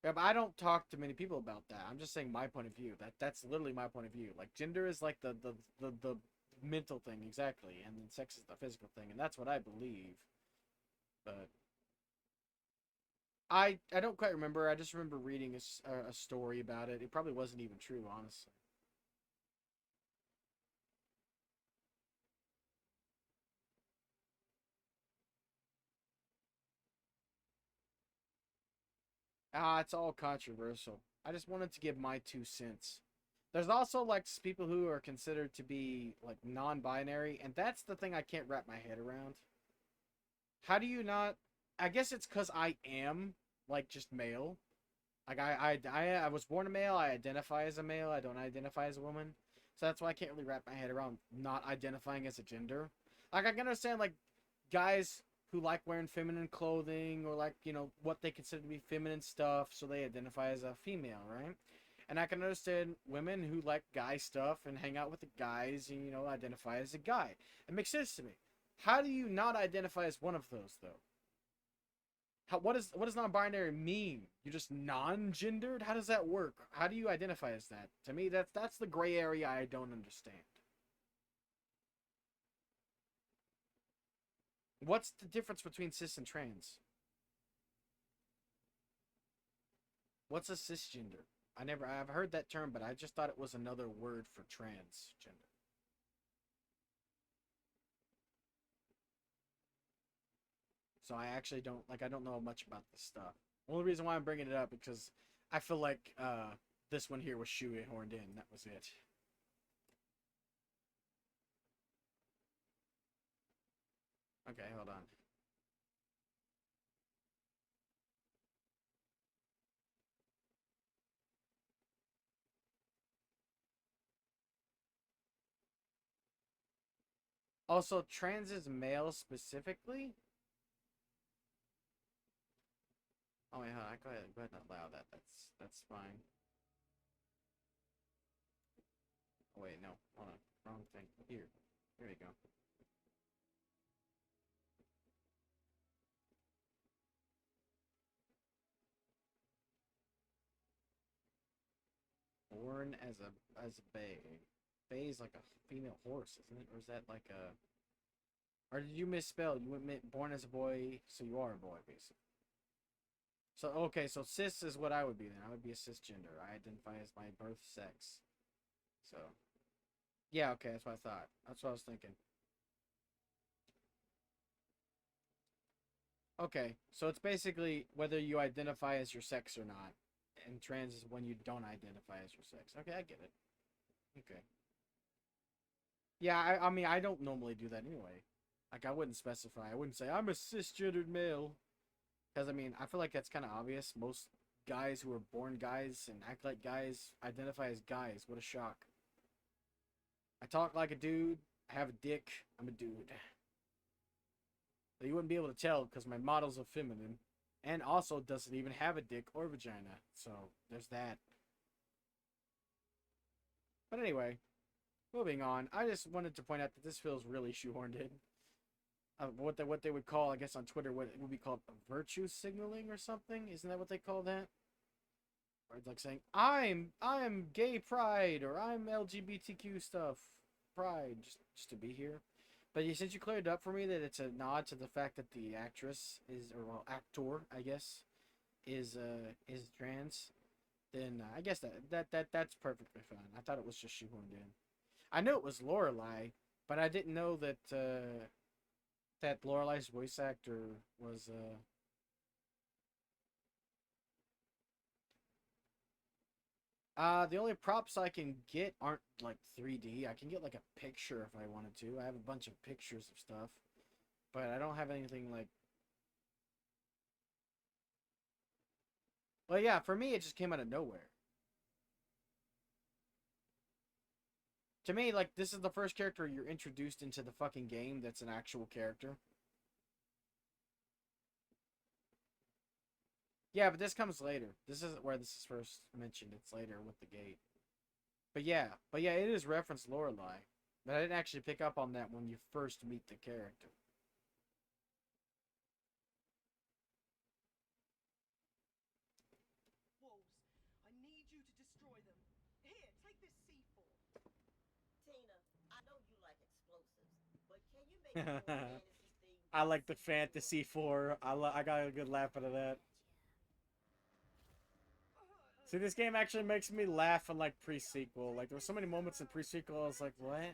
[SPEAKER 1] Yeah, but I don't talk to many people about that. I'm just saying my point of view. That's literally my point of view. Like, gender is like the mental thing, exactly, and then sex is the physical thing, and that's what I believe. But I don't quite remember. I just remember reading a story about it. It probably wasn't even true, honestly. It's all controversial. I just wanted to give my 2 cents. There's also, like, people who are considered to be, like, non-binary, and that's the thing I can't wrap my head around. How do you not... I guess it's because I am, like, just male. Like, I was born a male, I identify as a male, I don't identify as a woman. So that's why I can't really wrap my head around not identifying as a gender. Like, I can understand, like, guys who like wearing feminine clothing, or, like, you know, what they consider to be feminine stuff, so they identify as a female, right? And I can understand women who like guy stuff and hang out with the guys and, you know, identify as a guy. It makes sense to me. How do you not identify as one of those, though? What does non-binary mean? You're just non-gendered? How does that work? How do you identify as that? To me, that's the gray area I don't understand. What's the difference between cis and trans? What's a cisgender? I've heard that term, but I just thought it was another word for transgender. So I actually I don't know much about this stuff. Only reason why I'm bringing it up because I feel like this one here was shoehorned in. That was it. Okay, hold on. Also, trans is male specifically? Oh wait, hold on. Go ahead and allow that. That's fine. Oh wait, no. Hold on. Wrong thing. Here. Here we go. Born as a bay. Bay is like a female horse, isn't it? Or is that like a... Or did you misspell? You went born as a boy, so you are a boy, basically. So, okay, so cis is what I would be then. I would be a cisgender. I identify as my birth sex. So, yeah, okay, that's what I thought. That's what I was thinking. Okay, so it's basically whether you identify as your sex or not. And trans is when you don't identify as your sex. Okay, I get it. Okay. Yeah, I mean, I don't normally do that anyway. Like, I wouldn't specify. I wouldn't say, I'm a cisgendered male. Because, I mean, I feel like that's kind of obvious. Most guys who are born guys and act like guys identify as guys. What a shock. I talk like a dude. I have a dick. I'm a dude. But you wouldn't be able to tell because my model's a feminine. And also doesn't even have a dick or vagina. So, there's that. But anyway, moving on. I just wanted to point out that this feels really shoehorned in. What they would call, I guess on Twitter, what it would be called virtue signaling or something. Isn't that what they call that? Or it's like saying I'm gay pride or I'm LGBTQ stuff pride just to be here. But since you cleared up for me that it's a nod to the fact that the actress is, or well, actor I guess, is trans, then I guess that's perfectly fine. I thought it was just shoehorned in. I knew it was Lorelai, but I didn't know that. That Lorelai's voice actor was the only props I can get aren't like 3D. I can get like a picture if I wanted to. I have a bunch of pictures of stuff, but I don't have anything like... Well, yeah, for me it just came out of nowhere. To me, like, this is the first character you're introduced into the fucking game that's an actual character. Yeah, but this comes later. This isn't where this is first mentioned. It's later with the gate. But yeah, it is referenced Lorelai. But I didn't actually pick up on that when you first meet the character.
[SPEAKER 6] Wolves, I need you to destroy them. Here, take this C4. Tina, I know you like explosives, but can you make it more fantasy themed?
[SPEAKER 1] I like the fantasy 4. I got a good laugh out of that. See, this game actually makes me laugh in, like, pre-sequel. Like, there were so many moments in pre-sequel, I was like, what?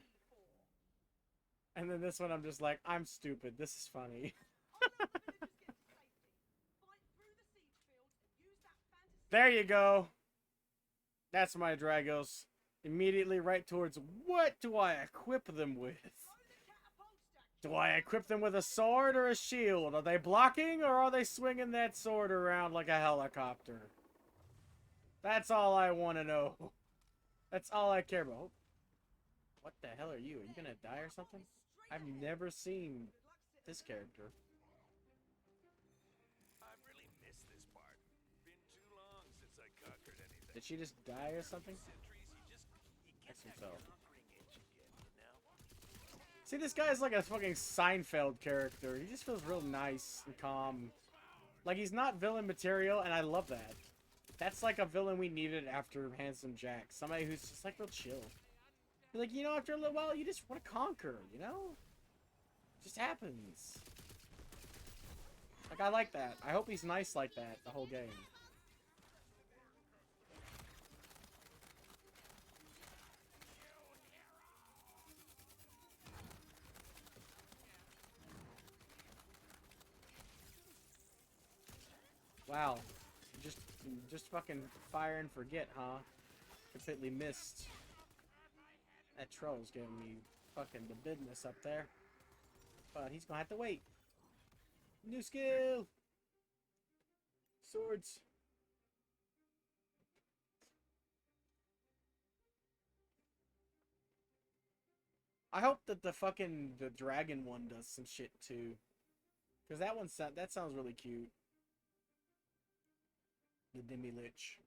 [SPEAKER 1] And then this one, I'm just like, I'm stupid. This is funny. There you go. That's my Dragos. Immediately right towards, what do I equip them with? Do I equip them with a sword or a shield? Are they blocking or are they swinging that sword around like a helicopter? That's all I want to know. That's all I care about. What the hell are you? Are you gonna die or something? I've never seen this character.
[SPEAKER 7] I really missed this part. Been too long since I conquered anything.
[SPEAKER 1] Did she just die or something?
[SPEAKER 7] Centuries, you get
[SPEAKER 1] That's
[SPEAKER 7] that
[SPEAKER 1] himself.
[SPEAKER 7] conquering itch again, you know?
[SPEAKER 1] See, this guy's like a fucking Seinfeld character. He just feels real nice and calm. Like, he's not villain material, and I love that. That's like a villain we needed after Handsome Jack. Somebody who's just like real chill. Like, you know, after a little while, you just want to conquer, you know? Just happens. Like, I like that. I hope he's nice like that the whole game. Wow. Just fucking fire and forget, huh? Completely missed. That troll's giving me fucking the business up there. But he's gonna have to wait. New skill! Swords. I hope that the dragon one does some shit too. Cause that sounds really cute. The Demi Lich.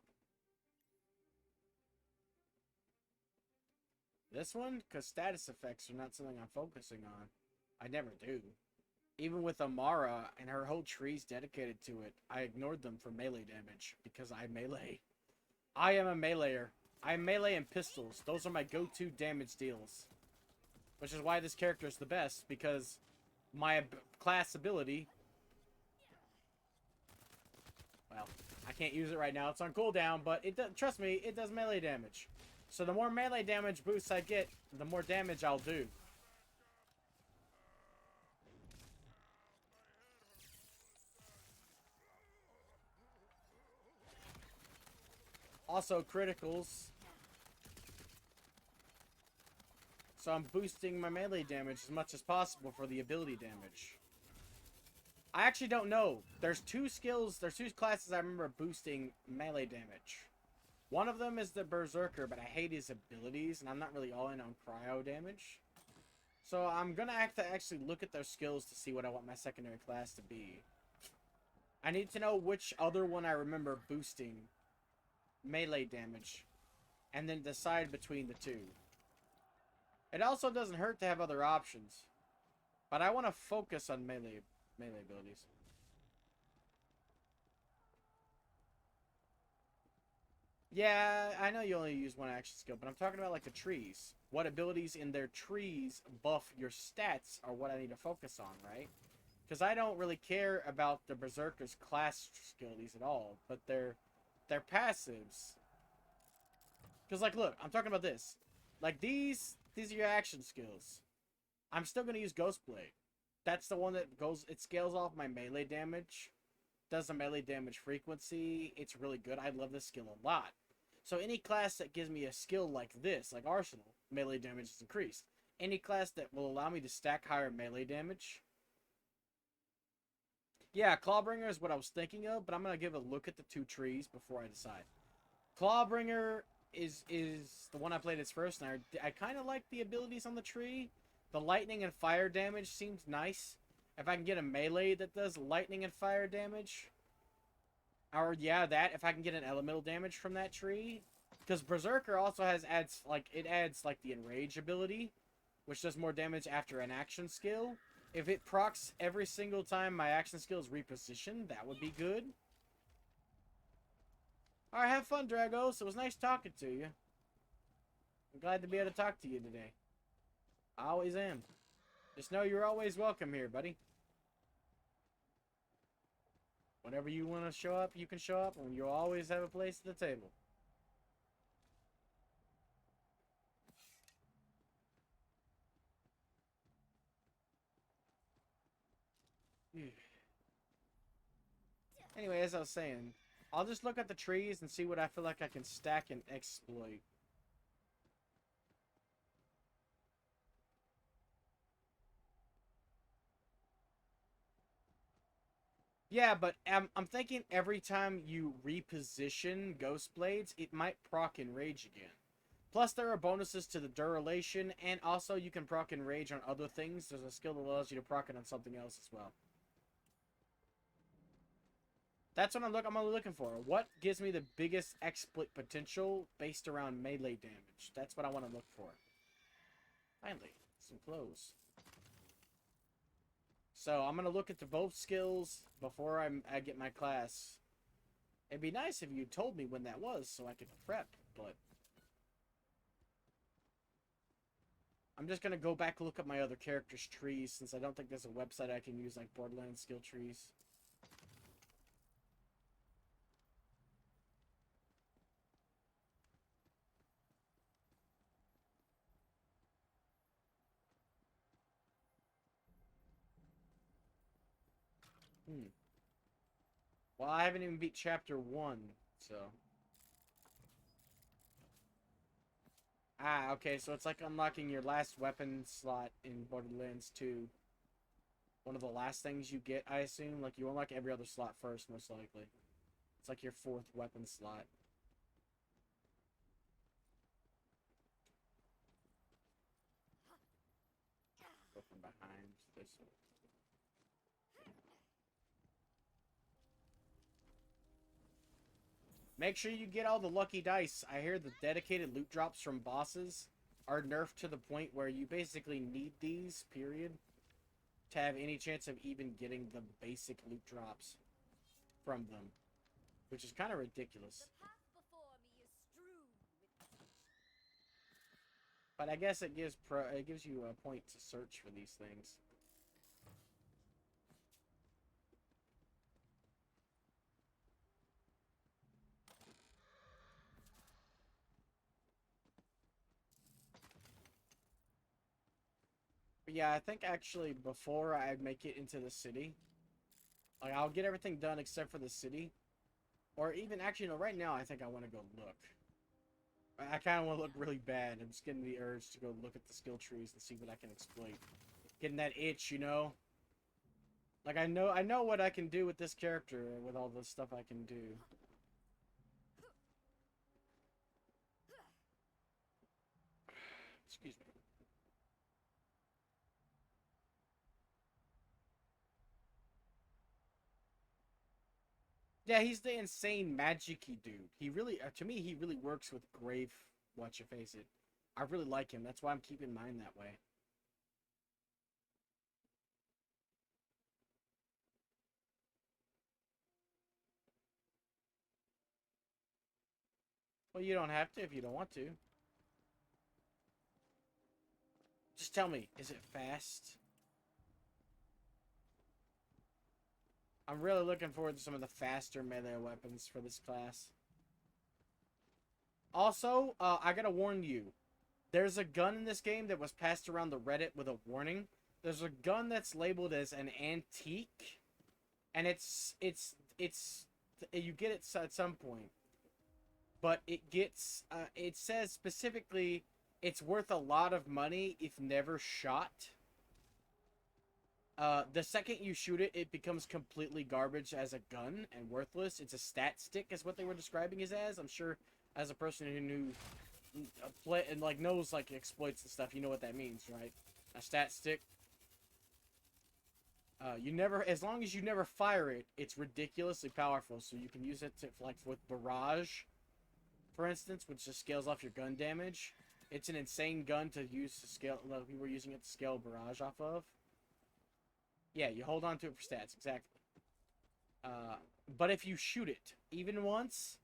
[SPEAKER 1] This one, cause status effects are not something I'm focusing on. I never do. Even with Amara and her whole tree's dedicated to it, I ignored them for melee damage because I melee. I am a meleeer. I melee and pistols. Those are my go-to damage deals. Which is why this character is the best, because my class ability... Well, I can't use it right now. It's on cooldown, but it does, trust me, it does melee damage. So the more melee damage boosts I get, the more damage I'll do. Also criticals. So I'm boosting my melee damage as much as possible for the ability damage. I actually don't know. There's two classes I remember boosting melee damage. One of them is the Berserker, but I hate his abilities, and I'm not really all in on cryo damage. So I'm gonna have to actually look at those skills to see what I want my secondary class to be. I need to know which other one I remember boosting melee damage, and then decide between the two. It also doesn't hurt to have other options, but I want to focus on melee abilities. Yeah, I know you only use one action skill, but I'm talking about like the trees. What abilities in their trees buff your stats are what I need to focus on, right? Because I don't really care about the Berserker's class abilities at all, but their passives. Because, like, look, I'm talking about this. Like, these are your action skills. I'm still going to use Ghostblade. That's the one that goes, it scales off my melee damage. Does the melee damage frequency. It's really good. I love this skill a lot. So any class that gives me a skill like this, like Arsenal, melee damage is increased. Any class that will allow me to stack higher melee damage. Yeah, Clawbringer is what I was thinking of, but I'm going to give a look at the two trees before I decide. Clawbringer is the one I played as first, and I kind of like the abilities on the tree. The lightning and fire damage seems nice. If I can get a melee that does lightning and fire damage. Or, yeah, if I can get an elemental damage from that tree. Because Berserker also adds the Enrage ability, which does more damage after an action skill. If it procs every single time my action skill is repositioned, that would be good. Alright, have fun, Dragos. It was nice talking to you. I'm glad to be able to talk to you today. I always am. Just know you're always welcome here, buddy. Whenever you want to show up, you can show up, and you'll always have a place at the table. Anyway, as I was saying, I'll just look at the trees and see what I feel like I can stack and exploit. Yeah, but I'm thinking every time you reposition Ghost Blades, it might proc Enrage again. Plus, there are bonuses to the Duralation, and also you can proc Enrage on other things. There's a skill that allows you to proc it on something else as well. That's what I'm looking for. What gives me the biggest exploit potential based around melee damage? That's what I want to look for. Finally, some clothes. So I'm gonna look into both skills before I get my class. It'd be nice if you told me when that was so I could prep, but I'm just gonna go back and look at my other characters' trees since I don't think there's a website I can use like Borderlands skill trees. Well, I haven't even beat chapter 1, so. Ah, okay, so it's like unlocking your last weapon slot in Borderlands 2. One of the last things you get, I assume. Like, you unlock every other slot first, most likely. It's like your 4th weapon slot. Go from behind this one. Make sure you get all the lucky dice. I hear the dedicated loot drops from bosses are nerfed to the point where you basically need these, period, to have any chance of even getting the basic loot drops from them. Which is kind of ridiculous.
[SPEAKER 5] The path before me is strewn with...
[SPEAKER 1] But I guess it gives you a point to search for these things. But yeah, I think actually before I make it into the city, like I'll get everything done except for the city. Or even, actually, no, right now I think I want to go look. I kind of want to look really bad. I'm just getting the urge to go look at the skill trees and see what I can exploit. Getting that itch, you know? Like, I know what I can do with this character, with all the stuff I can do. Excuse me. Yeah, he's the insane magic-y dude. He really, to me, he really works with Grave, whatchaface-it. I really like him. That's why I'm keeping mine that way. Well, you don't have to if you don't want to. Just tell me, is it fast? I'm really looking forward to some of the faster melee weapons for this class. Also, I gotta warn you. There's a gun in this game that was passed around the Reddit with a warning. There's a gun that's labeled as an antique. And you get it at some point. But it says specifically it's worth a lot of money if never shot. The second you shoot it, it becomes completely garbage as a gun and worthless. It's a stat stick is what they were describing it as. I'm sure as a person who knew play and like knows like exploits and stuff, you know what that means, right? A stat stick. You never, as long as you never fire it, it's ridiculously powerful. So you can use it to, like, with barrage, for instance, which just scales off your gun damage. It's an insane gun to use to scale. We were using it to scale barrage off of. Yeah, you hold on to it for stats, exactly. But if you shoot it, even once,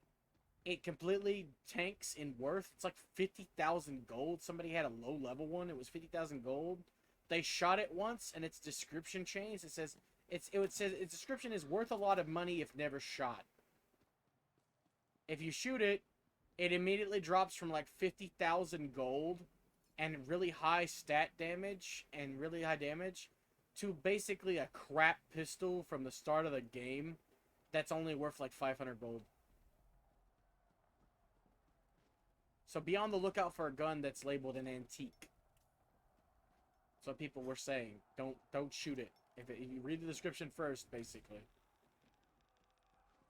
[SPEAKER 1] it completely tanks in worth. It's like 50,000 gold. Somebody had a low-level one. It was 50,000 gold. They shot it once, and its description changed. It says its description is worth a lot of money if never shot. If you shoot it, it immediately drops from like 50,000 gold and really high stat damage and really high damage to basically a crap pistol from the start of the game that's only worth like 500 gold. So be on the lookout for a gun that's labeled an antique. So people were saying, don't shoot it. If you read the description first, basically.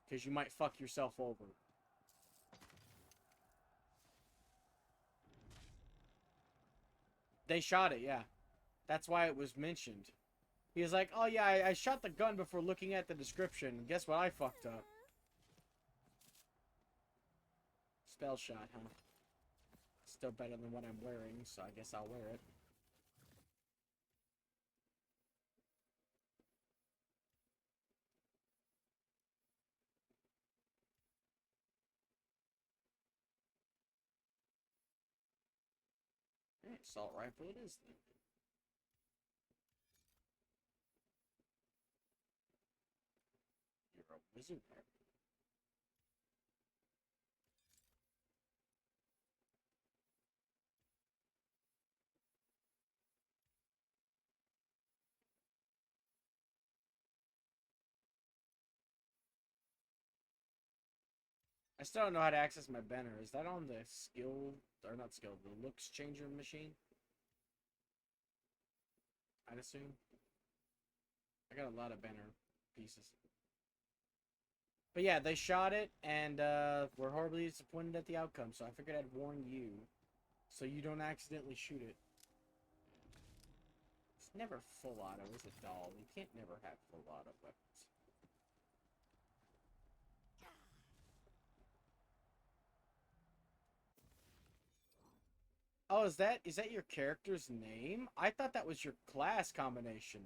[SPEAKER 1] Because you might fuck yourself over. They shot it, yeah. That's why it was mentioned. He was like, oh yeah, I shot the gun before looking at the description. Guess what I fucked up? Spell shot, huh? Still better than what I'm wearing, so I guess I'll wear it. Assault rifle it is then. You're a wizard. I still don't know how to access my banner. Is that on the skill, or not skill, the looks changer machine? I'd assume. I got a lot of banner pieces. But yeah, they shot it, and were horribly disappointed at the outcome, so I figured I'd warn you, so you don't accidentally shoot it. It's never full auto, is it, doll? You can't never have full auto weapons. Oh, is that your character's name? I thought that was your class combination.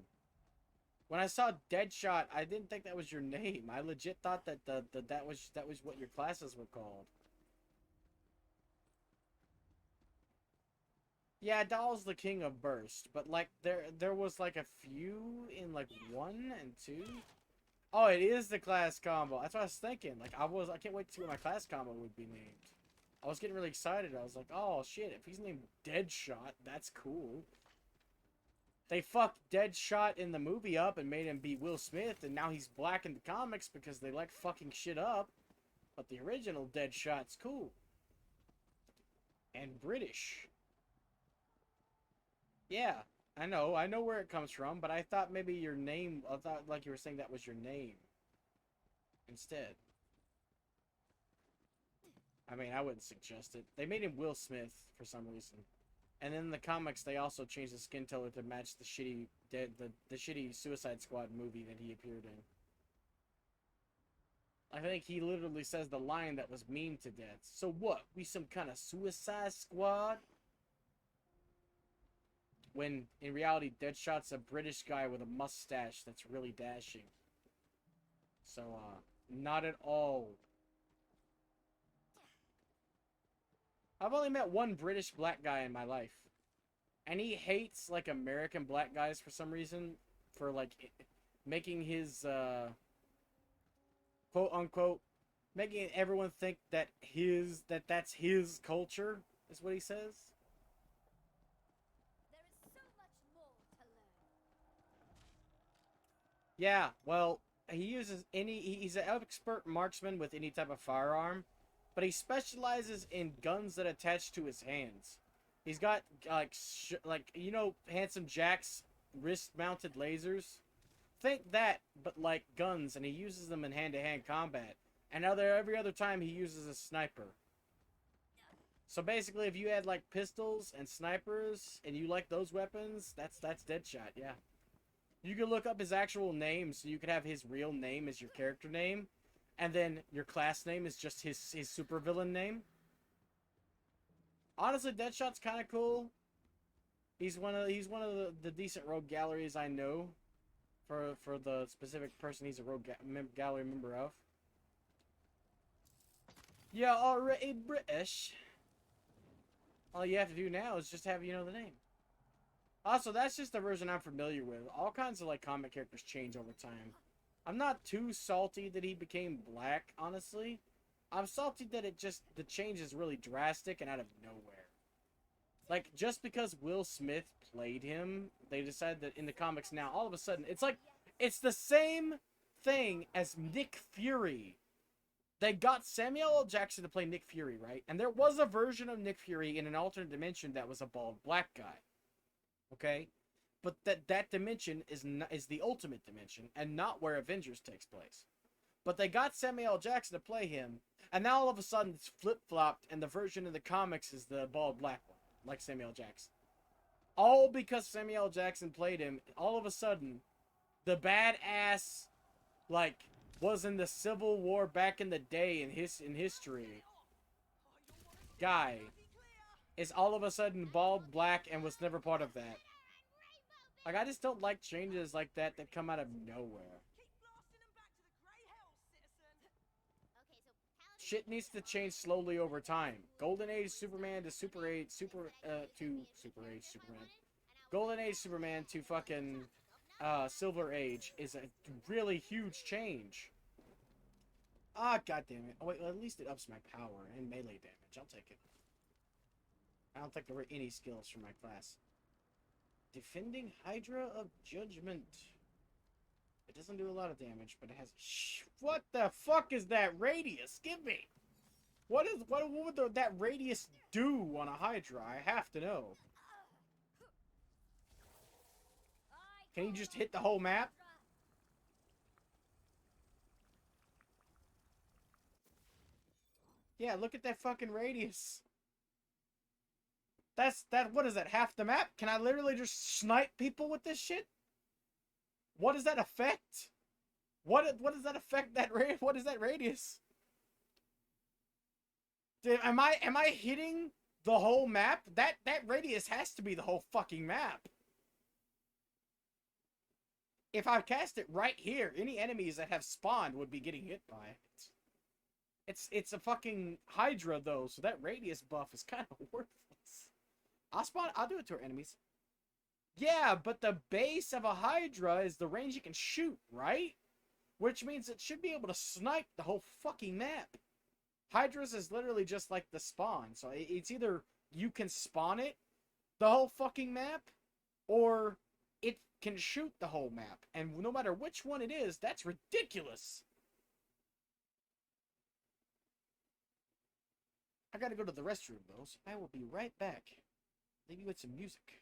[SPEAKER 1] When I saw Deadshot, I didn't think that was your name. I legit thought that that was what your classes were called. Yeah, Doll's the king of burst, but like there was like a few in like 1 and 2. Oh, it is the class combo. That's what I was thinking. Like I can't wait to see what my class combo would be named. I was getting really excited. I was like, oh shit, if he's named Deadshot, that's cool. They fucked Deadshot in the movie up and made him be Will Smith, and now he's black in the comics because they like fucking shit up. But the original Deadshot's cool. And British. Yeah, I know where it comes from, but I thought maybe your name, I thought like you were saying that was your name instead. I mean, I wouldn't suggest it. They made him Will Smith for some reason. And then in the comics, they also changed the skin color to match the shitty the shitty Suicide Squad movie that he appeared in. I think he literally says the line that was memed to death. So what? We some kind of Suicide Squad? When in reality, Deadshot's a British guy with a mustache that's really dashing. So, not at all. I've only met one British black guy in my life. And he hates, like, American black guys for some reason. For, like, making his, quote-unquote, making everyone think that that's his culture, is what he says.
[SPEAKER 5] There is so much more to learn.
[SPEAKER 1] Yeah, well, he's an expert marksman with any type of firearm. But he specializes in guns that attach to his hands. He's got, like, you know, Handsome Jack's wrist-mounted lasers? Think that, but like guns, and he uses them in hand-to-hand combat. And every other time he uses a sniper. So basically, if you had, like, pistols and snipers, and you like those weapons, that's Deadshot, yeah. You can look up his actual name, so you could have his real name as your character name. And then your class name is just his supervillain name. Honestly, Deadshot's kind of cool. He's one of the decent rogue galleries I know. For the specific person he's a rogue gallery member of. You're already British. All you have to do now is just have the name. Also, that's just the version I'm familiar with. All kinds of like comic characters change over time. I'm not too salty that he became black, honestly. I'm salty that the change is really drastic and out of nowhere. Like, just because Will Smith played him, they decided that in the comics now, all of a sudden, it's like, it's the same thing as Nick Fury. They got Samuel L. Jackson to play Nick Fury, right? And there was a version of Nick Fury in an alternate dimension that was a bald black guy. Okay? But that dimension is the ultimate dimension, and not where Avengers takes place. But they got Samuel L. Jackson to play him, and now all of a sudden it's flip-flopped, and the version of the comics is the bald black one, like Samuel L. Jackson. All because Samuel L. Jackson played him, all of a sudden, the badass, like, was in the Civil War back in the day in history guy is all of a sudden bald black and was never part of that. Like, I just don't like changes like that come out of nowhere.
[SPEAKER 3] Okay, so
[SPEAKER 1] shit needs to change slowly over time. Golden Age Superman to Super Age Superman. Golden Age Superman to fucking Silver Age is a really huge change. Ah, goddamn it! Oh wait, well, at least it ups my power and melee damage. I'll take it. I don't think there were any skills for my class. Defending Hydra of Judgment. It doesn't do a lot of damage, but it has. What the fuck is that radius? Give me. What would that radius do on a Hydra? I have to know. Can you just hit the whole map? Yeah, look at that fucking radius. What is that, half the map? Can I literally just snipe people with this shit? What does that affect? What does that affect what is that radius? Dude, am I hitting the whole map? That radius has to be the whole fucking map. If I cast it right here, any enemies that have spawned would be getting hit by it. It's a fucking Hydra though, so that radius buff is kind of worthless. I'll do it to our enemies. Yeah, but the base of a Hydra is the range you can shoot, right? Which means it should be able to snipe the whole fucking map. Hydras is literally just like the spawn, so it's either you can spawn it the whole fucking map, or it can shoot the whole map. And no matter which one it is, that's ridiculous. I gotta go to the restroom though, so I will be right back. Leave you with some music.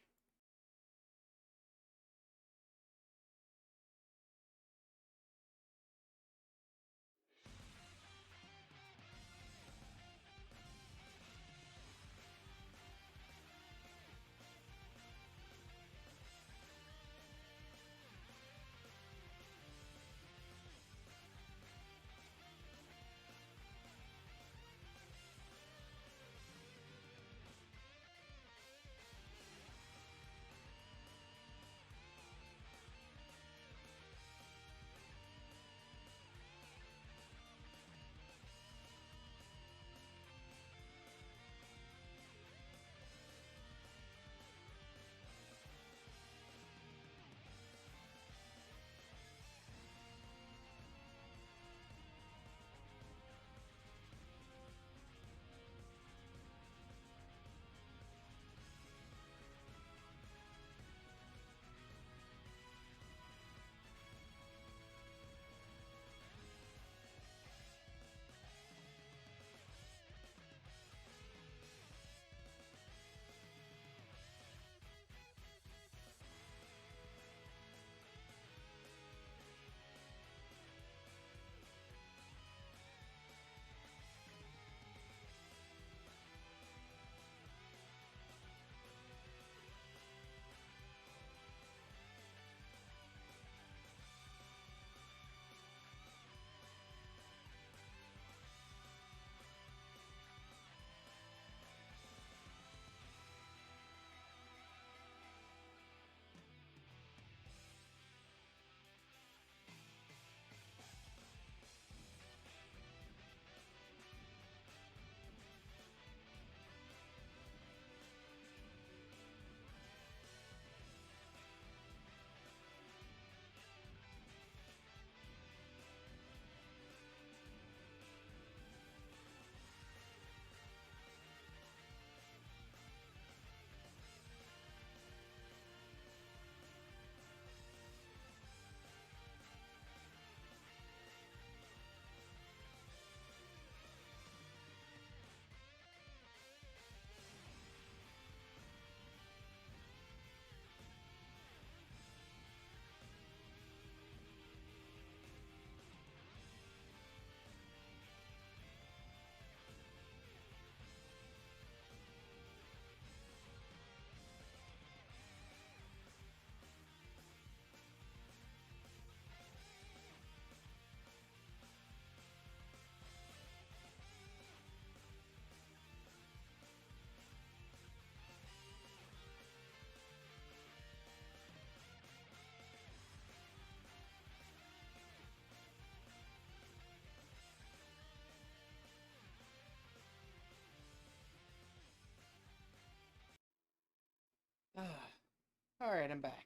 [SPEAKER 1] Alright, I'm back.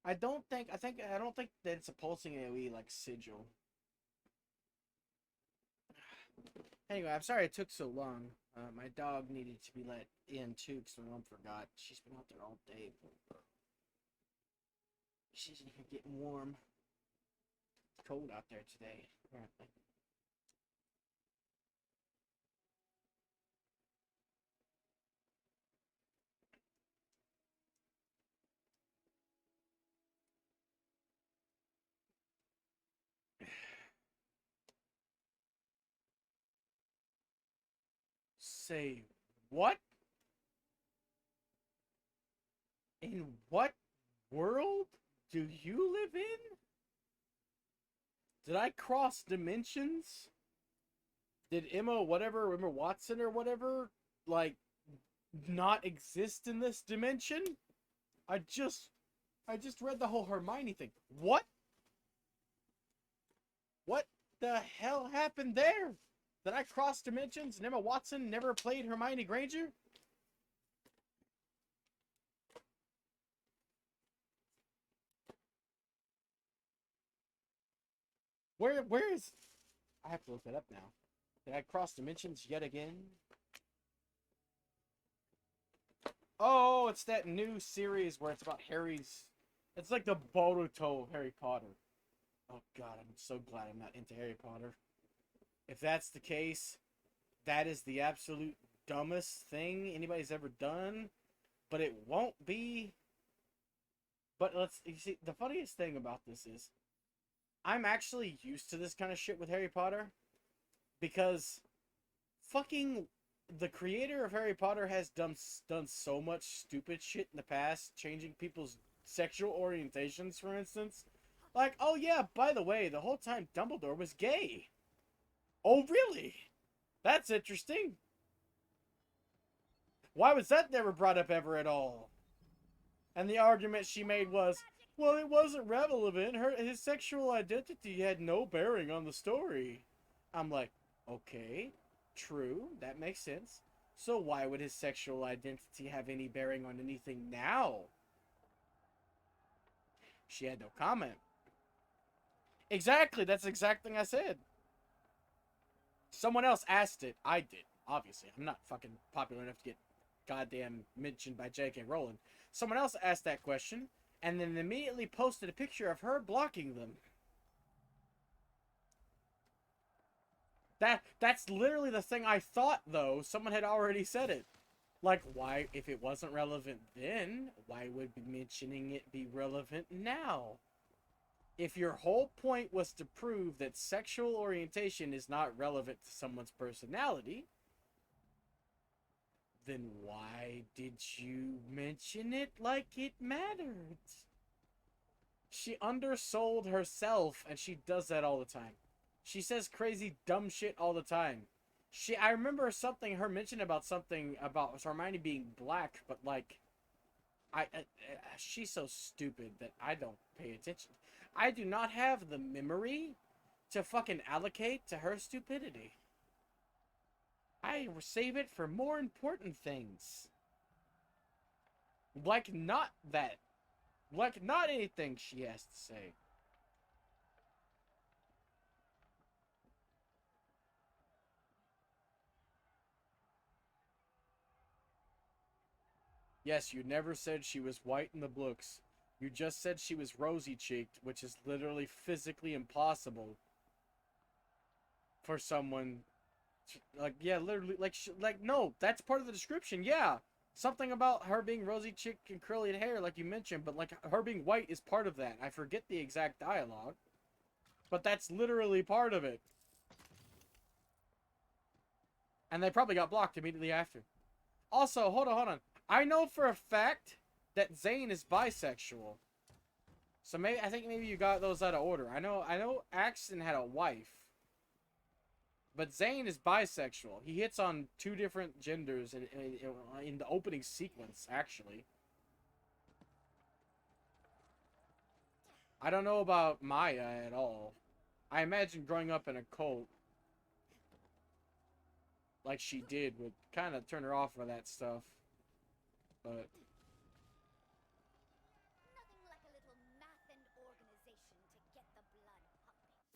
[SPEAKER 1] I don't think that it's a pulsing AoE like Sigil. Anyway, I'm sorry it took so long. My dog needed to be let in too because my mom forgot. She's been out there all day. She's in here getting warm. It's cold out there today, apparently. Say what? In what world do you live in? Did I cross dimensions? Did Emma Watson or whatever, like, not exist in this dimension? I just read the whole Hermione thing. What? What the hell happened there? Did I cross dimensions and Emma Watson never played Hermione Granger? Where is... I have to look that up now. Did I cross dimensions yet again? Oh, it's that new series where it's about Harry's... It's like the Boruto of Harry Potter. Oh god, I'm so glad I'm not into Harry Potter. If that's the case, that is the absolute dumbest thing anybody's ever done. But it won't be... But you see, the funniest thing about this is, I'm actually used to this kind of shit with Harry Potter. Because fucking the creator of Harry Potter has done so much stupid shit in the past, changing people's sexual orientations, for instance. Like, oh yeah, by the way, the whole time Dumbledore was gay. Oh really? That's interesting. Why was that never brought up ever at all? And the argument she made was, well, it wasn't relevant. His sexual identity had no bearing on the story. I'm like, okay, true, that makes sense. So why would his sexual identity have any bearing on anything now? She had no comment. Exactly, that's the exact thing I said. Someone else asked it. I did, obviously. I'm not fucking popular enough to get goddamn mentioned by J.K. Rowling. Someone else asked that question, and then immediately posted a picture of her blocking them. That's literally the thing I thought, though. Someone had already said it. Like, why, if it wasn't relevant then, why would mentioning it be relevant now? If your whole point was to prove that sexual orientation is not relevant to someone's personality, then why did you mention it like it mattered? She undersold herself, and she does that all the time. She says crazy dumb shit all the time. I remember her mention about something about Hermione being black, but like, she's so stupid that I don't pay attention. I do not have the memory to fucking allocate to her stupidity. I save it for more important things. Like not anything she has to say. Yes, you never said she was white in the books. You just said she was rosy-cheeked, which is literally physically impossible for someone to, like, yeah, literally, like, no, that's part of the description, yeah. Something about her being rosy-cheeked and curly hair, like you mentioned, but, like, her being white is part of that. I forget the exact dialogue, but that's literally part of it. And they probably got blocked immediately after. Also, hold on. I know for a fact that Zane is bisexual. So I think maybe you got those out of order. I know Axton had a wife. But Zane is bisexual. He hits on two different genders in the opening sequence, actually. I don't know about Maya at all. I imagine growing up in a cult, like she did, would kind of turn her off of that stuff. but
[SPEAKER 5] Nothing like a little math and organization to get the blood pumping.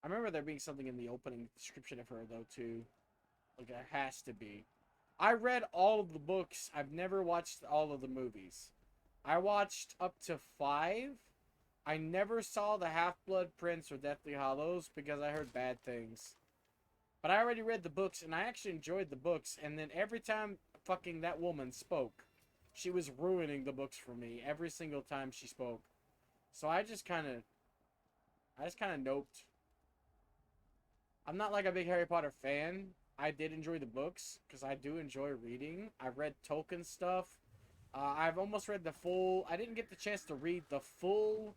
[SPEAKER 1] I remember there being something in the opening description of her though too. Like there has to be. I read all of the books. I've never watched all of the movies. I watched up to 5. I never saw the Half-Blood Prince or Deathly Hallows because I heard bad things. But I already read the books, and I actually enjoyed the books. And then every time fucking that woman spoke, she was ruining the books for me every single time she spoke. So I just kind of noped. I'm not like a big Harry Potter fan. I did enjoy the books because I do enjoy reading. I read Tolkien stuff. I've almost read the full. I didn't get the chance to read the full.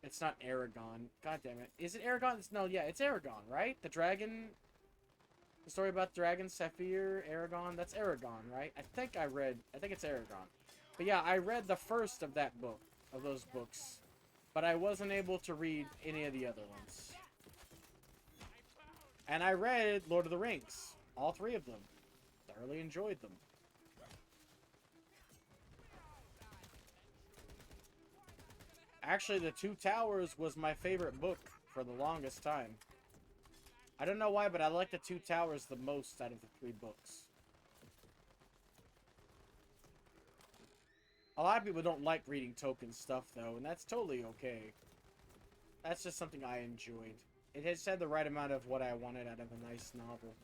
[SPEAKER 1] It's not Aragon. God damn it. Is it Aragon? No, yeah, it's Aragon, right? The dragon. The story about Dragon Saphir, Aragon. That's Aragon, right? I think it's Aragon. But yeah, I read the first of that book, of those books. But I wasn't able to read any of the other ones. And I read Lord of the Rings. All 3 of them. Thoroughly enjoyed them. Actually, The Two Towers was my favorite book for the longest time. I don't know why, but I like The Two Towers the most out of the 3 books. A lot of people don't like reading Tolkien stuff, though, and that's totally okay. That's just something I enjoyed. It has had the right amount of what I wanted out of a nice novel.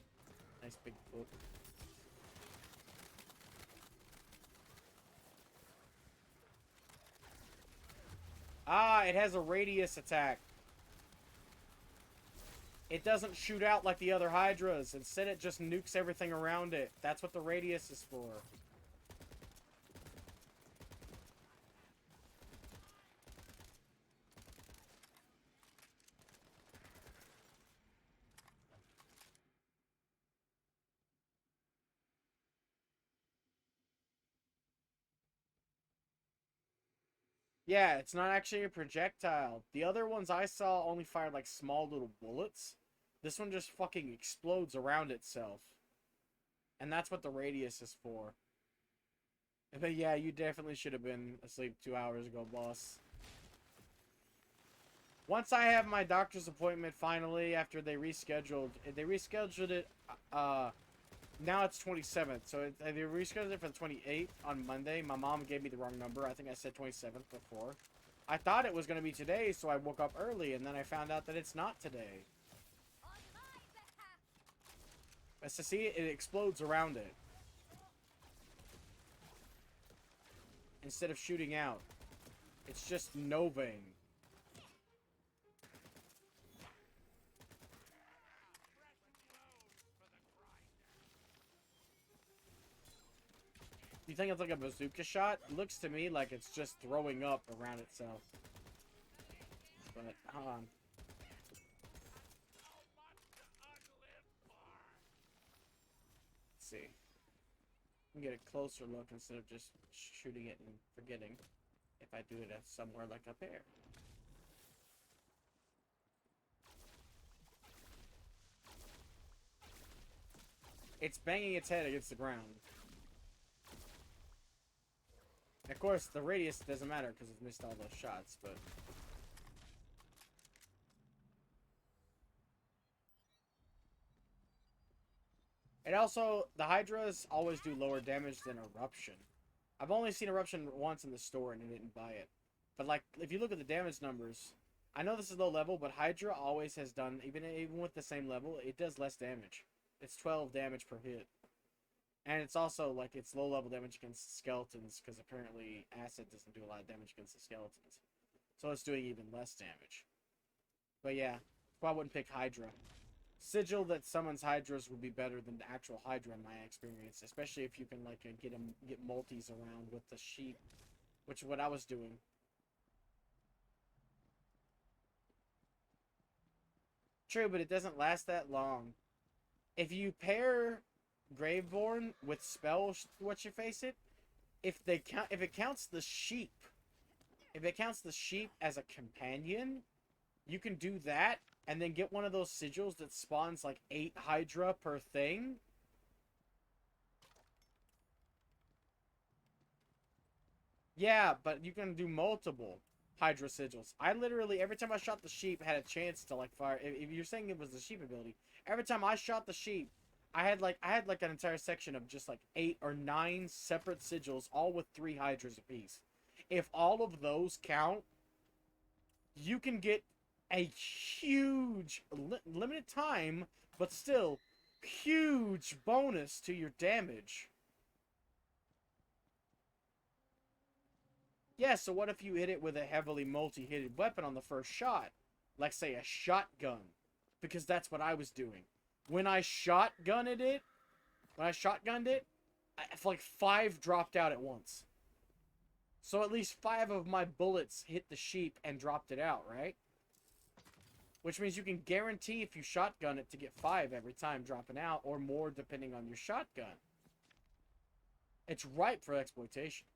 [SPEAKER 1] Nice big book. Ah, it has a radius attack. It doesn't shoot out like the other Hydras. Instead, it just nukes everything around it. That's what the radius is for. Yeah, it's not actually a projectile. The other ones I saw only fired like small little bullets. This one just fucking explodes around itself. And that's what the radius is for. But yeah, you definitely should have been asleep 2 hours ago, boss. Once I have my doctor's appointment finally after they rescheduled it, now it's 27th, so they rescheduled it for the 28th on Monday. My mom gave me the wrong number. I think I said 27th before. I thought it was going to be today, so I woke up early, and then I found out that it's not today. As to see, it explodes around it. Instead of shooting out. It's just novaing. You think it's like a bazooka shot? It looks to me like it's just throwing up around itself. But, hold on. Let's see. I can get a closer look instead of just shooting it and forgetting. If I do it at somewhere like up here. It's banging its head against the ground. Of course, the radius doesn't matter because it's missed all those shots, but... And also, the Hydras always do lower damage than Eruption. I've only seen Eruption once in the store and I didn't buy it. But, like, if you look at the damage numbers, I know this is low level, but Hydra always has done, even with the same level, it does less damage. It's 12 damage per hit. And it's also, like, it's low-level damage against skeletons, because apparently acid doesn't do a lot of damage against the skeletons. So it's doing even less damage. But yeah, I wouldn't pick Hydra. Sigil that summons Hydras would be better than the actual Hydra in my experience, especially if you can, like, get multis around with the sheep, which is what I was doing. True, but it doesn't last that long. If you pair Graveborn with spells, what you face it, if it counts the sheep as a companion, you can do that and then get one of those sigils that spawns like 8 Hydra per thing. Yeah, but you can do multiple Hydra sigils. I literally, every time I shot the sheep, had a chance to like fire. If you're saying it was the sheep ability, every time I shot the sheep, I had like an entire section of just like 8 or 9 separate sigils, all with 3 Hydras apiece. If all of those count, you can get a huge limited time, but still huge bonus to your damage. Yeah, so what if you hit it with a heavily multi-hitted weapon on the first shot? Like, say, a shotgun. Because that's what I was doing. When I shotgunned it, like 5 dropped out at once. So at least 5 of my bullets hit the sheep and dropped it out, right? Which means you can guarantee if you shotgun it to get 5 every time dropping out, or more depending on your shotgun. It's ripe for exploitation.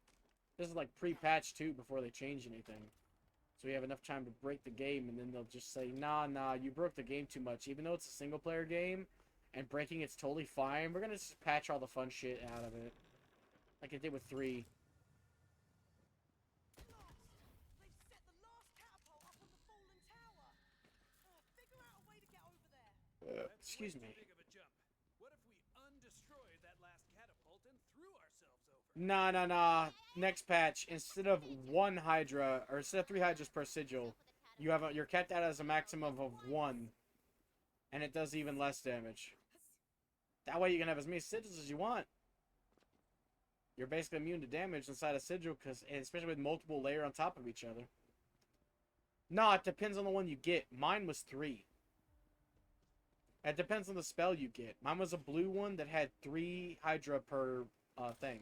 [SPEAKER 1] This is like pre-patch 2 before they change anything. So we have enough time to break the game, and then they'll just say, nah, you broke the game too much. Even though it's a single-player game, and breaking it's totally fine, we're gonna just patch all the fun shit out of it. Like it did with 3.
[SPEAKER 6] They've set the last catapult up on the fallen tower. Figure out a way to get over there.
[SPEAKER 2] That's
[SPEAKER 1] Excuse
[SPEAKER 2] way
[SPEAKER 1] me.
[SPEAKER 2] too big of a jump. What if we undestroyed that last catapult and threw ourselves over?
[SPEAKER 1] Nah. Next patch, instead of 1 Hydra, or instead of 3 Hydras per sigil, you're capped out as a maximum of 1. And it does even less damage. That way you can have as many sigils as you want. You're basically immune to damage inside a sigil, especially with multiple layer on top of each other. No, it depends on the one you get. Mine was 3. It depends on the spell you get. Mine was a blue one that had 3 Hydra per thing.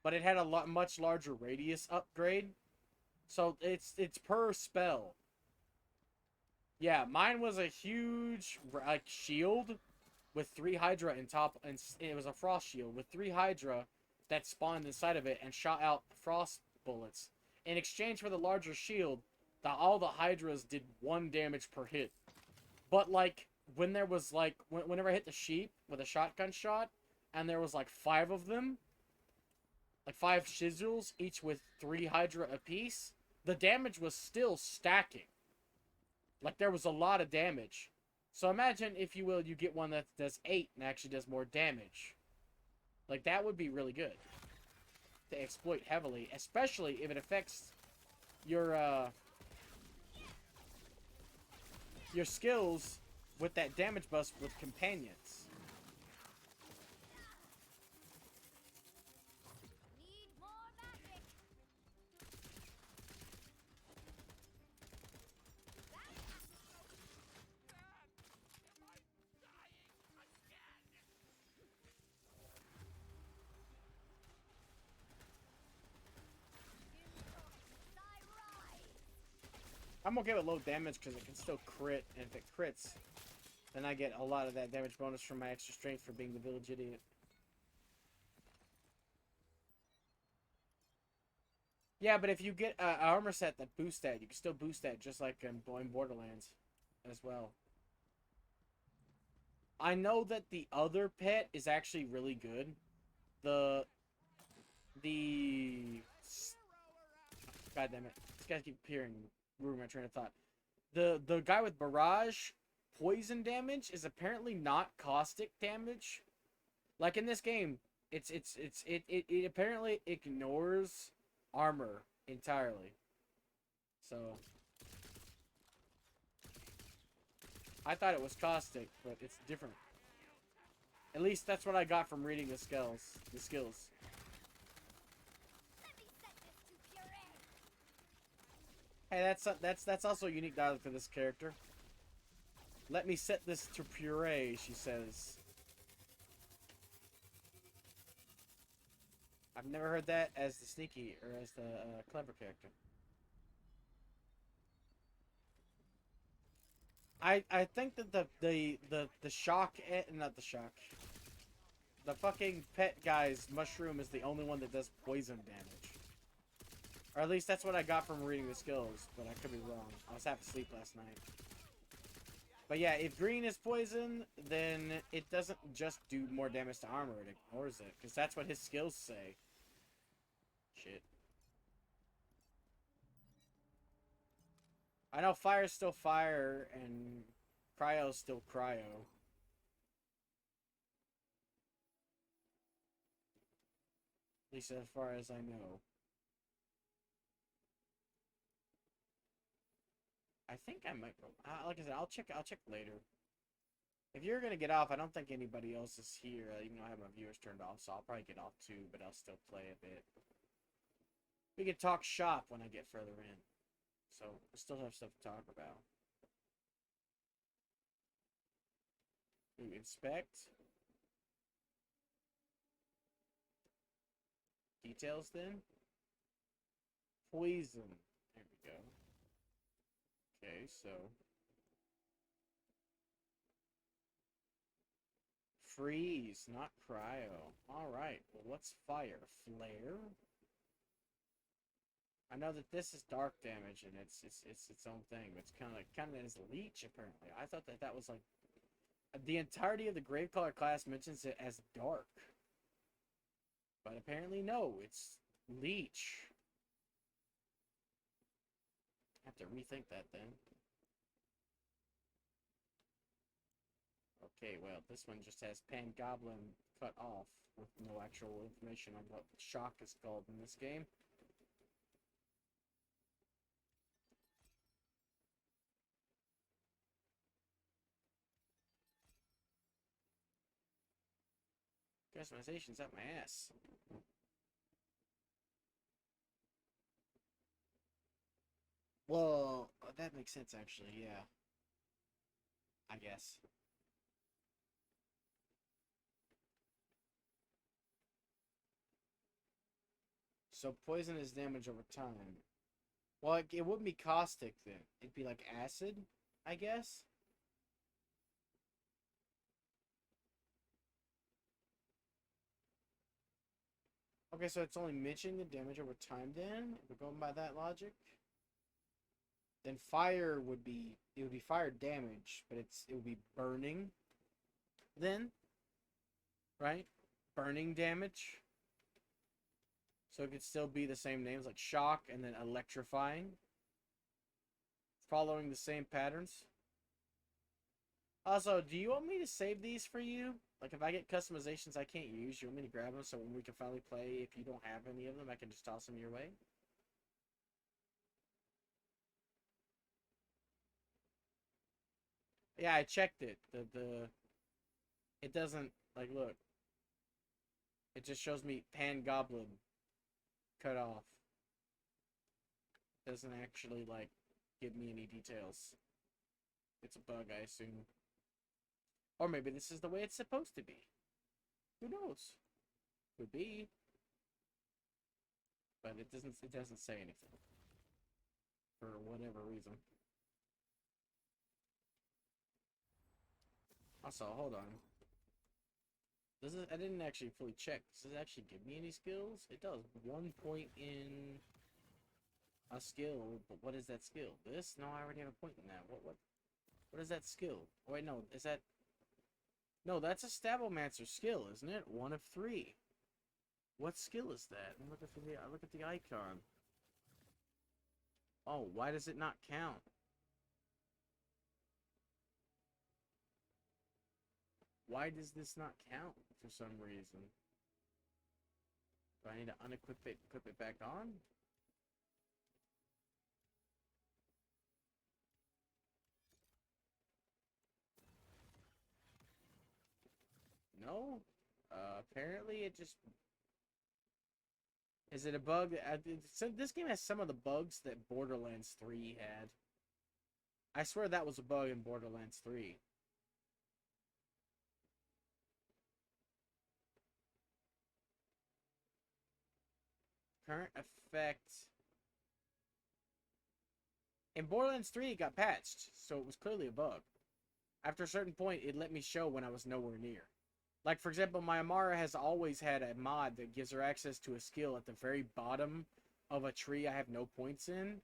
[SPEAKER 1] But it had a much larger radius upgrade. So it's per spell. Yeah, mine was a huge like shield with 3 Hydra in top, and it was a frost shield with 3 Hydra that spawned inside of it and shot out frost bullets. In exchange for the larger shield, all the Hydras did 1 damage per hit. But like when there was like whenever I hit the sheep with a shotgun shot, and there was like 5 of them, like 5 sigils, each with 3 Hydra apiece, the damage was still stacking. Like, there was a lot of damage. So imagine, if you will, you get one that does 8 and actually does more damage. Like, that would be really good to exploit heavily, especially if it affects your skills with that damage boost with companions.
[SPEAKER 5] Need more magic.
[SPEAKER 1] I'm okay with low damage because it can still crit, and if it crits, then I get a lot of that damage bonus from my extra strength for being the village idiot. Yeah, but if you get an armor set that boosts that, you can still boost that just like in Borderlands as well. I know that the other pet is actually really good. God damn it. These guys keep appearing, ruining my train of thought. The guy with barrage poison damage is apparently not caustic damage. Like in this game, it apparently ignores armor entirely. So I thought it was caustic, but it's different. At least that's what I got from reading the skills. Hey, that's also a unique dialogue for this character. Let me set this to puree, she says. I've never heard that as the sneaky or as the clever character. I think that the shock, not the shock. The fucking pet guy's mushroom is the only one that does poison damage. Or at least that's what I got from reading the skills, but I could be wrong. I was half asleep last night. But yeah, if green is poison, then it doesn't just do more damage to armor, it ignores it. Because that's what his skills say. Shit. I know fire's still fire, and cryo's still cryo. At least as far as I know. I think I might go. Like I said, I'll check later. If you're gonna get off, I don't think anybody else is here. Even though I have my viewers turned off, so I'll probably get off too. But I'll still play a bit. We can talk shop when I get further in. So we still have stuff to talk about. Ooh, inspect. Details then. Poison. There we go. Okay, so freeze, not cryo. Alright, well what's fire? Flare? I know that this is dark damage and it's its own thing, but it's kinda as leech apparently. I thought that was like the entirety of the Gravecaller class mentions it as dark. But apparently no, it's leech. I have to rethink that then. Okay, well, this one just has Pangoblin cut off with no actual information on what shock is called in this game. Customization's up my ass. Well, that makes sense actually, yeah. I guess. So poison is damage over time. Well, it wouldn't be caustic then. It'd be like acid, I guess. Okay, so it's only mentioning the damage over time then? If we're going by that logic? Then fire would be, it would be fire damage, but it would be burning then, right? Burning damage. So it could still be the same names like shock and then electrifying, following the same patterns. Also, do you want me to save these for you? Like if I get customizations I can't use, you want me to grab them so when we can finally play, if you don't have any of them, I can just toss them your way? Yeah, I checked it. It doesn't, like, look. It just shows me Pangoblin cut off. Doesn't actually, like, give me any details. It's a bug, I assume. Or maybe this is the way it's supposed to be. Who knows? Could be. But it doesn't say anything. For whatever reason. Also, hold on. I didn't actually fully check. Does it actually give me any skills? It does. 1 point in a skill, but what is that skill? This? No, I already have a point in that. What is that skill? Oh, wait, no. Is that... No, that's a Stabomancer skill, isn't it? 1 of 3. What skill is that? Look at the icon. Oh, why does it not count? Why does this not count for some reason? Do I need to unequip it, equip it back on? No? Apparently it just... Is it a bug? So this game has some of the bugs that Borderlands 3 had. I swear that was a bug in Borderlands 3. Current effect. In Borderlands 3, it got patched, so it was clearly a bug. After a certain point, it let me show when I was nowhere near. Like, for example, my Amara has always had a mod that gives her access to a skill at the very bottom of a tree I have no points in.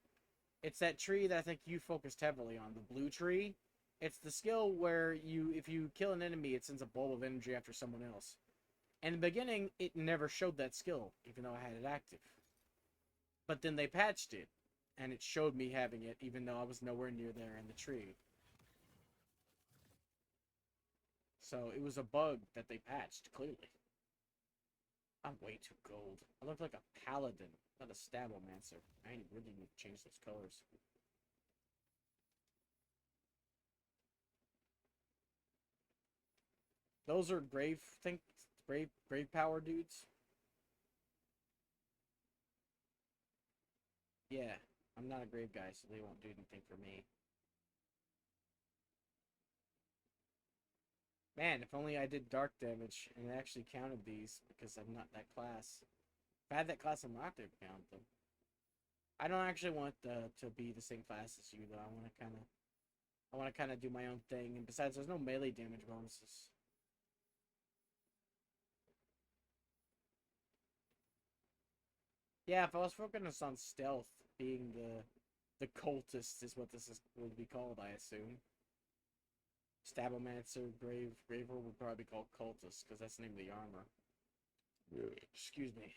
[SPEAKER 1] It's that tree that I think you focused heavily on, the blue tree. It's the skill where if you kill an enemy, it sends a bulb of energy after someone else. In the beginning, it never showed that skill, even though I had it active. But then they patched it, and it showed me having it, even though I was nowhere near there in the tree. So it was a bug that they patched, clearly. I'm way too gold. I look like a paladin, not a stabomancer. I really need to change those colors. Those are grave power dudes. Yeah, I'm not a grave guy, so they won't do anything for me. Man, if only I did dark damage and it actually counted these, because I'm not that class. If I had that class unlocked, it would count them. I don't actually want to be the same class as you, though. I want to kind of do my own thing. And besides, there's no melee damage bonuses. Yeah, if I was focused on stealth, being the cultist is what would be called, I assume. Stabomancer, Graver would probably be called cultist, because that's the name of the armor. Excuse me.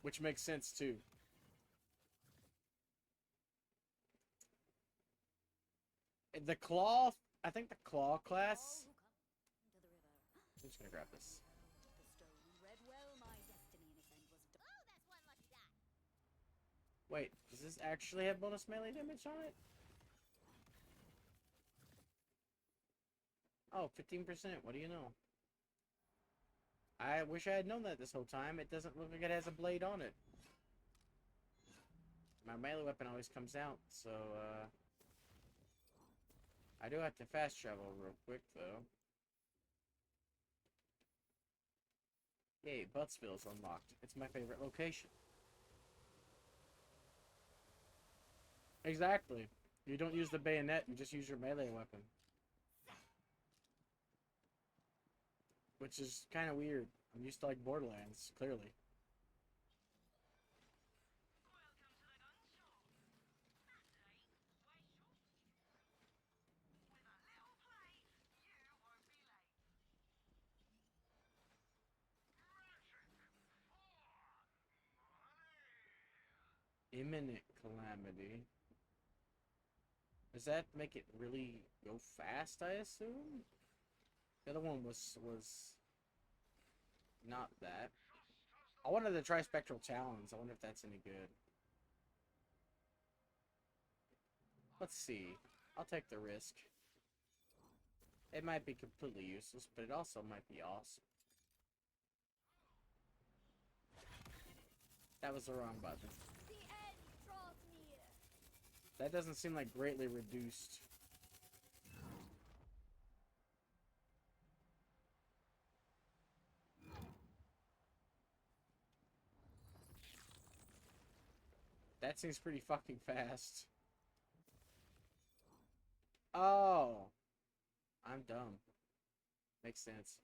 [SPEAKER 1] Which makes sense, too. The claw, I think the claw class. I'm just gonna grab this.
[SPEAKER 5] The stone read well my destiny, and its end was done.
[SPEAKER 3] Oh, that's one lucky guy.
[SPEAKER 1] Wait, does this actually have bonus melee damage on it? Oh, 15%. What do you know? I wish I had known that this whole time. It doesn't look like it has a blade on it. My melee weapon always comes out, so, I do have to fast travel real quick, though. Yay, Buttsville's unlocked. It's my favorite location. Exactly. You don't use the bayonet, you just use your melee weapon. Which is kind of weird. I'm used to, like, Borderlands, clearly. Imminent calamity. Does that make it really go fast, I assume? The other one was not that. I wanted to try Spectral Talons. I wonder if that's any good. Let's see. I'll take the risk. It might be completely useless, but it also might be awesome. That was the wrong button.
[SPEAKER 5] The end draws near.
[SPEAKER 1] That doesn't seem like greatly reduced. That seems pretty fucking fast. Oh. I'm dumb. Makes sense.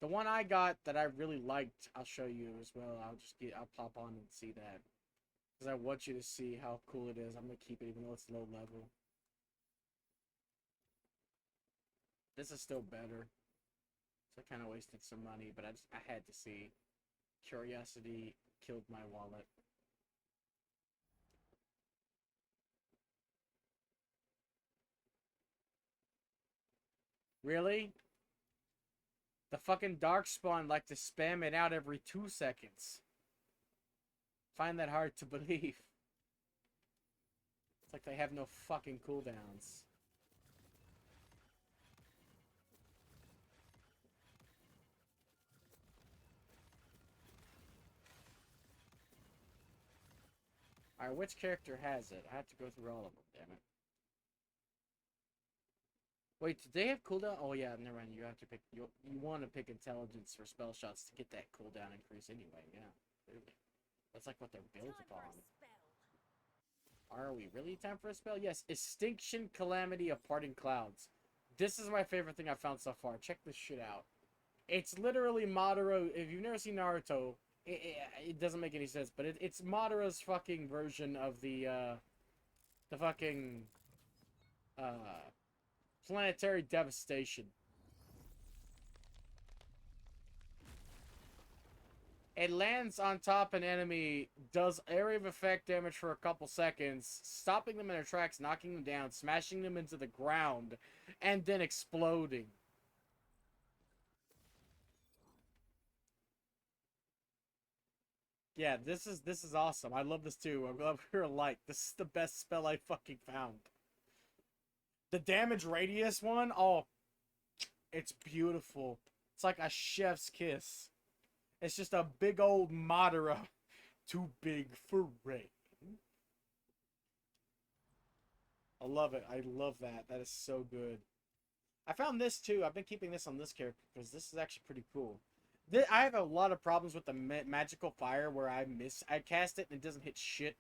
[SPEAKER 1] The one I got that I really liked, I'll show you as well. I'll pop on and see that. Because I want you to see how cool it is. I'm going to keep it even though it's low level. This is still better. So I kind of wasted some money, but I had to see. Curiosity killed my wallet. Really? The fucking Darkspawn like to spam it out every 2 seconds. Find that hard to believe. It's like they have no fucking cooldowns. Alright, which character has it? I have to go through all of them, damn it. Wait, did they have cooldown? Oh yeah, never mind. You have to pick. You want to pick intelligence for spell shots to get that cooldown increase anyway. Yeah, clearly. That's like what they're built
[SPEAKER 5] Time for a
[SPEAKER 1] upon.
[SPEAKER 5] spell.
[SPEAKER 1] Are we really time for a spell? Yes. Extinction Calamity of Parting Clouds. This is my favorite thing I've found so far. Check this shit out. It's literally Madara. If you've never seen Naruto, It doesn't make any sense, but it's Madara's fucking version of the fucking planetary devastation. It lands on top of an enemy, does area of effect damage for a couple seconds, stopping them in their tracks, knocking them down, smashing them into the ground, and then exploding. Yeah, this is awesome. I love this too. I'm glad we're alike. This is the best spell I fucking found. The damage radius one, oh, it's beautiful. It's like a chef's kiss. It's just a big old Madara. Too big for rain. I love it. I love that. That is so good. I found this too. I've been keeping this on this character because this is actually pretty cool. I have a lot of problems with the magical fire where I cast it and it doesn't hit shit.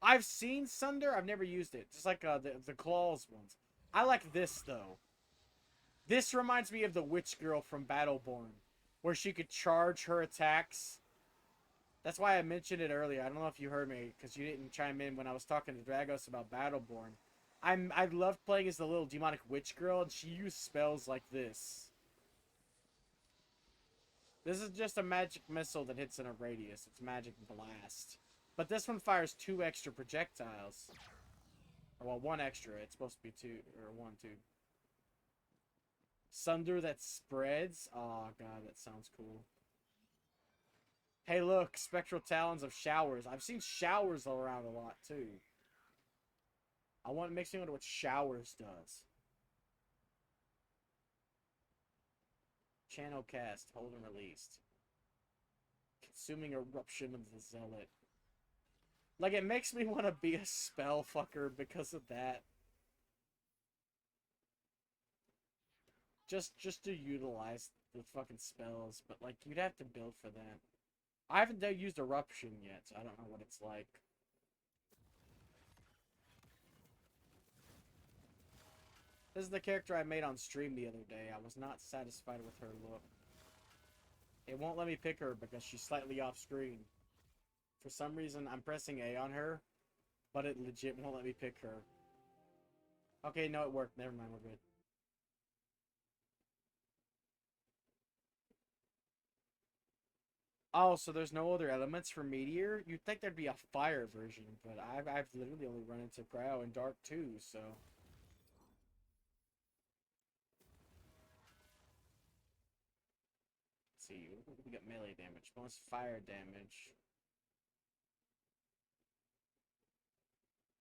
[SPEAKER 1] I've seen Sunder. I've never used it. Just like the claws ones. I like this though. This reminds me of the witch girl from Battleborn, where she could charge her attacks. That's why I mentioned it earlier. I don't know if you heard me, because you didn't chime in when I was talking to Dragos about Battleborn. I loved playing as the little demonic witch girl, and she used spells like this. This is just a magic missile that hits in a radius. It's magic blast. But this one fires 2 extra projectiles. Well, 1 extra. It's supposed to be 2, or 1, 2. Sunder that spreads. Oh, God, that sounds cool. Hey, look. Spectral Talons of Showers. I've seen Showers all around a lot, too. I want to mix me wonder what Showers does. Channel cast. Hold and released. Consuming Eruption of the Zealot. Like, it makes me want to be a spell fucker because of that. Just to utilize the fucking spells, but like you'd have to build for that. I haven't used Eruption yet, so I don't know what it's like. This is the character I made on stream the other day. I was not satisfied with her look. It won't let me pick her because she's slightly off screen. For some reason, I'm pressing A on her, but it legit won't let me pick her. Okay, no, it worked. Never mind, we're good. Oh, so there's no other elements for Meteor? You'd think there'd be a fire version, but I've literally only run into Cryo and Dark too, so... Let's see, we got melee damage, bonus fire damage.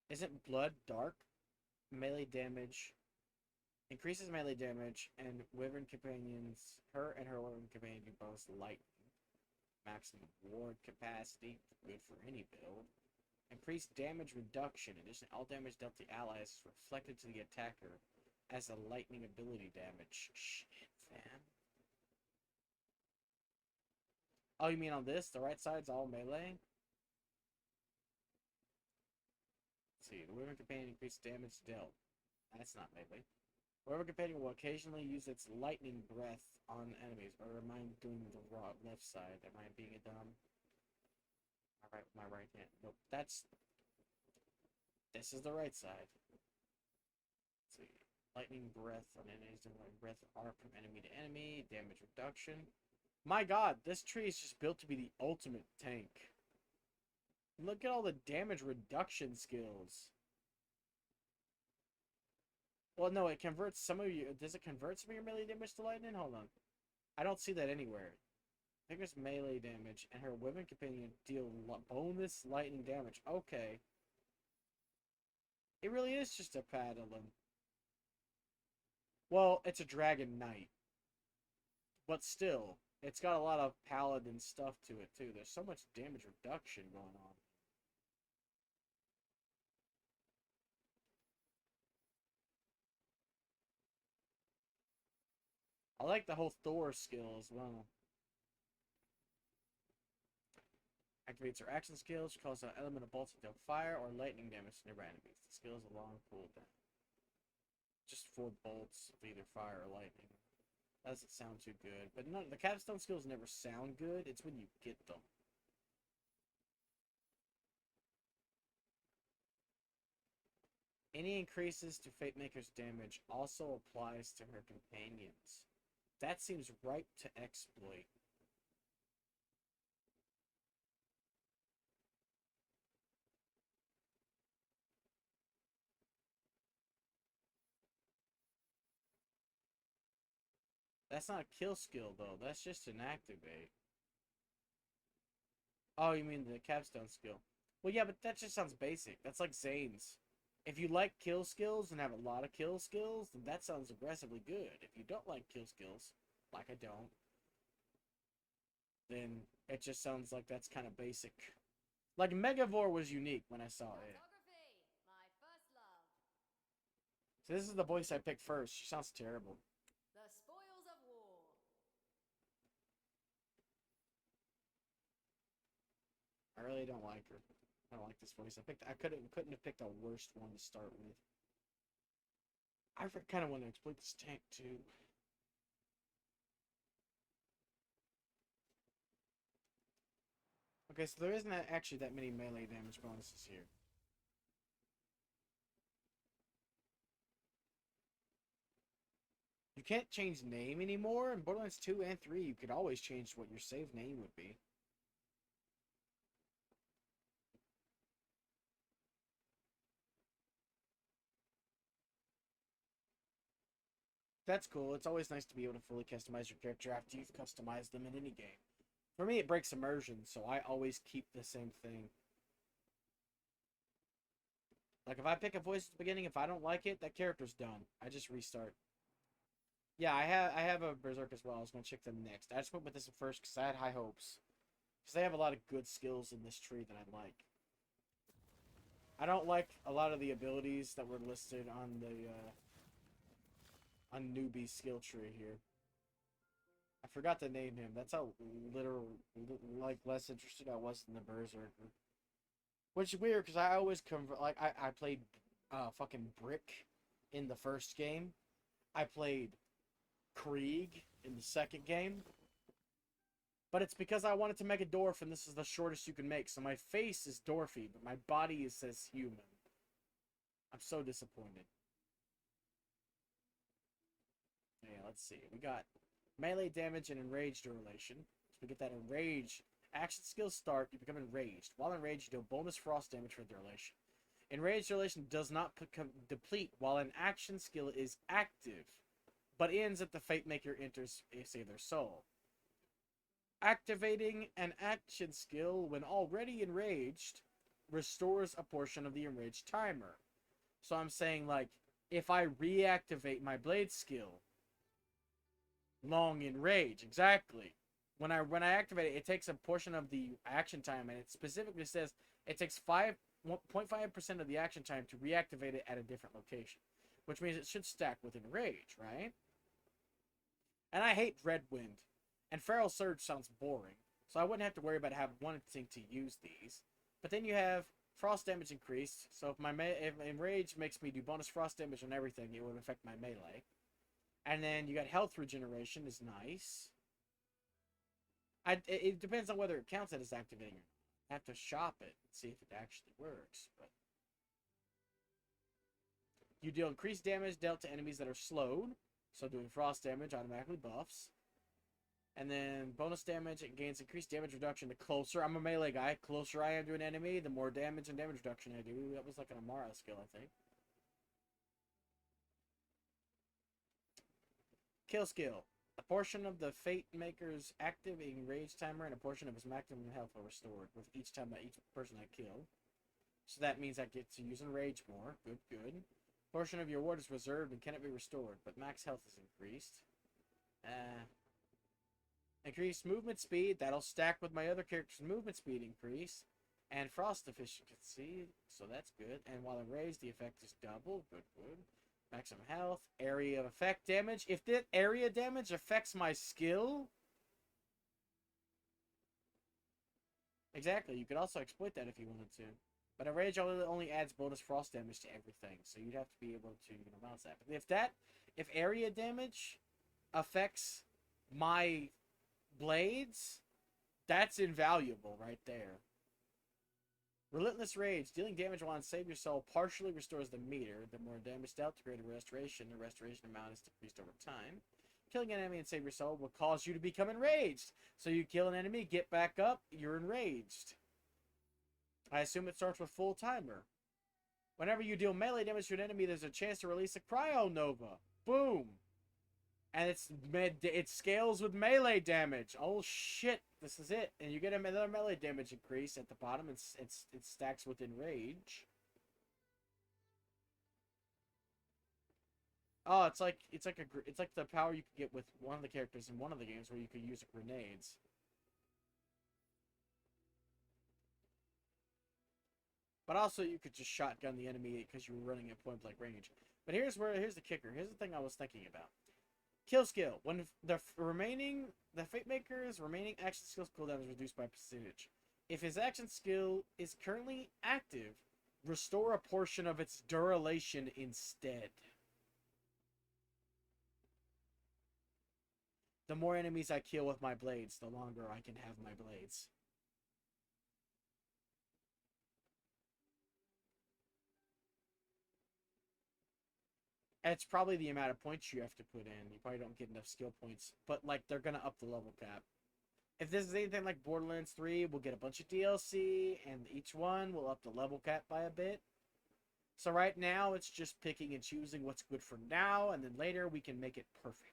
[SPEAKER 1] Isn't Blood Dark? Melee damage. Increases melee damage, and Wyvern Companions, her and her Wyvern Companion do both light. Maximum ward capacity, good for any build. Increased damage reduction. Additionally, all damage dealt to allies is reflected to the attacker as a lightning ability damage. Shit, fam. Oh, you mean on this? The right side's all melee? Let's see, the Wyvern Companion increased damage dealt. That's not melee. Wyvern Companion will occasionally use its lightning breath on enemies. Or am I doing the left side? Am I being a dumb? Alright, my right hand. Nope, this is the right side. Let's see. Lightning breath on enemies. Lightning breath are from enemy to enemy. Damage reduction. My god, this tree is just built to be the ultimate tank. Look at all the damage reduction skills. Well, no, it converts some of you. Does it convert some of your melee damage to lightning? Hold on. I don't see that anywhere. I think it's melee damage, and her Wyvern Companion deal bonus lightning damage. Okay. It really is just a paddling. Well, it's a Dragon Knight. But still, it's got a lot of paladin stuff to it, too. There's so much damage reduction going on. I like the whole Thor skill as well. Activates her action skills. She calls out element of bolts to deal fire or lightning damage to nearby enemies. The skill is a long cooldown. Just 4 bolts of either fire or lightning. Doesn't sound too good. But no, the capstone skills never sound good. It's when you get them. Any increases to Fate Maker's damage also applies to her companions. That seems ripe to exploit. That's not a kill skill, though. That's just an activate. Oh, you mean the capstone skill. Well, yeah, but that just sounds basic. That's like Zane's. If you like kill skills and have a lot of kill skills, then that sounds aggressively good. If you don't like kill skills, like I don't, then it just sounds like that's kind of basic. Like Megavore was unique when I saw it.
[SPEAKER 5] Photography, my first love.
[SPEAKER 1] So this is the voice I picked first. She sounds terrible.
[SPEAKER 5] The spoils of war.
[SPEAKER 1] I really don't like her. I don't like this voice. I couldn't have picked a worst one to start with. I kind of want to exploit this tank too. Okay, so there isn't actually that many melee damage bonuses here. You can't change name anymore. In Borderlands 2 and 3, you could always change what your save name would be. That's cool. It's always nice to be able to fully customize your character after you've customized them in any game. For me, it breaks immersion, so I always keep the same thing. Like, if I pick a voice at the beginning, if I don't like it, that character's done. I just restart. Yeah, I have a Berserk as well. I was going to check them next. I just went with this first because I had high hopes. Because they have a lot of good skills in this tree that I like. I don't like a lot of the abilities that were listed on the on newbie skill tree here. I forgot to name him. That's how like less interested I was in the Berserker. Which is weird because I always I played fucking Brick in the first game. I played Krieg in the second game. But it's because I wanted to make a dwarf and this is the shortest you can make. So my face is dwarfy, but my body says human. I'm so disappointed. Yeah, let's see. We got melee damage and enraged duration. So we get that enraged. Action skills start, you become enraged. While enraged, you deal bonus frost damage for duration. Enraged duration does not deplete while an action skill is active, but ends at the Fate Maker enters their soul. Activating an action skill when already enraged restores a portion of the enraged timer. So I'm saying, like, if I reactivate my blade skill, long enrage, exactly. When I activate it, it takes a portion of the action time, and it specifically says it takes 0.5% of the action time to reactivate it at a different location, which means it should stack with enrage, right? And I hate Dreadwind. And Feral Surge sounds boring, so I wouldn't have to worry about wanting to use these. But then you have frost damage increased, so if Enrage makes me do bonus frost damage on everything, it would affect my melee. And then you got health regeneration is nice. It depends on whether it counts as activating. I have to shop it and see if it actually works. But you deal increased damage dealt to enemies that are slowed, so doing frost damage automatically buffs. And then bonus damage, it gains increased damage reduction the closer. I'm a melee guy. Closer I am to an enemy, the more damage and damage reduction I do. That was like an Amara skill, I think. Kill skill. A portion of the Fate Maker's active enrage timer and a portion of his maximum health are restored with each time that each person I kill. So that means I get to use enrage more. Good, good. Portion of your ward is reserved and cannot be restored, but max health is increased. Increased movement speed. That'll stack with my other character's movement speed increase. And frost efficiency. So that's good. And while enraged, the effect is double. Good, good. Maximum health. Area of effect damage. If that area damage affects my skill... Exactly. You could also exploit that if you wanted to. But enrage only adds bonus frost damage to everything. So you'd have to be able to balance that. But if area damage affects my blades, that's invaluable right there. Relentless Rage. Dealing damage while on Save Your Soul partially restores the meter. The more damage dealt, the greater restoration. The restoration amount is decreased over time. Killing an enemy and Save Your Soul will cause you to become enraged. So you kill an enemy, get back up, you're enraged. I assume it starts with full timer. Whenever you deal melee damage to an enemy, there's a chance to release a Cryo Nova. Boom! And it scales with melee damage. Oh shit, this is it. And you get another melee damage increase at the bottom. It stacks with Enrage. Oh, it's like the power you could get with one of the characters in one of the games where you could use grenades. But also you could just shotgun the enemy because you were running at point blank range. But here's the kicker. Here's the thing I was thinking about. Kill skill. When the Fate Maker's remaining action skills cooldown is reduced by percentage. If his action skill is currently active, restore a portion of its duration instead. The more enemies I kill with my blades, the longer I can have my blades. It's probably the amount of points you have to put in. You probably don't get enough skill points. But, like, they're going to up the level cap. If this is anything like Borderlands 3, we'll get a bunch of DLC, and each one will up the level cap by a bit. So right now, it's just picking and choosing what's good for now, and then later we can make it perfect.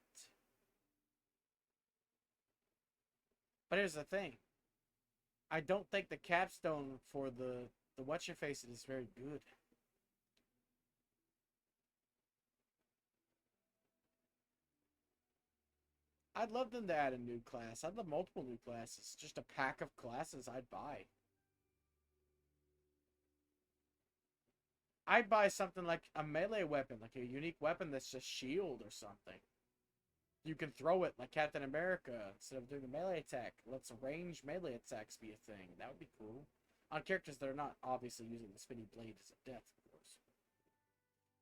[SPEAKER 1] But here's the thing. I don't think the capstone for the what's-your-face is very good. I'd love them to add a new class. I'd love multiple new classes. Just a pack of classes I'd buy. I'd buy something like a melee weapon, like a unique weapon that's just shield or something. You can throw it like Captain America instead of doing a melee attack. Let's range melee attacks be a thing. That would be cool. On characters that are not obviously using the spinny blade as a death, of course.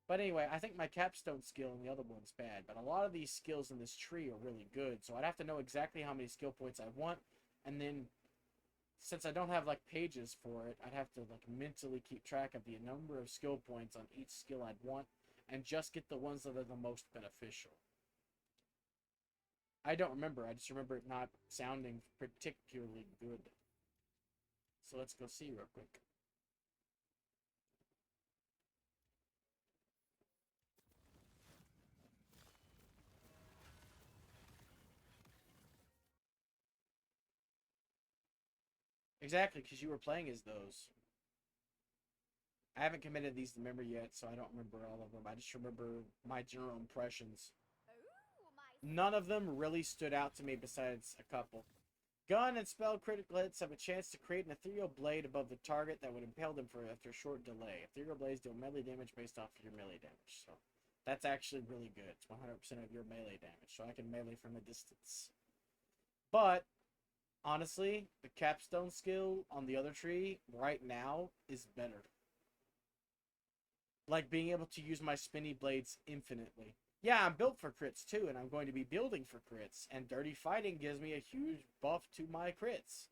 [SPEAKER 1] But anyway, I think my capstone skill and the other one's bad. But a lot of these skills in this tree are really good. So I'd have to know exactly how many skill points I want. And then, since I don't have like pages for it, I'd have to like mentally keep track of the number of skill points on each skill I'd want. And just get the ones that are the most beneficial. I don't remember. I just remember it not sounding particularly good. So let's go see real quick. Exactly, because you were playing as those. I haven't committed these to memory yet, so I don't remember all of them. I just remember my general impressions. None of them really stood out to me besides a couple. Gun and spell critical hits have a chance to create an ethereal blade above the target that would impale them after a short delay. Ethereal blades deal melee damage based off of your melee damage. So that's actually really good. It's 100% of your melee damage, so I can melee from a distance. But honestly, the capstone skill on the other tree right now is better. Like being able to use my spinny blades infinitely. Yeah, I'm built for crits too, and I'm going to be building for crits. And Dirty Fighting gives me a huge buff to my crits.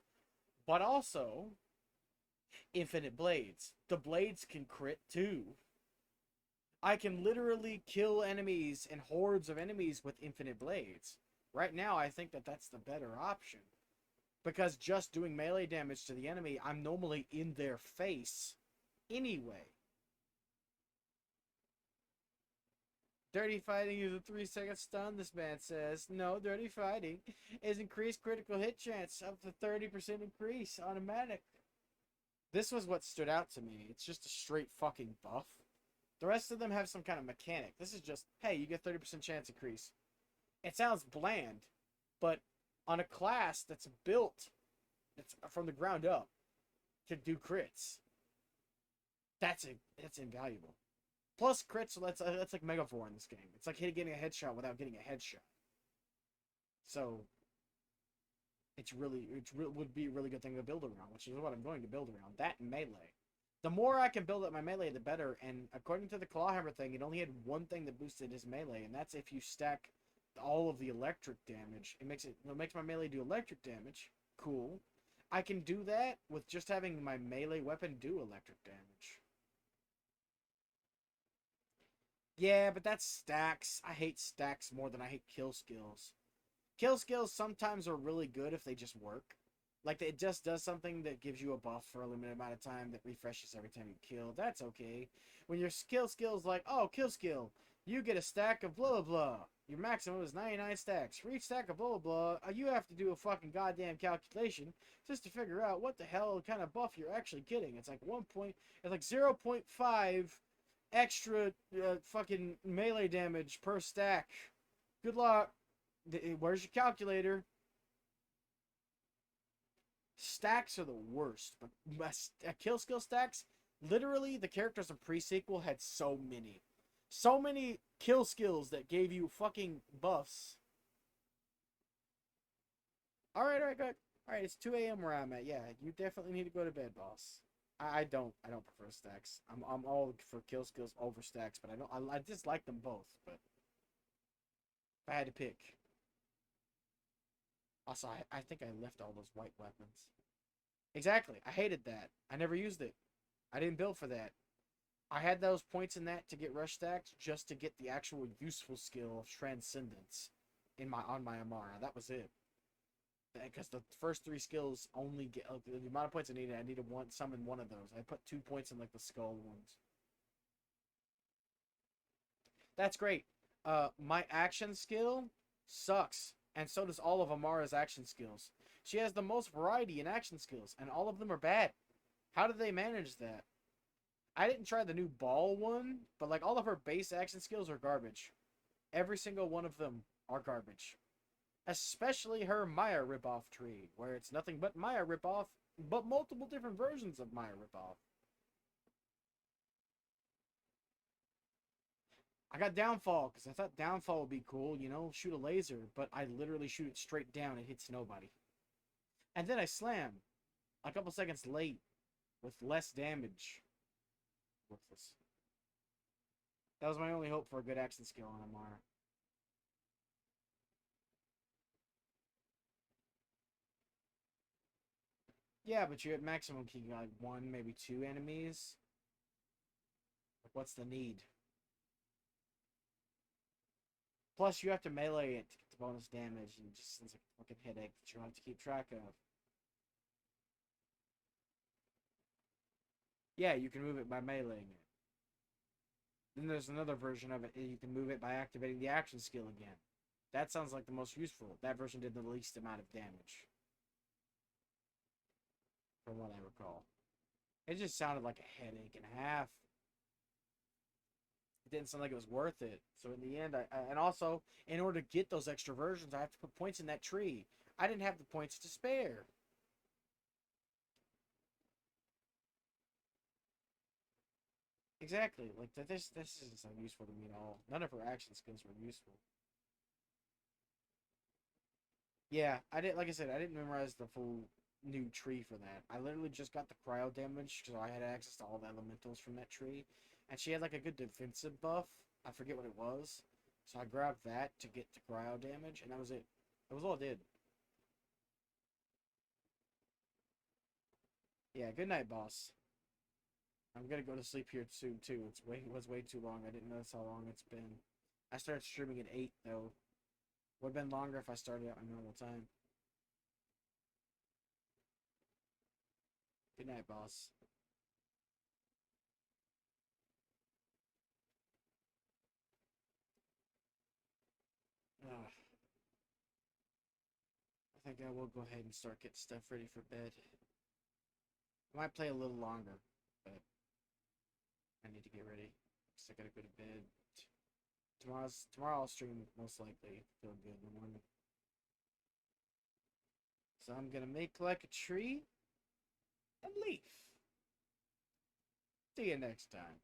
[SPEAKER 1] But also, infinite blades. The blades can crit too. I can literally kill enemies and hordes of enemies with infinite blades. Right now, I think that that's the better option. Because just doing melee damage to the enemy, I'm normally in their face anyway. Dirty Fighting is a 3-second stun, this man says. No, Dirty Fighting is increased critical hit chance up to 30% increase, automatic. This was what stood out to me. It's just a straight fucking buff. The rest of them have some kind of mechanic. This is just, hey, you get 30% chance increase. It sounds bland, but on a class that's built from the ground up to do crits, that's invaluable. Plus crits, that's like Megavore in this game. It's like getting a headshot without getting a headshot. So it would be a really good thing to build around, which is what I'm going to build around. That and melee. The more I can build up my melee, the better. And according to the Clawhammer thing, it only had one thing that boosted his melee, and that's if you stack all of the electric damage. It makes my melee do electric damage. Cool. I can do that with just having my melee weapon do electric damage. Yeah, but that's stacks. I hate stacks more than I hate kill skills. Kill skills sometimes are really good if they just work. Like, it just does something that gives you a buff for a limited amount of time that refreshes every time you kill. That's okay. When your skill's like, oh, kill skill, you get a stack of blah, blah, blah. Your maximum is 99 stacks. For each stack of blah, blah, blah, you have to do a fucking goddamn calculation just to figure out what the hell kind of buff you're actually getting. It's like 0.5 extra fucking melee damage per stack. Good luck. Where's your calculator? Stacks are the worst, but kill skill stacks, literally the characters of pre-sequel had so many kill skills that gave you fucking buffs. Alright, good. Alright, it's 2 a.m. where I'm at. Yeah, you definitely need to go to bed, boss. I don't prefer stacks. I'm all for kill skills over stacks, but I just like them both, but if I had to pick. Also, I think I left all those white weapons. Exactly. I hated that. I never used it. I didn't build for that. I had those points in that to get rush stacks just to get the actual useful skill of transcendence on my Amara. That was it. Because the first 3 skills only get the amount of points I needed summon one of those. I put 2 points in like the skull ones. That's great. My action skill sucks. And so does all of Amara's action skills. She has the most variety in action skills, and all of them are bad. How did they manage that? I didn't try the new ball one, but like all of her base action skills are garbage. Every single one of them are garbage. Especially her Maya ripoff tree, where it's nothing but Maya ripoff, but multiple different versions of Maya ripoff. I got downfall, because I thought downfall would be cool, you know, shoot a laser, but I literally shoot it straight down, it hits nobody. And then I slam, a couple seconds late, with less damage. Worthless. That was my only hope for a good action skill on Amara. Yeah, but you at maximum can get like 1, maybe 2 enemies. Like, what's the need? Plus, you have to melee it to get the bonus damage, and it just sounds like a fucking headache that you have to keep track of. Yeah, you can move it by meleeing it. Then there's another version of it, you can move it by activating the action skill again. That sounds like the most useful. That version did the least amount of damage. From what I recall. It just sounded like a headache and a half. It didn't sound like it was worth it. So in the end, and also, in order to get those extra versions, I have to put points in that tree. I didn't have the points to spare. Exactly. Like, this isn't so useful to me at all. None of her action skills were useful. Yeah, like I said, I didn't memorize the full new tree for that. I literally just got the cryo damage because I had access to all the elementals from that tree. And she had like a good defensive buff. I forget what it was. So I grabbed that to get the cryo damage, and that was it. That was all it did. Yeah, good night, boss. I'm gonna go to sleep here soon too. It was way too long. I didn't notice how long it's been. I started streaming at 8 though. Would have been longer if I started at my normal time. Good night, boss. Ugh. I think I will go ahead and start getting stuff ready for bed. I might play a little longer, but I need to get ready. Because I gotta go to bed. Tomorrow I'll stream most likely. Feel good in the morning. So I'm gonna make like a tree and leave. See you next time.